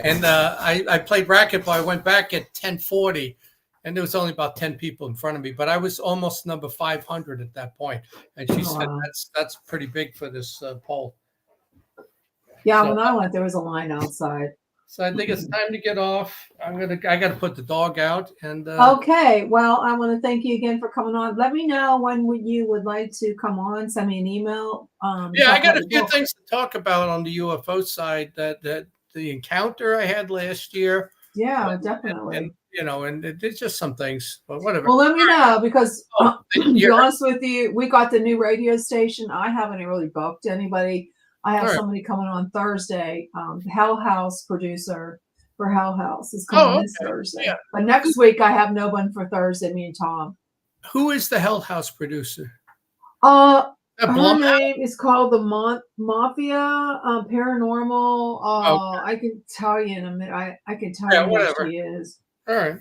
And I played racquetball. I went back at 10:40, and there was only about 10 people in front of me. But I was almost number 500 at that point. And she said, that's pretty big for this poll. Yeah, when I went, there was a line outside. So I think it's time to get off. I got to put the dog out. And okay. Well, I want to thank you again for coming on. Let me know when you would like to come on. Send me an email. Yeah, I got a few things to talk about on the UFO side. That the encounter I had last year. Yeah, definitely. And it's just some things, but whatever. Well, let me know because to be honest with you, we got the new radio station. I haven't really booked anybody. I have somebody coming on Thursday. Hell House producer for Hell House is coming this Thursday. Yeah. But next week I have no one for Thursday. Me and Tom. Who is the Hell House producer? Her name is called the Mafia Paranormal. I can tell you in a minute. I can tell you who she is. All right.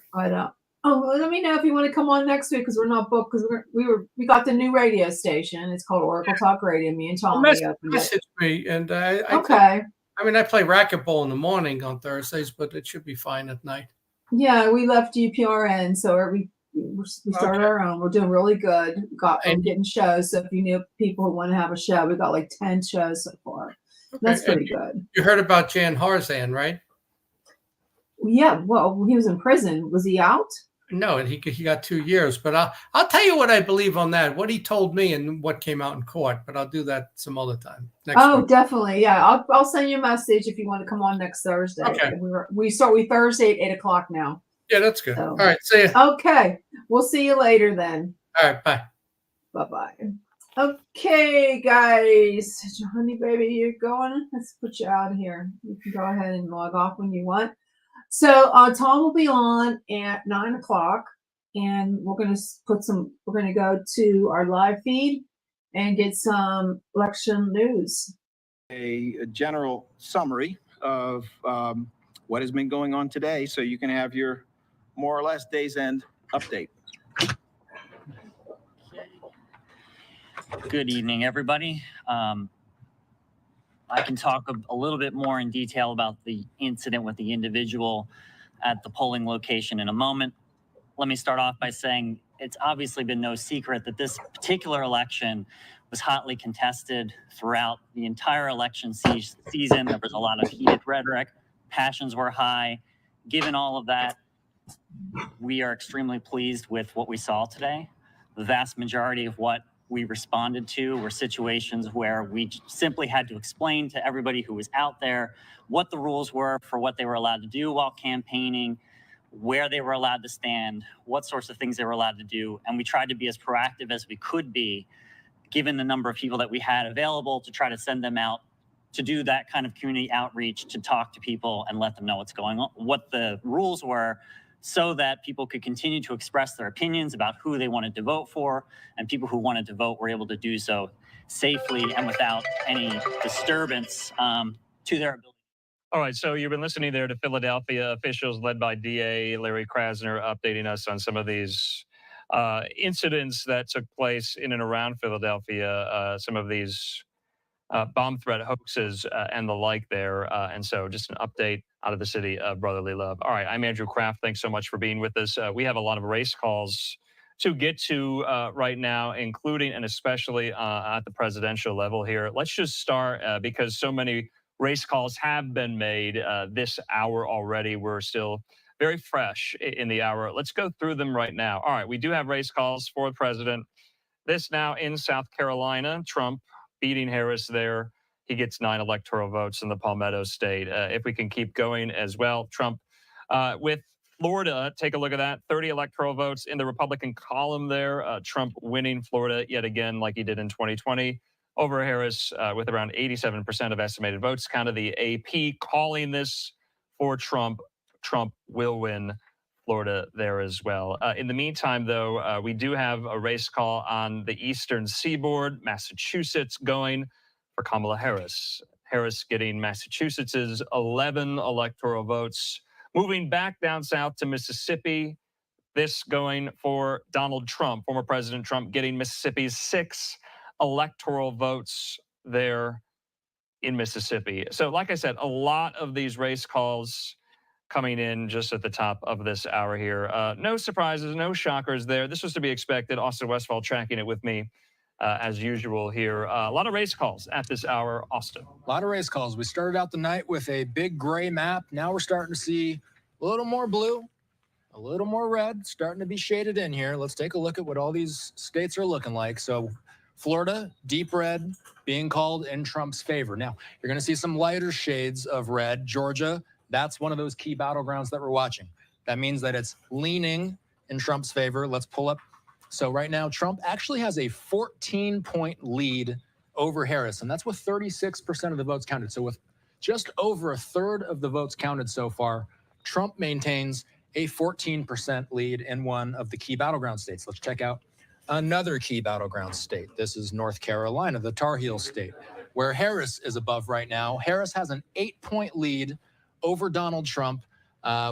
But let me know if you want to come on next week because we're not booked because we got the new radio station. It's called Oracle Talk Radio. Me and Tom. Message me and okay. I play racquetball in the morning on Thursdays, but it should be fine at night. Yeah, we left UPRN, so we started our own. We're doing really good. We're getting shows. So if you know people who want to have a show, we got like 10 shows so far. That's Okay, and pretty good. You heard about Jan Harzan, right? Yeah, well, he was in prison. Was he out? No, and he got 2 years. But I'll tell you what I believe on that. What he told me and what came out in court. But I'll do that some other time next Oh, week. definitely. Yeah, I'll send you a message if you want to come on next Thursday. Okay. We start Thursday at 8 o'clock now. Yeah, that's good. So, All right, see you. Okay, we'll see you later then. All right, bye. Bye-bye. Okay, guys. Honey, baby, you're going. Let's put you out of here. You can go ahead and log off when you want. So Tom will be on at 9 o'clock, and we're gonna go to our live feed and get some election news. A general summary of what has been going on today, so you can have your more or less day's end update. Good evening, everybody. I can talk a little bit more in detail about the incident with the individual at the polling location in a moment. Let me start off by saying it's obviously been no secret that this particular election was hotly contested throughout the entire election season. There was a lot of heated rhetoric. Passions were high. Given all of that, we are extremely pleased with what we saw today. The vast majority of what we responded to were situations where we simply had to explain to everybody who was out there what the rules were for what they were allowed to do while campaigning, where they were allowed to stand, what sorts of things they were allowed to do. And we tried to be as proactive as we could be, given the number of people that we had available, to try to send them out to do that kind of community outreach, to talk to people and let them know what's going on, what the rules were, so that people could continue to express their opinions about who they wanted to vote for, and people who wanted to vote were able to do so safely and without any disturbance to their ability. All right, so you've been listening there to Philadelphia officials led by DA Larry Krasner updating us on some of these incidents that took place in and around Philadelphia, some of these bomb threat hoaxes and the like there. And so just an update out of the city of brotherly love. All right, I'm Andrew Kraft. Thanks so much for being with us. We have a lot of race calls to get to right now, including and especially at the presidential level here. Let's just start because so many race calls have been made this hour already. We're still very fresh in the hour. Let's go through them right now. All right, we do have race calls for president. This now in South Carolina, Trump beating Harris there. He gets 9 electoral votes in the Palmetto State. If we can keep going as well, Trump with Florida, take a look at that. 30 electoral votes in the Republican column there. Trump winning Florida yet again, like he did in 2020 over Harris with around 87% of estimated votes. Kind of the AP calling this for Trump. Trump will win Florida there as well. In the meantime, though, we do have a race call on the eastern seaboard, Massachusetts, going for Kamala Harris. Harris getting Massachusetts's 11 electoral votes. Moving back down south to Mississippi, this going for Donald Trump, former President Trump, getting Mississippi's 6 electoral votes there in Mississippi. So like I said, a lot of these race calls coming in just at the top of this hour here. No surprises, no shockers there. This was to be expected. Austin Westfall tracking it with me as usual here. A lot of race calls at this hour, Austin. A lot of race calls. We started out the night with a big gray map. Now we're starting to see a little more blue, a little more red, starting to be shaded in here. Let's take a look at what all these states are looking like. So Florida, deep red, being called in Trump's favor. Now, you're going to see some lighter shades of red. Georgia, that's one of those key battlegrounds that we're watching. That means that it's leaning in Trump's favor. Let's pull up. So right now, Trump actually has a 14-point lead over Harris, and that's with 36% of the votes counted. So with just over a third of the votes counted so far, Trump maintains a 14% lead in one of the key battleground states. Let's check out another key battleground state. This is North Carolina, the Tar Heel state, where Harris is above right now. Harris has an 8-point lead over Donald Trump.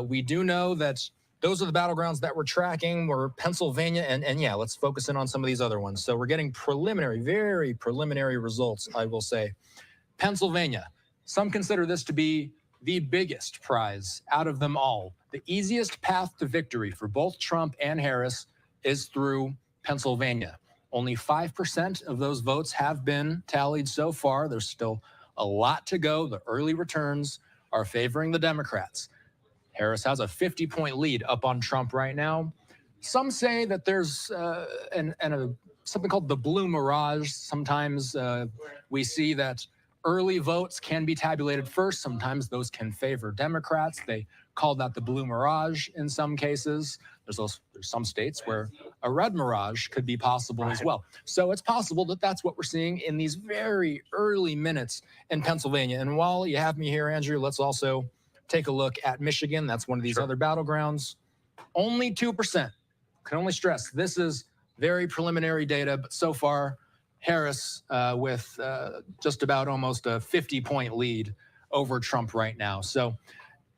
We do know that those are the battlegrounds that we're tracking. We're Pennsylvania, and yeah, let's focus in on some of these other ones. So we're getting preliminary, very preliminary results, I will say. Pennsylvania, some consider this to be the biggest prize out of them all. The easiest path to victory for both Trump and Harris is through Pennsylvania. Only 5% of those votes have been tallied so far. There's still a lot to go. The early returns are favoring the Democrats. Harris has a 50-point lead up on Trump right now. Some say that there's something called the blue mirage. Sometimes we see that early votes can be tabulated first. Sometimes those can favor Democrats. They call that the blue mirage in some cases. There's some states where a red mirage could be possible as well. So it's possible that that's what we're seeing in these very early minutes in Pennsylvania. And while you have me here, Andrew, let's also take a look at Michigan. That's one of these other battlegrounds. Only 2%. Can only stress, this is very preliminary data, but so far, Harris with just about almost a 50-point lead over Trump right now. So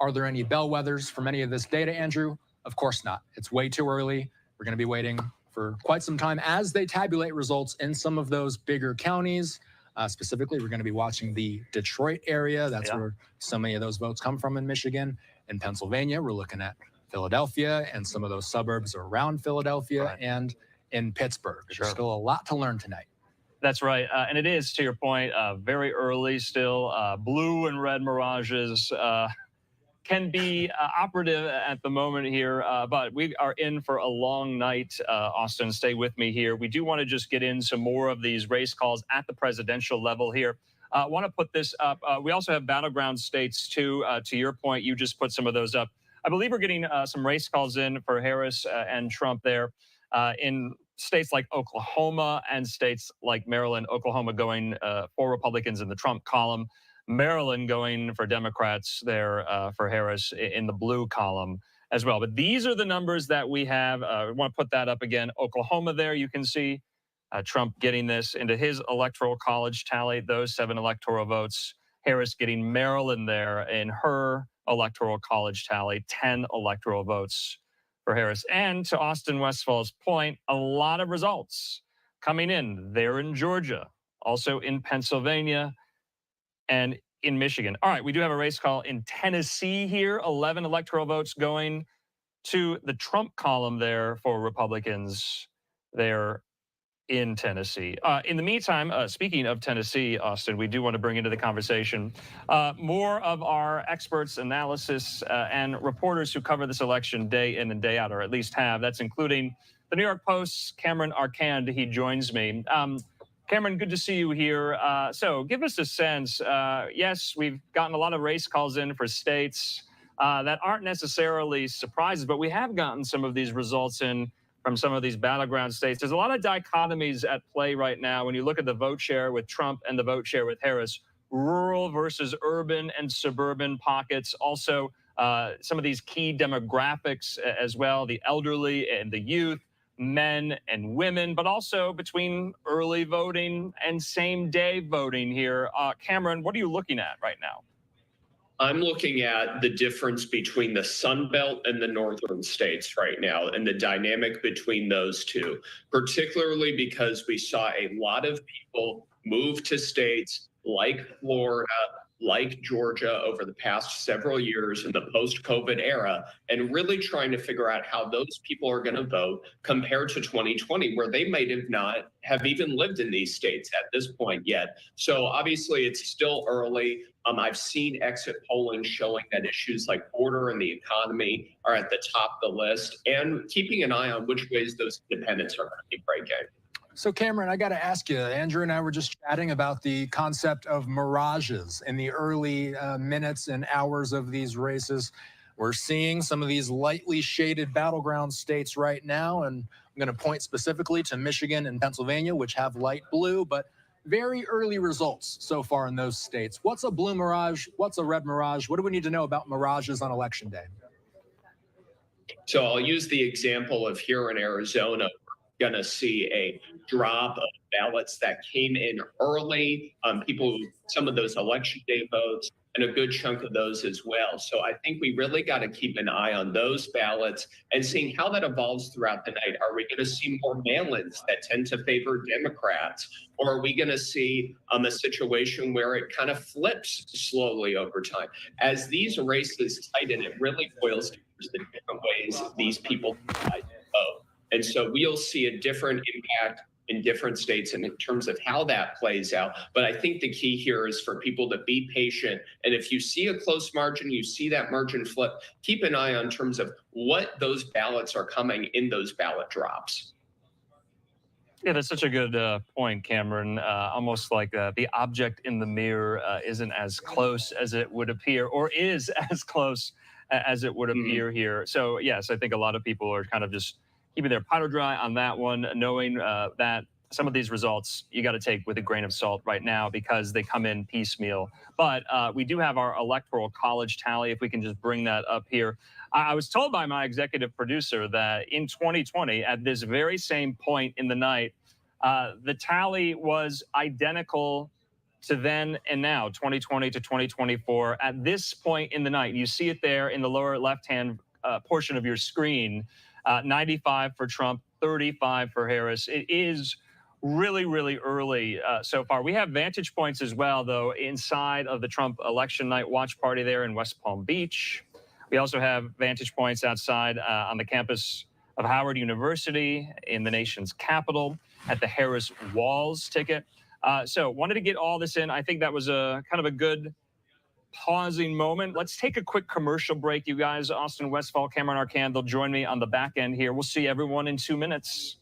are there any bellwethers from any of this data, Andrew? Of course not. It's way too early. We're going to be waiting for quite some time as they tabulate results in some of those bigger counties. Specifically, we're going to be watching the Detroit area. That's where so many of those votes come from in Michigan. In Pennsylvania, we're looking at Philadelphia and some of those suburbs around Philadelphia and in Pittsburgh. There's still a lot to learn tonight. That's right. And it is, to your point, very early still. Blue and red mirages can be operative at the moment here, but we are in for a long night. Austin, stay with me here. We do want to just get into more of these race calls at the presidential level here. I want to put this up. We also have battleground states, too. To your point, you just put some of those up. I believe we're getting some race calls in for Harris and Trump there in states like Oklahoma and states like Maryland. Oklahoma going for Republicans in the Trump column. Maryland going for Democrats there for Harris in the blue column as well. But these are the numbers that we have. We want to put that up again. Oklahoma there, you can see Trump getting this into his electoral college tally, those 7 electoral votes. Harris getting Maryland there in her electoral college tally, 10 electoral votes for Harris. And to Austin Westfall's point, a lot of results coming in there in Georgia, also in Pennsylvania, and in Michigan. All right, we do have a race call in Tennessee here. 11 electoral votes going to the Trump column there for Republicans there in Tennessee. In the meantime, speaking of Tennessee, Austin, we do want to bring into the conversation more of our experts, analysis, and reporters who cover this election day in and day out, or at least have. That's including the New York Post's Cameron Arcand. He joins me. Cameron, good to see you here. So give us a sense. Yes, we've gotten a lot of race calls in for states that aren't necessarily surprises, but we have gotten some of these results in from some of these battleground states. There's a lot of dichotomies at play right now when you look at the vote share with Trump and the vote share with Harris. Rural versus urban and suburban pockets. Also, some of these key demographics as well, the elderly and the youth, men and women, but also between early voting and same-day voting here. Cameron, what are you looking at right now? I'm looking at the difference between the Sun Belt and the northern states right now and the dynamic between those two, particularly because we saw a lot of people move to states like Florida, like Georgia over the past several years in the post-COVID era, and really trying to figure out how those people are going to vote compared to 2020, where they might have not have even lived in these states at this point yet. So obviously it's still early. I've seen exit polling showing that issues like border and the economy are at the top of the list, and keeping an eye on which ways those independents are going to be breaking. So Cameron, I got to ask you, Andrew and I were just chatting about the concept of mirages in the early minutes and hours of these races. We're seeing some of these lightly shaded battleground states right now, and I'm going to point specifically to Michigan and Pennsylvania, which have light blue, but very early results so far in those states. What's a blue mirage? What's a red mirage? What do we need to know about mirages on Election Day? So I'll use the example of here in Arizona. Going to see a drop of ballots that came in early, some of those election day votes, and a good chunk of those as well. So I think we really got to keep an eye on those ballots and seeing how that evolves throughout the night. Are we going to see more mail-ins that tend to favor Democrats? Or are we going to see a situation where it kind of flips slowly over time? As these races tighten, it really boils down to the different ways these people decide to vote. And so we'll see a different impact in different states and in terms of how that plays out. But I think the key here is for people to be patient. And if you see a close margin, you see that margin flip, keep an eye on terms of what those ballots are coming in those ballot drops. Yeah, that's such a good point, Cameron. Almost like the object in the mirror isn't as close as it would appear, or is as close as it would appear here. So, yes, I think a lot of people are kind of just keeping their powder dry on that one, knowing that some of these results you got to take with a grain of salt right now because they come in piecemeal. But we do have our electoral college tally, if we can just bring that up here. I was told by my executive producer that in 2020, at this very same point in the night, the tally was identical to then and now, 2020 to 2024. At this point in the night, you see it there in the lower left-hand portion of your screen, 95 for Trump, 35 for Harris. It is really, really early so far. We have vantage points as well, though, inside of the Trump election night watch party there in West Palm Beach. We also have vantage points outside on the campus of Howard University in the nation's capital at the Harris Walls ticket. So wanted to get all this in. I think that was a kind of a good pausing moment. Let's take a quick commercial break, you guys. Austin Westfall, Cameron Arcand, they'll join me on the back end here. We'll see everyone in 2 minutes.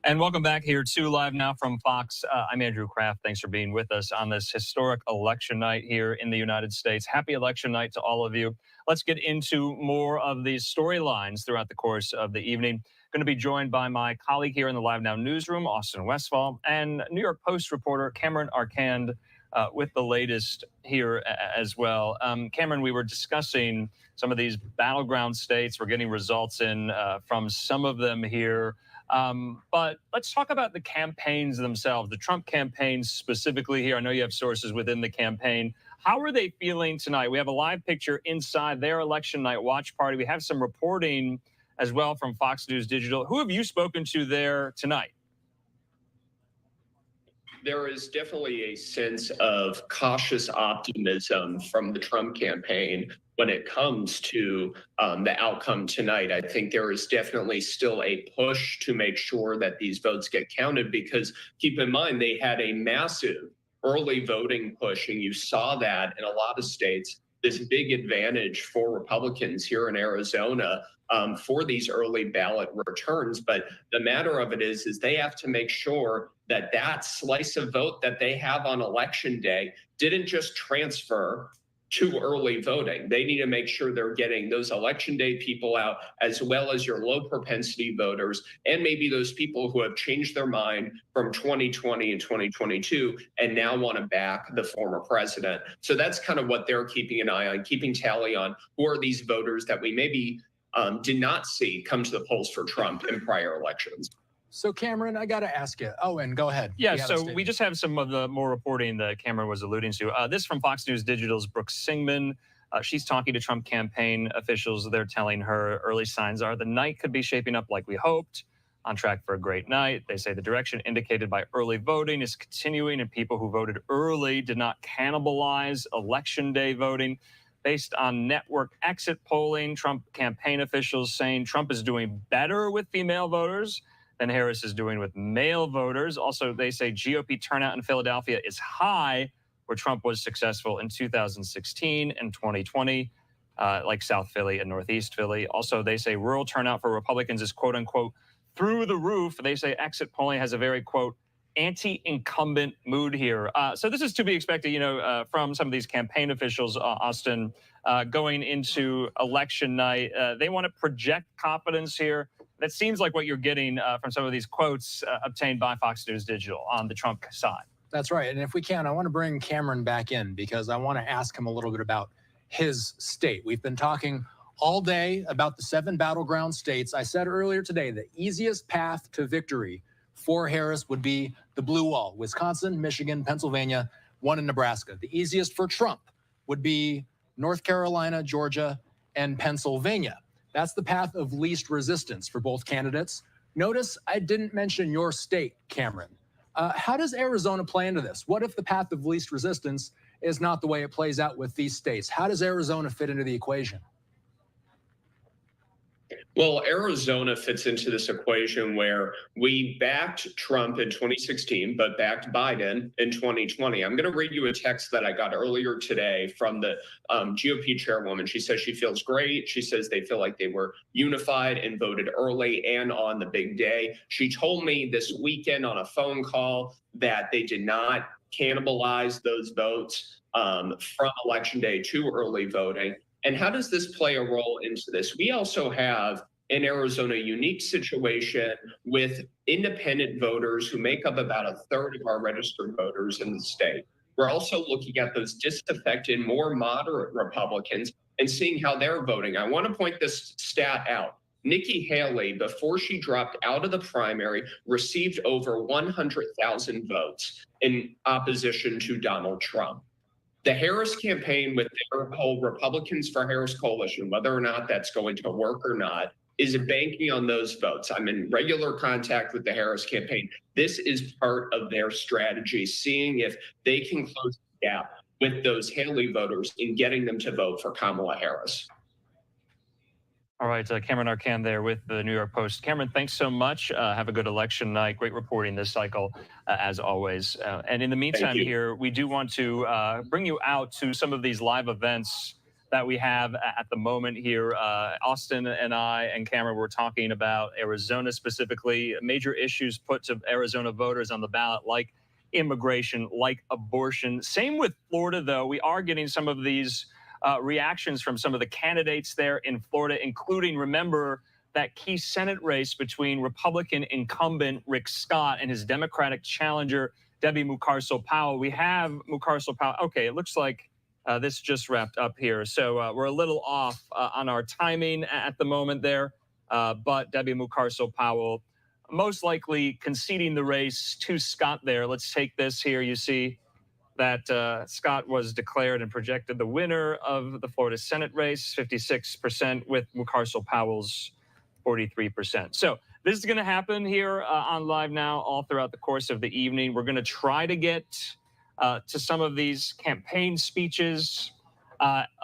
And welcome back here to Live Now from Fox. I'm Andrew Kraft. Thanks for being with us on this historic election night here in the United States. Happy election night to all of you. Let's get into more of these storylines throughout the course of the evening. Going to be joined by my colleague here in the Live Now newsroom, Austin Westfall, and New York Post reporter Cameron Arcand with the latest here as well. Cameron, we were discussing some of these battleground states. We're getting results in from some of them here. But let's talk about the campaigns themselves, the Trump campaign specifically here. I know you have sources within the campaign. How are they feeling tonight? We have a live picture inside their election night watch party. We have some reporting as well from Fox News Digital. Who have you spoken to there tonight? There is definitely a sense of cautious optimism from the Trump campaign when it comes to the outcome tonight. I think there is definitely still a push to make sure that these votes get counted because keep in mind, they had a massive early voting push, and you saw that in a lot of states this big advantage for Republicans here in Arizona for these early ballot returns. But the matter of it is they have to make sure that that slice of vote that they have on election day didn't just transfer to early voting. They need to make sure they're getting those election day people out, as well as your low propensity voters, and maybe those people who have changed their mind from 2020 and 2022 and now want to back the former president. So that's kind of what they're keeping an eye on, keeping tally on who are these voters that we maybe did not see come to the polls for Trump in prior elections. So Cameron, I got to ask you. Oh, and go ahead. Yeah, so we just have some of the more reporting that Cameron was alluding to. This from Fox News Digital's Brooke Singman. She's talking to Trump campaign officials. They're telling her early signs are the night could be shaping up like we hoped, on track for a great night. They say the direction indicated by early voting is continuing, and people who voted early did not cannibalize election day voting. Based on network exit polling, Trump campaign officials saying Trump is doing better with female voters than Harris is doing with male voters. Also, they say GOP turnout in Philadelphia is high, where Trump was successful in 2016 and 2020, like South Philly and Northeast Philly. Also, they say rural turnout for Republicans is, quote unquote, through the roof. They say exit polling has a very, quote, anti-incumbent mood here. So this is to be expected, from some of these campaign officials, Austin, going into election night. They want to project confidence here. That seems like what you're getting from some of these quotes obtained by Fox News Digital on the Trump side. That's right. And if we can, I want to bring Cameron back in because I want to ask him a little bit about his state. We've been talking all day about the 7 battleground states. I said earlier today, the easiest path to victory for Harris would be the blue wall: Wisconsin, Michigan, Pennsylvania, 1 in Nebraska. The easiest for Trump would be North Carolina, Georgia, and Pennsylvania. That's the path of least resistance for both candidates. Notice I didn't mention your state, Cameron. How does Arizona play into this? What if the path of least resistance is not the way it plays out with these states? How does Arizona fit into the equation? Well, Arizona fits into this equation where we backed Trump in 2016, but backed Biden in 2020. I'm going to read you a text that I got earlier today from the GOP chairwoman. She says she feels great. She says they feel like they were unified and voted early and on the big day. She told me this weekend on a phone call that they did not cannibalize those votes from election day to early voting. And how does this play a role into this? We also have in Arizona a unique situation with independent voters who make up about a third of our registered voters in the state. We're also looking at those disaffected, more moderate Republicans and seeing how they're voting. I want to point this stat out. Nikki Haley, before she dropped out of the primary, received over 100,000 votes in opposition to Donald Trump. The Harris campaign with their whole Republicans for Harris coalition, whether or not that's going to work or not, is banking on those votes. I'm in regular contact with the Harris campaign. This is part of their strategy, seeing if they can close the gap with those Haley voters in getting them to vote for Kamala Harris. All right, Cameron Arcand there with the New York Post. Cameron, thanks so much. Have a good election night. Great reporting this cycle, as always. And in the meantime here, we do want to bring you out to some of these live events that we have at the moment here. Austin and I and Cameron were talking about Arizona specifically, major issues put to Arizona voters on the ballot, like immigration, like abortion. Same with Florida, though. We are getting some of these reactions from some of the candidates there in Florida, including, remember, that key Senate race between Republican incumbent Rick Scott and his Democratic challenger, Debbie Mucarsel-Powell. We have Mucarsel-Powell. Okay, it looks like this just wrapped up here. So we're a little off on our timing at the moment there. But Debbie Mucarsel-Powell most likely conceding the race to Scott there. Let's take this here. You see that Scott was declared and projected the winner of the Florida Senate race, 56%, with Mucarsel-Powell's 43%. So this is going to happen here on Live Now all throughout the course of the evening. We're going to try to get to some of these campaign speeches,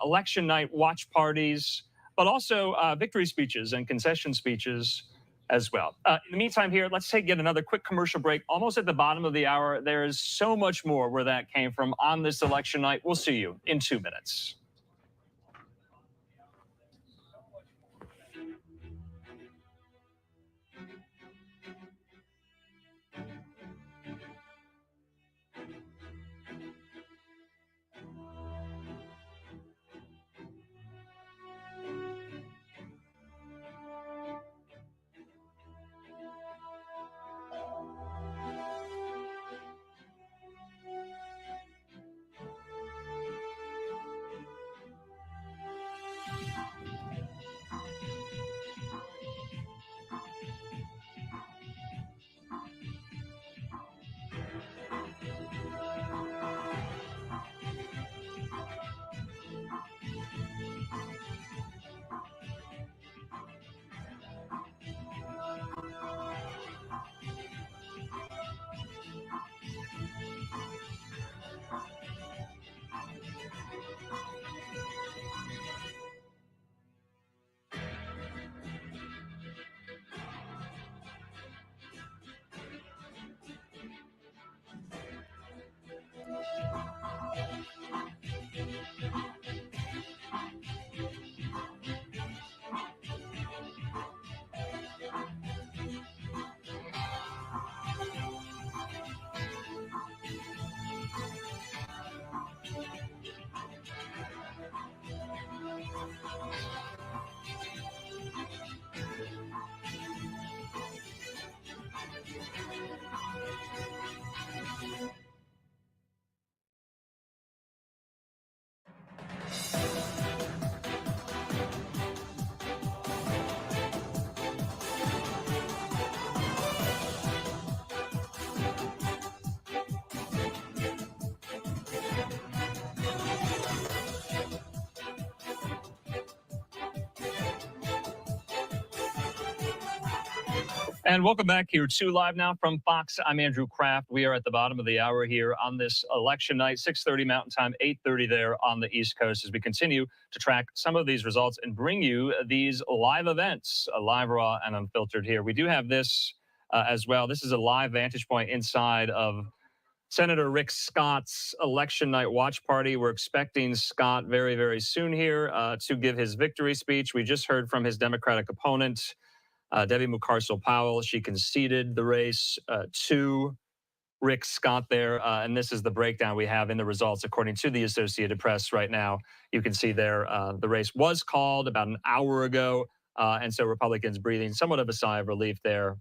election night watch parties, but also victory speeches and concession speeches as well. In the meantime here, let's get another quick commercial break. Almost at the bottom of the hour. There is so much more where that came from on this election night. We'll see you in 2 minutes. And welcome back here to Live Now from Fox. I'm Andrew Kraft. We are at the bottom of the hour here on this election night, 6:30 Mountain Time, 8:30 there on the East Coast, as we continue to track some of these results and bring you these live events, live, raw, and unfiltered here. We do have this as well. This is a live vantage point inside of Senator Rick Scott's election night watch party. We're expecting Scott very, very soon here to give his victory speech. We just heard from his Democratic opponent, Debbie Mucarsel-Powell. She conceded the race to Rick Scott there. And this is the breakdown we have in the results according to the Associated Press right now. You can see there the race was called about an hour ago. And so Republicans breathing somewhat of a sigh of relief there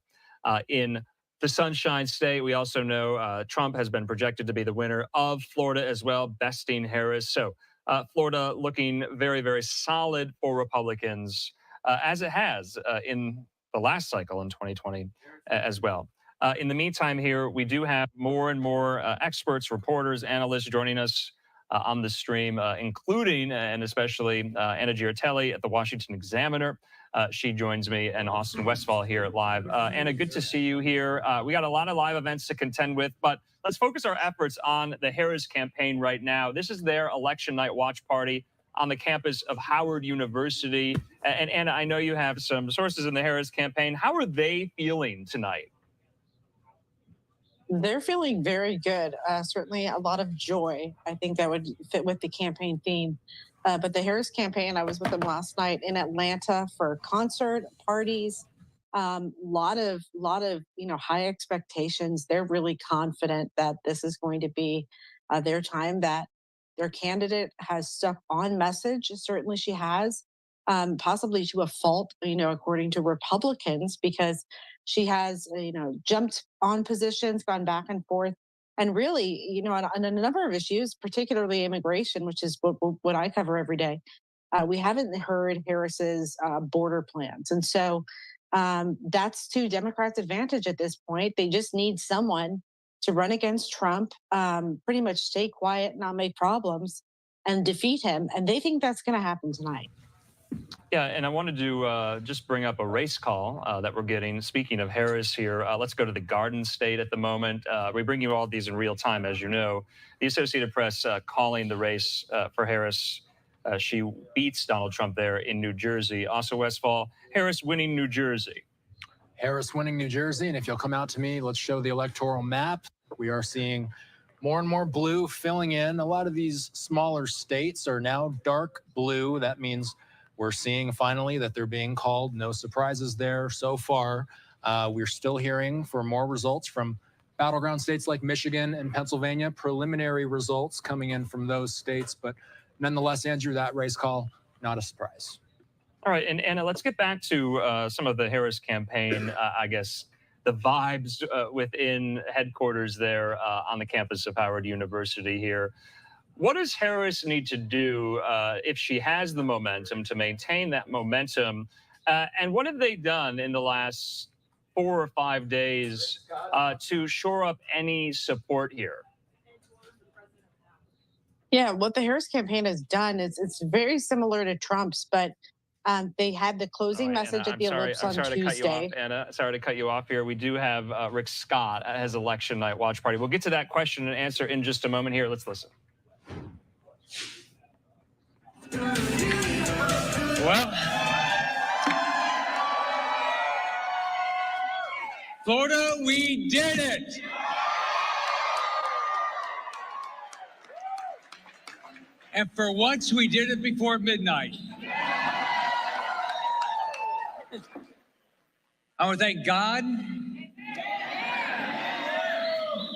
in the Sunshine State. We also know Trump has been projected to be the winner of Florida as well, besting Harris. So Florida looking very, very solid for Republicans, as it has in the last cycle in 2020 as well. In the meantime here, we do have more and more experts, reporters, analysts joining us on the stream, including and especially Anna Giartelli at the Washington Examiner. She joins me, and Austin Westfall here at Live. Anna, good to see you here. We got a lot of live events to contend with, but let's focus our efforts on the Harris campaign right now. This is their election night watch party on the campus of Howard University. And Anna, I know you have some sources in the Harris campaign. How are they feeling tonight? They're feeling very good. Certainly a lot of joy. I think that would fit with the campaign theme. But the Harris campaign, I was with them last night in Atlanta for a concert, parties, lot of high expectations. They're really confident that this is going to be their time, that their candidate has stuck on message. Certainly she has, possibly to a fault, according to Republicans, because she has, jumped on positions, gone back and forth. And really, on a number of issues, particularly immigration, which is what I cover every day, we haven't heard Harris's border plans. And so that's to Democrats' advantage at this point. They just need someone to run against Trump, pretty much stay quiet, not make problems, and defeat him. And they think that's going to happen tonight. Yeah, and I wanted to just bring up a race call that we're getting. Speaking of Harris here, let's go to the Garden State at the moment. We bring you all these in real time, as you know. The Associated Press calling the race for Harris. She beats Donald Trump there in New Jersey. Also, Westfall, Harris winning New Jersey. Harris winning New Jersey. And if you'll come out to me, let's show the electoral map. We are seeing more and more blue filling in. A lot of these smaller states are now dark blue. That means we're seeing finally that they're being called. No surprises there so far. We're still hearing for more results from battleground states like Michigan and Pennsylvania, preliminary results coming in from those states. But nonetheless, Andrew, that race call, not a surprise. All right, and Anna, let's get back to some of the Harris campaign, I guess, the vibes within headquarters there on the campus of Howard University here. What does Harris need to do if she has the momentum to maintain that momentum? And what have they done in the last 4 or 5 days to shore up any support here? Yeah, what the Harris campaign has done is it's very similar to Trump's, but they had the closing message at the Ellipse on Tuesday. To cut you off, Anna. Sorry to cut you off here. We do have Rick Scott at his election night watch party. We'll get to that question and answer in just a moment here. Let's listen. Well, Florida, we did it. And for once, we did it before midnight. I want to thank God.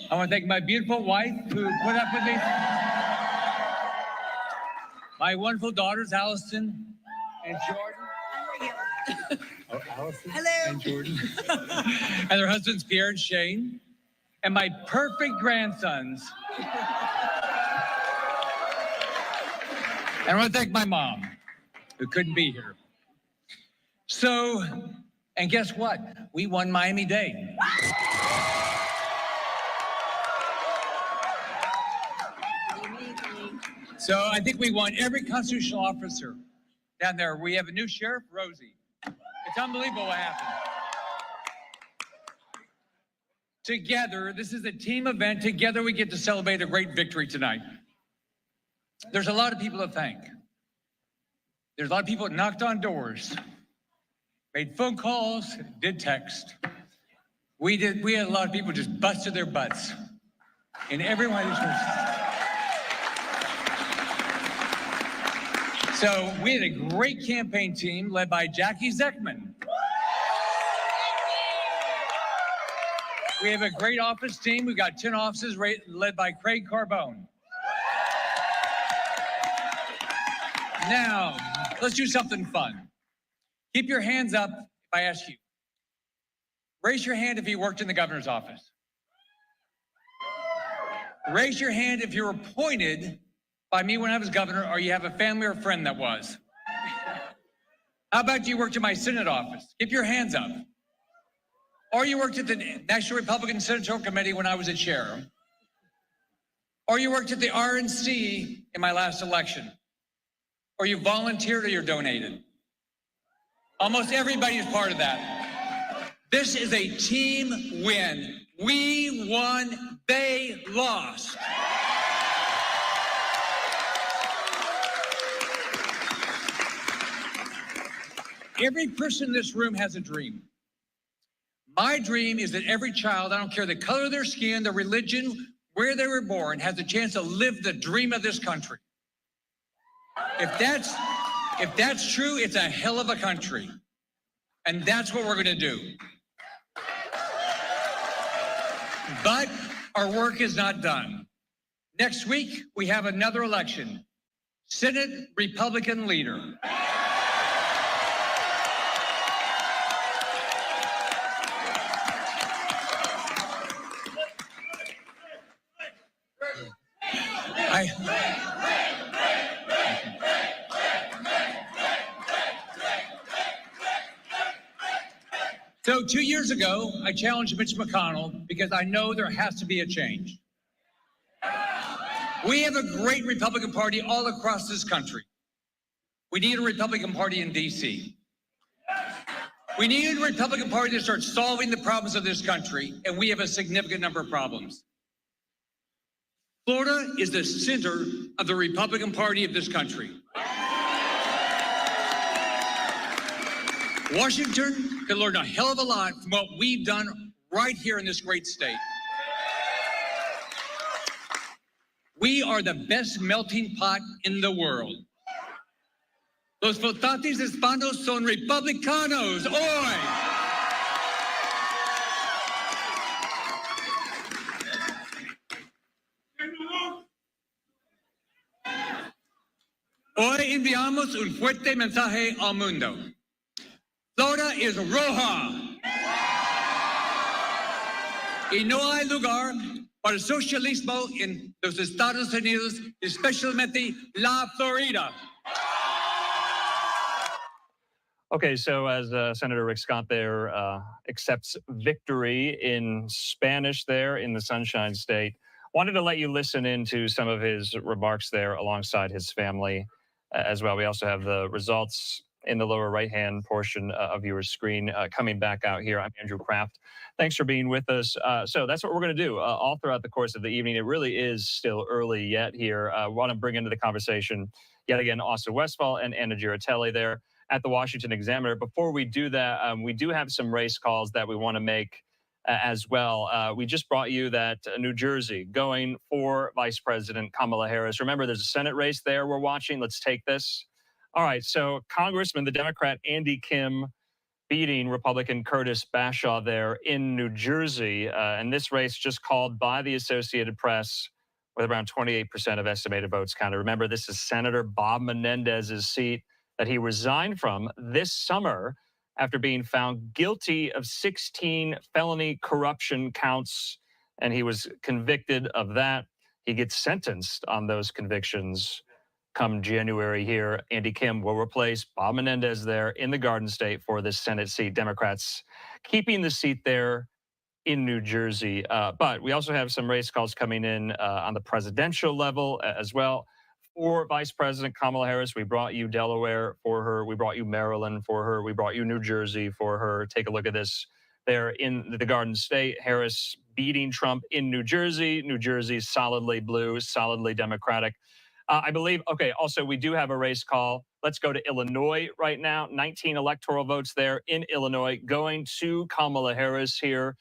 I want to thank my beautiful wife who put up with me. My wonderful daughters, Allison and Jordan. Allison and Jordan. And their husbands, Pierre and Shane. And my perfect grandsons. And I want to thank my mom, who couldn't be here. So, and guess what? We won Miami-Dade. So I think we won every constitutional officer down there. We have a new sheriff, Rosie. It's unbelievable what happened. Together, this is a team event. Together, we get to celebrate a great victory tonight. There's a lot of people to thank. There's a lot of people that knocked on doors, made phone calls, did text. We had a lot of people just busted their butts in every one of these rooms. So we had a great campaign team led by Jackie Zeckman. We have a great office team. We've got 10 offices led by Craig Carbone. Now, let's do something fun. Keep your hands up if I ask you. Raise your hand if you worked in the governor's office. Raise your hand if you were appointed by me when I was governor, or you have a family or friend that was. How about you worked in my Senate office? Keep your hands up. Or you worked at the National Republican Senatorial Committee when I was a chair. Or you worked at the RNC in my last election. Or you volunteered or you're donated. Almost everybody is part of that. This is a team win. We won, they lost. Every person in this room has a dream. My dream is that every child, I don't care the color of their skin, their religion, where they were born, has a chance to live the dream of this country. If that's true, it's a hell of a country. And that's what we're going to do. But our work is not done. Next week, we have another election. Senate Republican leader. So 2 years ago, I challenged Mitch McConnell because I know there has to be a change. We have a great Republican Party all across this country. We need a Republican Party in D.C. We need a Republican Party to start solving the problems of this country, and we have a significant number of problems. Florida is the center of the Republican Party of this country. Washington can learn a hell of a lot from what we've done right here in this great state. We are the best melting pot in the world. Los votantes hispanos son republicanos hoy. Hoy enviamos un fuerte mensaje al mundo. Florida is roja. Y no hay lugar para el socialismo en los Estados Unidos, especialmente la Florida. Okay, so as Senator Rick Scott there accepts victory in Spanish there in the Sunshine State, wanted to let you listen into some of his remarks there alongside his family as well. We also have the results in the lower right-hand portion of your screen coming back out here. I'm Andrew Kraft. Thanks for being with us. So that's what we're going to do all throughout the course of the evening. It really is still early yet here. I want to bring into the conversation yet again Austin Westfall and Anna Giratelli there at the Washington Examiner. Before we do that, we do have some race calls that we want to make as well. We just brought you that New Jersey going for Vice President Kamala Harris. Remember, there's a Senate race there we're watching. Let's take this. All right, so Congressman, the Democrat Andy Kim beating Republican Curtis Bashaw there in New Jersey. And this race just called by the Associated Press with around 28% of estimated votes counted. Remember, this is Senator Bob Menendez's seat that he resigned from this summer after being found guilty of 16 felony corruption counts. And he was convicted of that. He gets sentenced on those convictions come January here. Andy Kim will replace Bob Menendez there in the Garden State for this Senate seat. Democrats keeping the seat there in New Jersey. But we also have some race calls coming in on the presidential level as well. For Vice President Kamala Harris, we brought you Delaware for her. We brought you Maryland for her. We brought you New Jersey for her. Take a look at this there in the Garden State. Harris beating Trump in New Jersey. New Jersey solidly blue, solidly Democratic. I believe, okay, also we do have a race call. Let's go to Illinois right now. 19 electoral votes there in Illinois going to Kamala Harris here.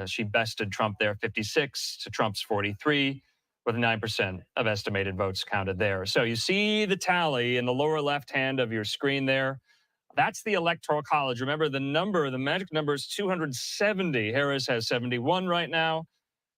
She bested Trump there, 56 to Trump's 43, with 9% of estimated votes counted there. So you see the tally in the lower left hand of your screen there. That's the Electoral College. Remember, the magic number is 270. Harris has 71 right now.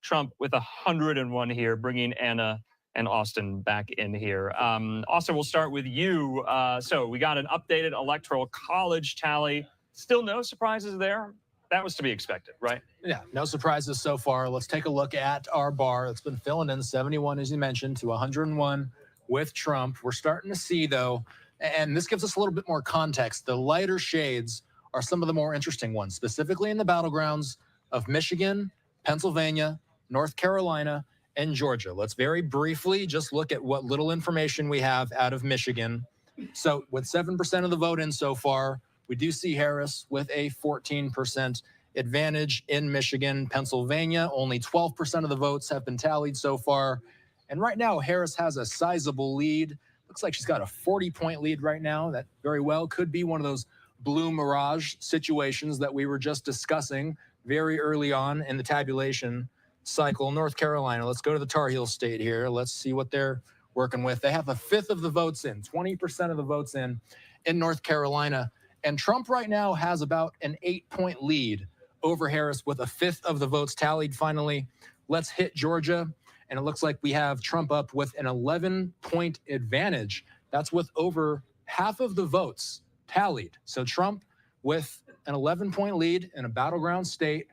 Trump with 101 here, bringing Anna and Austin back in here. Austin, we'll start with you. So we got an updated Electoral College tally. Still no surprises there? That was to be expected, right? Yeah, no surprises so far. Let's take a look at our bar. It's been filling in 71, as you mentioned, to 101 with Trump. We're starting to see, though, and this gives us a little bit more context. The lighter shades are some of the more interesting ones, specifically in the battlegrounds of Michigan, Pennsylvania, North Carolina, and Georgia. Let's very briefly just look at what little information we have out of Michigan. So with 7% of the vote in so far, we do see Harris with a 14% advantage in Michigan. Pennsylvania, only 12% of the votes have been tallied so far. And right now, Harris has a sizable lead. Looks like she's got a 40-point lead right now. That very well could be one of those blue mirage situations that we were just discussing very early on in the tabulation cycle. North Carolina, let's go to the Tar Heel state here. Let's see what they're working with. They have a fifth of the votes in, 20% of the votes in North Carolina. And Trump right now has about an 8-point lead over Harris with a fifth of the votes tallied. Finally, let's hit Georgia. And it looks like we have Trump up with an 11-point advantage. That's with over half of the votes tallied. So Trump with an 11-point lead in a battleground state.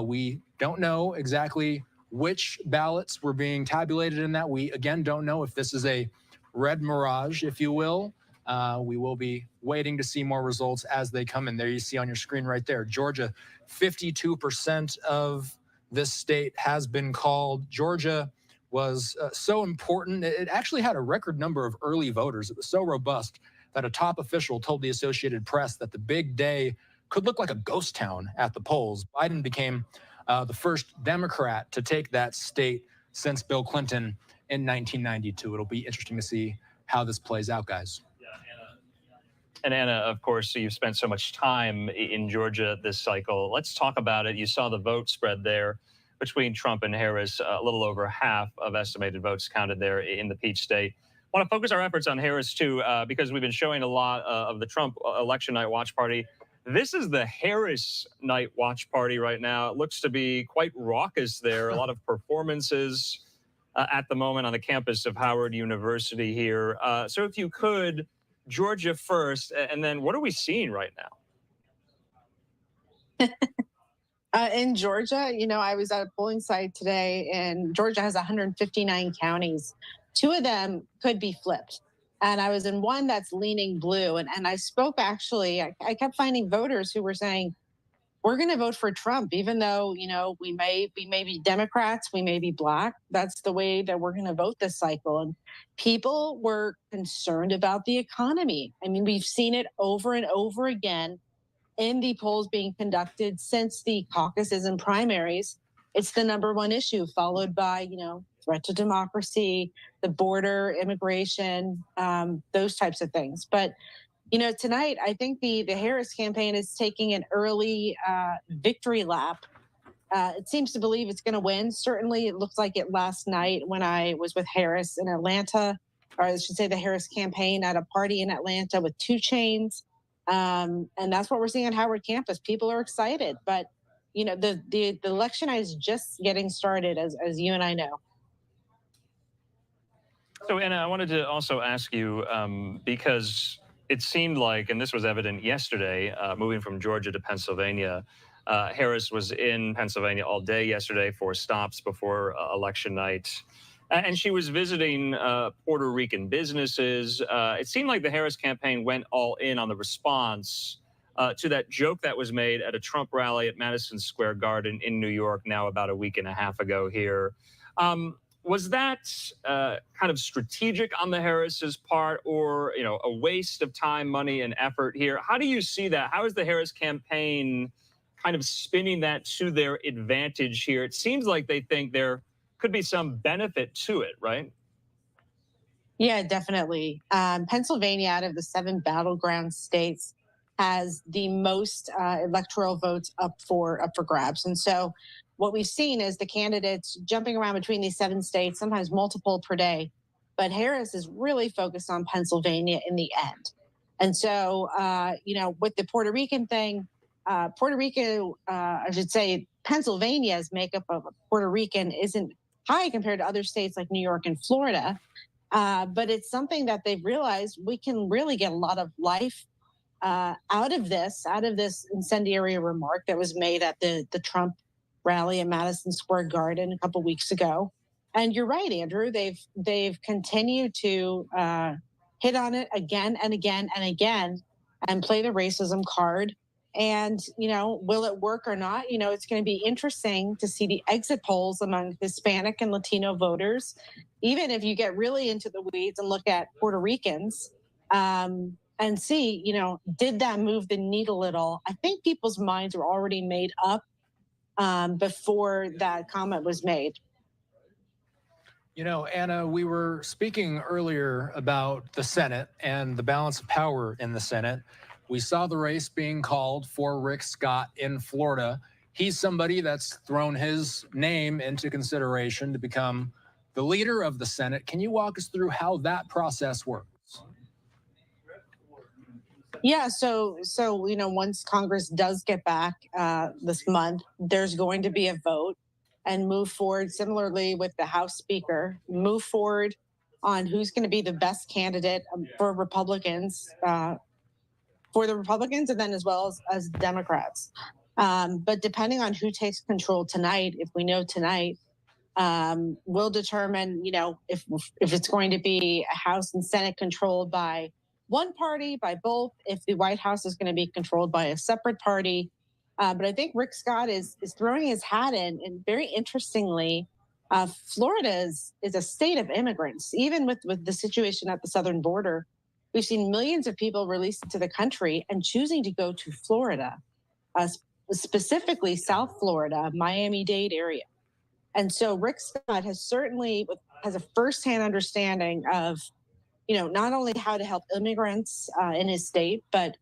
We don't know exactly which ballots were being tabulated in that. We, again, don't know if this is a red mirage, if you will. We will be waiting to see more results as they come in. There you see on your screen right there, Georgia, 52% of this state has been called. Georgia was so important. It actually had a record number of early voters. It was so robust that a top official told the Associated Press that the big day could look like a ghost town at the polls. Biden became the first Democrat to take that state since Bill Clinton in 1992. It'll be interesting to see how this plays out, guys. And Anna, of course, you've spent so much time in Georgia this cycle. Let's talk about it. You saw the vote spread there between Trump and Harris, a little over half of estimated votes counted there in the Peach State. I want to focus our efforts on Harris, too, because we've been showing a lot of the Trump election night watch party. This is the Harris night watch party right now. It looks to be quite raucous there. A lot of performances at the moment on the campus of Howard University here. So if you could, Georgia first, and then what are we seeing right now? In Georgia, you know, I was at a polling site today, and Georgia has 159 counties. 2 of them could be flipped. And I was in one that's leaning blue. And I spoke, actually, I kept finding voters who were saying, we're going to vote for Trump, even though, you know, we may be Democrats, we may be Black. That's the way that we're going to vote this cycle. And people were concerned about the economy. I mean, we've seen it over and over again in the polls being conducted since the caucuses and primaries. It's the #1 issue, followed by, you know, threat to democracy, the border, immigration, those types of things. But you know, tonight, I think the Harris campaign is taking an early victory lap. It seems to believe it's going to win. Certainly, it looks like it last night when I was with Harris in Atlanta, or I should say the Harris campaign at a party in Atlanta with 2 Chainz. And that's what we're seeing on Howard campus. People are excited. But, you know, the election is just getting started, as you and I know. So, Anna, I wanted to also ask you, because it seemed like, and this was evident yesterday, moving from Georgia to Pennsylvania, Harris was in Pennsylvania all day yesterday for stops before election night. And she was visiting Puerto Rican businesses. It seemed like the Harris campaign went all in on the response to that joke that was made at a Trump rally at Madison Square Garden in New York now about a week and a half ago here. Was that kind of strategic on the Harris's part, or, you know, a waste of time, money, and effort here? How do you see that? How is the Harris campaign kind of spinning that to their advantage here. It seems like they think there could be some benefit to it, right? Yeah, definitely. Pennsylvania, out of the 7 battleground states, has the most electoral votes up for grabs. And so what we've seen is the candidates jumping around between these 7 states, sometimes multiple per day. But Harris is really focused on Pennsylvania in the end. And so, with the Puerto Rican thing, Puerto Rico, I should say, Pennsylvania's makeup of a Puerto Rican isn't high compared to other states like New York and Florida. But it's something that they've realized we can really get a lot of life out of this incendiary remark that was made at the Trump rally at Madison Square Garden a couple weeks ago. And you're right, Andrew. They've continued to hit on it again and again and again, and play the racism card. And will it work or not? It's going to be interesting to see the exit polls among Hispanic and Latino voters, even if you get really into the weeds and look at Puerto Ricans, and see, did that move the needle at all? I think people's minds were already made up before that comment was made. Anna, we were speaking earlier about the Senate and the balance of power in the Senate. We saw the race being called for Rick Scott in Florida. He's somebody that's thrown his name into consideration to become the leader of the Senate. Can you walk us through how that process works? Yeah, so once Congress does get back this month, there's going to be a vote and move forward similarly with the House Speaker, move forward on who's going to be the best candidate for Republicans, and then as well as Democrats. But depending on who takes control tonight, if we know tonight, will determine, if it's going to be a House and Senate controlled by one party, by both, if the White House is going to be controlled by a separate party. But I think Rick Scott is throwing his hat in, and very interestingly, Florida is a state of immigrants. Even with the situation at the southern border, we've seen millions of people released into the country and choosing to go to Florida, specifically South Florida, Miami-Dade area. And so Rick Scott has a firsthand understanding of, not only how to help immigrants in his state, but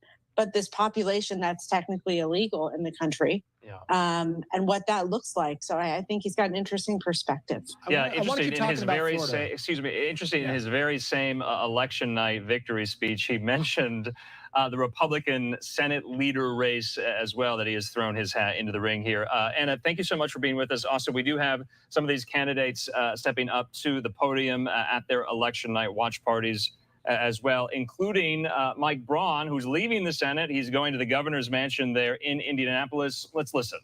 this population that's technically illegal in the country, and what that looks like. So I think he's got an interesting perspective. Interesting in his very same election night victory speech, he mentioned the Republican Senate leader race as well, that he has thrown his hat into the ring here. Anna, thank you so much for being with us. Also, we do have some of these candidates stepping up to the podium at their election night watch parties as well, including Mike Braun, who's leaving the Senate. He's going to the governor's mansion there in Indianapolis. Let's listen.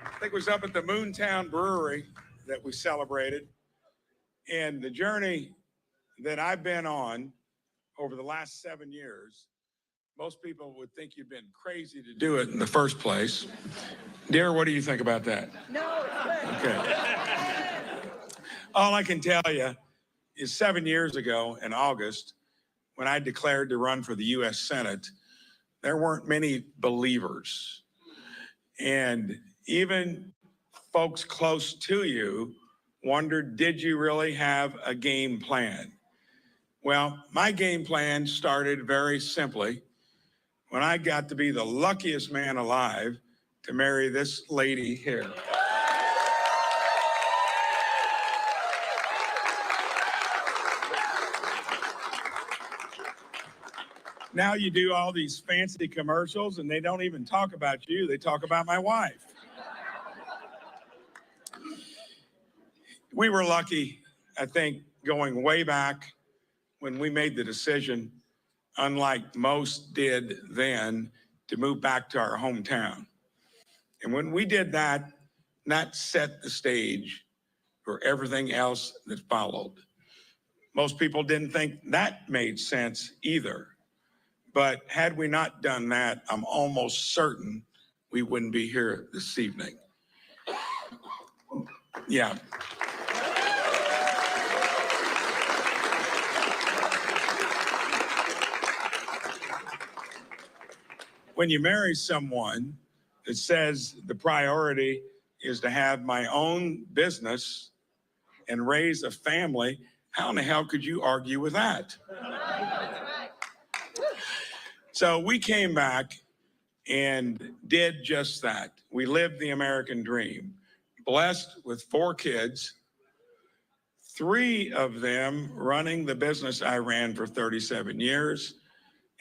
I think it was up at the Moontown Brewery that we celebrated. And the journey that I've been on over the last 7 years, most people would think you've been crazy to do it in the first place. Dear, what do you think about that? No, it's good. Okay. All I can tell you is 7 years ago in August, when I declared to run for the U.S. Senate, there weren't many believers. And even folks close to you wondered, did you really have a game plan? Well, my game plan started very simply when I got to be the luckiest man alive to marry this lady here. Now you do all these fancy commercials and they don't even talk about you, they talk about my wife. We were lucky, I think, going way back when we made the decision, unlike most did then, to move back to our hometown. And when we did that, that set the stage for everything else that followed. Most people didn't think that made sense either. But had we not done that, I'm almost certain we wouldn't be here this evening. Yeah. when you marry someone that says the priority is to have my own business and raise a family, how in the hell could you argue with that? So we came back and did just that. We lived the American dream, blessed with 4 kids, 3 of them running the business I ran for 37 years,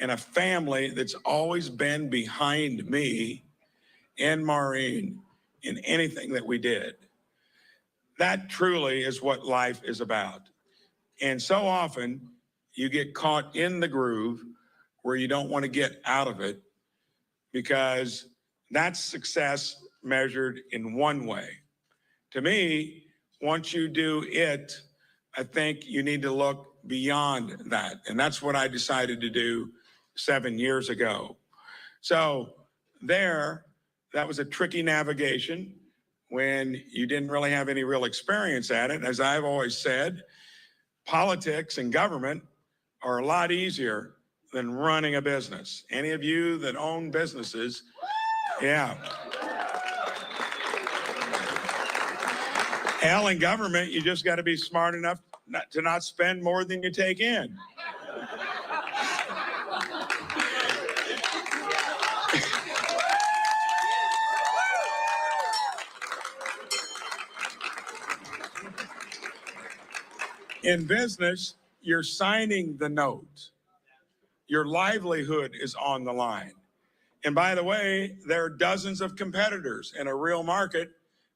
and a family that's always been behind me and Maureen in anything that we did. That truly is what life is about. And so often you get caught in the groove where you don't want to get out of it, because that's success measured in one way. To me, once you do it, I think you need to look beyond that. And that's what I decided to do 7 years ago. So that was a tricky navigation when you didn't really have any real experience at it. As I've always said, politics and government are a lot easier than running a business. Any of you that own businesses, yeah. Hell, in government, you just got to be smart enough to not spend more than you take in. In business, you're signing the note. Your livelihood is on the line. And by the way, there are dozens of competitors in a real market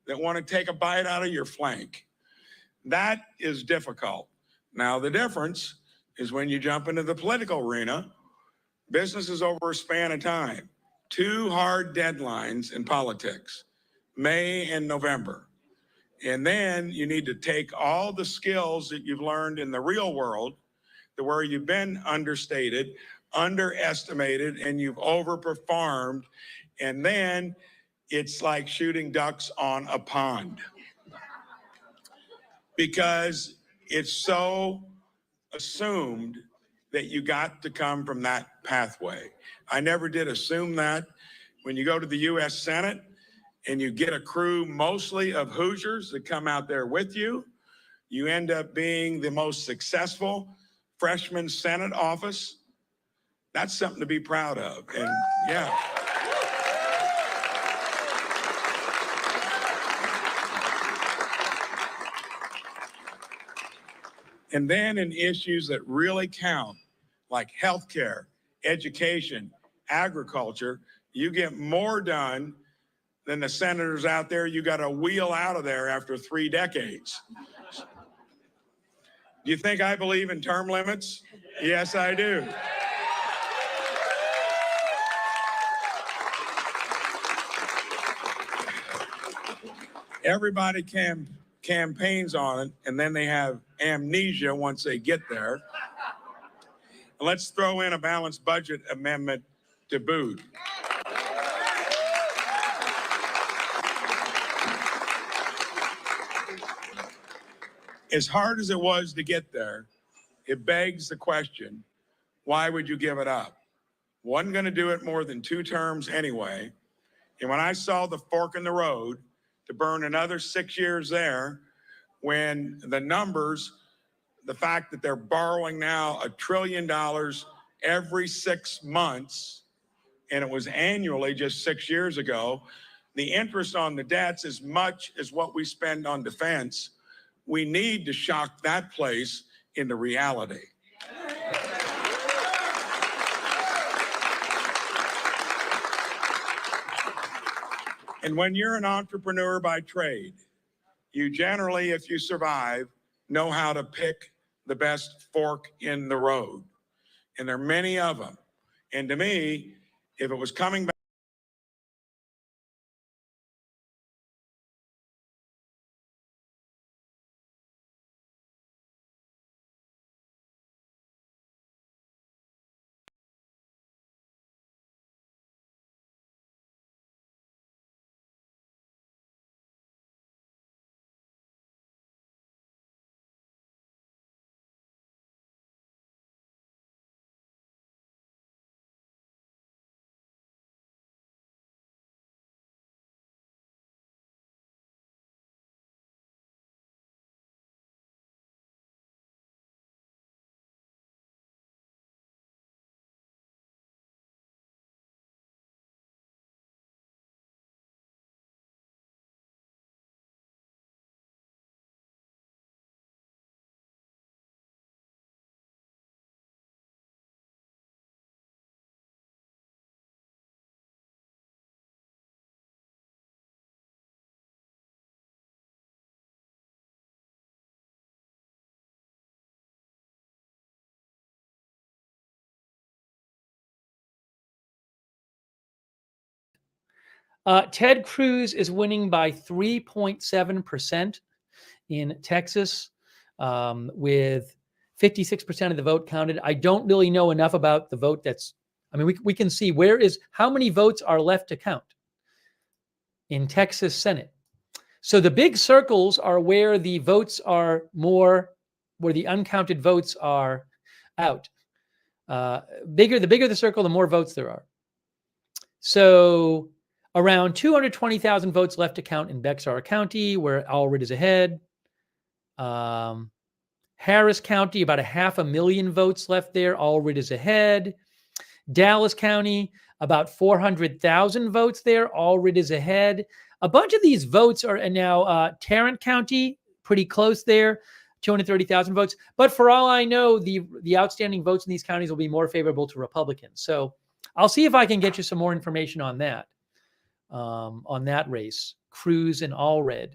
that want to take a bite out of your flank. That is difficult. Now, the difference is when you jump into the political arena, business is over a span of time. 2 hard deadlines in politics, May and November. And then you need to take all the skills that you've learned in the real world, to where you've been understated, underestimated, and you've overperformed. And then it's like shooting ducks on a pond, because it's so assumed that you got to come from that pathway. I never did assume that. When you go to the U.S. Senate and you get a crew mostly of Hoosiers that come out there with you, you end up being the most successful freshman Senate office. That's something to be proud of. And yeah. And then in issues that really count, like healthcare, education, agriculture, you get more done than the senators out there you got to wheel out of there after 3 decades. Do you think I believe in term limits? Yes, I do. Everybody campaigns on it, and then they have amnesia once they get there. Let's throw in a balanced budget amendment to boot. As hard as it was to get there, it begs the question, why would you give it up? Wasn't going to do it more than 2 terms anyway. And when I saw the fork in the road to burn another 6 years there, when the numbers, the fact that they're borrowing now $1 trillion every 6 months, and it was annually just 6 years ago, the interest on the debt's as much as what we spend on defense. We need to shock that place into reality. And when you're an entrepreneur by trade, you generally, if you survive, know how to pick the best fork in the road. And there are many of them. And to me, if it was coming back Ted Cruz is winning by 3.7% in Texas, with 56% of the vote counted. I don't really know enough about the vote we can see how many votes are left to count in Texas Senate. So the big circles are where the votes are more, where the uncounted votes are out. The bigger the circle, the more votes there are. So around 220,000 votes left to count in Bexar County, where Allred is ahead. Harris County, about 500,000 votes left there. Allred is ahead. Dallas County, about 400,000 votes there. Allred is ahead. A bunch of these votes are now Tarrant County, pretty close there, 230,000 votes. But for all I know, the outstanding votes in these counties will be more favorable to Republicans. So I'll see if I can get you some more information on that race, Cruz and Allred.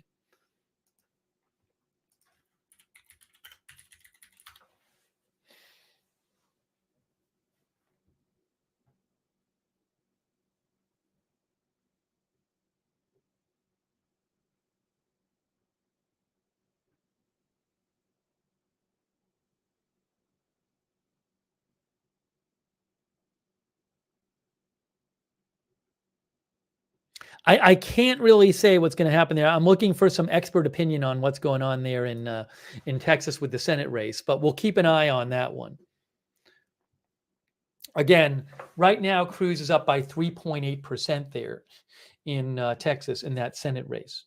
I can't really say what's going to happen there. I'm looking for some expert opinion on what's going on there in Texas with the Senate race, but we'll keep an eye on that one. Again, right now, Cruz is up by 3.8% there in Texas in that Senate race.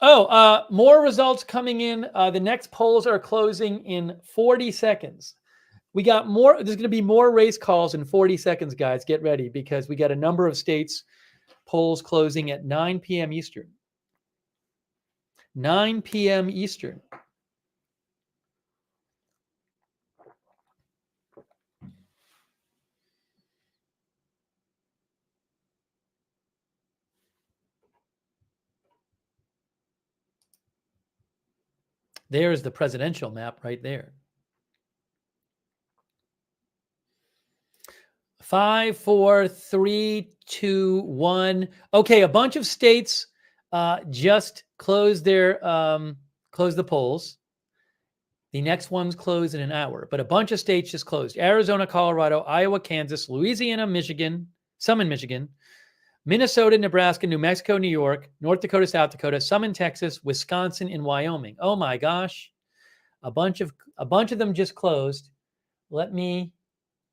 More results coming in. The next polls are closing in 40 seconds. We got more. There's going to be more race calls in 40 seconds, guys. Get ready, because we got a number of states polls closing at 9 p.m. Eastern. 9 p.m. Eastern. There's the presidential map right there. 5, 4, 3, 2, 1. Okay, a bunch of states just closed the polls. The next one's closed in an hour, but a bunch of states just closed. Arizona, Colorado, Iowa, Kansas, Louisiana, Michigan, some in Michigan, Minnesota, Nebraska, New Mexico, New York, North Dakota, South Dakota, some in Texas, Wisconsin, and Wyoming. Oh my gosh. A bunch of them just closed. Let me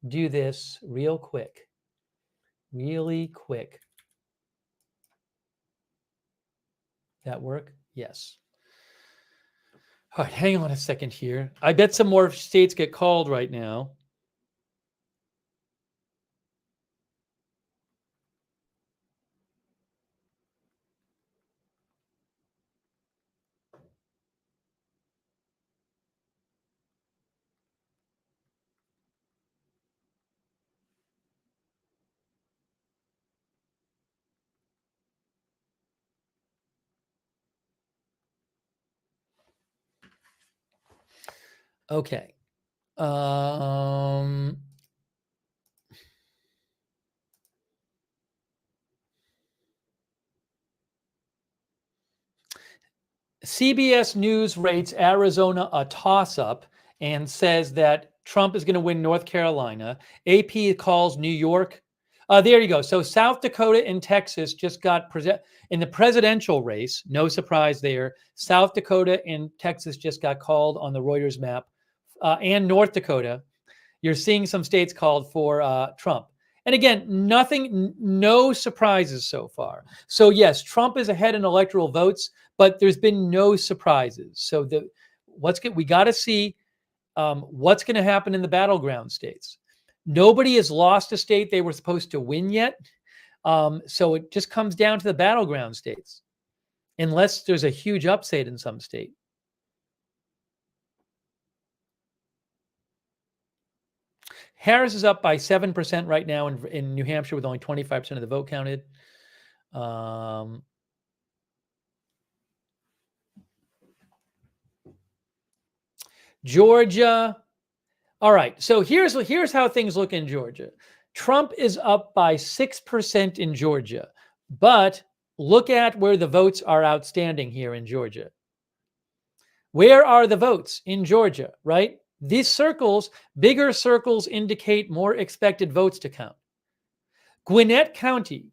do this real quick. Really quick. That work? Yes. All right, hang on a second here. I bet some more states get called right now. Okay. CBS News rates Arizona a toss-up and says that Trump is going to win North Carolina. AP calls New York. There you go. So South Dakota and Texas just got in the presidential race. No surprise there. South Dakota and Texas just got called on the Reuters map. And North Dakota. You're seeing some states called for Trump. And again, no surprises so far. So yes, Trump is ahead in electoral votes, but there's been no surprises. So we got to see what's going to happen in the battleground states. Nobody has lost a state they were supposed to win yet. So it just comes down to the battleground states, unless there's a huge upset in some state. Harris is up by 7% right now in New Hampshire with only 25% of the vote counted. Georgia, All right. So here's how things look in Georgia. Trump is up by 6% in Georgia, but look at where the votes are outstanding here in Georgia. Where are the votes in Georgia, right? These circles, bigger circles, indicate more expected votes to count. Gwinnett County,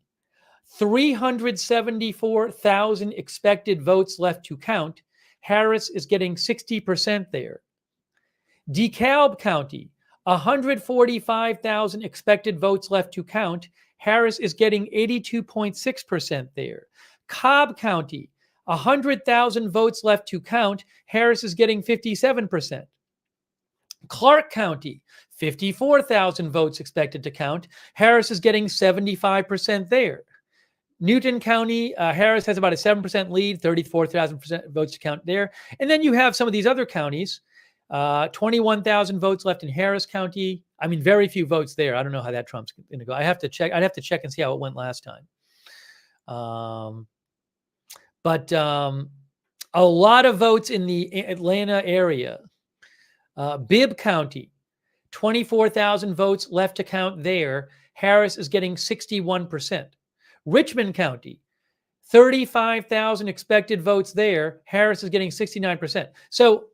374,000 expected votes left to count. Harris is getting 60% there. DeKalb County, 145,000 expected votes left to count. Harris is getting 82.6% there. Cobb County, 100,000 votes left to count. Harris is getting 57%. Clark County, 54,000 votes expected to count. Harris is getting 75% there. Newton County, Harris has about a 7% lead, 34,000 votes to count there. And then you have some of these other counties, 21,000 votes left in Harris County. I mean, very few votes there. I don't know how that Trump's going to go. I'd have to check and see how it went last time. But a lot of votes in the Atlanta area. Bibb County, 24,000 votes left to count there. Harris is getting 61%. Richmond County, 35,000 expected votes there. Harris is getting 69%. So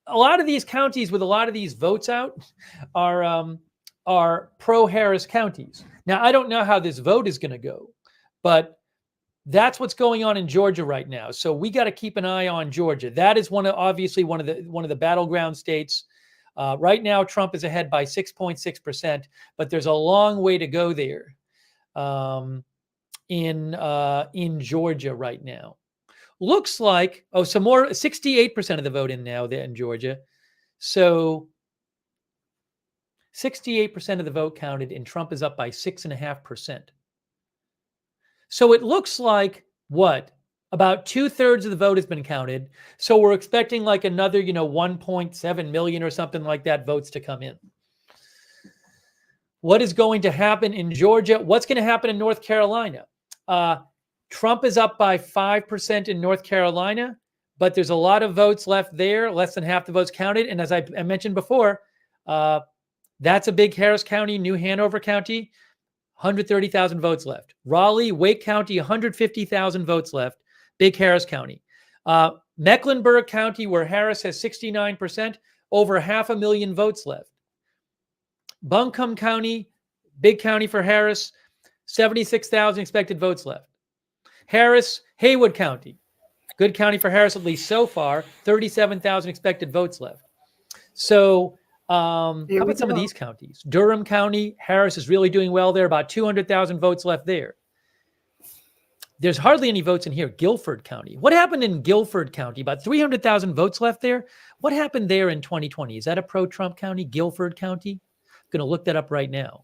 a lot of these counties with a lot of these votes out are pro-Harris counties. Now, I don't know how this vote is going to go, but that's what's going on in Georgia right now. So we got to keep an eye on Georgia. That is obviously one of the battleground states. Right now, Trump is ahead by 6.6%, but there's a long way to go there in Georgia right now. Looks like, some more, 68% of the vote in now there in Georgia. So 68% of the vote counted, and Trump is up by 6.5%. So it looks like about 2/3 of the vote has been counted. So we're expecting like another, 1.7 million or something like that votes to come in. What is going to happen in Georgia? What's going to happen in North Carolina? Trump is up by 5% in North Carolina, but there's a lot of votes left there, less than half the votes counted. And as I mentioned before, that's a big Harris County, New Hanover County, 130,000 votes left. Raleigh, Wake County, 150,000 votes left, big Harris County. Mecklenburg County, where Harris has 69%, over 500,000 votes left. Buncombe County, big county for Harris, 76,000 expected votes left. Harris, Haywood County, good county for Harris, at least so far, 37,000 expected votes left. So how about some of these counties? Durham County, Harris is really doing well there, about 200,000 votes left there. There's hardly any votes in here. Guilford County. What happened in Guilford County? About 300,000 votes left there. What happened there in 2020? Is that a pro-Trump county, Guilford County? I'm going to look that up right now.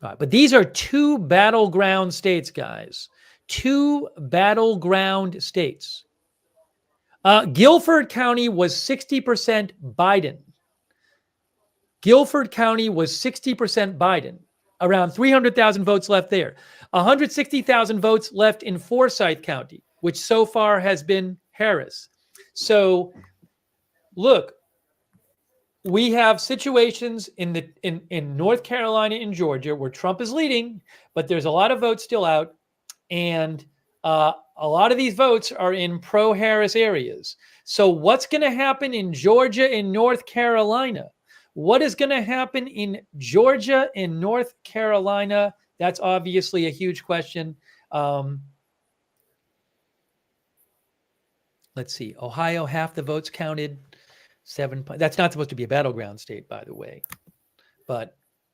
All right, but these are two battleground states, guys. Two battleground states. Guilford County was 60% Biden. Guilford County was 60% Biden. Around 300,000 votes left there. 160,000 votes left in Forsyth County, which so far has been Harris. So, look, we have situations in North Carolina and Georgia where Trump is leading, but there's a lot of votes still out, and a lot of these votes are in pro-Harris areas. So what's going to happen in Georgia and North Carolina? What is going to happen in Georgia and North Carolina? That's obviously a huge question. Let's see. Ohio, half the votes counted. That's not supposed to be a battleground state, by the way. But